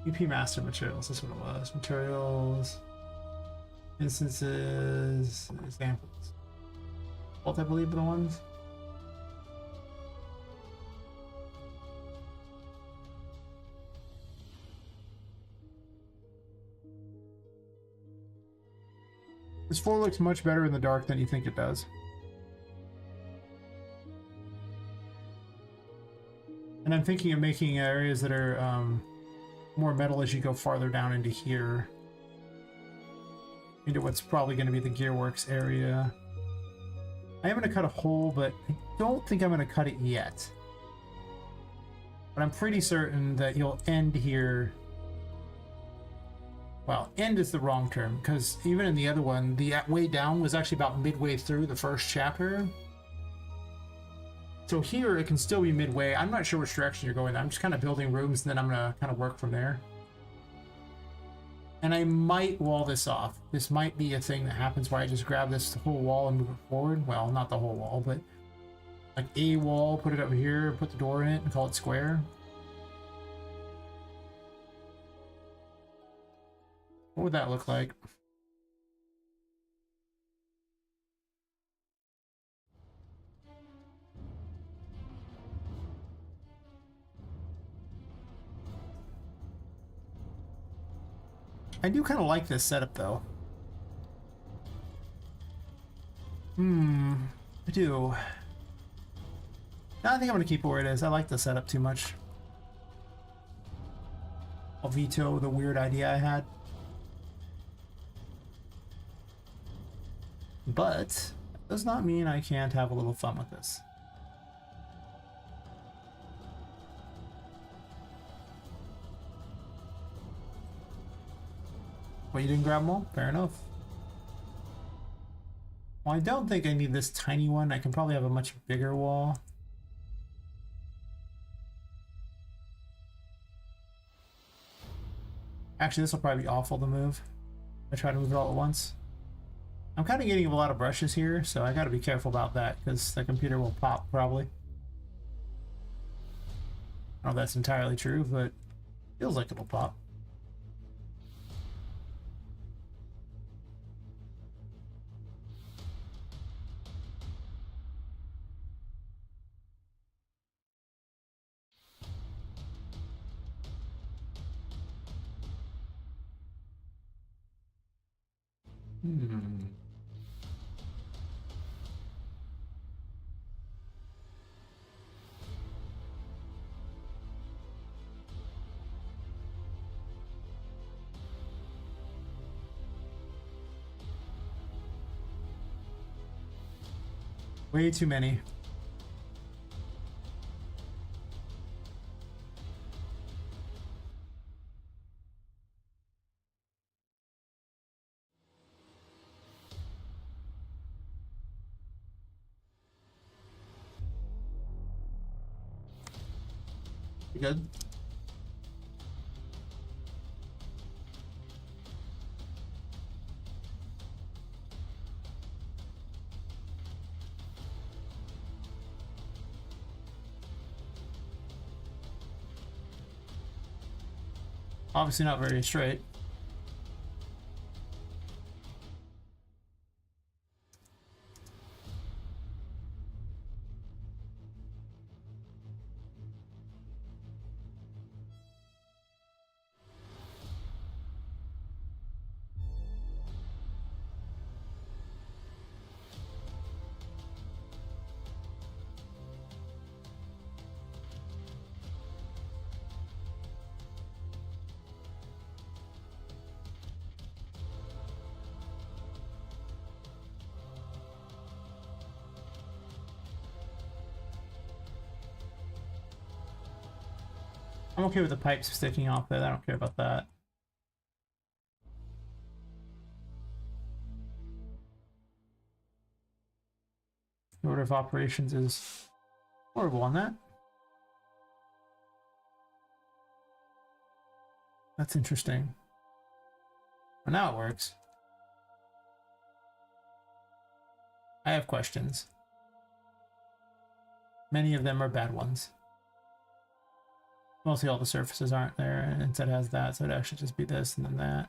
EP Master Materials, that's what it was. Materials, instances, examples. Both, I believe, are the ones. This floor looks much better in the dark than you think it does. And I'm thinking of making areas that are more metal as you go farther down into here. Into what's probably going to be the gearworks area. I am going to cut a hole, but I don't think I'm going to cut it yet. But I'm pretty certain that you'll end here. Well, end is the wrong term, because even in the other one, the way down was actually about midway through the first chapter. So here, it can still be midway. I'm not sure which direction you're going. I'm just kind of building rooms, and then I'm going to kind of work from there. And I might wall this off. This might be a thing that happens where I just grab this whole wall and move it forward. Well, not the whole wall, but like a wall, put it over here, put the door in it, and call it square. What would that look like? I do kind of like this setup, though. I do. I think I'm going to keep it where it is. I like the setup too much. I'll veto the weird idea I had. But that does not mean I can't have a little fun with this. Well, you didn't grab them all? Fair enough. Well, I don't think I need this tiny one. I can probably have a much bigger wall. Actually, this will probably be awful to move. I try to move it all at once. I'm kind of getting a lot of brushes here, so I got to be careful about that because the computer will pop probably. I don't know if that's entirely true, but it feels like it'll pop. Way too many. You good? Obviously not very straight. I'm okay with the pipes sticking off there. I don't care about that. The order of operations is horrible on that. That's interesting. Well, now it works. I have questions. Many of them are bad ones. Mostly all the surfaces aren't there, and instead it has that, so it'd actually just be this and then that.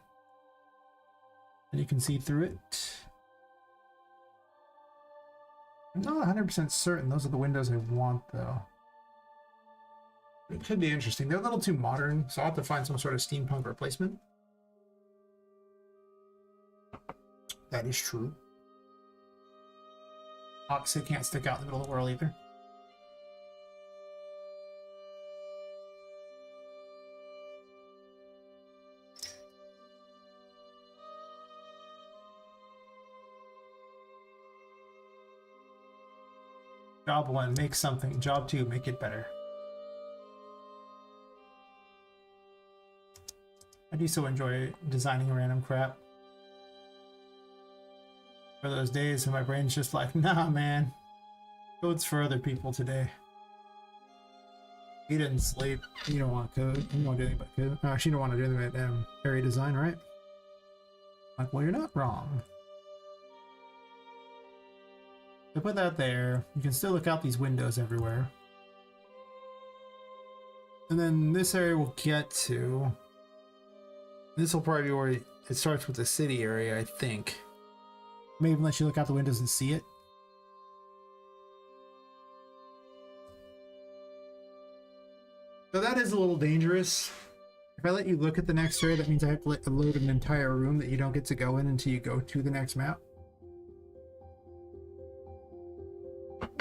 And you can see through it. I'm not 100% certain those are the windows I want, though. It could be interesting. They're a little too modern, so I'll have to find some sort of steampunk replacement. That is true. Obviously, can't stick out in the middle of the world either. Job 1, make something. Job 2, make it better. I do so enjoy designing random crap. For those days when my brain's just like, nah, man. Code's for other people today. You didn't sleep. You don't want code. You don't want to do anything but code. Actually, you don't want to do anything but area design, right? Like, well, you're not wrong. So put that there. You can still look out these windows everywhere. And then this area we'll get to. This will probably be where it starts with the city area, I think. Maybe even let you look out the windows and see it. So that is a little dangerous. If I let you look at the next area, that means I have to load an entire room that you don't get to go in until you go to the next map.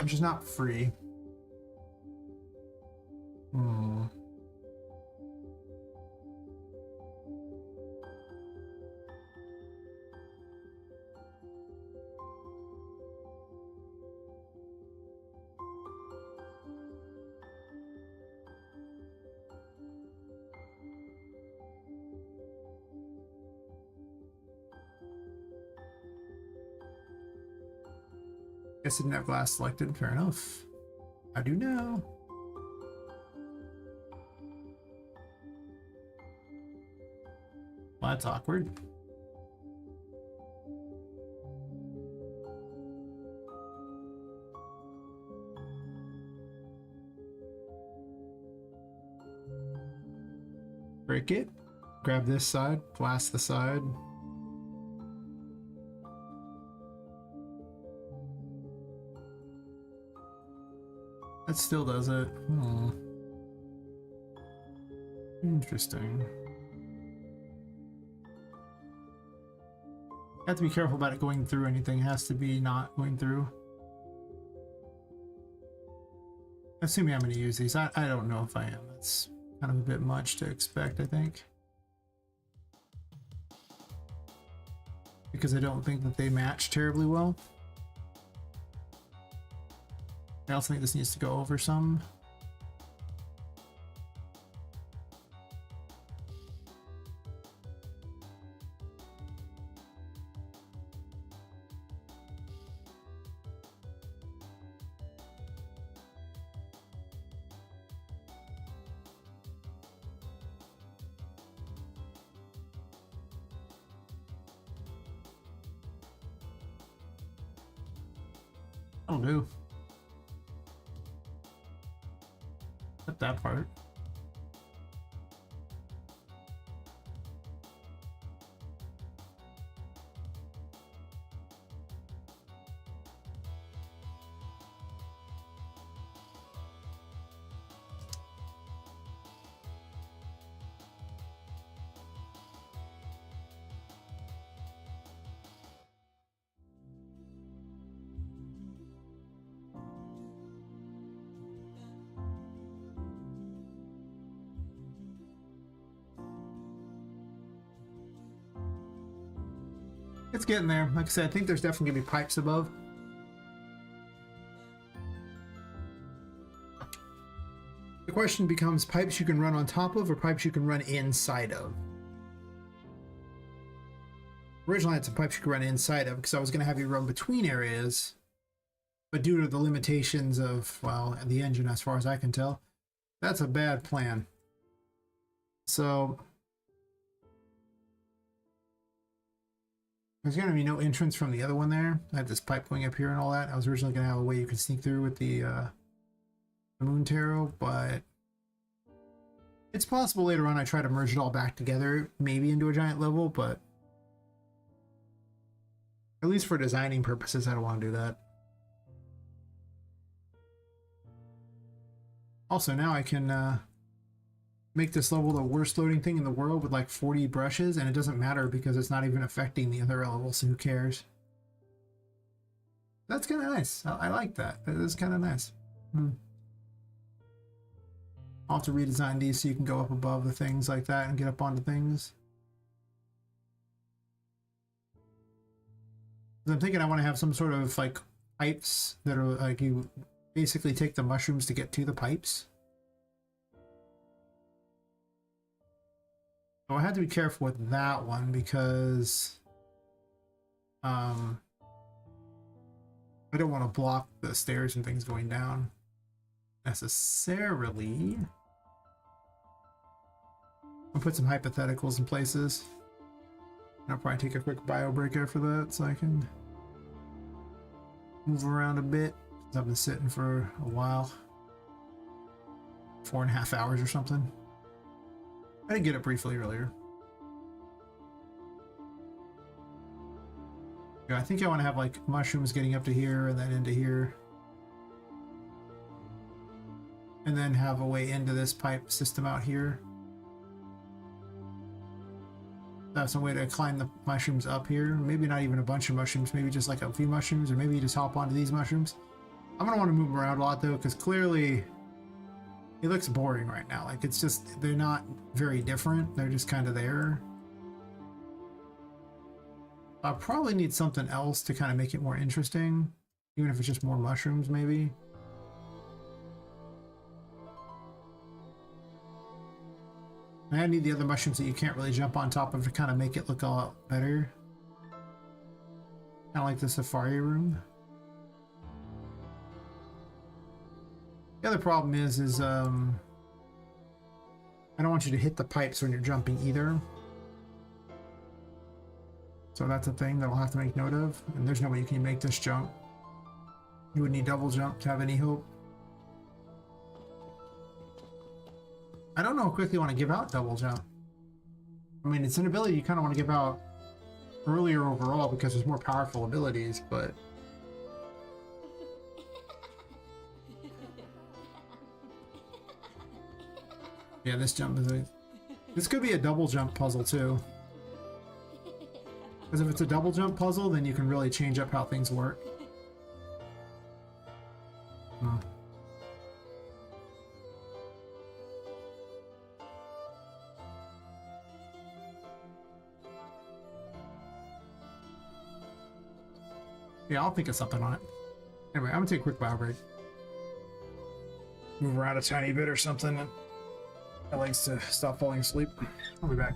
Which is not free. Guess I didn't have glass selected. Fair enough. I do now. Well, that's awkward. Break it. Grab this side. Blast the side. That still does it. Interesting. Have to be careful about it going through anything. It has to be not going through. Assuming I'm going to use these. I don't know if I am. That's kind of a bit much to expect, I think. Because I don't think that they match terribly well. I also think this needs to go over some. That'll do. Cut that part. It's getting there. Like I said, I think there's definitely gonna be pipes above. The question becomes pipes you can run on top of or pipes you can run inside of. Originally I had some pipes you could run inside of because I was gonna have you run between areas, but due to the limitations of, well, the engine as far as I can tell, that's a bad plan. So there's going to be no entrance from the other one there. I had this pipe going up here and all that. I was originally going to have a way you could sneak through with the Moon Tarot, but it's possible later on I try to merge it all back together, maybe into a giant level, but at least for designing purposes, I don't want to do that. Also, now I can make this level the worst loading thing in the world with like 40 brushes, and it doesn't matter because it's not even affecting the other levels, so who cares? That's kind of nice. I like that. It is kind of nice. I'll have to redesign these so you can go up above the things like that and get up onto things. I'm thinking I want to have some sort of like pipes that are like, you basically take the mushrooms to get to the pipes. So I had to be careful with that one because I don't want to block the stairs and things going down necessarily. I'll put some hypotheticals in places. I'll probably take a quick bio break after that so I can move around a bit. I've been sitting for a while, 4.5 hours or something. I did get it briefly earlier. Yeah, I think I want to have like mushrooms getting up to here and then into here. And then have a way into this pipe system out here. Have some way to climb the mushrooms up here. Maybe not even a bunch of mushrooms, maybe just like a few mushrooms, or maybe you just hop onto these mushrooms. I'm gonna want to move them around a lot though, because clearly it looks boring right now. Like it's just, they're not very different. They're just kind of there. I'll probably need something else to kind of make it more interesting. Even if it's just more mushrooms, maybe. I need the other mushrooms that you can't really jump on top of to kind of make it look a lot better. Kind of like the safari room. The other problem is I don't want you to hit the pipes when you're jumping either. So that's a thing that I'll have to make note of. And there's no way you can make this jump. You would need double jump to have any hope. I don't know how quickly you want to give out double jump. I mean, it's an ability you kind of want to give out earlier overall because there's more powerful abilities, but yeah, this jump is this could be a double jump puzzle too. Because if it's a double jump puzzle, then you can really change up how things work. Yeah, I'll think of something on it. Anyway, I'm gonna take a quick bio break. Move around a tiny bit or something. And I likes to stop falling asleep. I'll be back.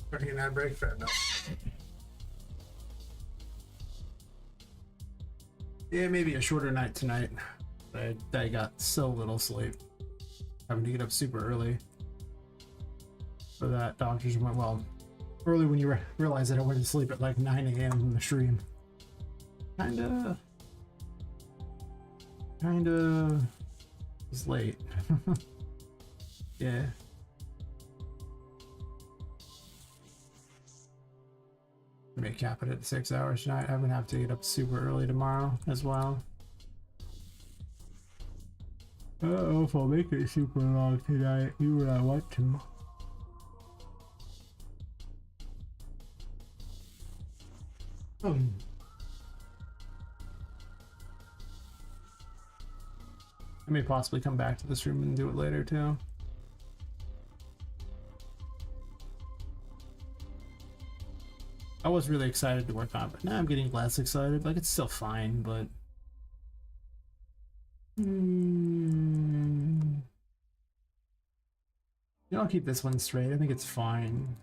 Starting an ad break, fair enough. Yeah, maybe a shorter night tonight. I got so little sleep. Having to get up super early for that doctor's appointment. Well, early when you realize that I went to sleep at like 9 a.m. in the stream. Kinda was late. Yeah. May cap it at 6 hours tonight. I'm gonna have to get up super early tomorrow as well. I don't know if I'll make it super long tonight, even when I want to. I may possibly come back to this room and do it later too. I was really excited to work on it, but now I'm getting less excited. Like, it's still fine, but... Yeah, I'll keep this one straight. I think it's fine.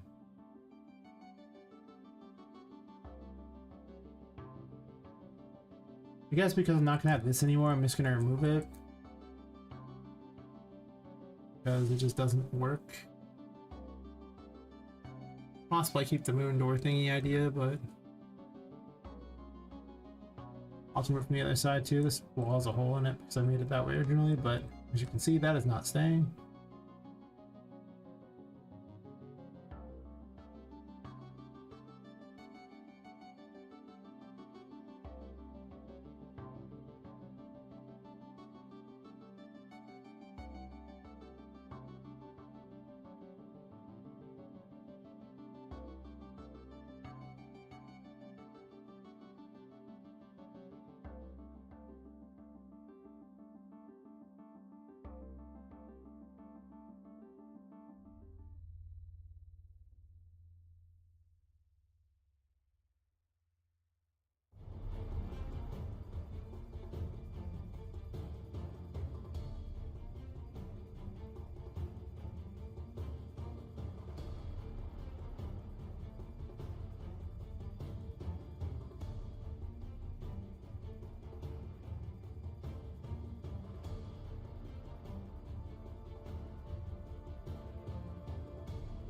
I guess because I'm not gonna have this anymore, I'm just gonna remove it. Because it just doesn't work. Possibly keep the moon door thingy idea, but also work from the other side too. This wall has a hole in it because I made it that way originally, but as you can see, that is not staying.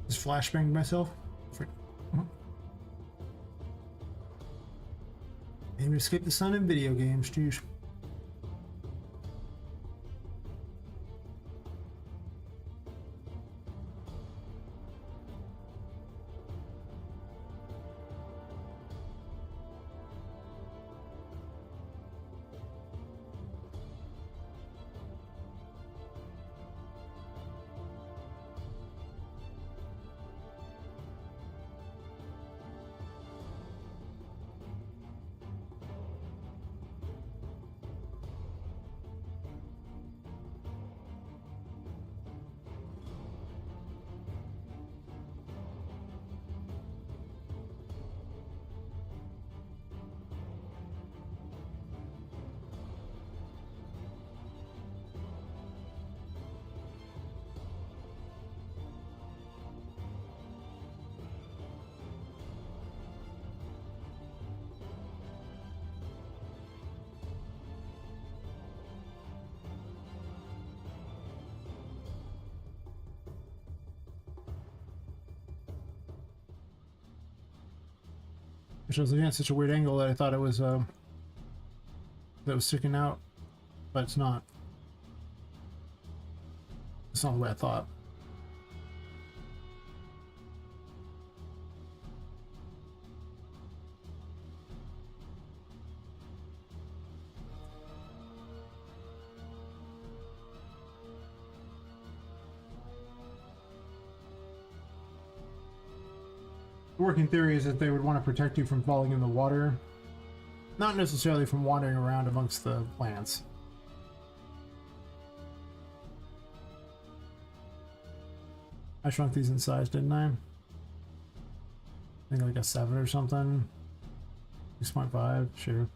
Just flashbanged myself. Aim to escape the sun in video games, geez. Which was again such a weird angle that I thought it was that was sticking out, but it's not. It's not the way I thought. The working theory is that they would want to protect you from falling in the water, not necessarily from wandering around amongst the plants. I shrunk these in size, didn't I? I think like a 7 or something. 6.5, sure.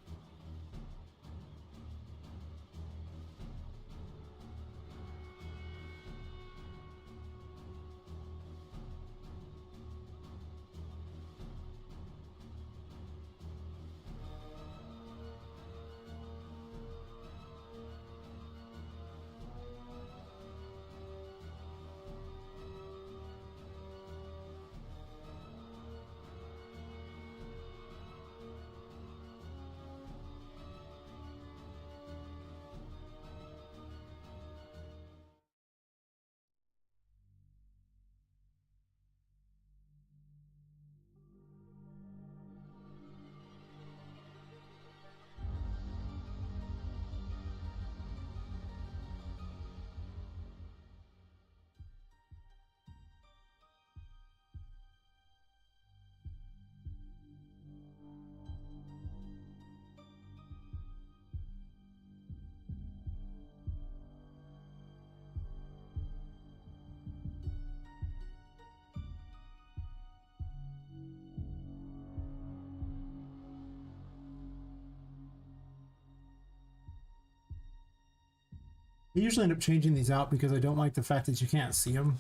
I usually end up changing these out because I don't like the fact that you can't see them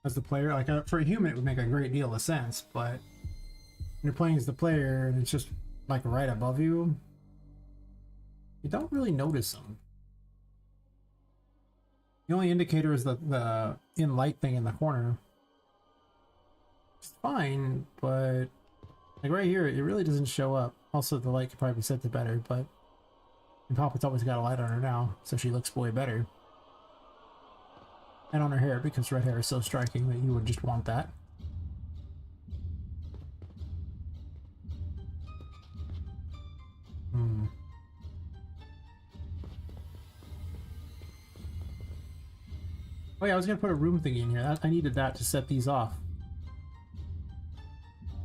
as the player. Like for a human, it would make a great deal of sense, but when you're playing as the player and it's just like right above you, you don't really notice them. The only indicator is the in light thing in the corner. It's fine, but like right here, it really doesn't show up. Also, the light could probably be set to better, but Poppet's always got a light on her now, so she looks way better. And on her hair, because red hair is so striking that you would just want that. Oh yeah, I was gonna put a room thingy in here. I needed that to set these off.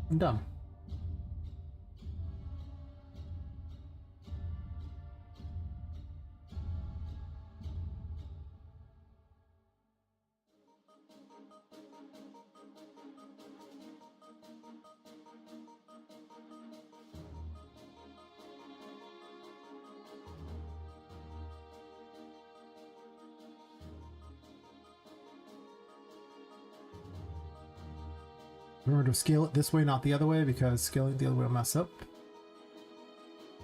I'm dumb. Remember to scale it this way, not the other way, because scaling it the other way will mess up.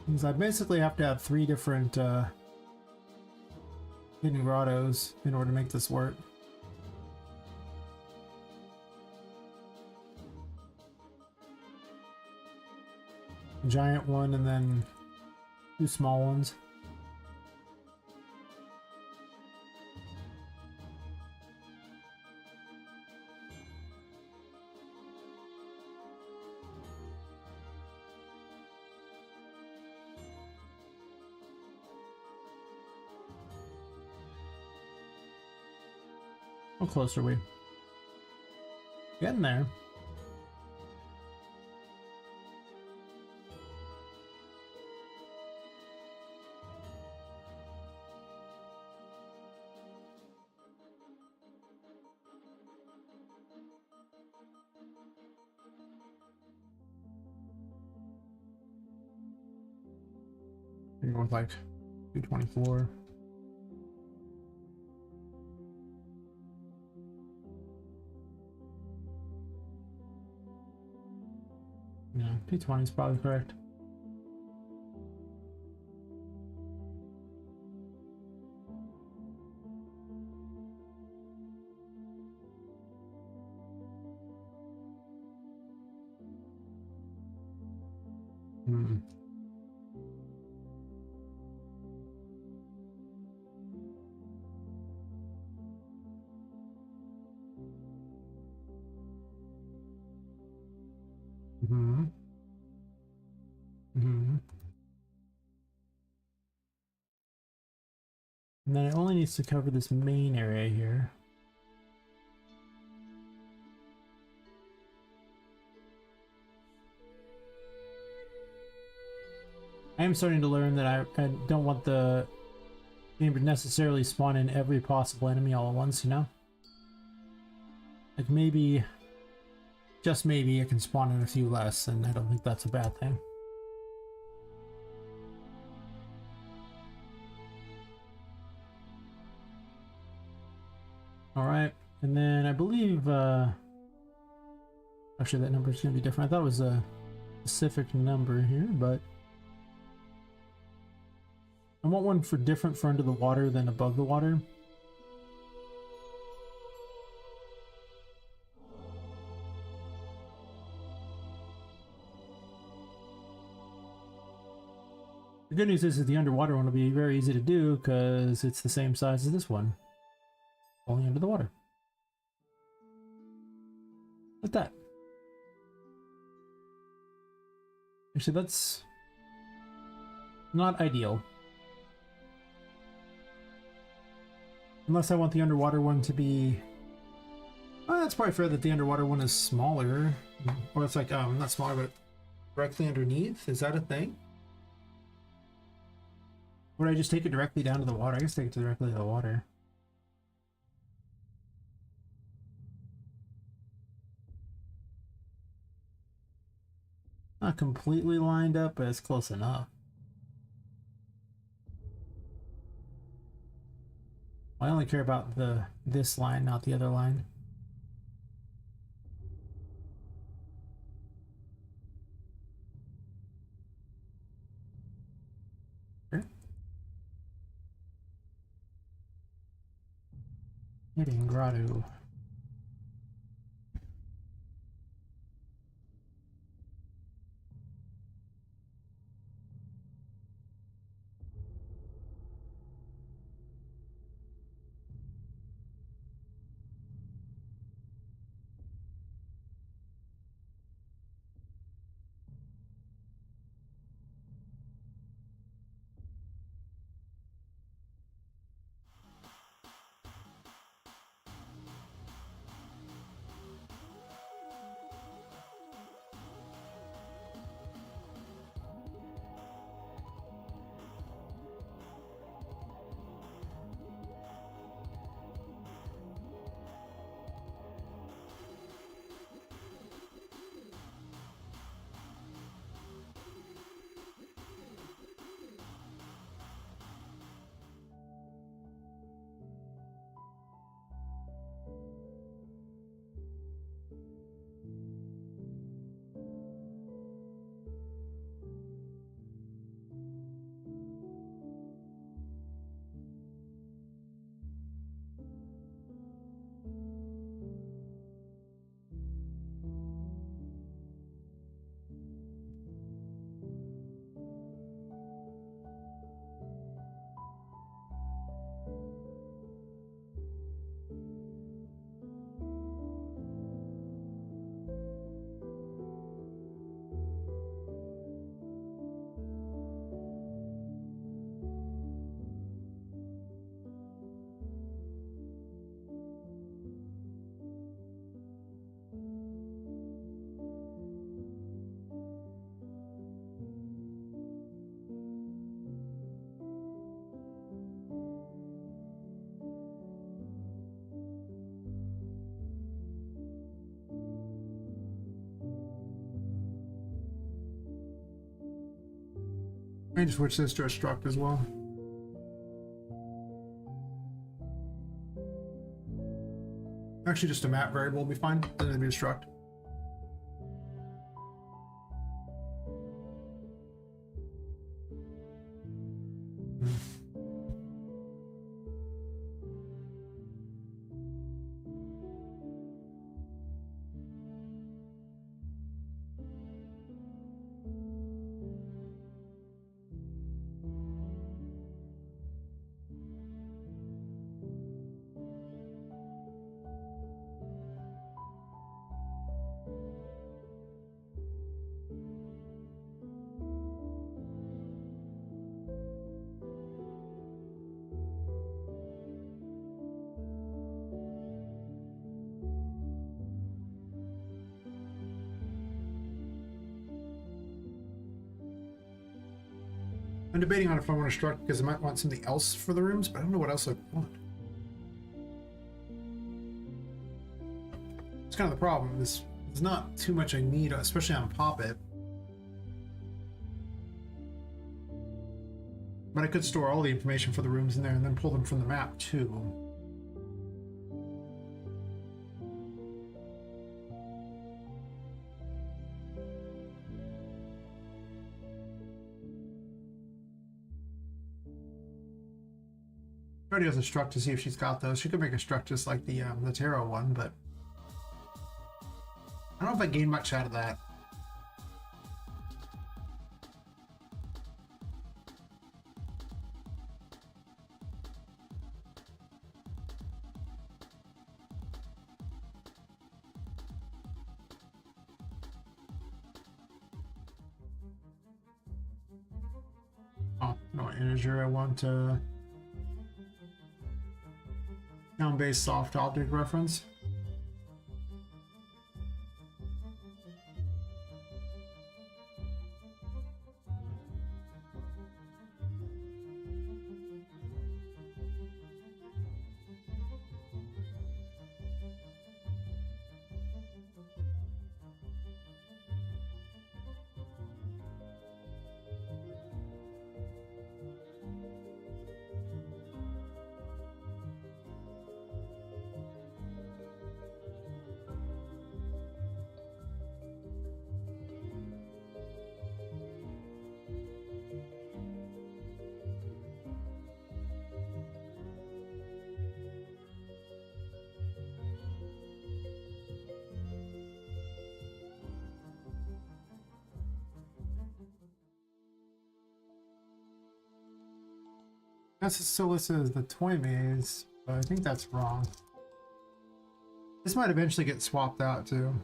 Means I basically have to have 3 different hidden grottos in order to make this work. A giant one and then 2 small ones. How close are we? Getting there. You're going with like 224. Yeah, P20 is probably correct. Hmm. Hmm. Hmm. And then it only needs to cover this main area here. I am starting to learn that I don't want the game to necessarily spawn in every possible enemy all at once, you know? Like maybe, just maybe, it can spawn in a few less, and I don't think that's a bad thing. Alright, and then I believe, actually that number is going to be different. I thought it was a specific number here, but I want one for different for under the water than above the water. The good news is that the underwater one will be very easy to do because it's the same size as this one, only under the water. Like that. Actually, that's not ideal. Unless I want the underwater one to be... Oh, that's probably fair that the underwater one is smaller. Or it's like, not smaller, but directly underneath? Is that a thing? Would I just take it directly down to the water? I guess take it directly to the water. Not completely lined up, but it's close enough. I only care about this line, not the other line. Okay. Hidden grotto. I just switch this to a struct as well. Actually, just a map variable will be fine. Doesn't need to be a struct. I'm debating on if I want to struct because I might want something else for the rooms, but I don't know what else I want. It's kind of the problem. There's not too much I need, especially on Poppet. But I could store all the information for the rooms in there and then pull them from the map too. Already has a struct to see if she's got those. She could make a struct just like the tarot one, but I don't know if I gain much out of that. Oh, no integer. I want noun-based soft object reference. That's still listed as the toy maze, but I think that's wrong. This might eventually get swapped out too.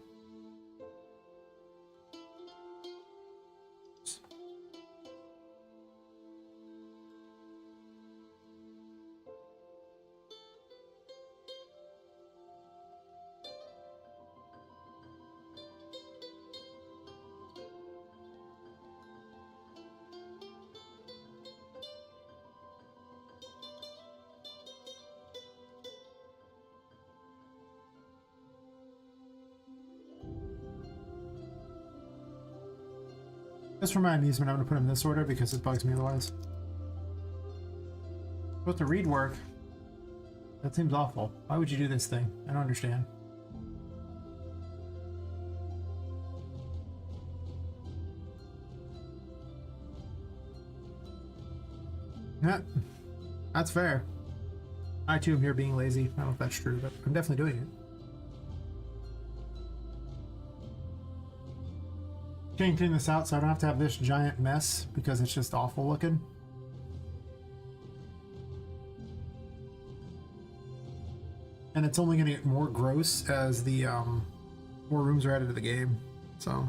Just for my amusement, I'm going to put them in this order because it bugs me otherwise. But the read work, that seems awful. Why would you do this thing? I don't understand. Yeah, that's fair. I too am here being lazy. I don't know if that's true, but I'm definitely doing it. Can't clean this out so I don't have to have this giant mess because it's just awful looking. And it's only going to get more gross as the more rooms are added to the game. So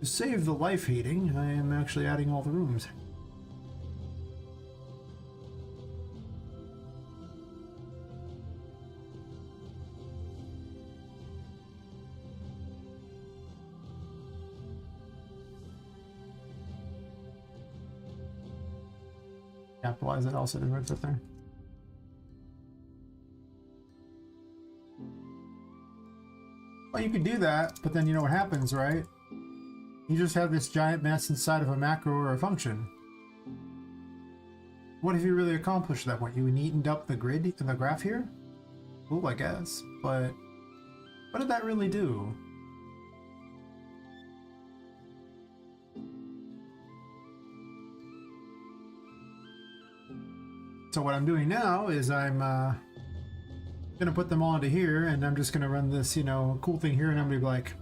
to save the life heating, I am actually adding all the rooms. Capitalize it also didn't work there. Well, you could do that, but then you know what happens, right? You just have this giant mess inside of a macro or a function. What have you really accomplished that point? You neatened up the grid and the graph here? Cool, I guess, but what did that really do? So what I'm doing now is I'm gonna put them all into here, and I'm just gonna run this, you know, cool thing here, and I'm gonna be like,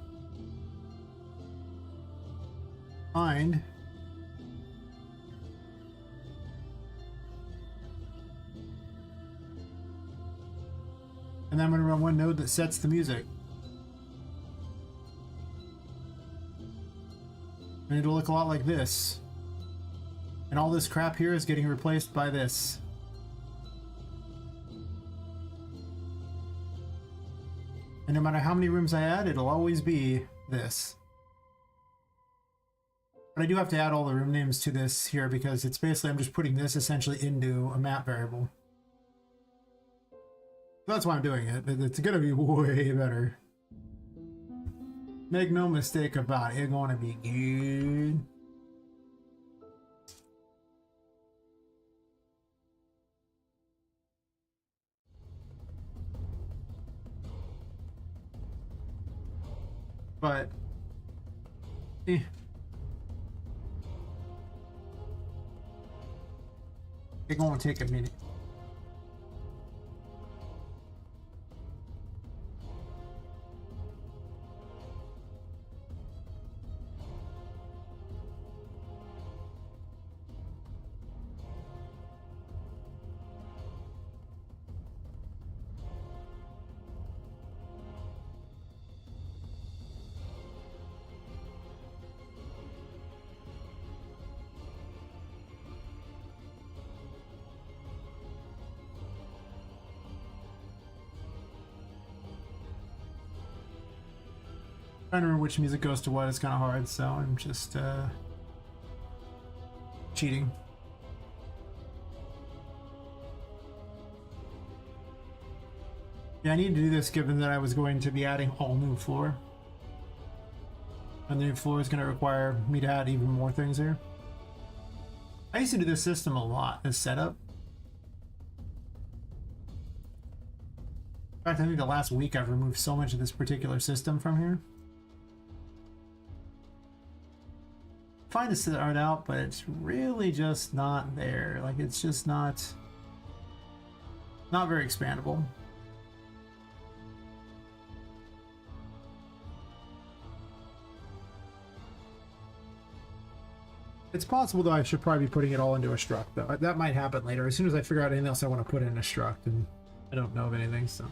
find and then I'm gonna run one node that sets the music, and it'll look a lot like this, and all this crap here is getting replaced by this. And no matter how many rooms I add, it'll always be this. But I do have to add all the room names to this here because it's basically, I'm just putting this essentially into a map variable. That's why I'm doing it. It's gonna be way better. Make no mistake about it, it's gonna be good. But it's gonna take a minute. Trying to remember which music goes to what is kind of hard, so I'm just cheating. Yeah, I need to do this given that I was going to be adding all new floor. And the new floor is going to require me to add even more things here. I used to do this system a lot, this setup. In fact, I think the last week I've removed so much of this particular system from here. Fine to start out, but it's really just not there. Like, it's just not very expandable. It's possible though I should probably be putting it all into a struct though. That might happen later. As soon as I figure out anything else I want to put in a struct, and I don't know of anything, so.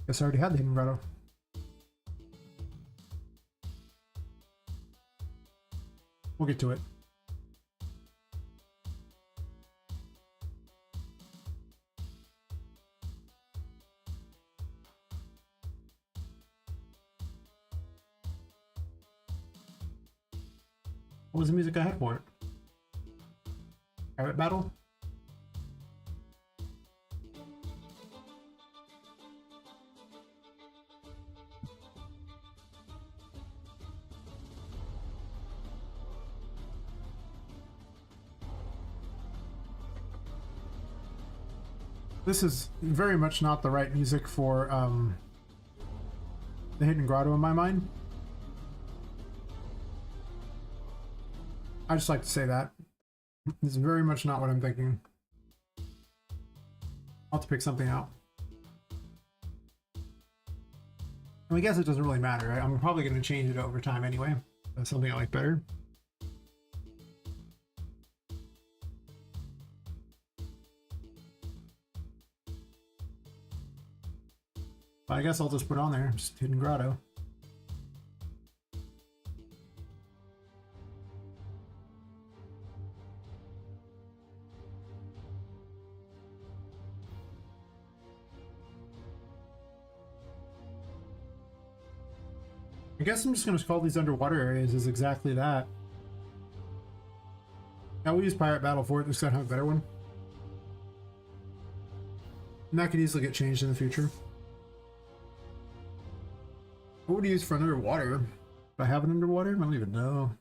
Guess I already had the hidden grotto. We'll get to it. What was the music I had for it? Pirate Battle? This is very much not the right music for the Hidden Grotto in my mind. I just like to say that. It's very much not what I'm thinking. I'll have to pick something out. And I guess it doesn't really matter. Right? I'm probably going to change it over time anyway. That's something I like better. But I guess I'll just put on there, just Hidden Grotto. I guess I'm just going to call these underwater areas as exactly that. Now we use Pirate Battle for it, just gotta have a better one. And that could easily get changed in the future. What would you use for underwater? Do I have an underwater? I don't even know.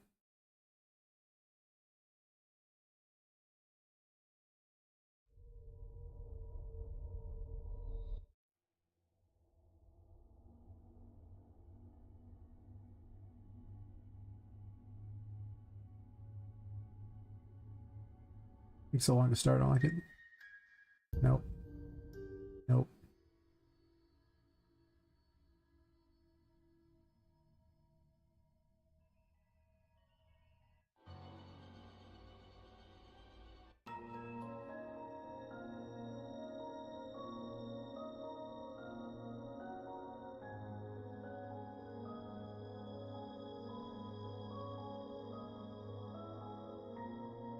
Takes so long to start, I don't like it. Nope. Nope.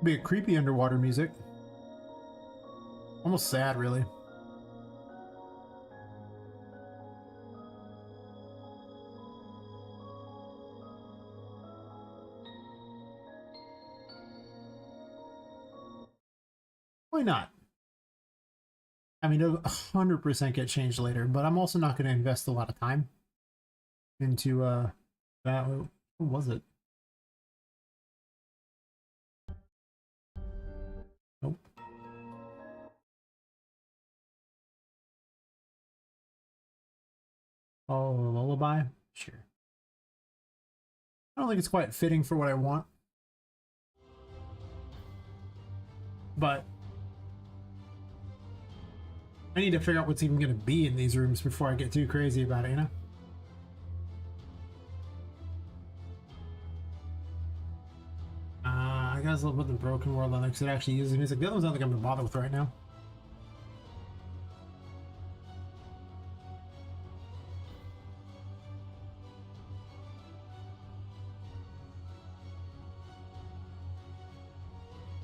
Be a creepy underwater music. Almost sad, really. Why not? I mean, it'll 100% get changed later, but I'm also not going to invest a lot of time into that. What was it? Nope. Oh, lullaby? Sure. I don't think it's quite fitting for what I want. But I need to figure out what's even going to be in these rooms before I get too crazy about it, you know? I guess I'll put the Broken World on there because it actually uses music. The other ones I don't think I'm going to bother with right now.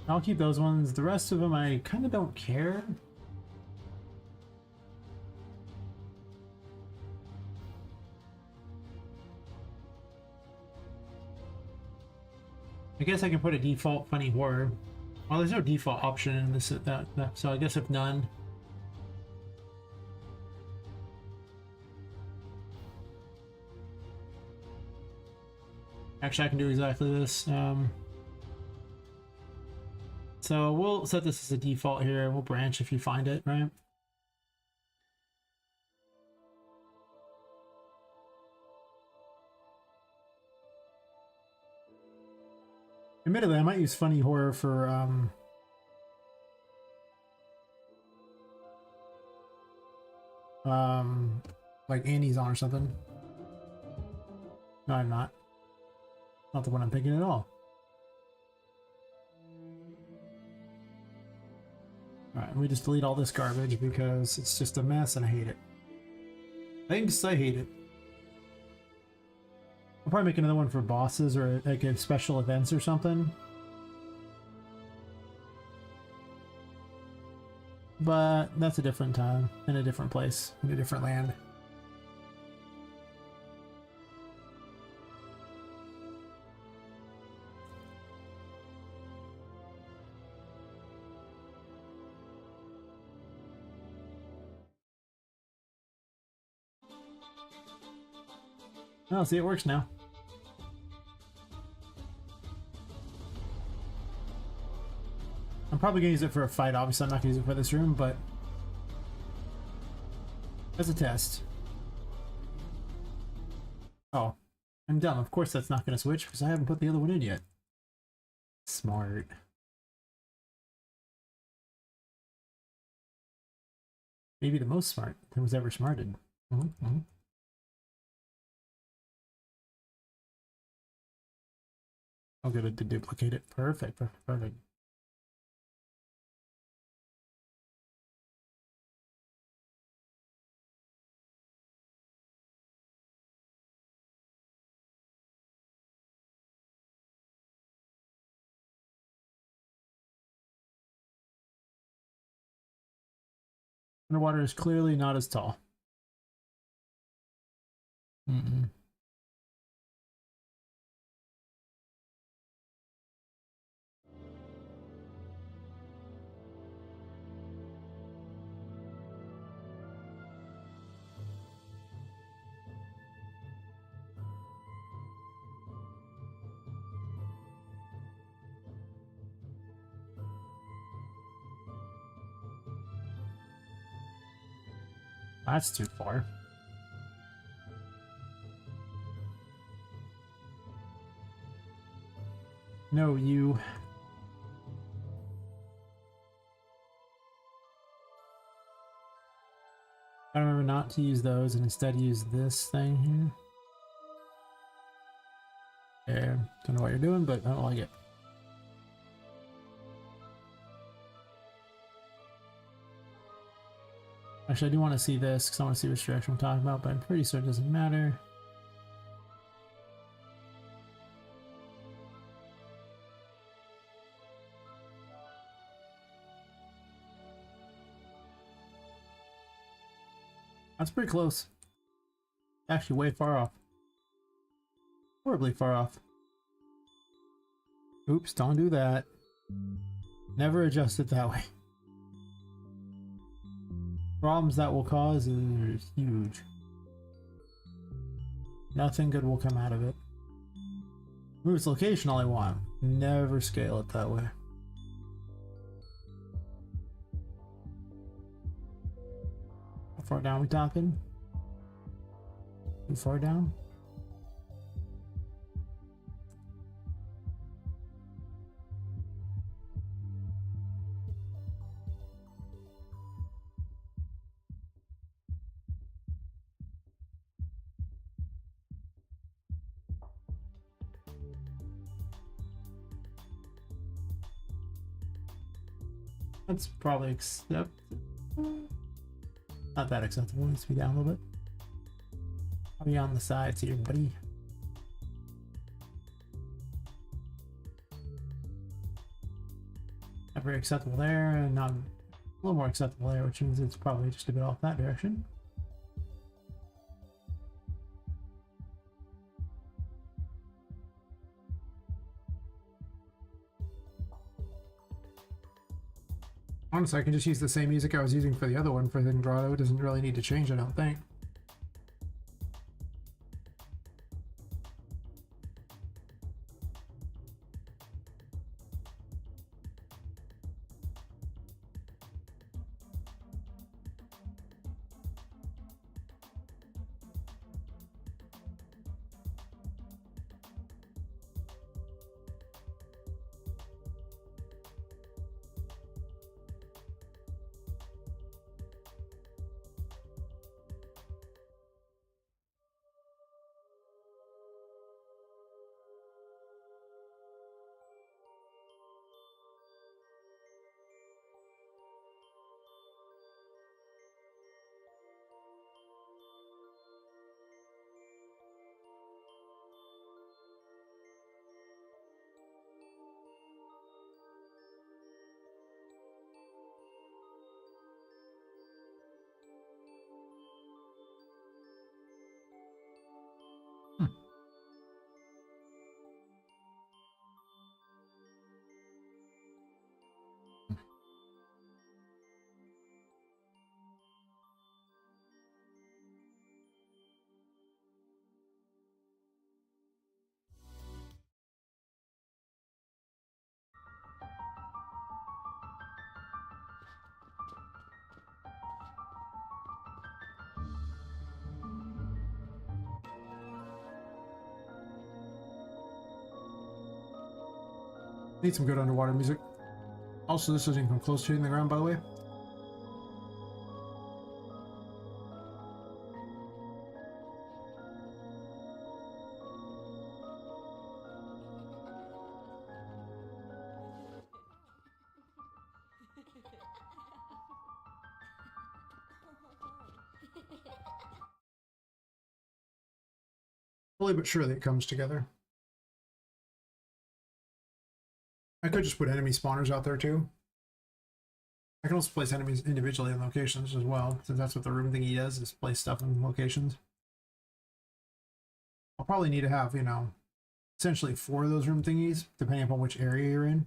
I'll keep those ones. The rest of them I kind of don't care. I guess I can put a default funny horror. Well, there's no default option in this, so I guess if none. Actually, I can do exactly this. So we'll set this as a default here. We'll branch if you find it, right? Admittedly, I might use funny horror for like Annie's on or something. No, I'm not. Not the one I'm thinking at all. Alright, we just delete all this garbage because it's just a mess and I hate it. Thanks, I hate it. I'll probably make another one for bosses or like special events or something. But that's a different time, in a different place, in a different land. Oh, see, it works now. I'm probably gonna use it for a fight. Obviously, I'm not gonna use it for this room, but as a test. Oh, I'm dumb. Of course, that's not gonna switch because I haven't put the other one in yet. Smart. Maybe the most smart that was ever smarted. I'll get it to duplicate it. Perfect, perfect, perfect. Underwater is clearly not as tall. That's too far. No, you. I remember not to use those and instead use this thing here. Yeah, don't know what you're doing, but I don't like it. Actually, I do want to see this because I want to see which direction I'm talking about, but I'm pretty sure it doesn't matter. That's pretty close. Actually, way far off. Horribly far off. Oops, don't do that. Never adjust it that way. Problems that will cause are huge. Nothing good will come out of it. Move its location all I want. Never scale it that way. How far down we talking? Too far down? That's probably acceptable. Not that acceptable. Needs to be down a little bit. Probably on the sides here, buddy. Not very acceptable there, and not a little more acceptable there, which means it's probably just a bit off that direction. Honestly, I can just use the same music I was using for the other one for Hidden Grotto. It doesn't really need to change, I don't think. Need some good underwater music. Also, this doesn't come close to hitting the ground, by the way. Slowly but surely it comes together. I could just put enemy spawners out there too. I can also place enemies individually in locations as well, since that's what the room thingy does, is place stuff in locations. I'll probably need to have, you know, essentially 4 of those room thingies, depending upon which area you're in.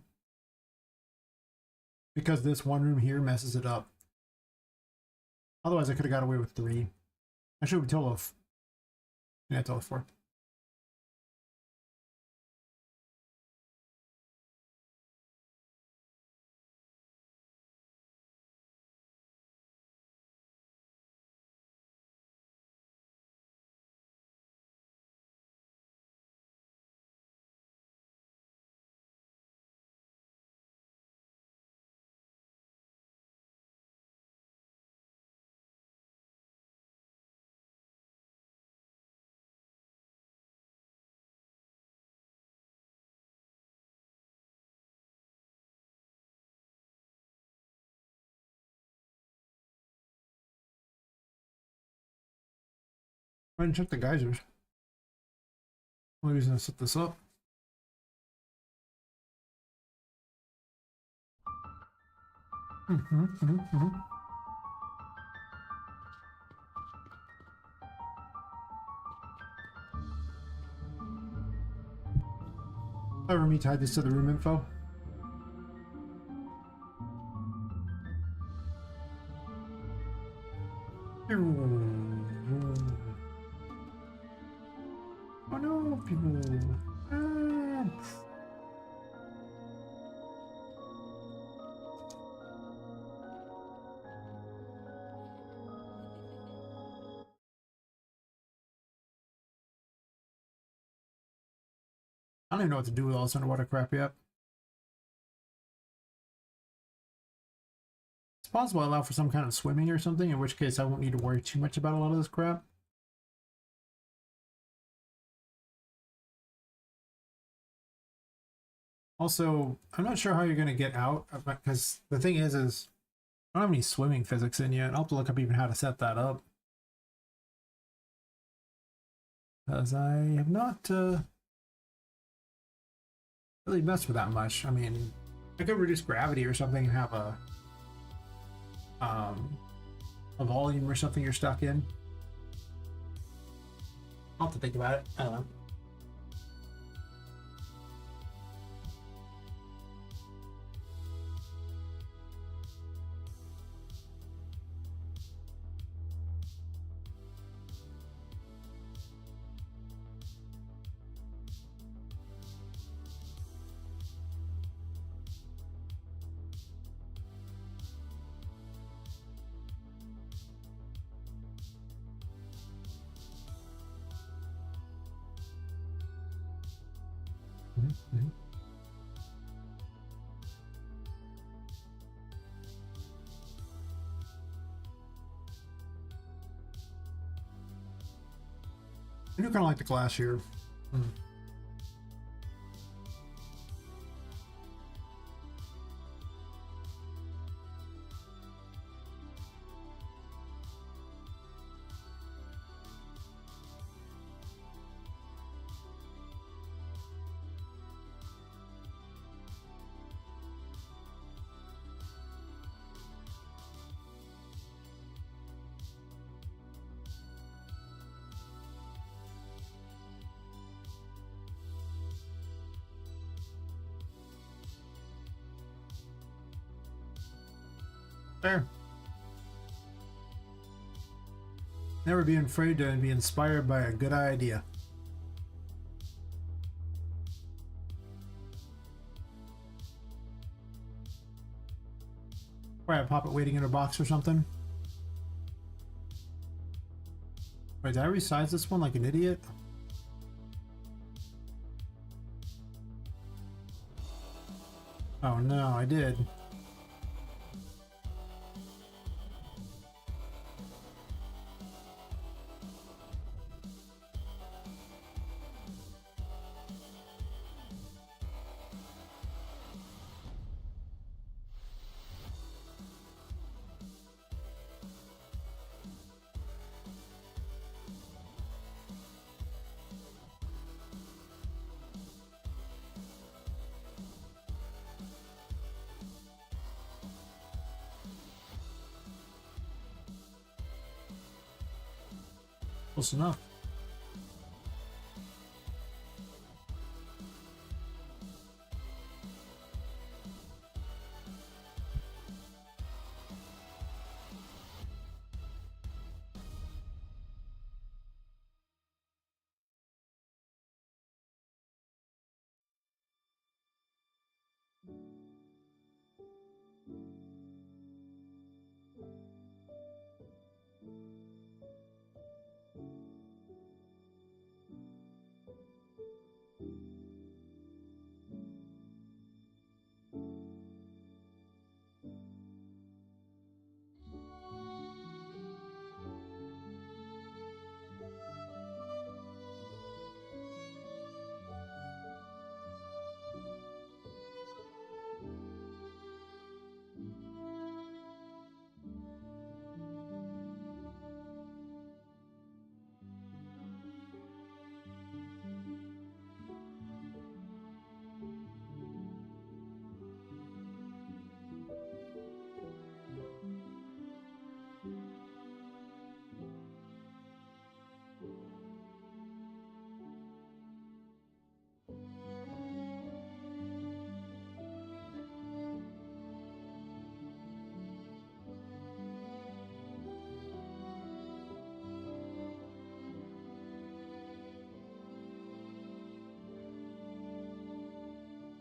Because this one room here messes it up. Otherwise I could have got away with 3. Actually, we total of... yeah, total of 4. Go ahead and check the geysers. Only reason to set this up. However, me tied this to the room info. Oh no, people. Ah. I don't even know what to do with all this underwater crap yet. It's possible I allow for some kind of swimming or something, in which case I won't need to worry too much about a lot of this crap. Also, I'm not sure how you're going to get out, because the thing is I don't have any swimming physics in yet. I'll have to look up even how to set that up. Because I have not really messed with that much. I mean, I could reduce gravity or something and have a volume or something you're stuck in. I'll have to think about it. I don't know. Mhm. I do kind of like the glass here. Mm. Fair. Never be afraid to be inspired by a good idea. Probably have Poppet waiting in a box or something. Wait, did I resize this one like an idiot? Oh no, I did. Close enough.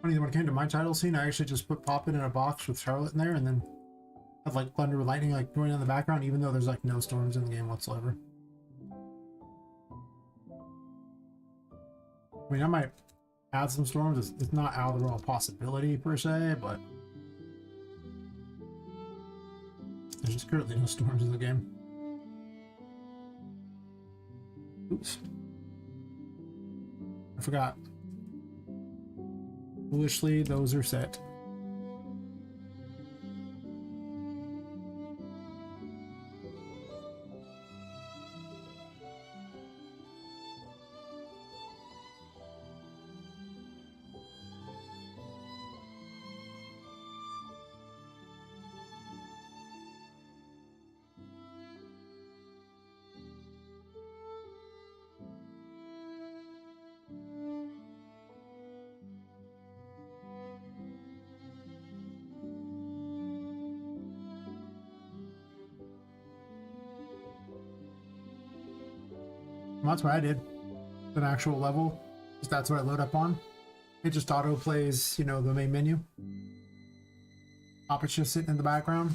Funny, when it came to my title scene, I actually just put Poppet in a box with Charlotte in there and then have like thunder with lightning like going on in the background, even though there's like no storms in the game whatsoever. I mean, I might add some storms. It's not out of the realm of possibility per se, but there's just currently no storms in the game. Oops. I forgot. Foolishly, those are set. Well, that's what I did. An actual level. Just that's what I load up on. It just auto plays, you know, the main menu. Poppet's just sitting in the background.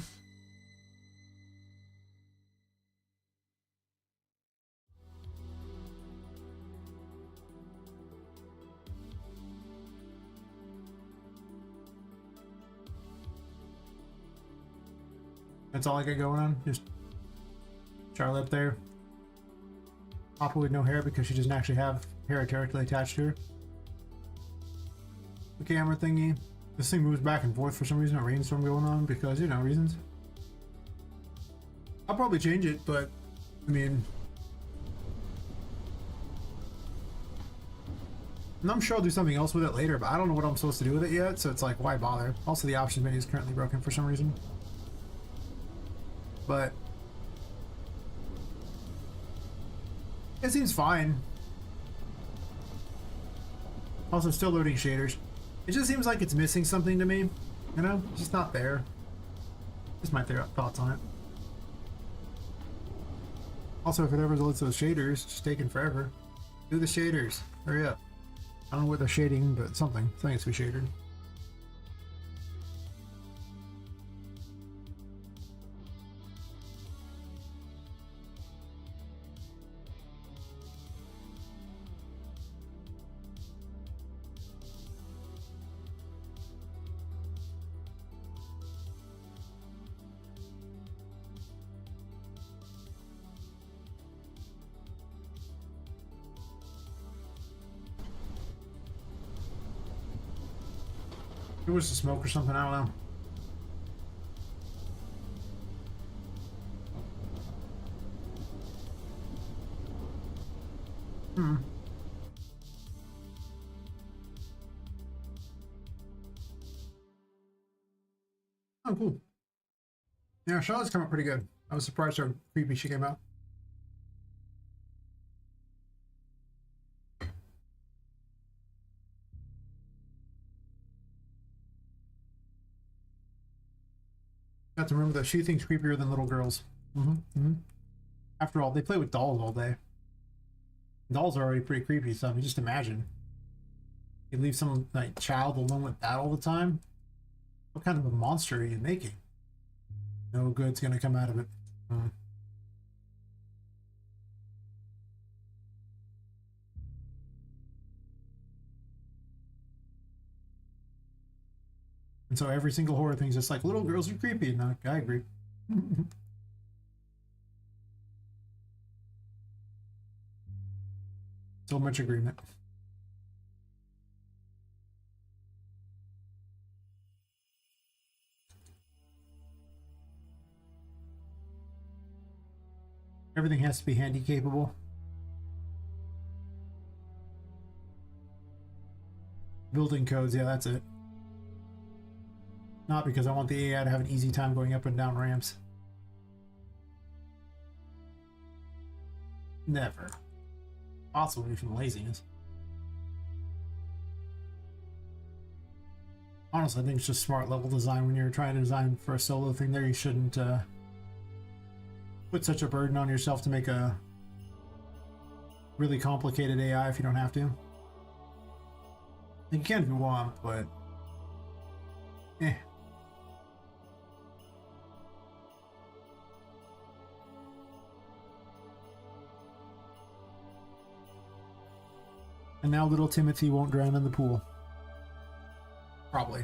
That's all I got going on. Just Charlotte up there. Papa with no hair because she doesn't actually have hair directly attached to her. The camera thingy. This thing moves back and forth for some reason. A rainstorm going on because, you know, reasons. I'll probably change it, but I mean, and I'm sure I'll do something else with it later, but I don't know what I'm supposed to do with it yet, so it's like, why bother? Also, the options menu is currently broken for some reason. But it seems fine. Also, still loading shaders. It just seems like it's missing something to me. You know, it's just not there. Just my thoughts on it. Also, if it ever loads those shaders, it's just taking forever. Do the shaders. Hurry up. I don't know what they're shading, but something. Something has to be shaded. It was the smoke or something, I don't know. Oh, cool. Yeah, Charlotte's come out pretty good. I was surprised how creepy she came out. Got to remember that she thinks creepier than little girls. After all, they play with dolls all day. Dolls are already pretty creepy, so I mean, just imagine. You leave some like child alone with that all the time. What kind of a monster are you making? No good's gonna come out of it. And so every single horror thing's just like, little girls are creepy. No, I agree. So much agreement. Everything has to be handy capable. Building codes, yeah, that's it. Not because I want the AI to have an easy time going up and down ramps. Never. Possibly from laziness. Honestly, I think it's just smart level design. When you're trying to design for a solo thing there, you shouldn't put such a burden on yourself to make a really complicated AI if you don't have to. You can if you want, but eh. And now little Timothy won't drown in the pool. Probably.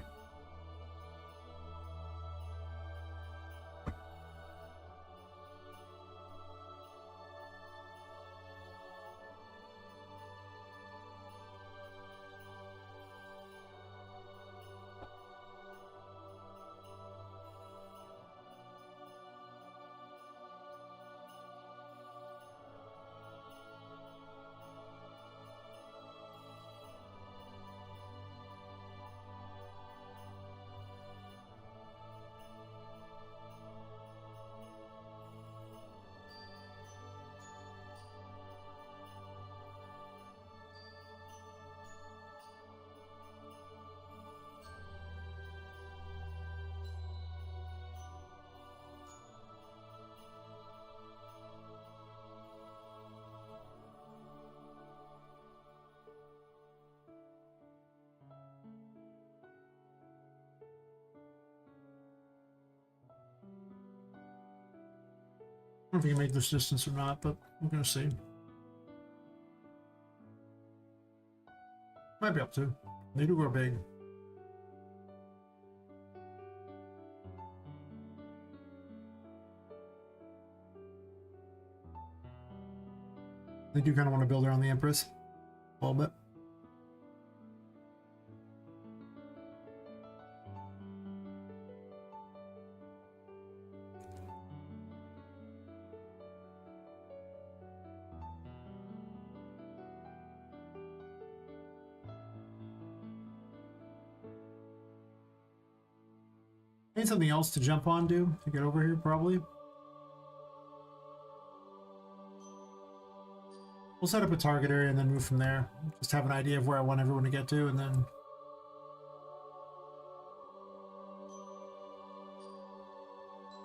I don't know if you can make this distance or not, but I'm gonna see. Might be able to. They do grow big. They do kind of want to build around the Empress a little bit. Need something else to jump onto to get over here, probably. We'll set up a target area and then move from there. Just have an idea of where I want everyone to get to, and then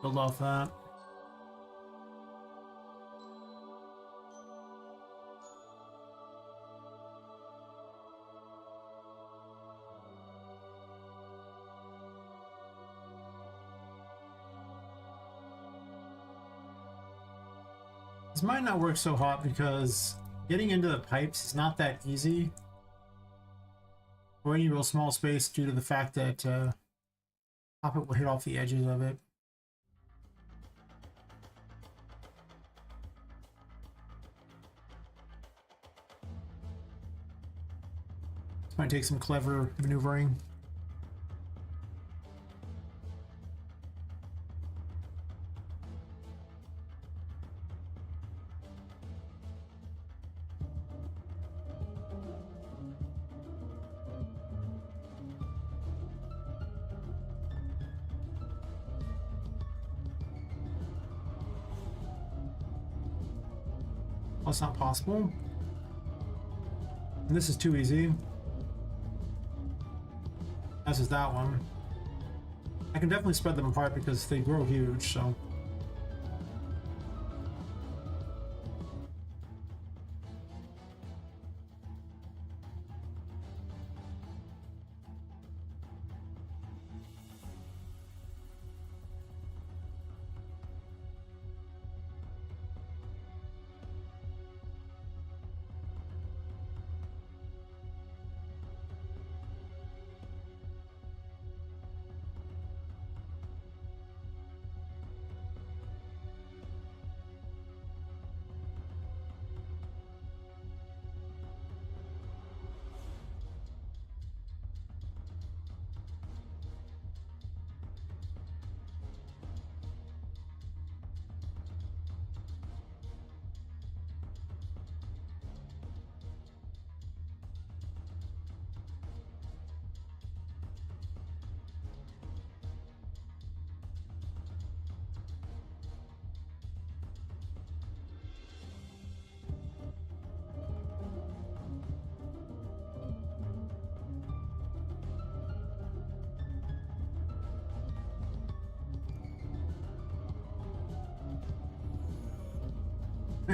build off that. This might not work so hot because getting into the pipes is not that easy or any real small space due to the fact that Poppet will hit off the edges of it. This might take some clever maneuvering. That's not possible. And this is too easy. As is that one. I can definitely spread them apart because they grow huge, so.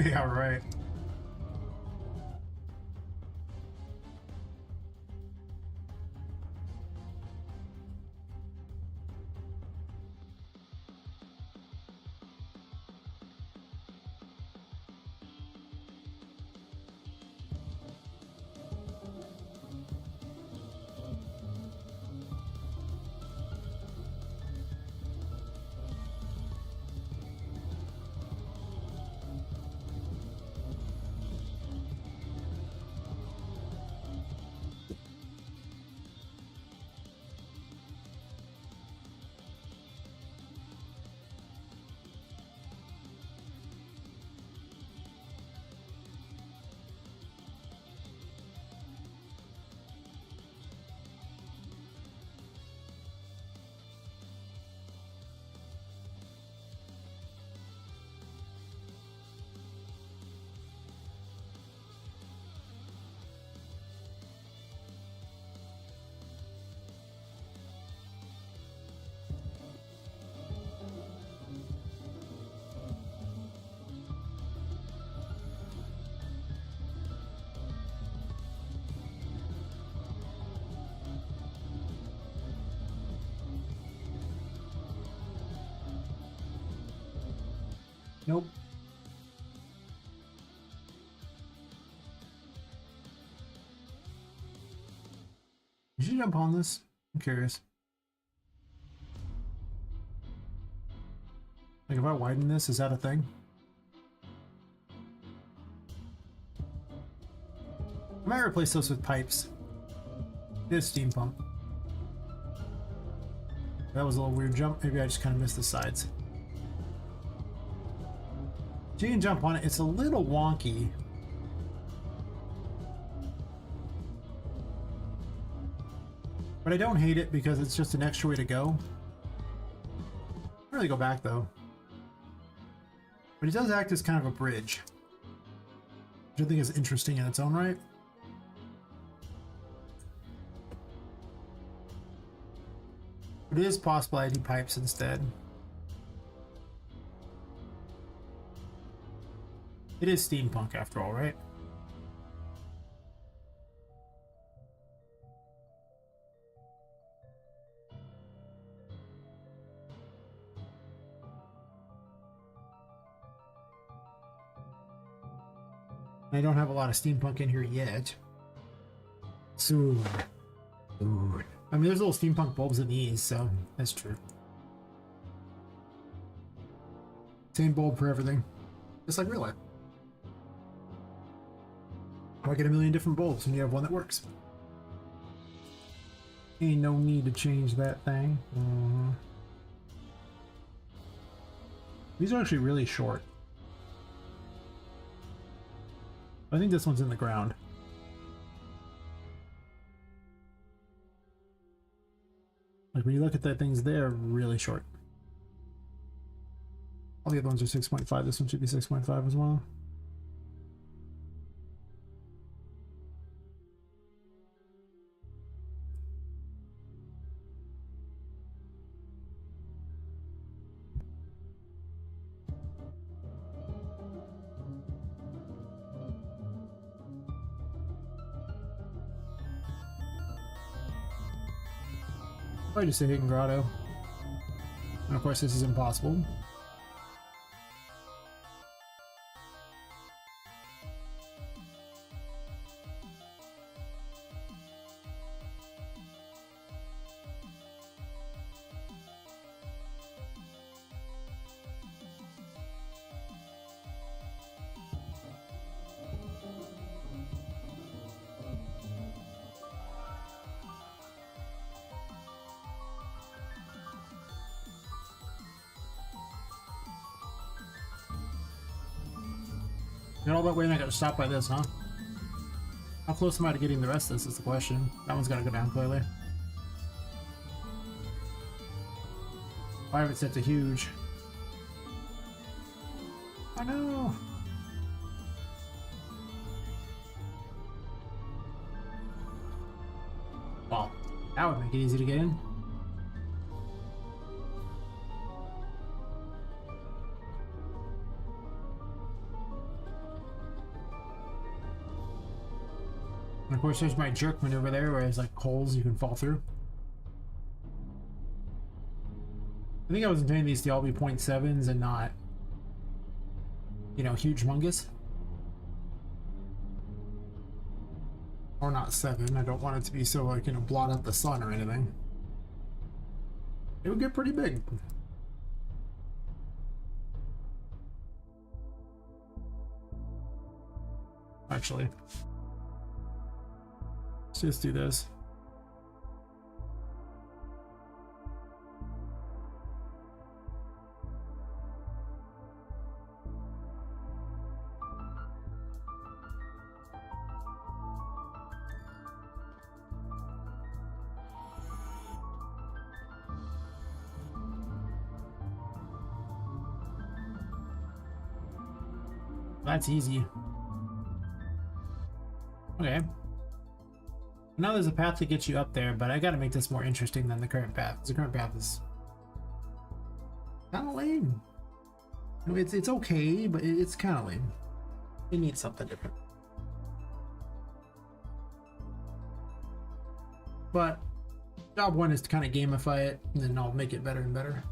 Yeah, right. Nope. Did you jump on this? I'm curious. Like if I widen this, is that a thing? I might replace those with pipes. It is steampunk. That was a little weird jump. Maybe I just kind of missed the sides. So you can jump on it. It's a little wonky. But I don't hate it because it's just an extra way to go. I'll really go back though. But it does act as kind of a bridge, which I think is interesting in its own right. It is possible I do pipes instead. It is steampunk after all, right? I don't have a lot of steampunk in here yet. Soon. Soon. I mean, there's little steampunk bulbs in these, so that's true. Same bulb for everything. Just like real life. Why get a million different bulbs when you have one that works? Ain't no need to change that thing. These are actually really short. I think this one's in the ground. Like when you look at that, things they're really short. All the other ones are 6.5. This one should be 6.5 as well. Probably just a hidden grotto. And of course this is impossible. Got all that way and I gotta stop by this, huh? How close am I to getting the rest of this is the question. That one's gotta go down clearly. 5 it's set to huge. Oh no! Well, that would make it easy to get in. And of course there's my jerk maneuver there where there's like holes you can fall through. I think I was intending these to all be 0.7s and not, you know, huge mungus. Or not 7. I don't want it to be so like, you know, blot out the sun or anything. It would get pretty big. Actually. Let's just do this. That's easy. Okay. Now there's a path to get you up there, but I gotta make this more interesting than the current path. The current path is kind of lame. You know, it's okay, but it's kind of lame. It needs something different. But job one is to kind of gamify it, and then I'll make it better and better.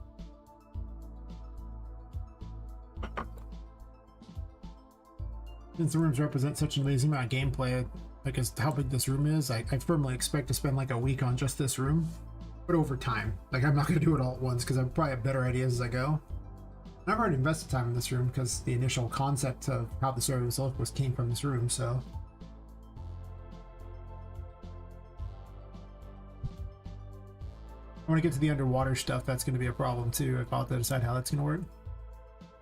Since the rooms represent such an amazing amount of gameplay, like as to how big this room is, I firmly expect to spend like a week on just this room, but over time. Like I'm not going to do it all at once because I probably have better ideas as I go. And I've already invested time in this room because the initial concept of how the story was looked came from this room, so When I get to the underwater stuff, that's going to be a problem too. If I'll have to decide how that's going to work.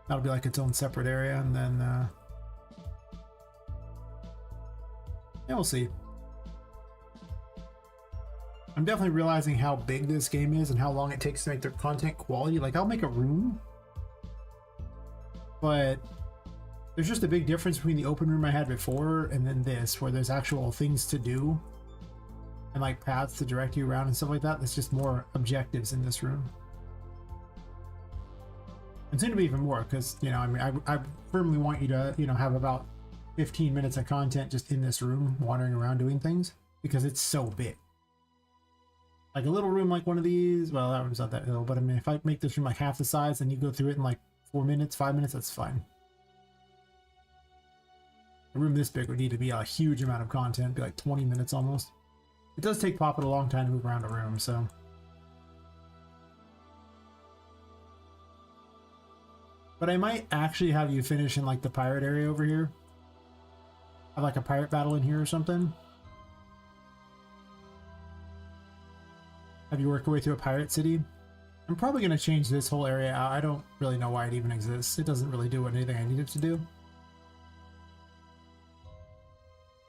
That'll be like its own separate area, and then yeah, we'll see. I'm definitely realizing how big this game is and how long it takes to make their content quality. Like, I'll make a room, but there's just a big difference between the open room I had before and then this, where there's actual things to do and like paths to direct you around and stuff like that. There's just more objectives in this room. And soon to be even more, because, you know, I mean, I firmly want you to, you know, have about 15 minutes of content just in this room, wandering around doing things, because it's so big. Like a little room like one of these, well, that room's not that little, but I mean, if I make this room like half the size and you go through it in like 4 minutes, 5 minutes, that's fine. A room this big would need to be a huge amount of content, be like 20 minutes almost. It does take Poppet a long time to move around a room, so. But I might actually have you finish in like the pirate area over here. Have like a pirate battle in here or something. Have you work your way through a pirate city? I'm probably going to change this whole area out. I don't really know why it even exists. It doesn't really do anything I need it to do.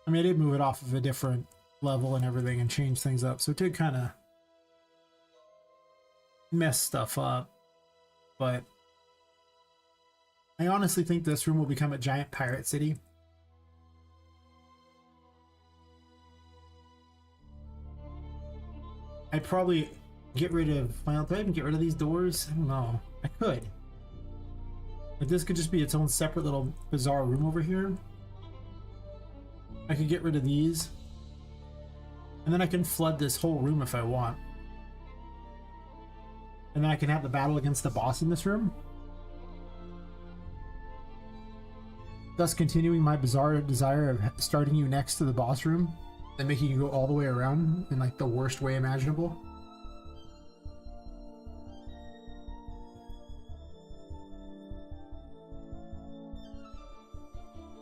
I mean, I did move it off of a different level and everything and change things up, so it did kind of mess stuff up. But I honestly think this room will become a giant pirate city. I'd probably get rid of... Well, do I even get rid of these doors? I don't know. I could. But this could just be its own separate little bizarre room over here. I could get rid of these. And then I can flood this whole room if I want. And then I can have the battle against the boss in this room. Thus continuing my bizarre desire of starting you next to the boss room and making you go all the way around in like the worst way imaginable.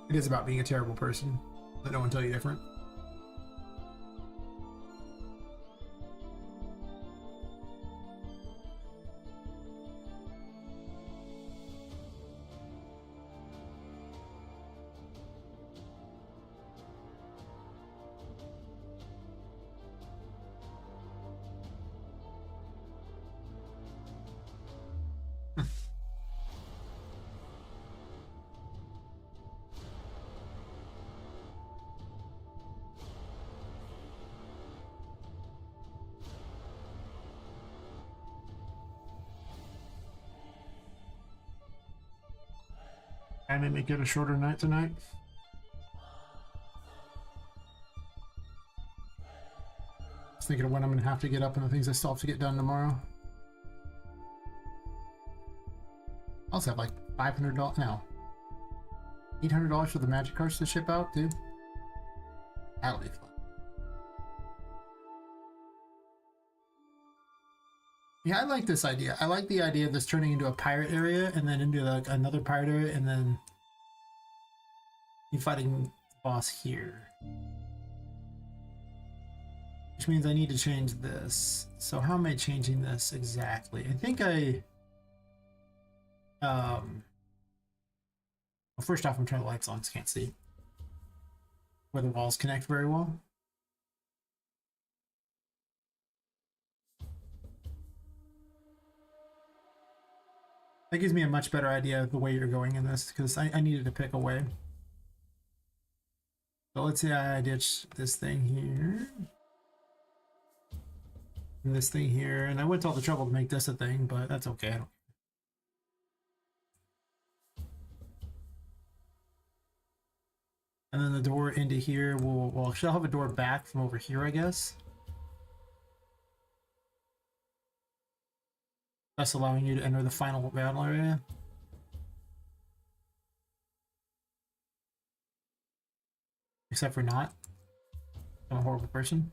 It is about being a terrible person. Let no one tell you different. And it may get a shorter night tonight. Just thinking of when I'm gonna have to get up and the things I still have to get done tomorrow. I also have like $500, no, $800 for the magic cards to ship out too. That'll be fun. Yeah, I like this idea. I like the idea of this turning into a pirate area and then into like another pirate area and then you fighting the boss here. Which means I need to change this. So how am I changing this exactly? I think well, first off, I'm turning the lights on so I can't see where the walls connect very well. That gives me a much better idea of the way you're going in this, because I needed to pick a way. So let's say I ditch this thing here. And this thing here. And I went to all the trouble to make this a thing, but that's okay. I don't... And then the door into here will... Well, she'll have a door back from over here, I guess. Thus allowing you to enter the final battle area. Except for not. I'm a horrible person.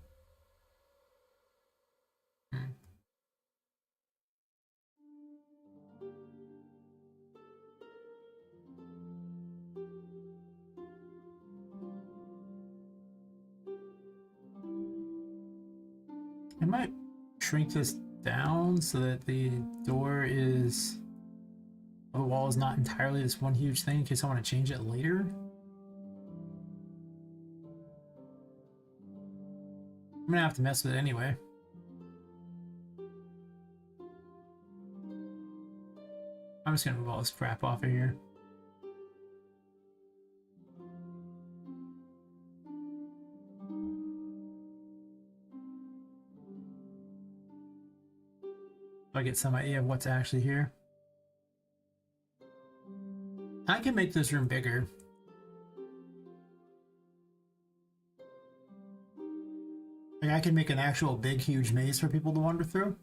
I might shrink this down so that the door is, the wall is not entirely this one huge thing in case I want to change it later. I'm gonna have to mess with it anyway. I'm just gonna move all this crap off of here. So I get some idea of what's actually here. I can make this room bigger. Like I can make an actual big, huge maze for people to wander through.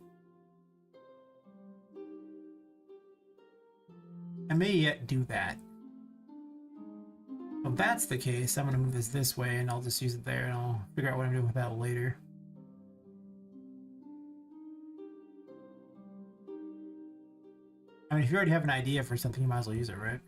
I may yet do that. If that's the case, I'm gonna move this way and I'll just use it there and I'll figure out what I'm doing with that later. I mean, if you already have an idea for something, you might as well use it, right?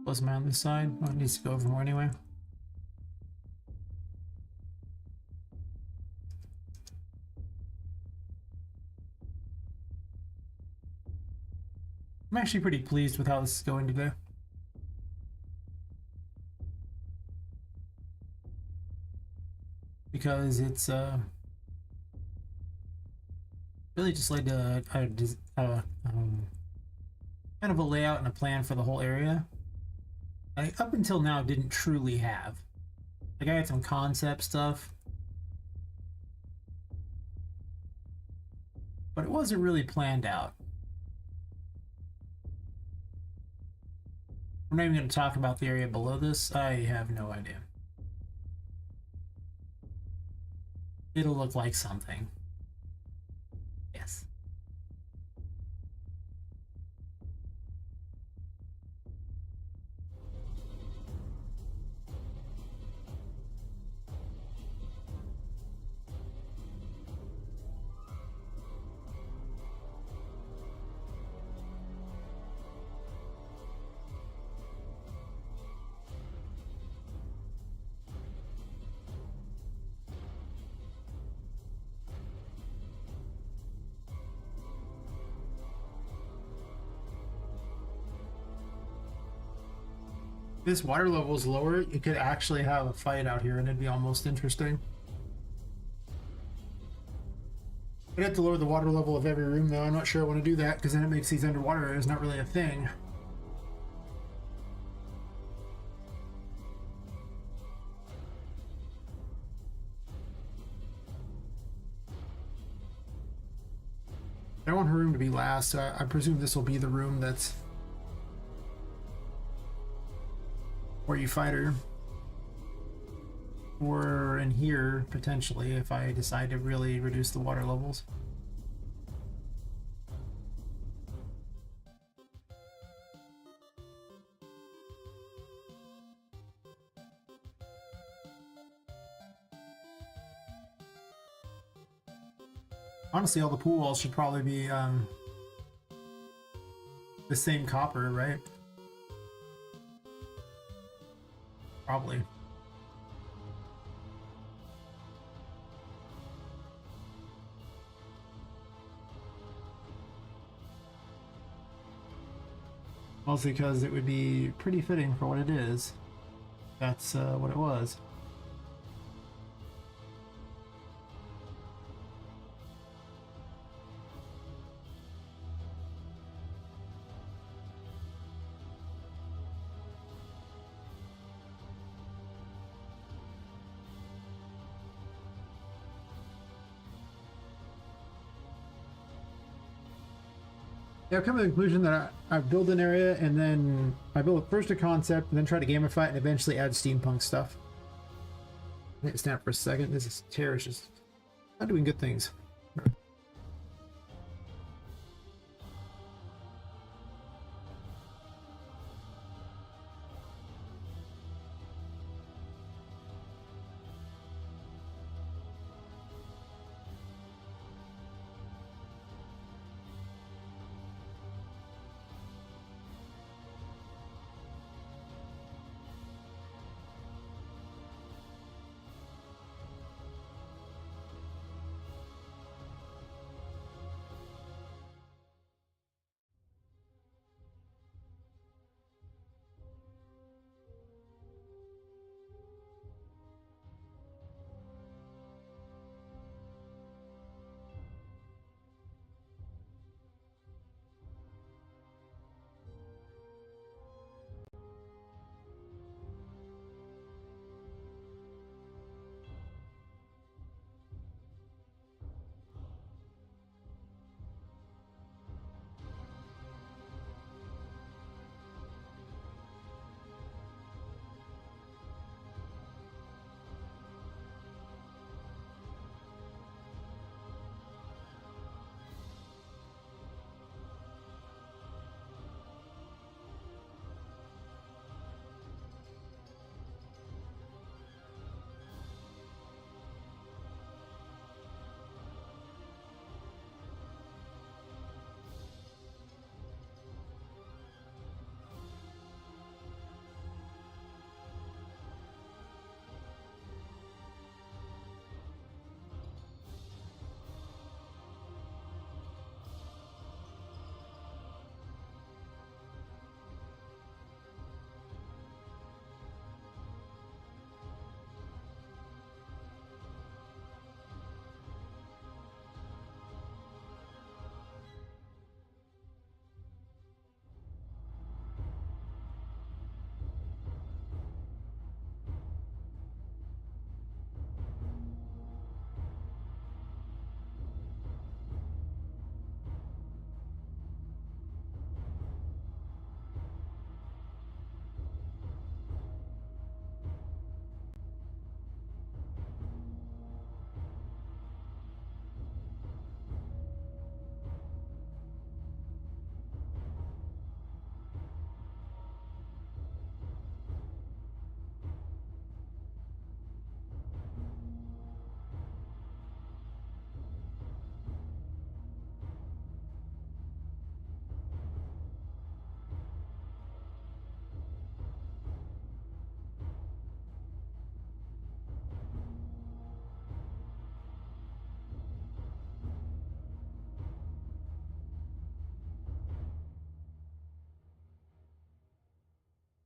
Close my on this side. Well, it needs to go over more anyway. I'm actually pretty pleased with how this is going today. Because it's really just laid a kind of a layout and a plan for the whole area. I up until now didn't truly have. Like I had some concept stuff, but it wasn't really planned out. We're not even going to talk about the area below this. I have no idea. It'll look like something. Yes. This water level is lower, you could actually have a fight out here and it'd be almost interesting. I'd have to lower the water level of every room though. I'm not sure I want to do that because then it makes these underwater areas not really a thing. I want her room to be last, so I presume this will be the room that's where you fight her. Or in here, potentially, if I decide to really reduce the water levels. Honestly, all the pool walls should probably be the same copper, right? Probably. Mostly because it would be pretty fitting for what it is. That's what it was. Yeah, I've come to the conclusion that I build an area and then I build first a concept and then try to gamify it and eventually add steampunk stuff. Let me snap for a second. This chair is just not doing good things.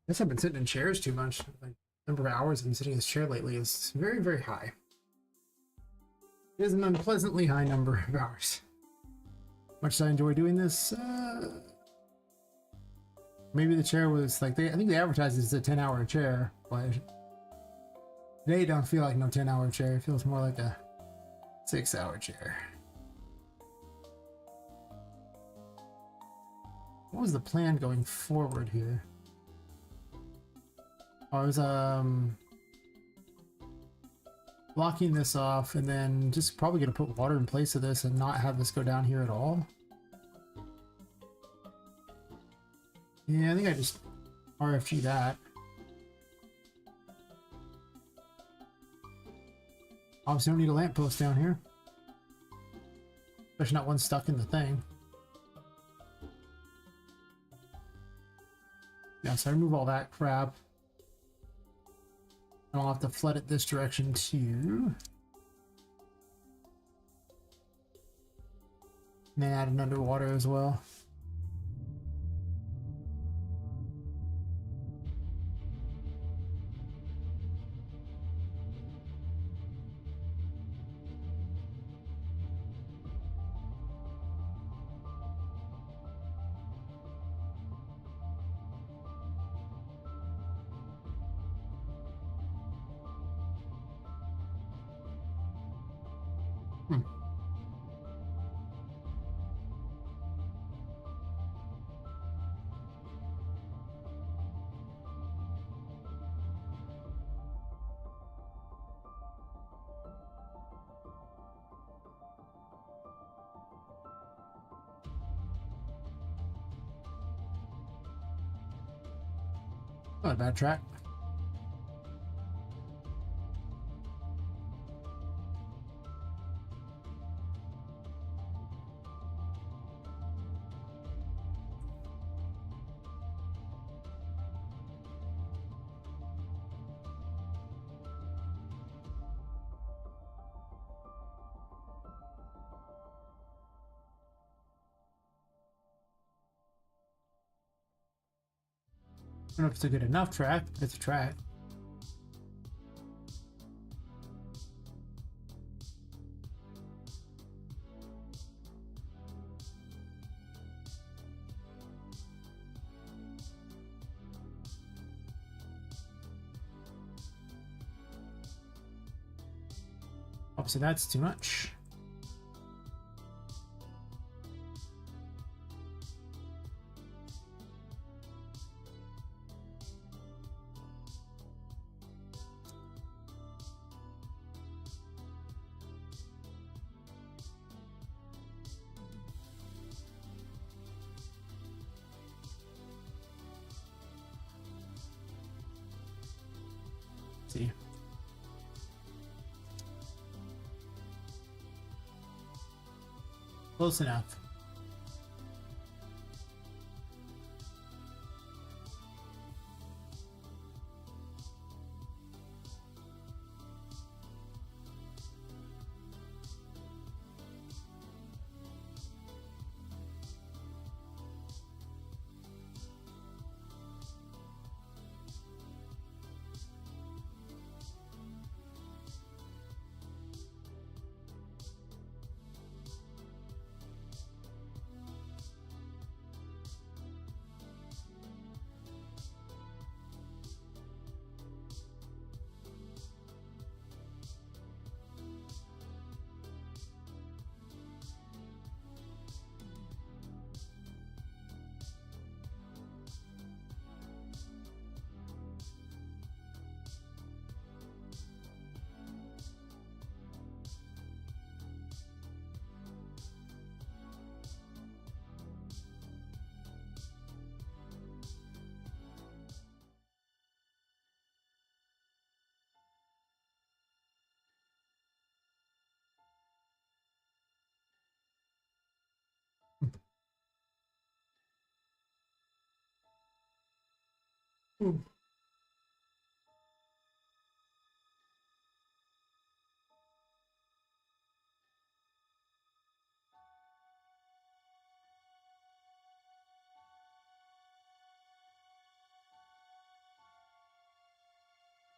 I guess I've been sitting in chairs too much. Like, number of hours I've been sitting in this chair lately is very, very high. It is an unpleasantly high number of hours. Much as I enjoy doing this, maybe the chair was like I think they advertised it's a 10-hour chair, but today don't feel like no 10-hour chair. It feels more like a 6-hour chair. What was the plan going forward here? I was blocking this off and then just probably gonna put water in place of this and not have this go down here at all. Yeah, I think I just RFG that. Obviously don't need a lamppost down here. Especially not one stuck in the thing. Yeah, so I remove all that crap. And I'll have to flood it this direction too. And then add an underwater as well. Not a bad track. I don't know if it's a good enough track, but it's a track. Obviously, that's too much. See. Close enough. Ooh.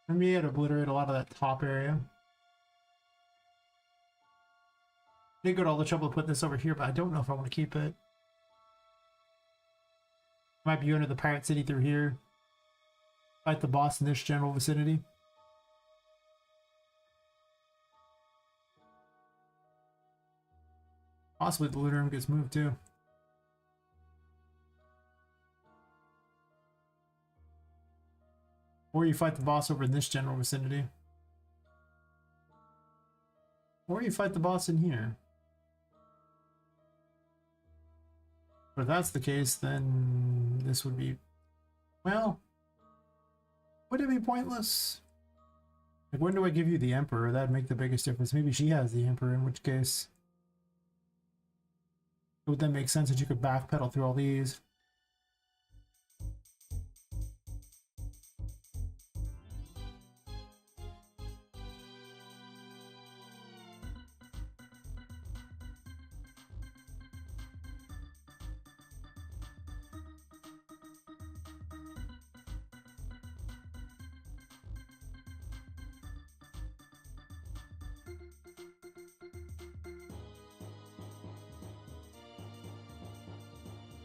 For me, it obliterate a lot of that top area. I did go to all the trouble to put this over here, but I don't know if I want to keep it. Might be going to the Pirate City through here. Fight the boss in this general vicinity. Possibly the loot room gets moved too. Or you fight the boss over in this general vicinity. Or you fight the boss in here. But if that's the case, then this would be... Well... Would it be pointless? Like, when do I give you the Emperor? That'd make the biggest difference. Maybe she has the Emperor, in which case... It would then make sense that you could backpedal through all these.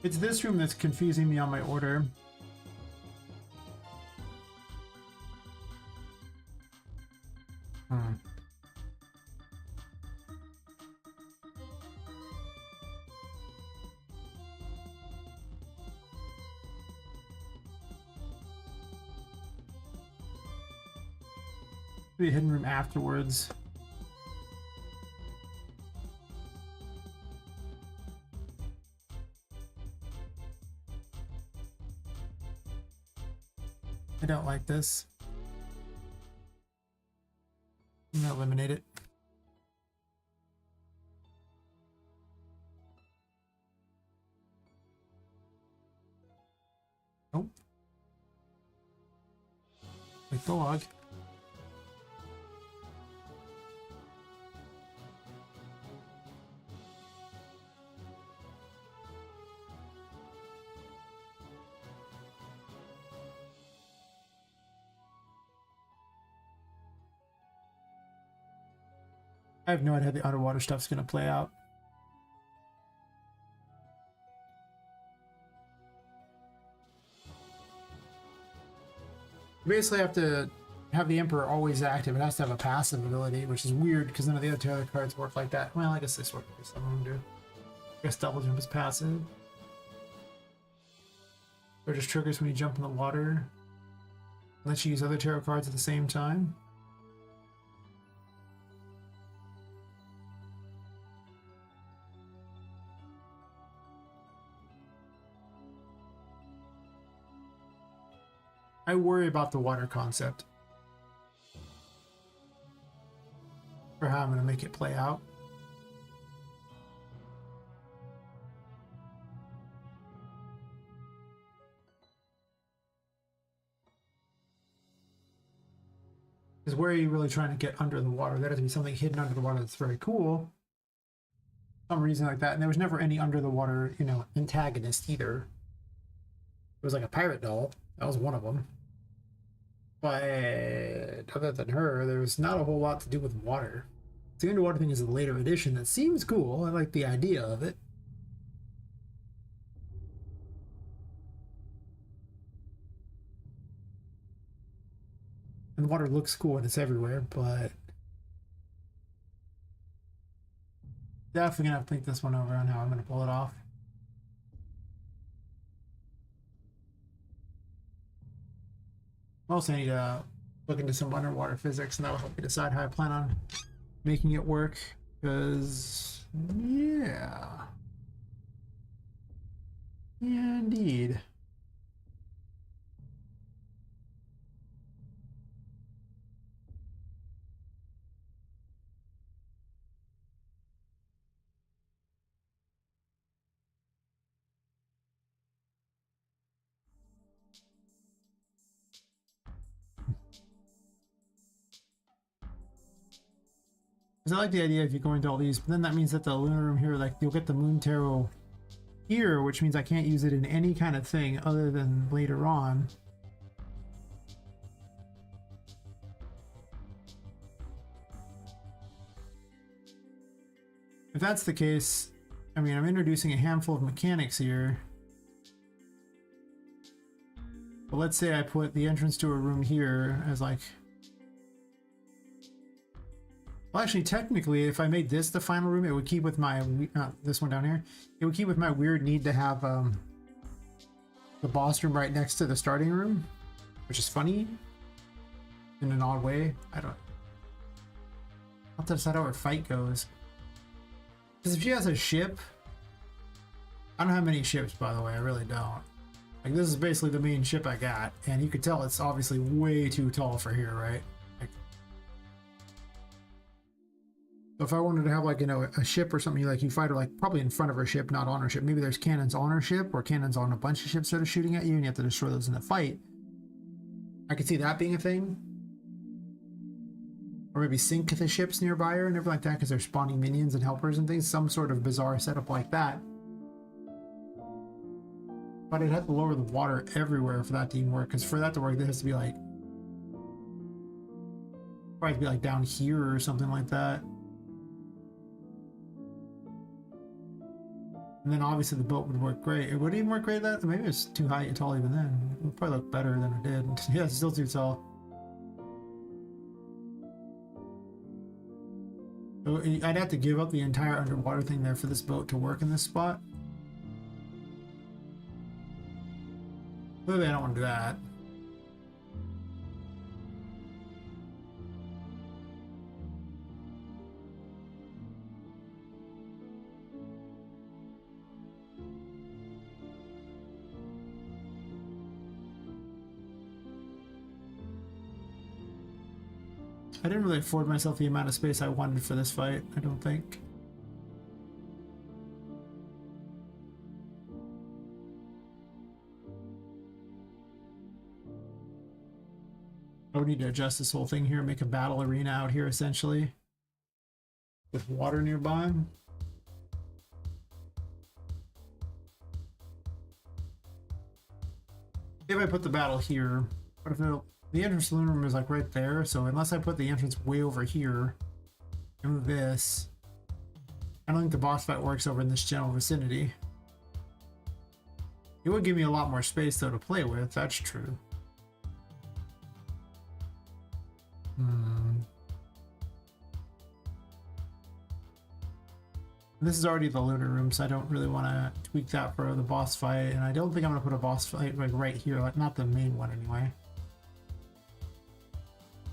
It's this room that's confusing me on my order. Be a hidden room afterwards. I don't like this. I'm gonna eliminate it. Nope. Like the log. I have no idea how the underwater stuff's gonna play out. You basically have to have the Emperor always active. It has to have a passive ability, which is weird because none of the other tarot cards work like that. Well, I guess this works. Some of them do. I guess double jump is passive. Or just triggers when you jump in the water. Lets you use other tarot cards at the same time. I worry about the water concept for how I'm going to make it play out. Because where are you really trying to get under the water? There has to be something hidden under the water that's very cool. Some reason like that. And there was never any under the water, you know, antagonist either. It was like a pirate doll. That was one of them. But other than her, there was not a whole lot to do with water. The underwater thing is a later edition that seems cool. I like the idea of it. And the water looks cool and it's everywhere, but definitely gonna have to think this one over on how I'm gonna pull it off. Also, I need to look into some underwater physics, and that will help me decide how I plan on making it work. Because, yeah. Yeah, indeed. Because I like the idea if you go into all these, but then that means that the lunar room here, like, you'll get the moon tarot here, which means I can't use it in any kind of thing other than later on. If that's the case, I mean, I'm introducing a handful of mechanics here. But let's say I put the entrance to a room here as like... Well, actually, technically, if I made this the final room, it would keep with my... this one down here. It would keep with my weird need to have the boss room right next to the starting room, which is funny in an odd way. I don't... I'll have to decide how our fight goes. Because if she has a ship... I don't have many ships, by the way. I really don't. Like, this is basically the main ship I got. And you could tell it's obviously way too tall for here, right? So if I wanted to have, like, you know, a ship or something, like, you fight her, like, probably in front of her ship, not on her ship. Maybe there's cannons on her ship, or cannons on a bunch of ships that are shooting at you, and you have to destroy those in the fight. I could see that being a thing. Or maybe sink the ships nearby her and everything like that, because they're spawning minions and helpers and things. Some sort of bizarre setup like that. But I'd have to lower the water everywhere for that to even work, because for that to work, there has to be, like... probably be, like, down here or something like that. And then obviously the boat would work great. It wouldn't even work great at that. Maybe it's too high and tall even then. It would probably look better than it did. Yeah, it's still too tall. So I'd have to give up the entire underwater thing there for this boat to work in this spot. Clearly I don't want to do that. I didn't really afford myself the amount of space I wanted for this fight, I don't think. I would need to adjust this whole thing here, make a battle arena out here essentially. With water nearby. If I put the battle here, what if the entrance to the room is like right there, so unless I put the entrance way over here and move this, I don't think the boss fight works over in this general vicinity. It would give me a lot more space though to play with, that's true. This is already the looter room, so I don't really want to tweak that for the boss fight, and I don't think I'm going to put a boss fight like right here, like not the main one anyway.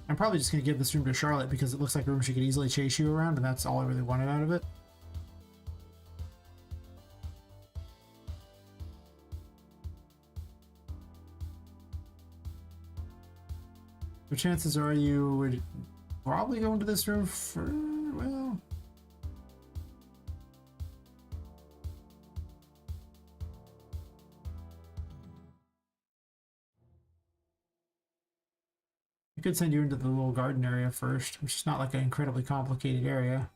I'm probably just going to give this room to Charlotte because it looks like a room she could easily chase you around, and that's all I really wanted out of it. The chances are you would probably go into this room for, well... I could send you into the little garden area first, which is not like an incredibly complicated area.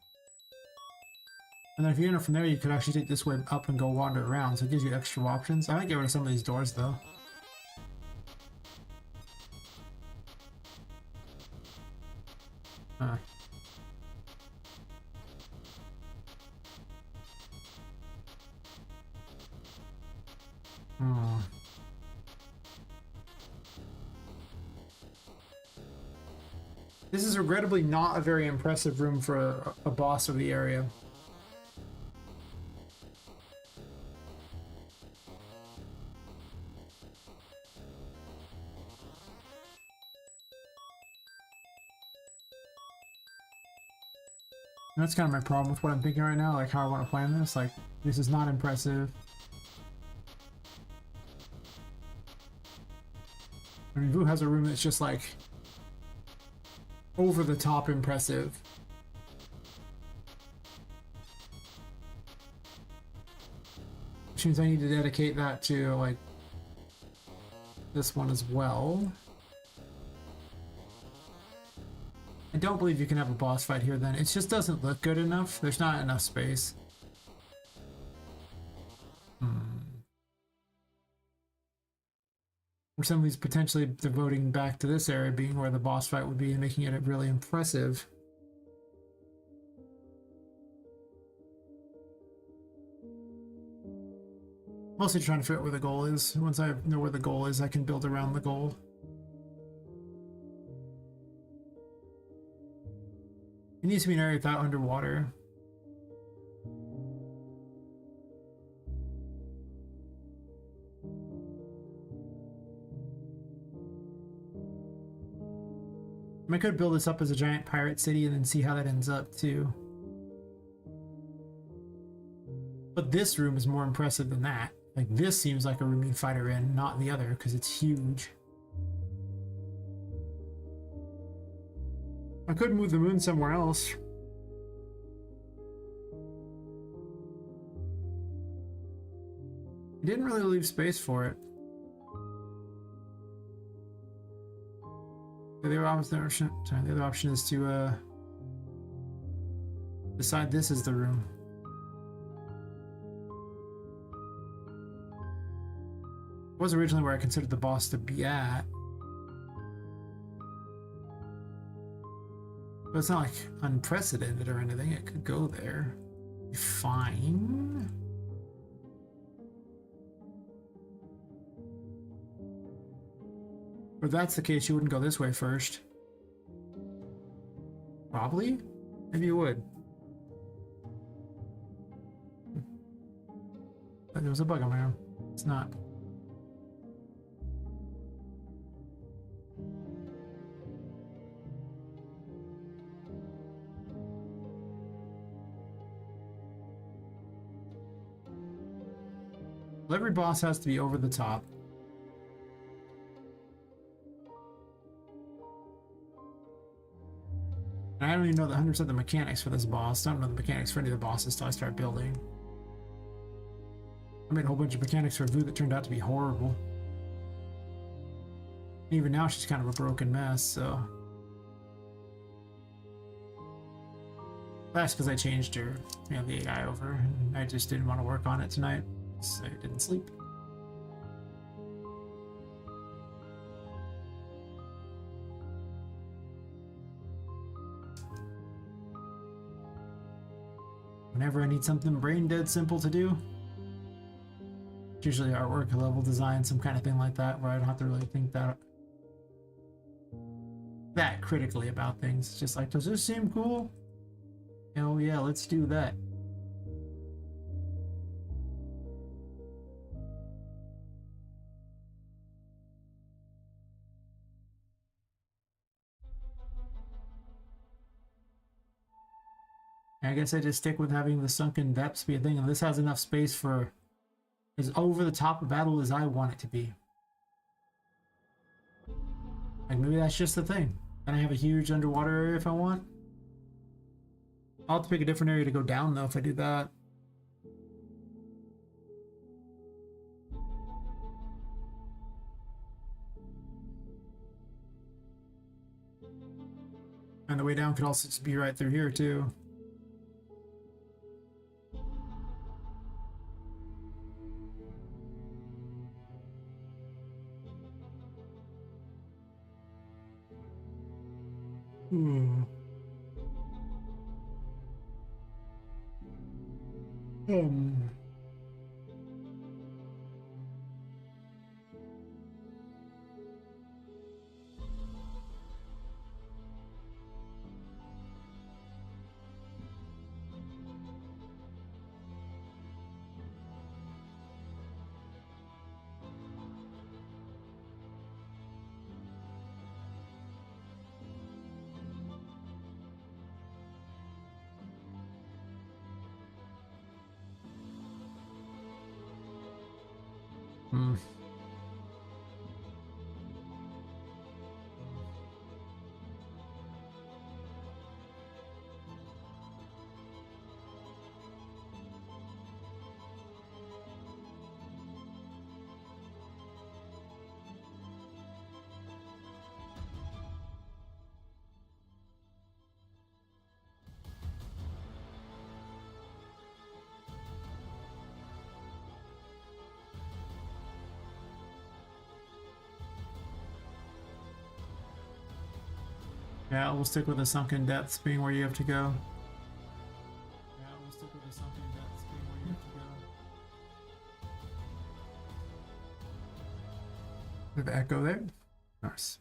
And then if you enter from there, you could actually take this way up and go wander around, so it gives you extra options. I might get rid of some of these doors, though. Huh. Hmm. This is regrettably not a very impressive room for a boss of the area. And that's kind of my problem with what I'm thinking right now, like how I want to plan this. Like, this is not impressive. I mean, Vu has a room that's just like over the top impressive. Which means I need to dedicate that to like this one as well. I don't believe you can have a boss fight here then. It just doesn't look good enough. There's not enough space. Or somebody's potentially devoting back to this area being where the boss fight would be and making it really impressive. Mostly trying to figure out where the goal is. Once I know where the goal is, I can build around the goal. It needs to be an area without underwater. I could build this up as a giant pirate city and then see how that ends up too. But this room is more impressive than that. Like, this seems like a room you'd fight her in, not the other, because it's huge. I could move the moon somewhere else. I didn't really leave space for it. The other option is to decide this is the room. It was originally where I considered the boss to be at. But it's not like unprecedented or anything. It could go there. Be fine. If that's the case, you wouldn't go this way first. Probably? Maybe you would. But there was a bug on my arm. It's not. Well, every boss has to be over the top. And I don't even know the 100% the mechanics for this boss. I don't know the mechanics for any of the bosses till I start building. I made a whole bunch of mechanics for Vu that turned out to be horrible. Even now she's kind of a broken mess, so. That's because I changed her, you know, the AI over, and I just didn't want to work on it tonight, so I didn't sleep. Whenever I need something brain dead simple to do, it's usually artwork, level design, some kind of thing like that, where I don't have to really think that critically about things. It's just like, does this seem cool? Oh yeah, let's do that. I guess I just stick with having the sunken depths be a thing, and this has enough space for as over the top a battle as I want it to be. Like maybe that's just the thing. Then I have a huge underwater area if I want. I'll have to pick a different area to go down though if I do that. And the way down could also just be right through here too. Hmm. Um. Hmm. Yeah, we'll stick with the sunken depths being where you have to go. Yeah, we'll stick with the sunken depths being where you have to go. We have echo there. Nice.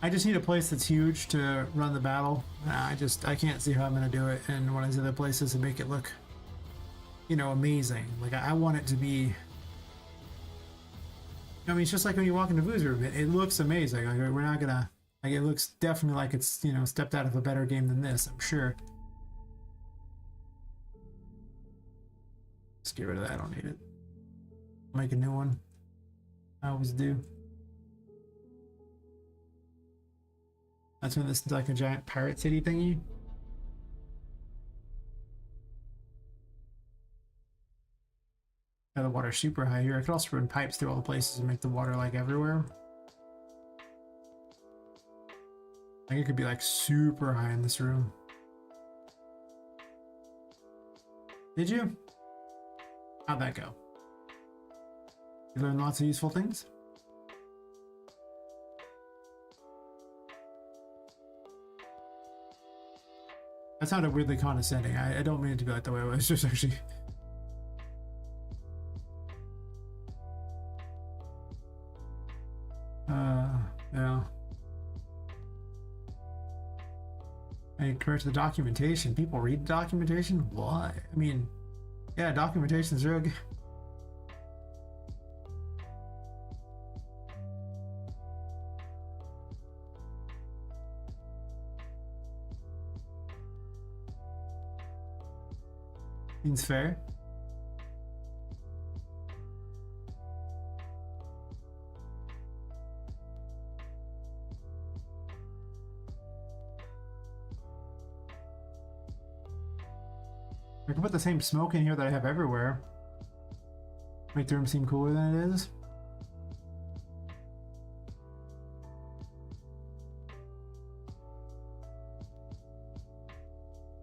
I just need a place that's huge to run the battle. I can't see how I'm gonna do it in one of these other places and make it look, you know, amazing. Like I want it to be. I mean, it's just like when you walk into Vu's room, it looks amazing. Like we're not gonna, like it looks definitely like it's, you know, stepped out of a better game than this, I'm sure. Just get rid of that, I don't need it. Make a new one. I always do. That's when this is like a giant pirate city thingy. Yeah, the water's super high here. I could also run pipes through all the places and make the water like everywhere. I think it could be like super high in this room. Did you? How'd that go? You learned lots of useful things? That sounded weirdly condescending. I don't mean it to be like the way it was. Just actually. Yeah. And compared to the documentation, people read the documentation? What? I mean, yeah, documentation's real good. Seems fair. I could put the same smoke in here that I have everywhere. Make the room seem cooler than it is.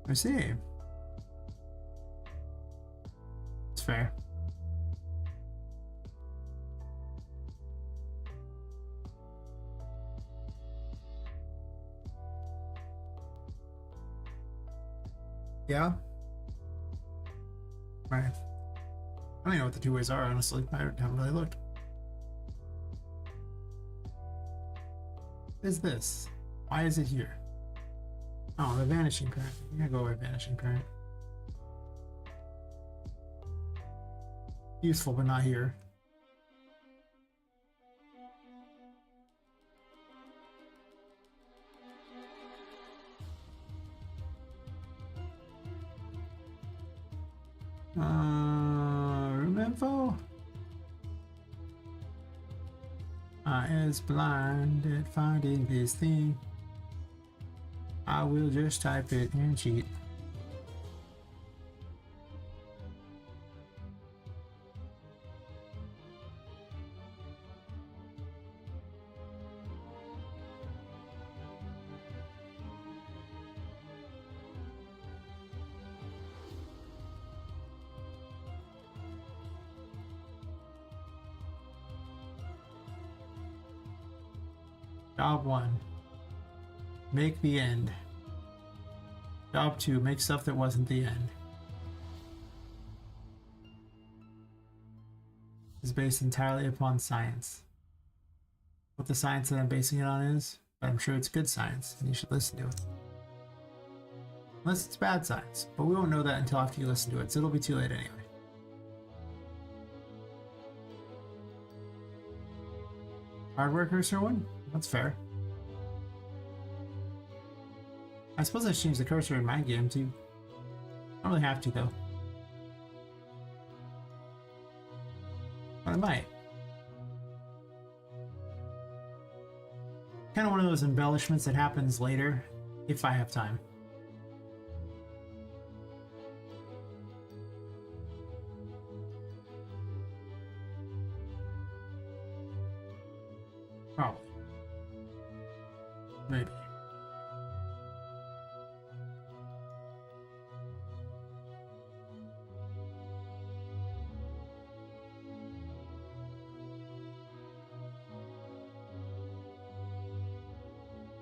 I see. It's fair. Yeah. Right. I don't even know what the two ways are, honestly. I haven't really looked. What is this? Why is it here? Oh, the vanishing parent. I'm gonna go with vanishing parent. Useful, but not here. Room info? I is blind at finding this thing. I will just type it and cheat. Job 1. Make the end. Job 2. Make stuff that wasn't the end. Is based entirely upon science. What the science that I'm basing it on is, but I'm sure it's good science, and you should listen to it. Unless it's bad science, but we won't know that until after you listen to it, so it'll be too late anyway. Hardware cursor one? That's fair. I suppose I should change the cursor in my game too. I don't really have to though. But I might. Kind of one of those embellishments that happens later, if I have time. Probably. Maybe.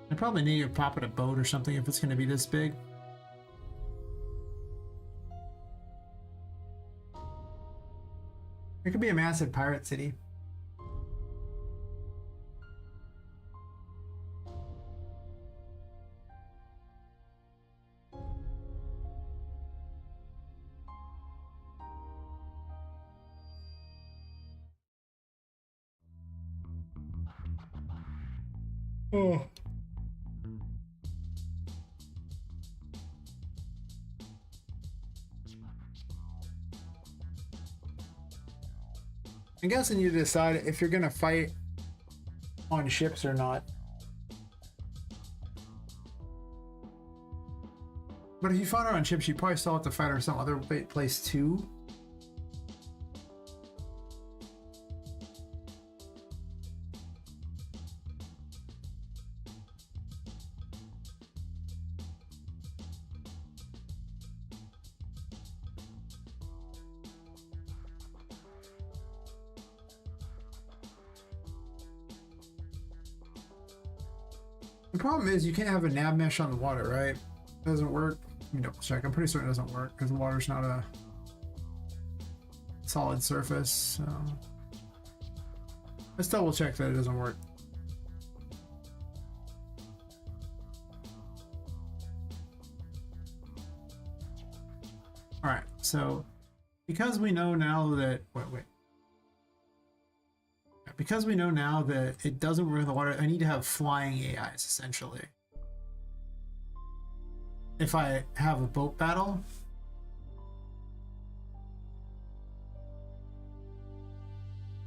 I probably need to pop it a boat or something if it's going to be this big. It could be a massive pirate city. Oh. I guess I need to decide if you're gonna fight on ships or not. But if you fought her on ships, you probably still have to fight her some other place too. The problem is you can't have a nav mesh on the water, right? It doesn't work. Let me double check. I'm pretty certain it doesn't work because the water's not a solid surface. So let's double check that it doesn't work. All right, so because we know now that because we know now that it doesn't work in the water, I need to have flying AIs essentially. If I have a boat battle,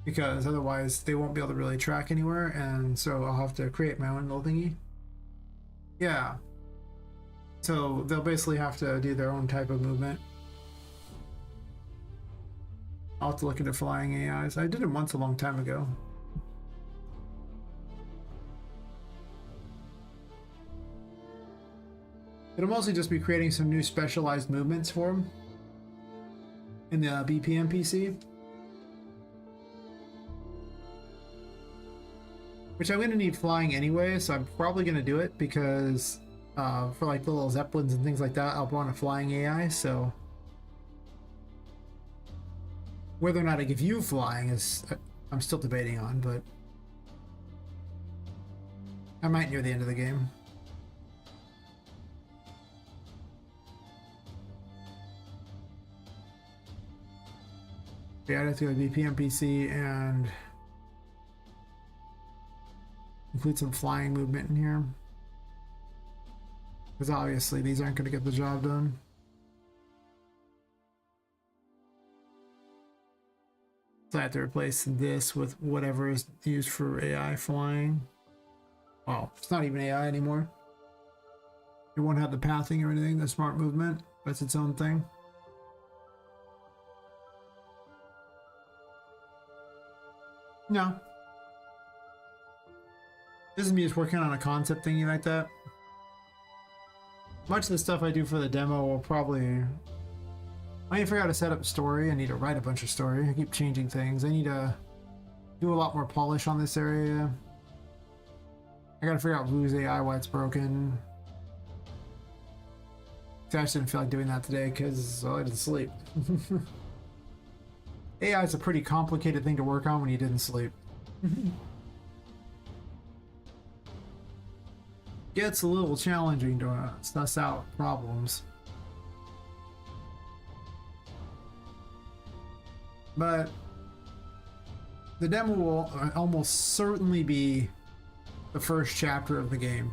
because otherwise they won't be able to really track anywhere, and so I'll have to create my own little thingy. Yeah. So they'll basically have to do their own type of movement. I'll have to look into flying AIs. I did it once a long time ago. It'll mostly just be creating some new specialized movements for him in the BPM PC. Which I'm going to need flying anyway, so I'm probably going to do it because for like the little Zeppelins and things like that, I'll want a flying AI, so whether or not I give you flying is I'm still debating on, but I might near the end of the game. Yeah, I'd have to go to BPM PC and include some flying movement in here. Because obviously these aren't going to get the job done. So I have to replace this with whatever is used for AI flying. Oh, it's not even AI anymore. It won't have the pathing or anything, the smart movement. That's its own thing. No. This is me just working on a concept thingy like that. Much of the stuff I do for the demo will probably... I need to figure out how to set up story. I need to write a bunch of story. I keep changing things. I need to do a lot more polish on this area. I gotta figure out Blue's AI, why it's broken. I just didn't feel like doing that today because I didn't sleep. AI is a pretty complicated thing to work on when you didn't sleep. Gets a little challenging to suss out problems. But the demo will almost certainly be the first chapter of the game.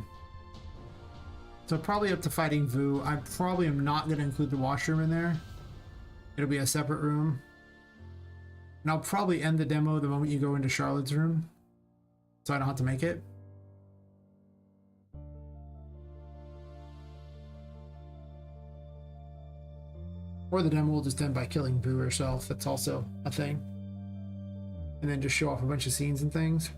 So probably up to fighting Vu. I probably am not going to include the washroom in there. It'll be a separate room. And I'll probably end the demo the moment you go into Charlotte's room, so I don't have to make it. Or the demo will just end by killing Boo herself. That's also a thing. And then just show off a bunch of scenes and things.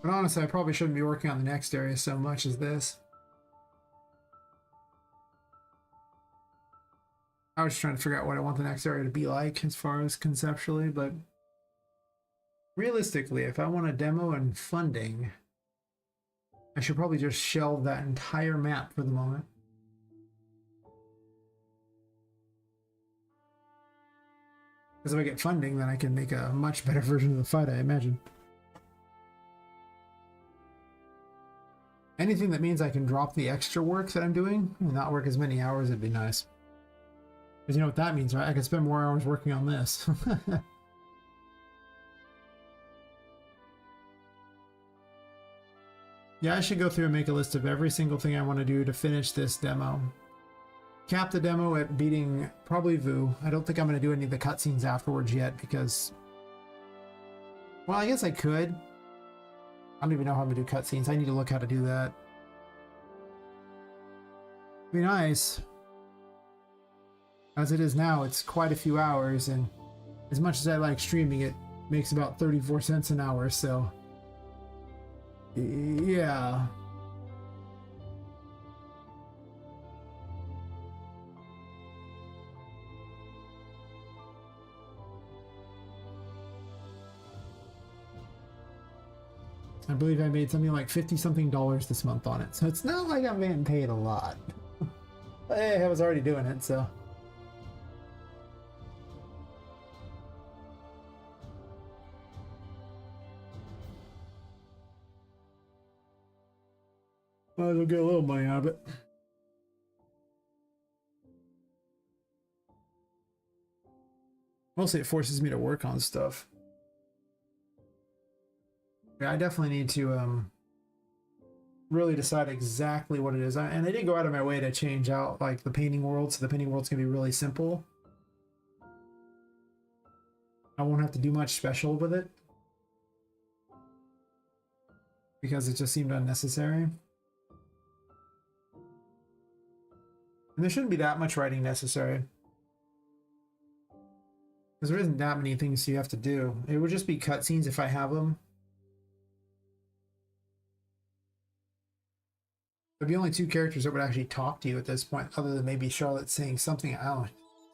But honestly, I probably shouldn't be working on the next area so much as this. I was just trying to figure out what I want the next area to be like as far as conceptually, but realistically, if I want a demo and funding, I should probably just shelve that entire map for the moment. Because if I get funding, then I can make a much better version of the fight, I imagine. Anything that means I can drop the extra work that I'm doing and not work as many hours, it'd be nice. Because you know what that means, right? I can spend more hours working on this. Yeah, I should go through and make a list of every single thing I want to do to finish this demo. Cap the demo at beating probably Vu. I don't think I'm going to do any of the cutscenes afterwards yet because... Well, I guess I could. I don't even know how to do cutscenes. I need to look how to do that. It'd be nice. As it is now, it's quite a few hours, and as much as I like streaming, it makes about 34 cents an hour, so... Yeah. I believe I made something like $50-something this month on it, so it's not like I'm getting paid a lot. But hey, I was already doing it, so... Might as well get a little money out of it. Mostly it forces me to work on stuff. Yeah, I definitely need to really decide exactly what it is. And I did go out of my way to change out like the painting world, so the painting world's gonna be really simple. I won't have to do much special with it because it just seemed unnecessary. And there shouldn't be that much writing necessary because there isn't that many things you have to do. It would just be cutscenes if I have them. There'd be only 2 characters that would actually talk to you at this point, other than maybe Charlotte saying something out.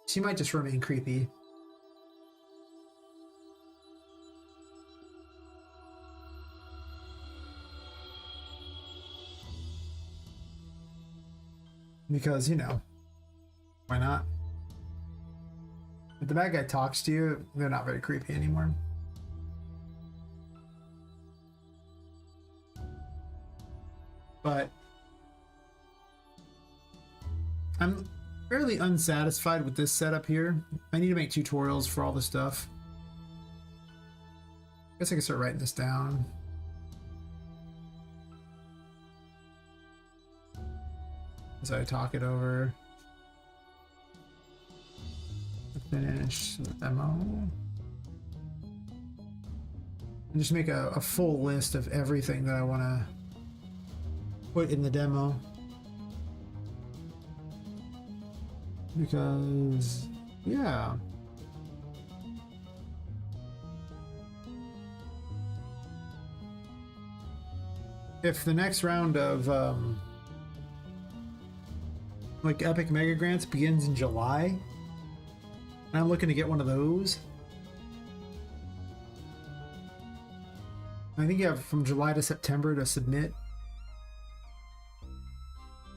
She might just remain creepy. Because, you know, why not? If the bad guy talks to you, they're not very creepy anymore. But I'm fairly unsatisfied with this setup here. I need to make tutorials for all the stuff. I guess I can start writing this down. As I talk it over. Finish the demo. And just make a full list of everything that I want to put in the demo. Because, yeah. If the next round of like Epic Mega Grants begins in July, and I'm looking to get one of those, I think you have from July to September to submit.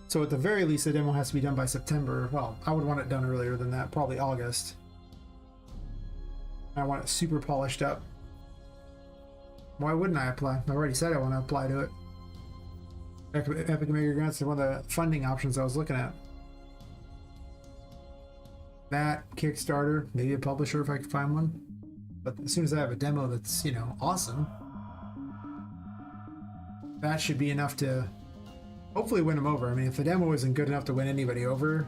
So at the very least, the demo has to be done by September. Well, I would want it done earlier than that, probably August. I want it super polished up. Why wouldn't I apply? I already said I want to apply to it. Epic Mega Grants is one of the funding options I was looking at. That, Kickstarter, maybe a publisher if I could find one. But as soon as I have a demo that's, you know, awesome, that should be enough to hopefully win them over. I mean, if the demo isn't good enough to win anybody over,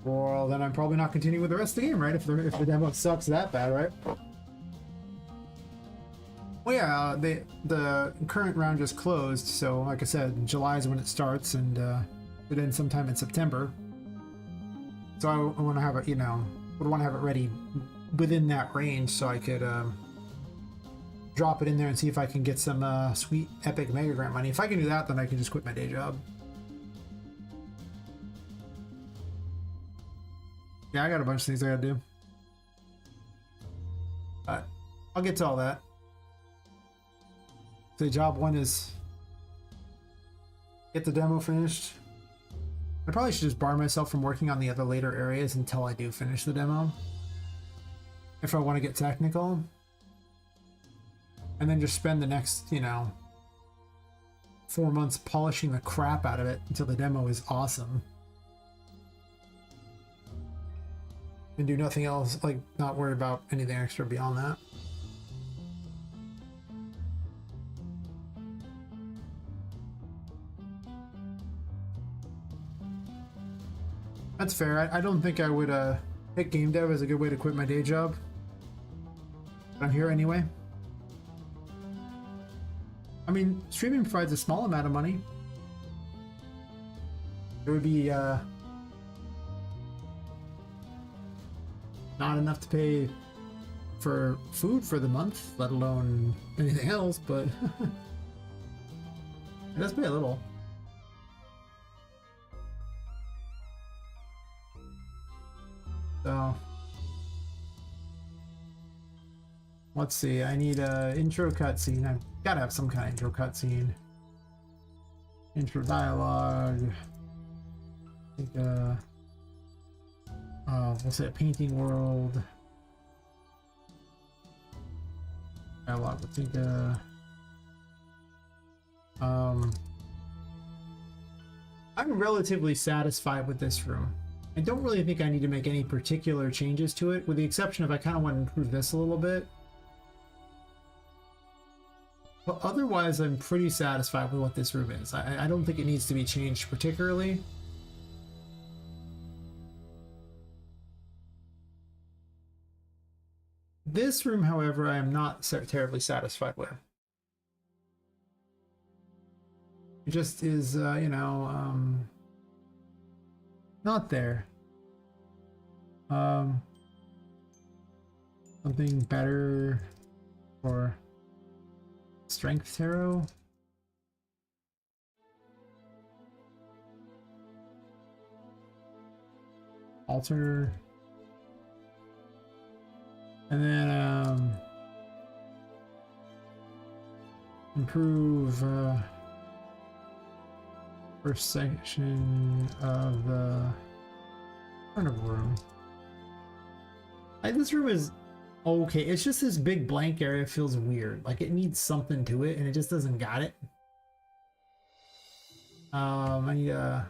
well, then I'm probably not continuing with the rest of the game, right? If the demo sucks that bad, right? Well, yeah, the current round just closed, so like I said, July is when it starts, and it ends sometime in September. So I want to have it, you know, would want to have it ready within that range so I could drop it in there and see if I can get some sweet Epic Mega Grant money. If I can do that, then I can just quit my day job. Yeah, I got a bunch of things I gotta do. But I'll get to all that. So job 1 is get the demo finished. I probably should just bar myself from working on the other later areas until I do finish the demo, if I want to get technical. And then just spend the next, you know, 4 months polishing the crap out of it until the demo is awesome. And do nothing else, like not worry about anything extra beyond that. That's fair. I don't think I would pick game dev as a good way to quit my day job. But I'm here anyway. I mean, streaming provides a small amount of money. It would be not enough to pay for food for the month, let alone anything else, but it does pay a little. So let's see, I need a intro cutscene. I've gotta have some kind of intro cutscene. Intro dialogue. I think we'll say a painting world. Dialogue, I think I'm relatively satisfied with this room. I don't really think I need to make any particular changes to it, with the exception of I kind of want to improve this a little bit. But otherwise, I'm pretty satisfied with what this room is. I don't think it needs to be changed particularly. This room, however, I am not terribly satisfied with. It just is, you know, not there. Something better for Strength Tarot. Alter. And then improve first section of the front of room. This room is okay. It's just this big blank area feels weird. Like it needs something to it, and it just doesn't got it. I need a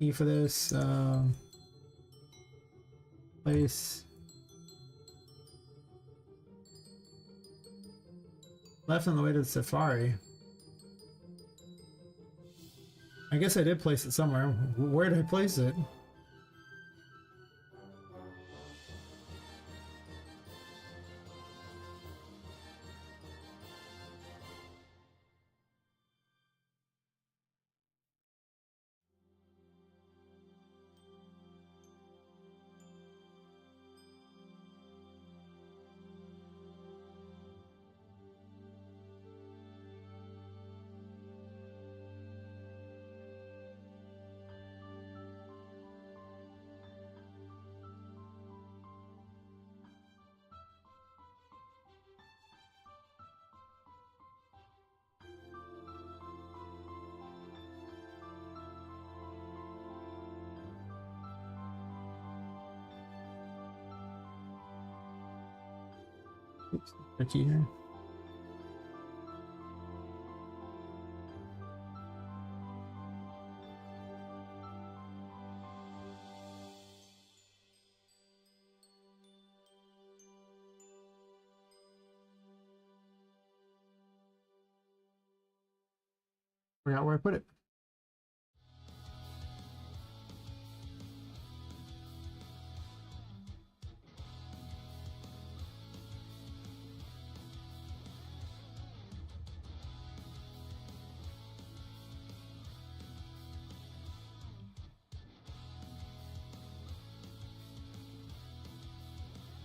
E for this. Place left on the way to the safari. I guess I did place it somewhere. Where did I place it? Oops, tricky here. Forgot where I put it.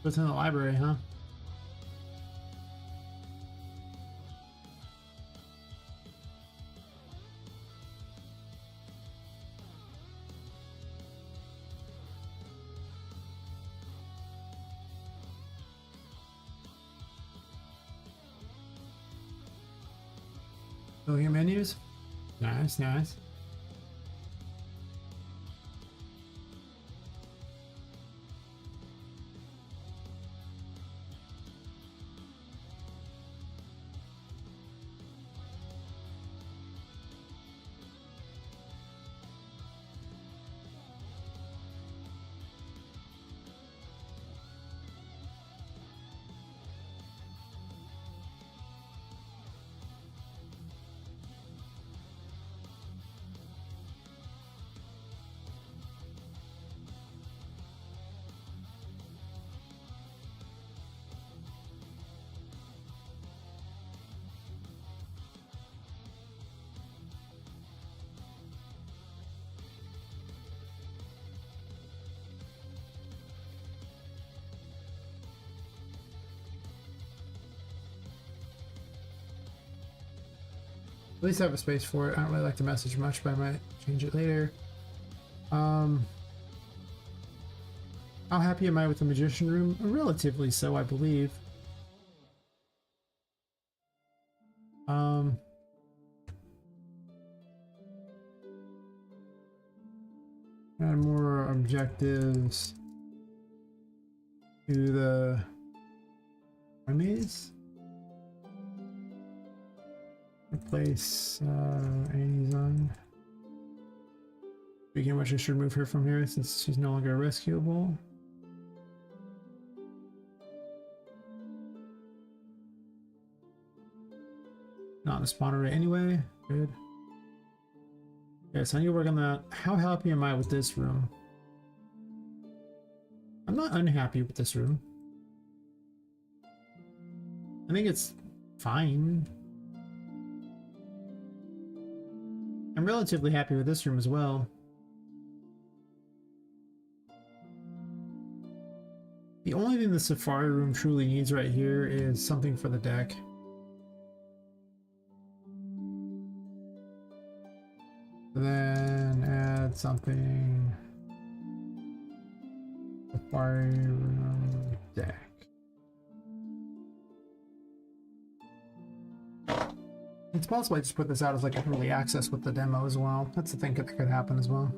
What's in the library, huh? Oh, your menus? Nice, nice. At least I have a space for it. I don't really like the message much, but I might change it later. How happy am I with the magician room? Relatively so, I believe. Add more objectives to the maze. Replace Annie's on. Speaking of which, I should remove her from here since she's no longer rescuable. Not in the spawner rate anyway. Good. Okay, so I need to work on that. How happy am I with this room? I'm not unhappy with this room. I think it's fine. I'm relatively happy with this room as well. The only thing the safari room truly needs right here is something for the deck. Then add something. Safari room deck. It's possible I just put this out as like an early access with the demo as well. That's the thing that could happen as well.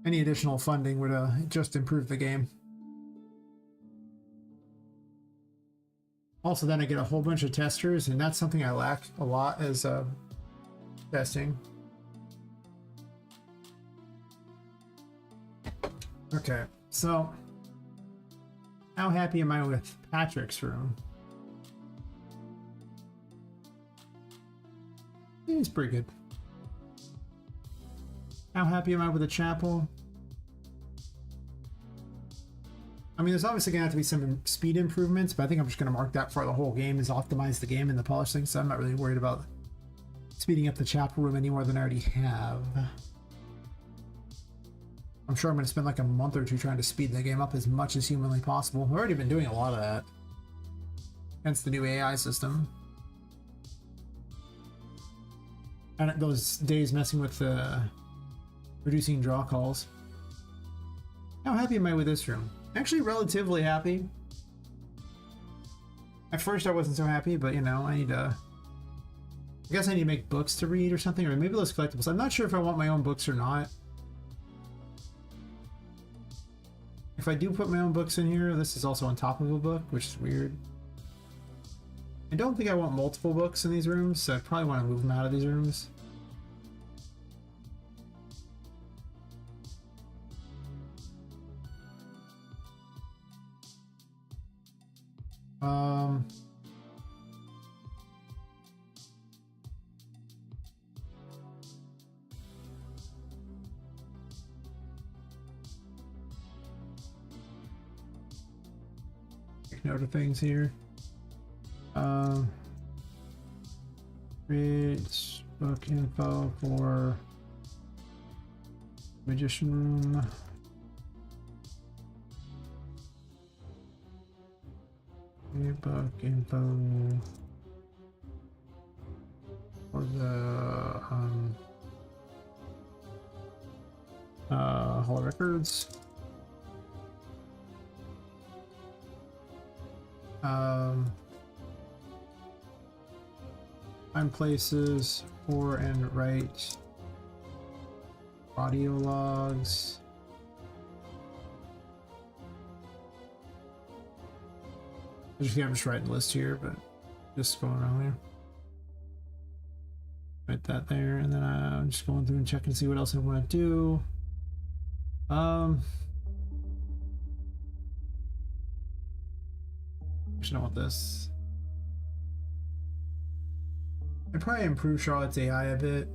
Any additional funding would just improve the game. Also, then I get a whole bunch of testers, and that's something I lack a lot as testing. Okay, so how happy am I with Patrick's room? He's pretty good. How happy am I with the chapel? I mean, there's obviously gonna have to be some speed improvements, but I think I'm just gonna mark that for the whole game, is optimize the game and the polish thing, so I'm not really worried about speeding up the chapel room any more than I already have. I'm sure I'm gonna spend like a month or two trying to speed the game up as much as humanly possible. I've already been doing a lot of that. Hence the new AI system. And those days messing with reducing draw calls. How happy am I with this room? Actually, relatively happy. At first I wasn't so happy, but you know, I guess I need to make books to read or something, or maybe those collectibles. I'm not sure if I want my own books or not. If I do put my own books in here, this is also on top of a book, which is weird. I don't think I want multiple books in these rooms, so I probably want to move them out of these rooms. Take note of things here. Create book info for Magician Room. Book info for the Hall of Records. Find places for and write audio logs. I'm just writing a list here, but just going around there. Write that there, and then I'm just going through and checking to see what else I want to do. Actually, I want this. I'd probably improve Charlotte's AI a bit.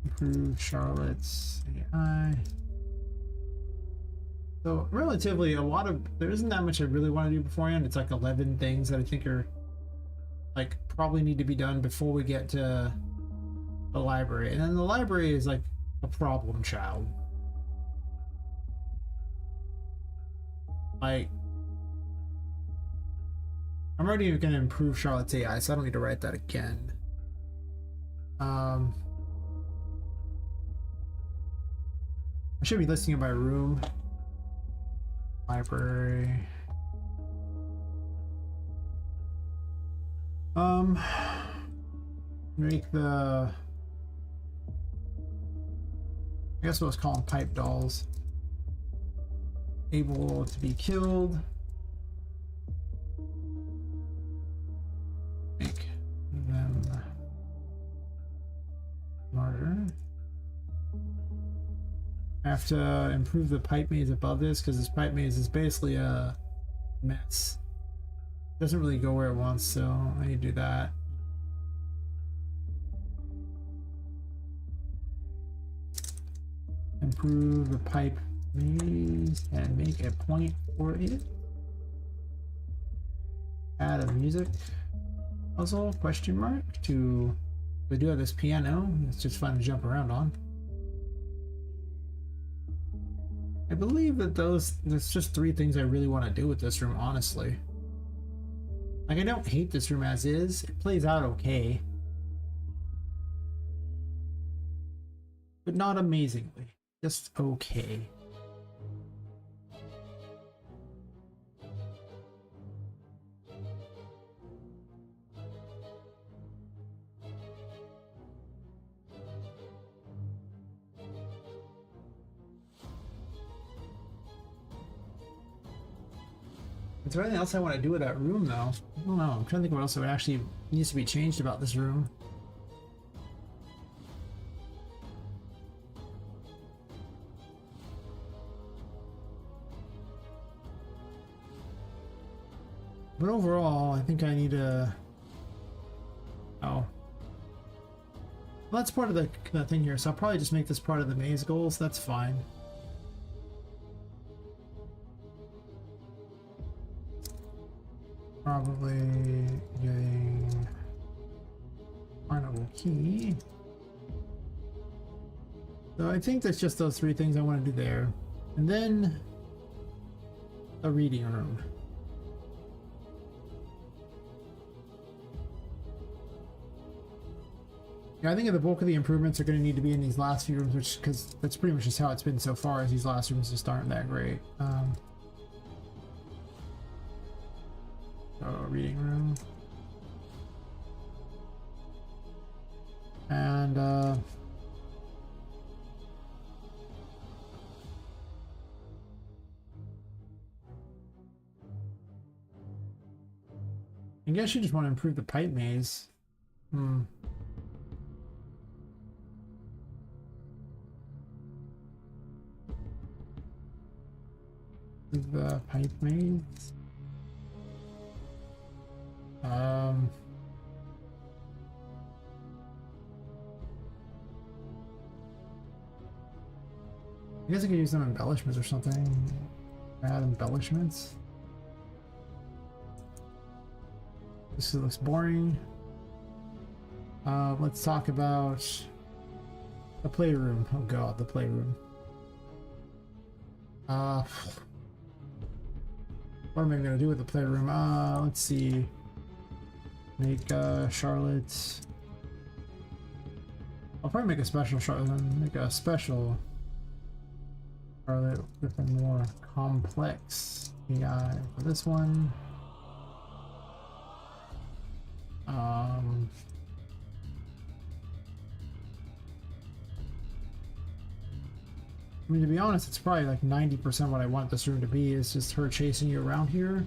Improve Charlotte's AI. So relatively there isn't that much I really want to do beforehand. It's like 11 things that I think are like probably need to be done before we get to the library. And then the library is like a problem child. Like, I'm already going to improve Charlotte's AI, so I don't need to write that again. I should be listing in my room. Library. Make the, I guess what I was calling pipe dolls, able to be killed. Make them smarter. I have to improve the pipe maze above this because this pipe maze is basically a mess. Doesn't really go where it wants, so I need to do that. improve the pipe maze and make a point for it. Add a music puzzle question mark to. We do have this piano. It's just fun to jump around on. I believe that there's just 3 things I really want to do with this room, honestly. Like, I don't hate this room as is. It plays out okay. But not amazingly. Just okay. Is there anything else I want to do with that room, though? I don't know. I'm trying to think what else actually needs to be changed about this room. But overall, I think I need to... Oh. Well, that's part of the thing here, so I'll probably just make this part of the maze goals. That's fine. Probably getting carnival key. So I think that's just those 3 things I want to do there. And then a reading room. Yeah, I think the bulk of the improvements are going to need to be in these last few rooms, which, because that's pretty much just how it's been so far, is these last rooms just aren't that great. Reading room. And I guess you just want to improve the pipe maze. The pipe maze. I guess I could use some embellishments or something. Add embellishments. This looks boring. Let's talk about the playroom. Oh god, the playroom. What am I gonna do with the playroom? Let's see. Make Charlotte. I'll probably make a special Charlotte. Make a special Charlotte with a more complex AI for this one. I mean, to be honest, it's probably like 90% what I want this room to be, is just her chasing you around here.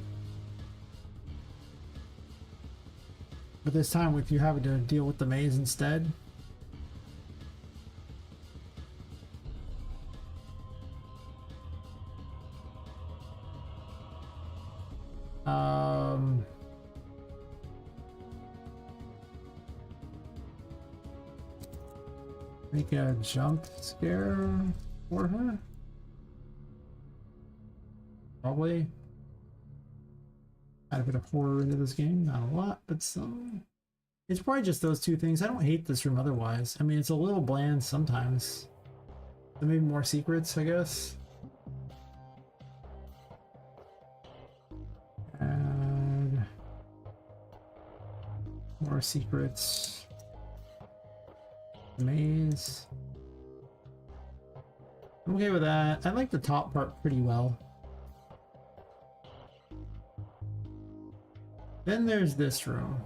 But this time with you having to deal with the maze instead. Make a jump scare for her? Probably. Add a bit of horror into this game. Not a lot, but some. It's probably just those 2 things. I don't hate this room otherwise. I mean, it's a little bland sometimes. So maybe more secrets, I guess. And more secrets. Maze. I'm okay with that. I like the top part pretty well. Then there's this room.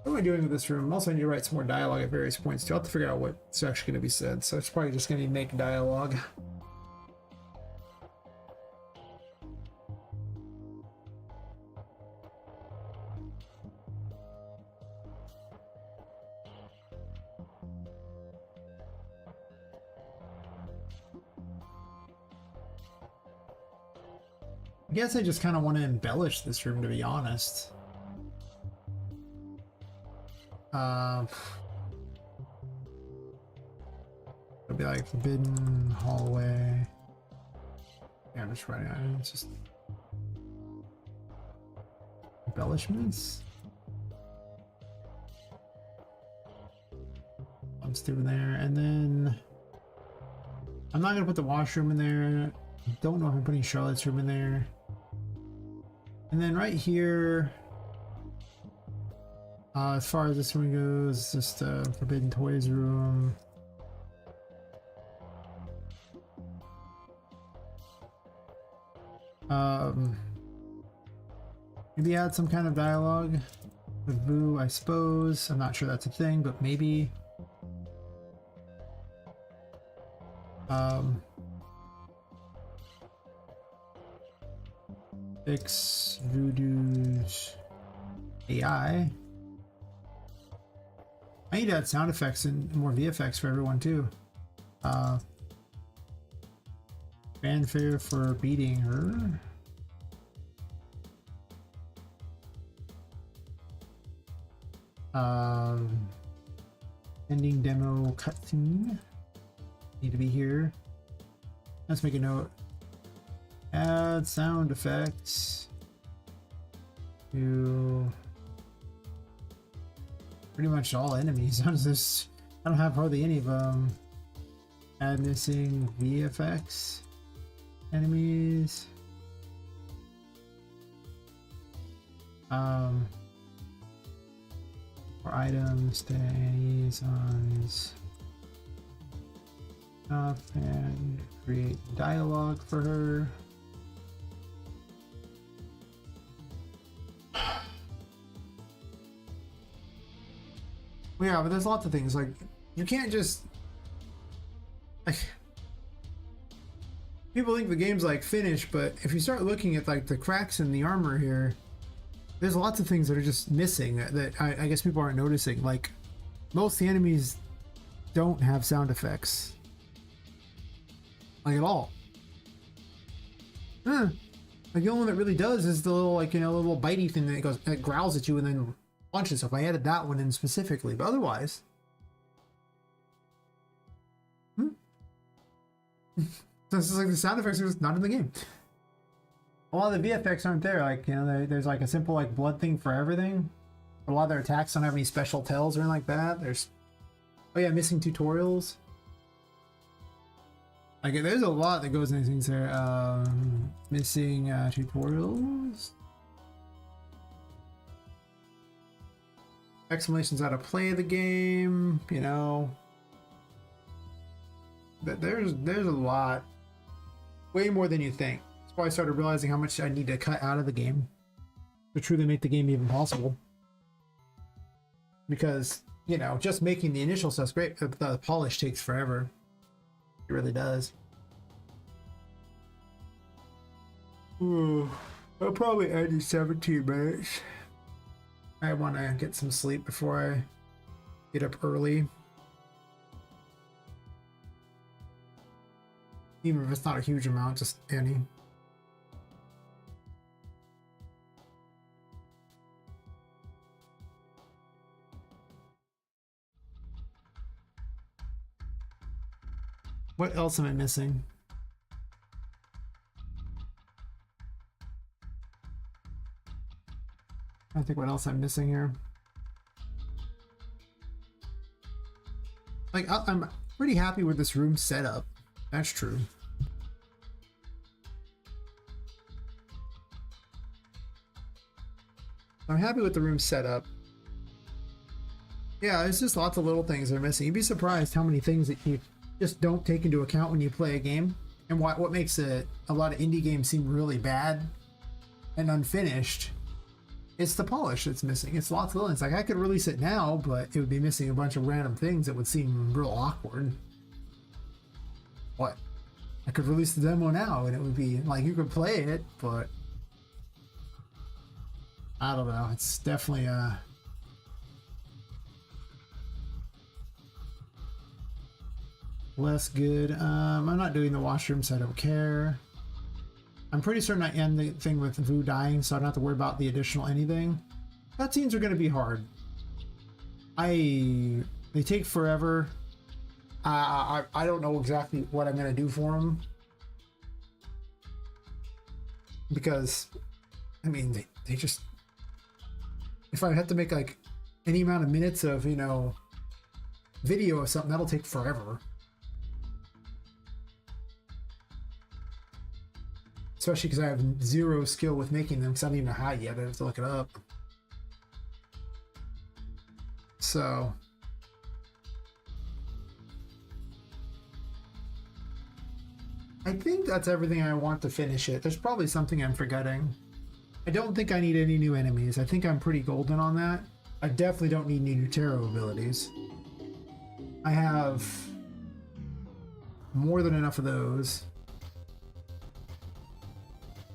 What am I doing with this room? Also, I need to write some more dialogue at various points too. I'll have to figure out what's actually going to be said. So it's probably just going to make dialogue. I guess I just kind of want to embellish this room, to be honest. The It'll be like forbidden hallway. Yeah, I'm just writing it. It's just embellishments. Let's do there, and then I'm not gonna put the washroom in there. Don't know if I'm putting Charlotte's room in there. And then right here, as far as this room goes, just a Forbidden Toys room. Maybe add some kind of dialogue with Vu, I suppose. I'm not sure that's a thing, but maybe. Fix Voodoo's AI. I need to add sound effects and more VFX for everyone too. Fanfare for beating her. Ending demo cutscene. Need to be here. Let's make a note. Add sound effects to pretty much all enemies. How does this? I don't have hardly any of them. Add missing VFX enemies. For items, liaisons. Up and create dialogue for her. Well, yeah, but there's lots of things like you can't just like people think the game's like finished, but if you start looking at like the cracks in the armor here, there's lots of things that are just missing that I guess people aren't noticing. Like most of the enemies don't have sound effects. Like at all. Like the only one that really does is the little like little bitey thing that goes that growls at you and then launches. So if I added that one in specifically, but otherwise, this is like the sound effects are just not in the game. A lot of the VFX aren't there. Like there's like a simple like blood thing for everything. A lot of their attacks don't have any special tells or anything like that. There's missing tutorials. Like there's a lot that goes into things there. Missing tutorials. Explanations how to play the game. But there's a lot, way more than you think. That's why I started realizing how much I need to cut out of the game to truly make the game even possible. Because just making the initial stuff's great, but the polish takes forever. It really does. Ooh, I'll probably end in 17 minutes. I want to get some sleep before I get up early. Even if it's not a huge amount, just any. What else am I missing? I think what else I'm missing here. Like I'm pretty happy with this room setup. That's true. I'm happy with the room setup. Yeah, there's just lots of little things that are missing. You'd be surprised how many things that you just don't take into account when you play a game, and what makes a lot of indie games seem really bad and unfinished. It's the polish that's missing. It's lots of little things. Like I could release it now, but it would be missing a bunch of random things that would seem real awkward. What? I could release the demo now and it would be like you could play it, but I don't know. It's definitely less good. I'm not doing the washroom, so I don't care. I'm pretty certain I end the thing with Vu dying, so I don't have to worry about the additional anything. Cutscenes are going to be hard. They take forever. I don't know exactly what I'm gonna do for them, because I mean they just, if I have to make like any amount of minutes of, you know, video or something, that'll take forever. Especially because I have zero skill with making them, because I don't even know how yet. I have to look it up. So I think that's everything I want to finish it. There's probably something I'm forgetting. I don't think I need any new enemies. I think I'm pretty golden on that. I definitely don't need any new tarot abilities. I have more than enough of those.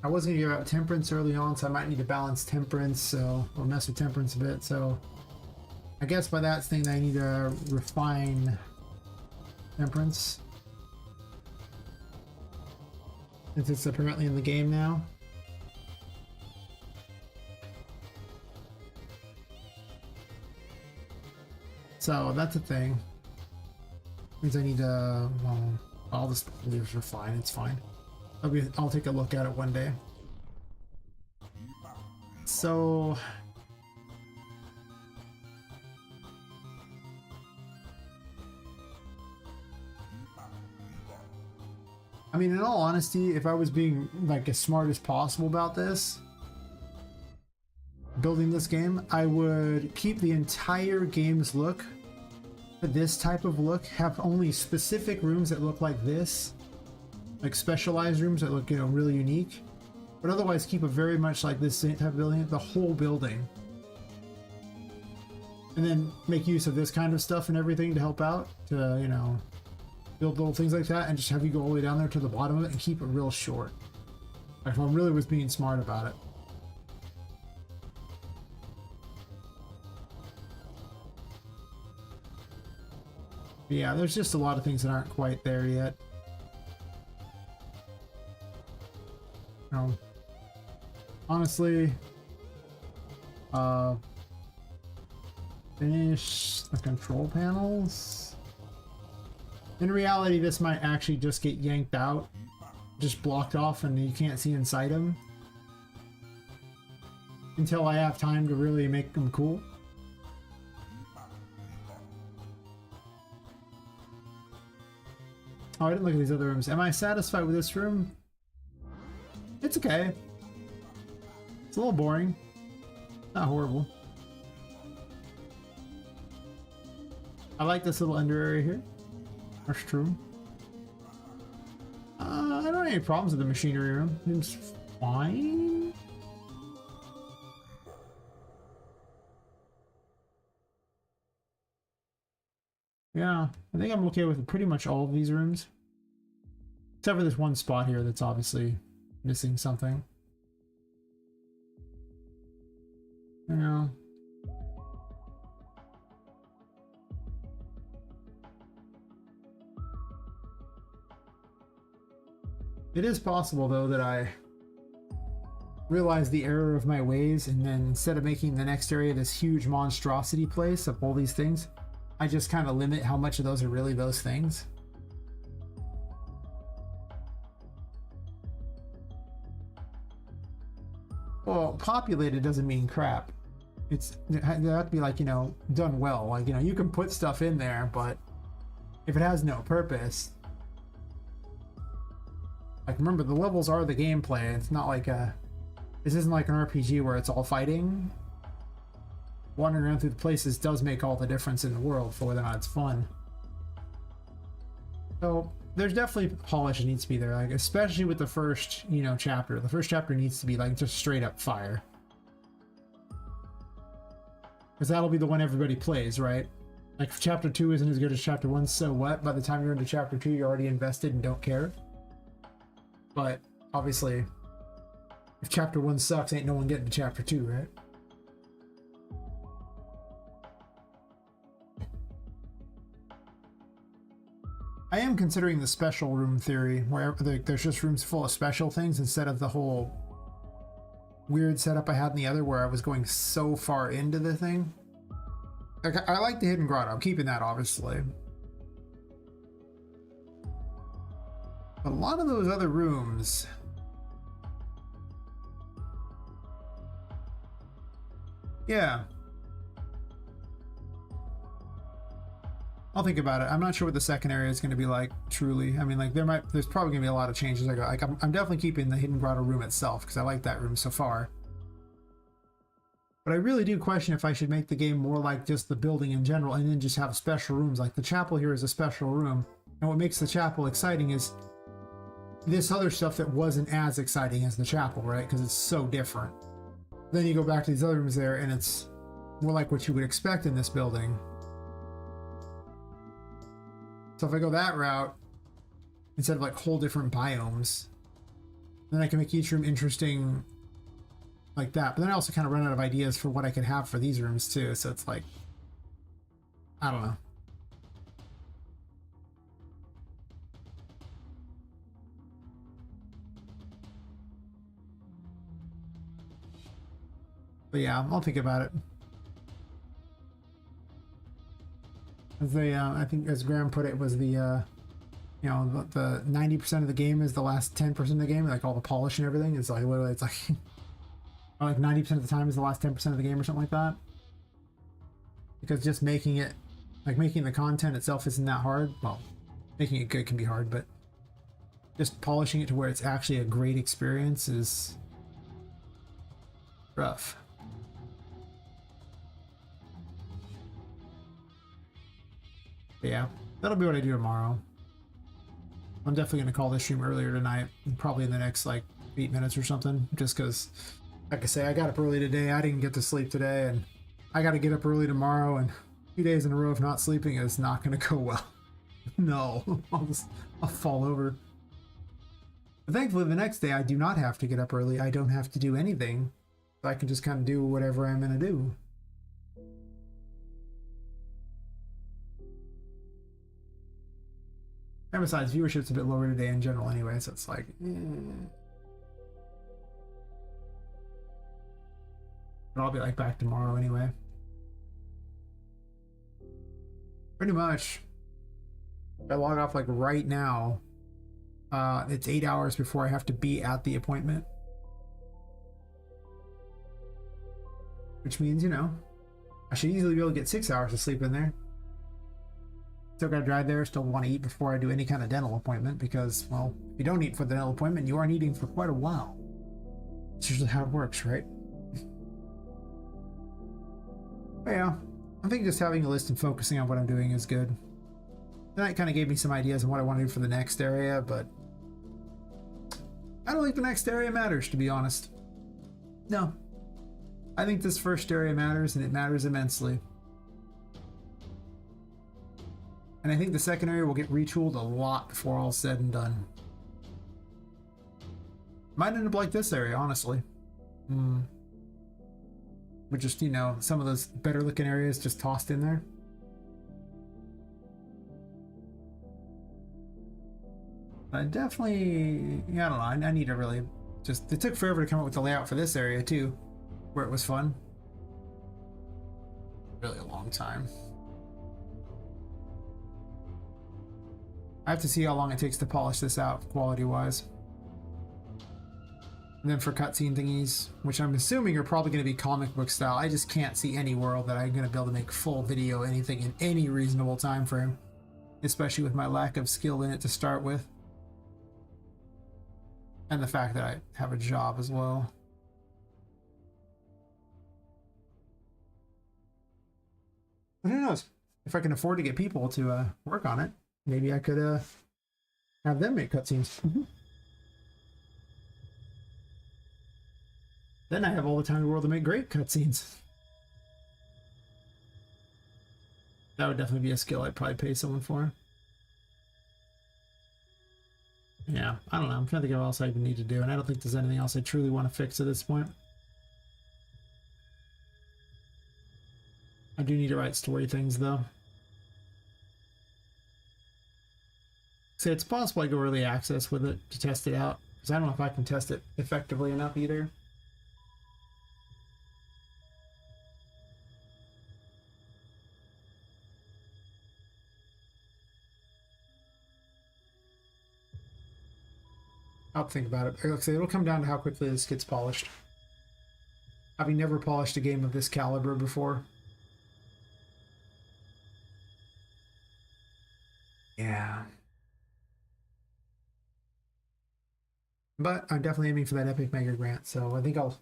I was going to give out temperance early on, so I might need to balance temperance, or mess with temperance a bit. So I guess by that thing I need to refine temperance, since it's apparently in the game now. So that's a thing. Means I need to, well, all the leaves are fine, it's fine. I'll take a look at it one day. So I mean, in all honesty, if I was being like as smart as possible about this, building this game, I would keep the entire game's look for this type of look, have only specific rooms that look like this, like specialized rooms that look, you know, really unique, but otherwise keep it very much like this type of building, the whole building, and then make use of this kind of stuff and everything to help out, to, you know, build little things like that, and just have you go all the way down there to the bottom of it and keep it real short. Like, if I really was being smart about it. But yeah, there's just a lot of things that aren't quite there yet. No. Honestly, finish the control panels. In reality, this might actually just get yanked out, just blocked off, and you can't see inside them until I have time to really make them cool. Oh, I didn't look at these other rooms. Am I satisfied with this room? It's okay. It's a little boring. Not horrible. I like this little under area here. That's true. I don't have any problems with the machinery room. It's fine. Yeah, I think I'm okay with pretty much all of these rooms. Except for this one spot here that's obviously missing something. Yeah. It is possible, though, that I realize the error of my ways, and then instead of making the next area this huge monstrosity place of all these things, I just kind of limit how much of those are really those things. Well, populated doesn't mean crap. It has to be, like, you know, done well. Like, you know, you can put stuff in there, but if it has no purpose, like, remember, the levels are the gameplay. It's not like this isn't like an RPG where it's all fighting. Wandering around through the places does make all the difference in the world for whether or not it's fun. So there's definitely polish that needs to be there, like, especially with the first, you know, chapter. The first chapter needs to be like just straight up fire, because that'll be the one everybody plays, right? Like, if chapter 2 isn't as good as chapter 1, so what? By the time you're into chapter 2, you're already invested and don't care. But obviously, if chapter 1 sucks, ain't no one getting to chapter 2, right? I am considering the special room theory, where there's just rooms full of special things instead of the whole weird setup I had in the other, where I was going so far into the thing. Like, I like the hidden grotto. I'm keeping that, obviously. A lot of those other rooms. Yeah. I'll think about it. I'm not sure what the second area is going to be like, truly. I mean, like, there's probably going to be a lot of changes. I'm definitely keeping the Hidden Grotto room itself, because I like that room so far. But I really do question if I should make the game more like just the building in general, and then just have special rooms. Like, the chapel here is a special room, and what makes the chapel exciting is this other stuff that wasn't as exciting as the chapel, right? Because it's so different. Then you go back to these other rooms there, and it's more like what you would expect in this building. So if I go that route, instead of like whole different biomes, then I can make each room interesting like that. But then I also kind of run out of ideas for what I could have for these rooms too. So it's like, I don't know. But yeah, I'll think about it. As they, I think, as Graham put it, was the, you know, the 90% of the game is the last 10% of the game, like all the polish and everything. It's like literally, it's like, or like 90% of the time is the last 10% of the game or something like that. Because just making it, like making the content itself isn't that hard. Well, making it good can be hard, but just polishing it to where it's actually a great experience is rough. But yeah, that'll be what I do tomorrow. I'm definitely going to call this stream earlier tonight, probably in the next like 8 minutes or something, just because, like I say, I got up early today. I didn't get to sleep today, and I got to get up early tomorrow, and 2 days in a row of not sleeping is not going to go well. No, I'll fall over. But thankfully, the next day I do not have to get up early. I don't have to do anything. I can just kind of do whatever I'm going to do. And besides, viewership's a bit lower today in general anyway, so it's like, But I'll be like back tomorrow anyway. Pretty much. If I log off like right now, it's 8 hours before I have to be at the appointment. Which means, you know, I should easily be able to get 6 hours of sleep in there. Still gotta drive there, still want to eat before I do any kind of dental appointment because, well, if you don't eat for the dental appointment, you aren't eating for quite a while. It's usually how it works, right? But yeah, I think just having a list and focusing on what I'm doing is good. Tonight kind of gave me some ideas on what I want to do for the next area, but I don't think the next area matters, to be honest. No. I think this first area matters, and it matters immensely. And I think the second area will get retooled a lot before all's said and done. Might end up like this area, honestly. With just, you know, some of those better looking areas just tossed in there. I definitely, yeah, I don't know, I need to really just, it took forever to come up with the layout for this area too, where it was fun. Really a long time. I have to see how long it takes to polish this out quality-wise. And then for cutscene thingies, which I'm assuming are probably going to be comic book style, I just can't see any world that I'm going to be able to make full video anything in any reasonable time frame, especially with my lack of skill in it to start with. And the fact that I have a job as well. But who knows? If I can afford to get people to work on it, maybe I could have them make cutscenes. Then I have all the time in the world to make great cutscenes. That would definitely be a skill I'd probably pay someone for. Yeah, I don't know. I'm trying to think of what else I even need to do, and I don't think there's anything else I truly want to fix at this point. I do need to write story things, though. So it's possible I go early access with it to test it out, because I don't know if I can test it effectively enough either. I'll think about it. Like I say, it'll come down to how quickly this gets polished. Having never polished a game of this caliber before. Yeah. But I'm definitely aiming for that epic mega grant, so I think I'll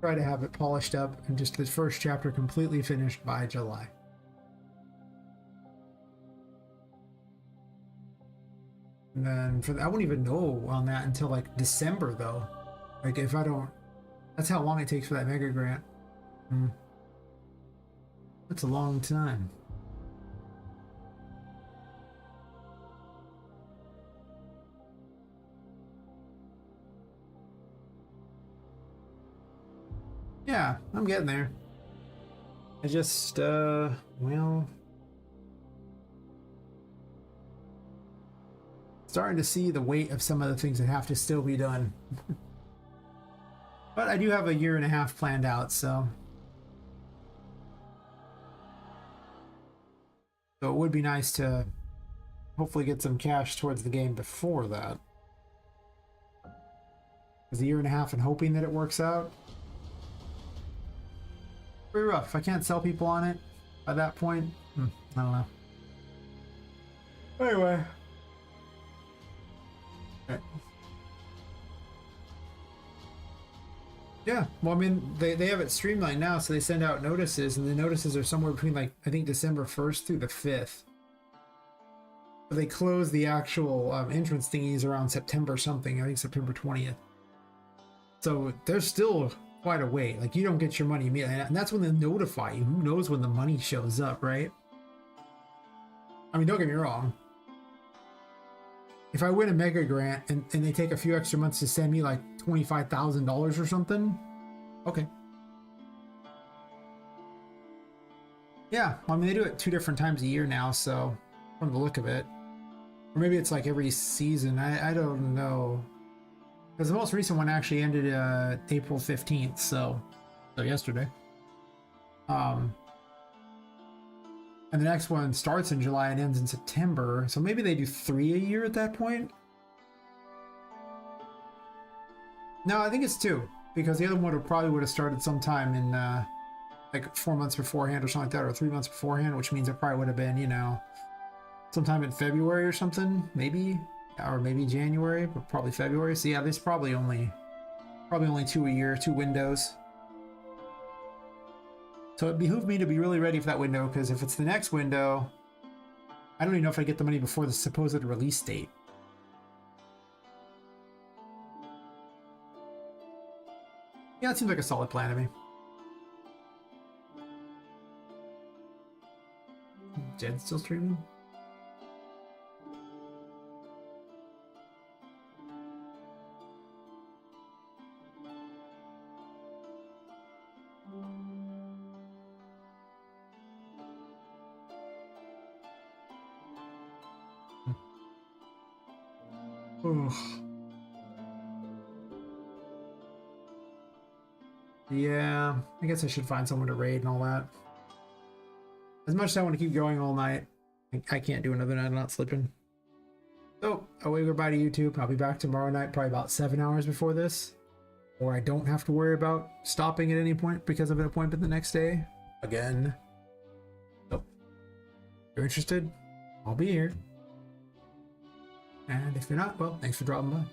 try to have it polished up and just the first chapter completely finished by July. And then for I won't even know on that until like December though. Like if I don't, that's how long it takes for that mega grant. That's a long time. Yeah, I'm getting there. I just, well, starting to see the weight of some of the things that have to still be done. But I do have a year and a half planned out, so. So it would be nice to hopefully get some cash towards the game before that. Because a year and a half and hoping that it works out. Pretty rough. If I can't sell people on it by that point, I don't know. Anyway. Okay. Yeah, well, I mean, they have it streamlined now, so they send out notices, and the notices are somewhere between, like, I think December 1st through the 5th. But they close the actual entrance thingies around September something, I think September 20th. So there's still quite a wait. Like, you don't get your money immediately, and that's when they notify you. Who knows when the money shows up, right? I mean, don't get me wrong. If I win a mega grant and they take a few extra months to send me like $25,000 or something, okay. Yeah, well, I mean, they do it 2 different times a year now, so from the look of it. Or maybe it's like every season. I don't know. Because the most recent one actually ended April 15th, so yesterday. And the next one starts in July and ends in September. So maybe they do 3 a year at that point? No, I think it's 2. Because the other one probably would have started sometime in like 4 months beforehand or something like that. Or 3 months beforehand, which means it probably would have been, you know, sometime in February or something. Maybe. Or maybe January, but probably February. So yeah, there's probably only 2 a year, 2 windows. So it behooved me to be really ready for that window, because if it's the next window, I don't even know if I get the money before the supposed release date. Yeah, it seems like a solid plan to me. Jed's still streaming? Ugh. Yeah, I guess I should find someone to raid and all that. As much as I want to keep going all night, I can't do another night. I'm not sleeping. So, I'll wave goodbye to YouTube. I'll be back tomorrow night, probably about 7 hours before this. Or I don't have to worry about stopping at any point because of an appointment the next day. Again. So, if you're interested, I'll be here. And if you're not, well, thanks for dropping by.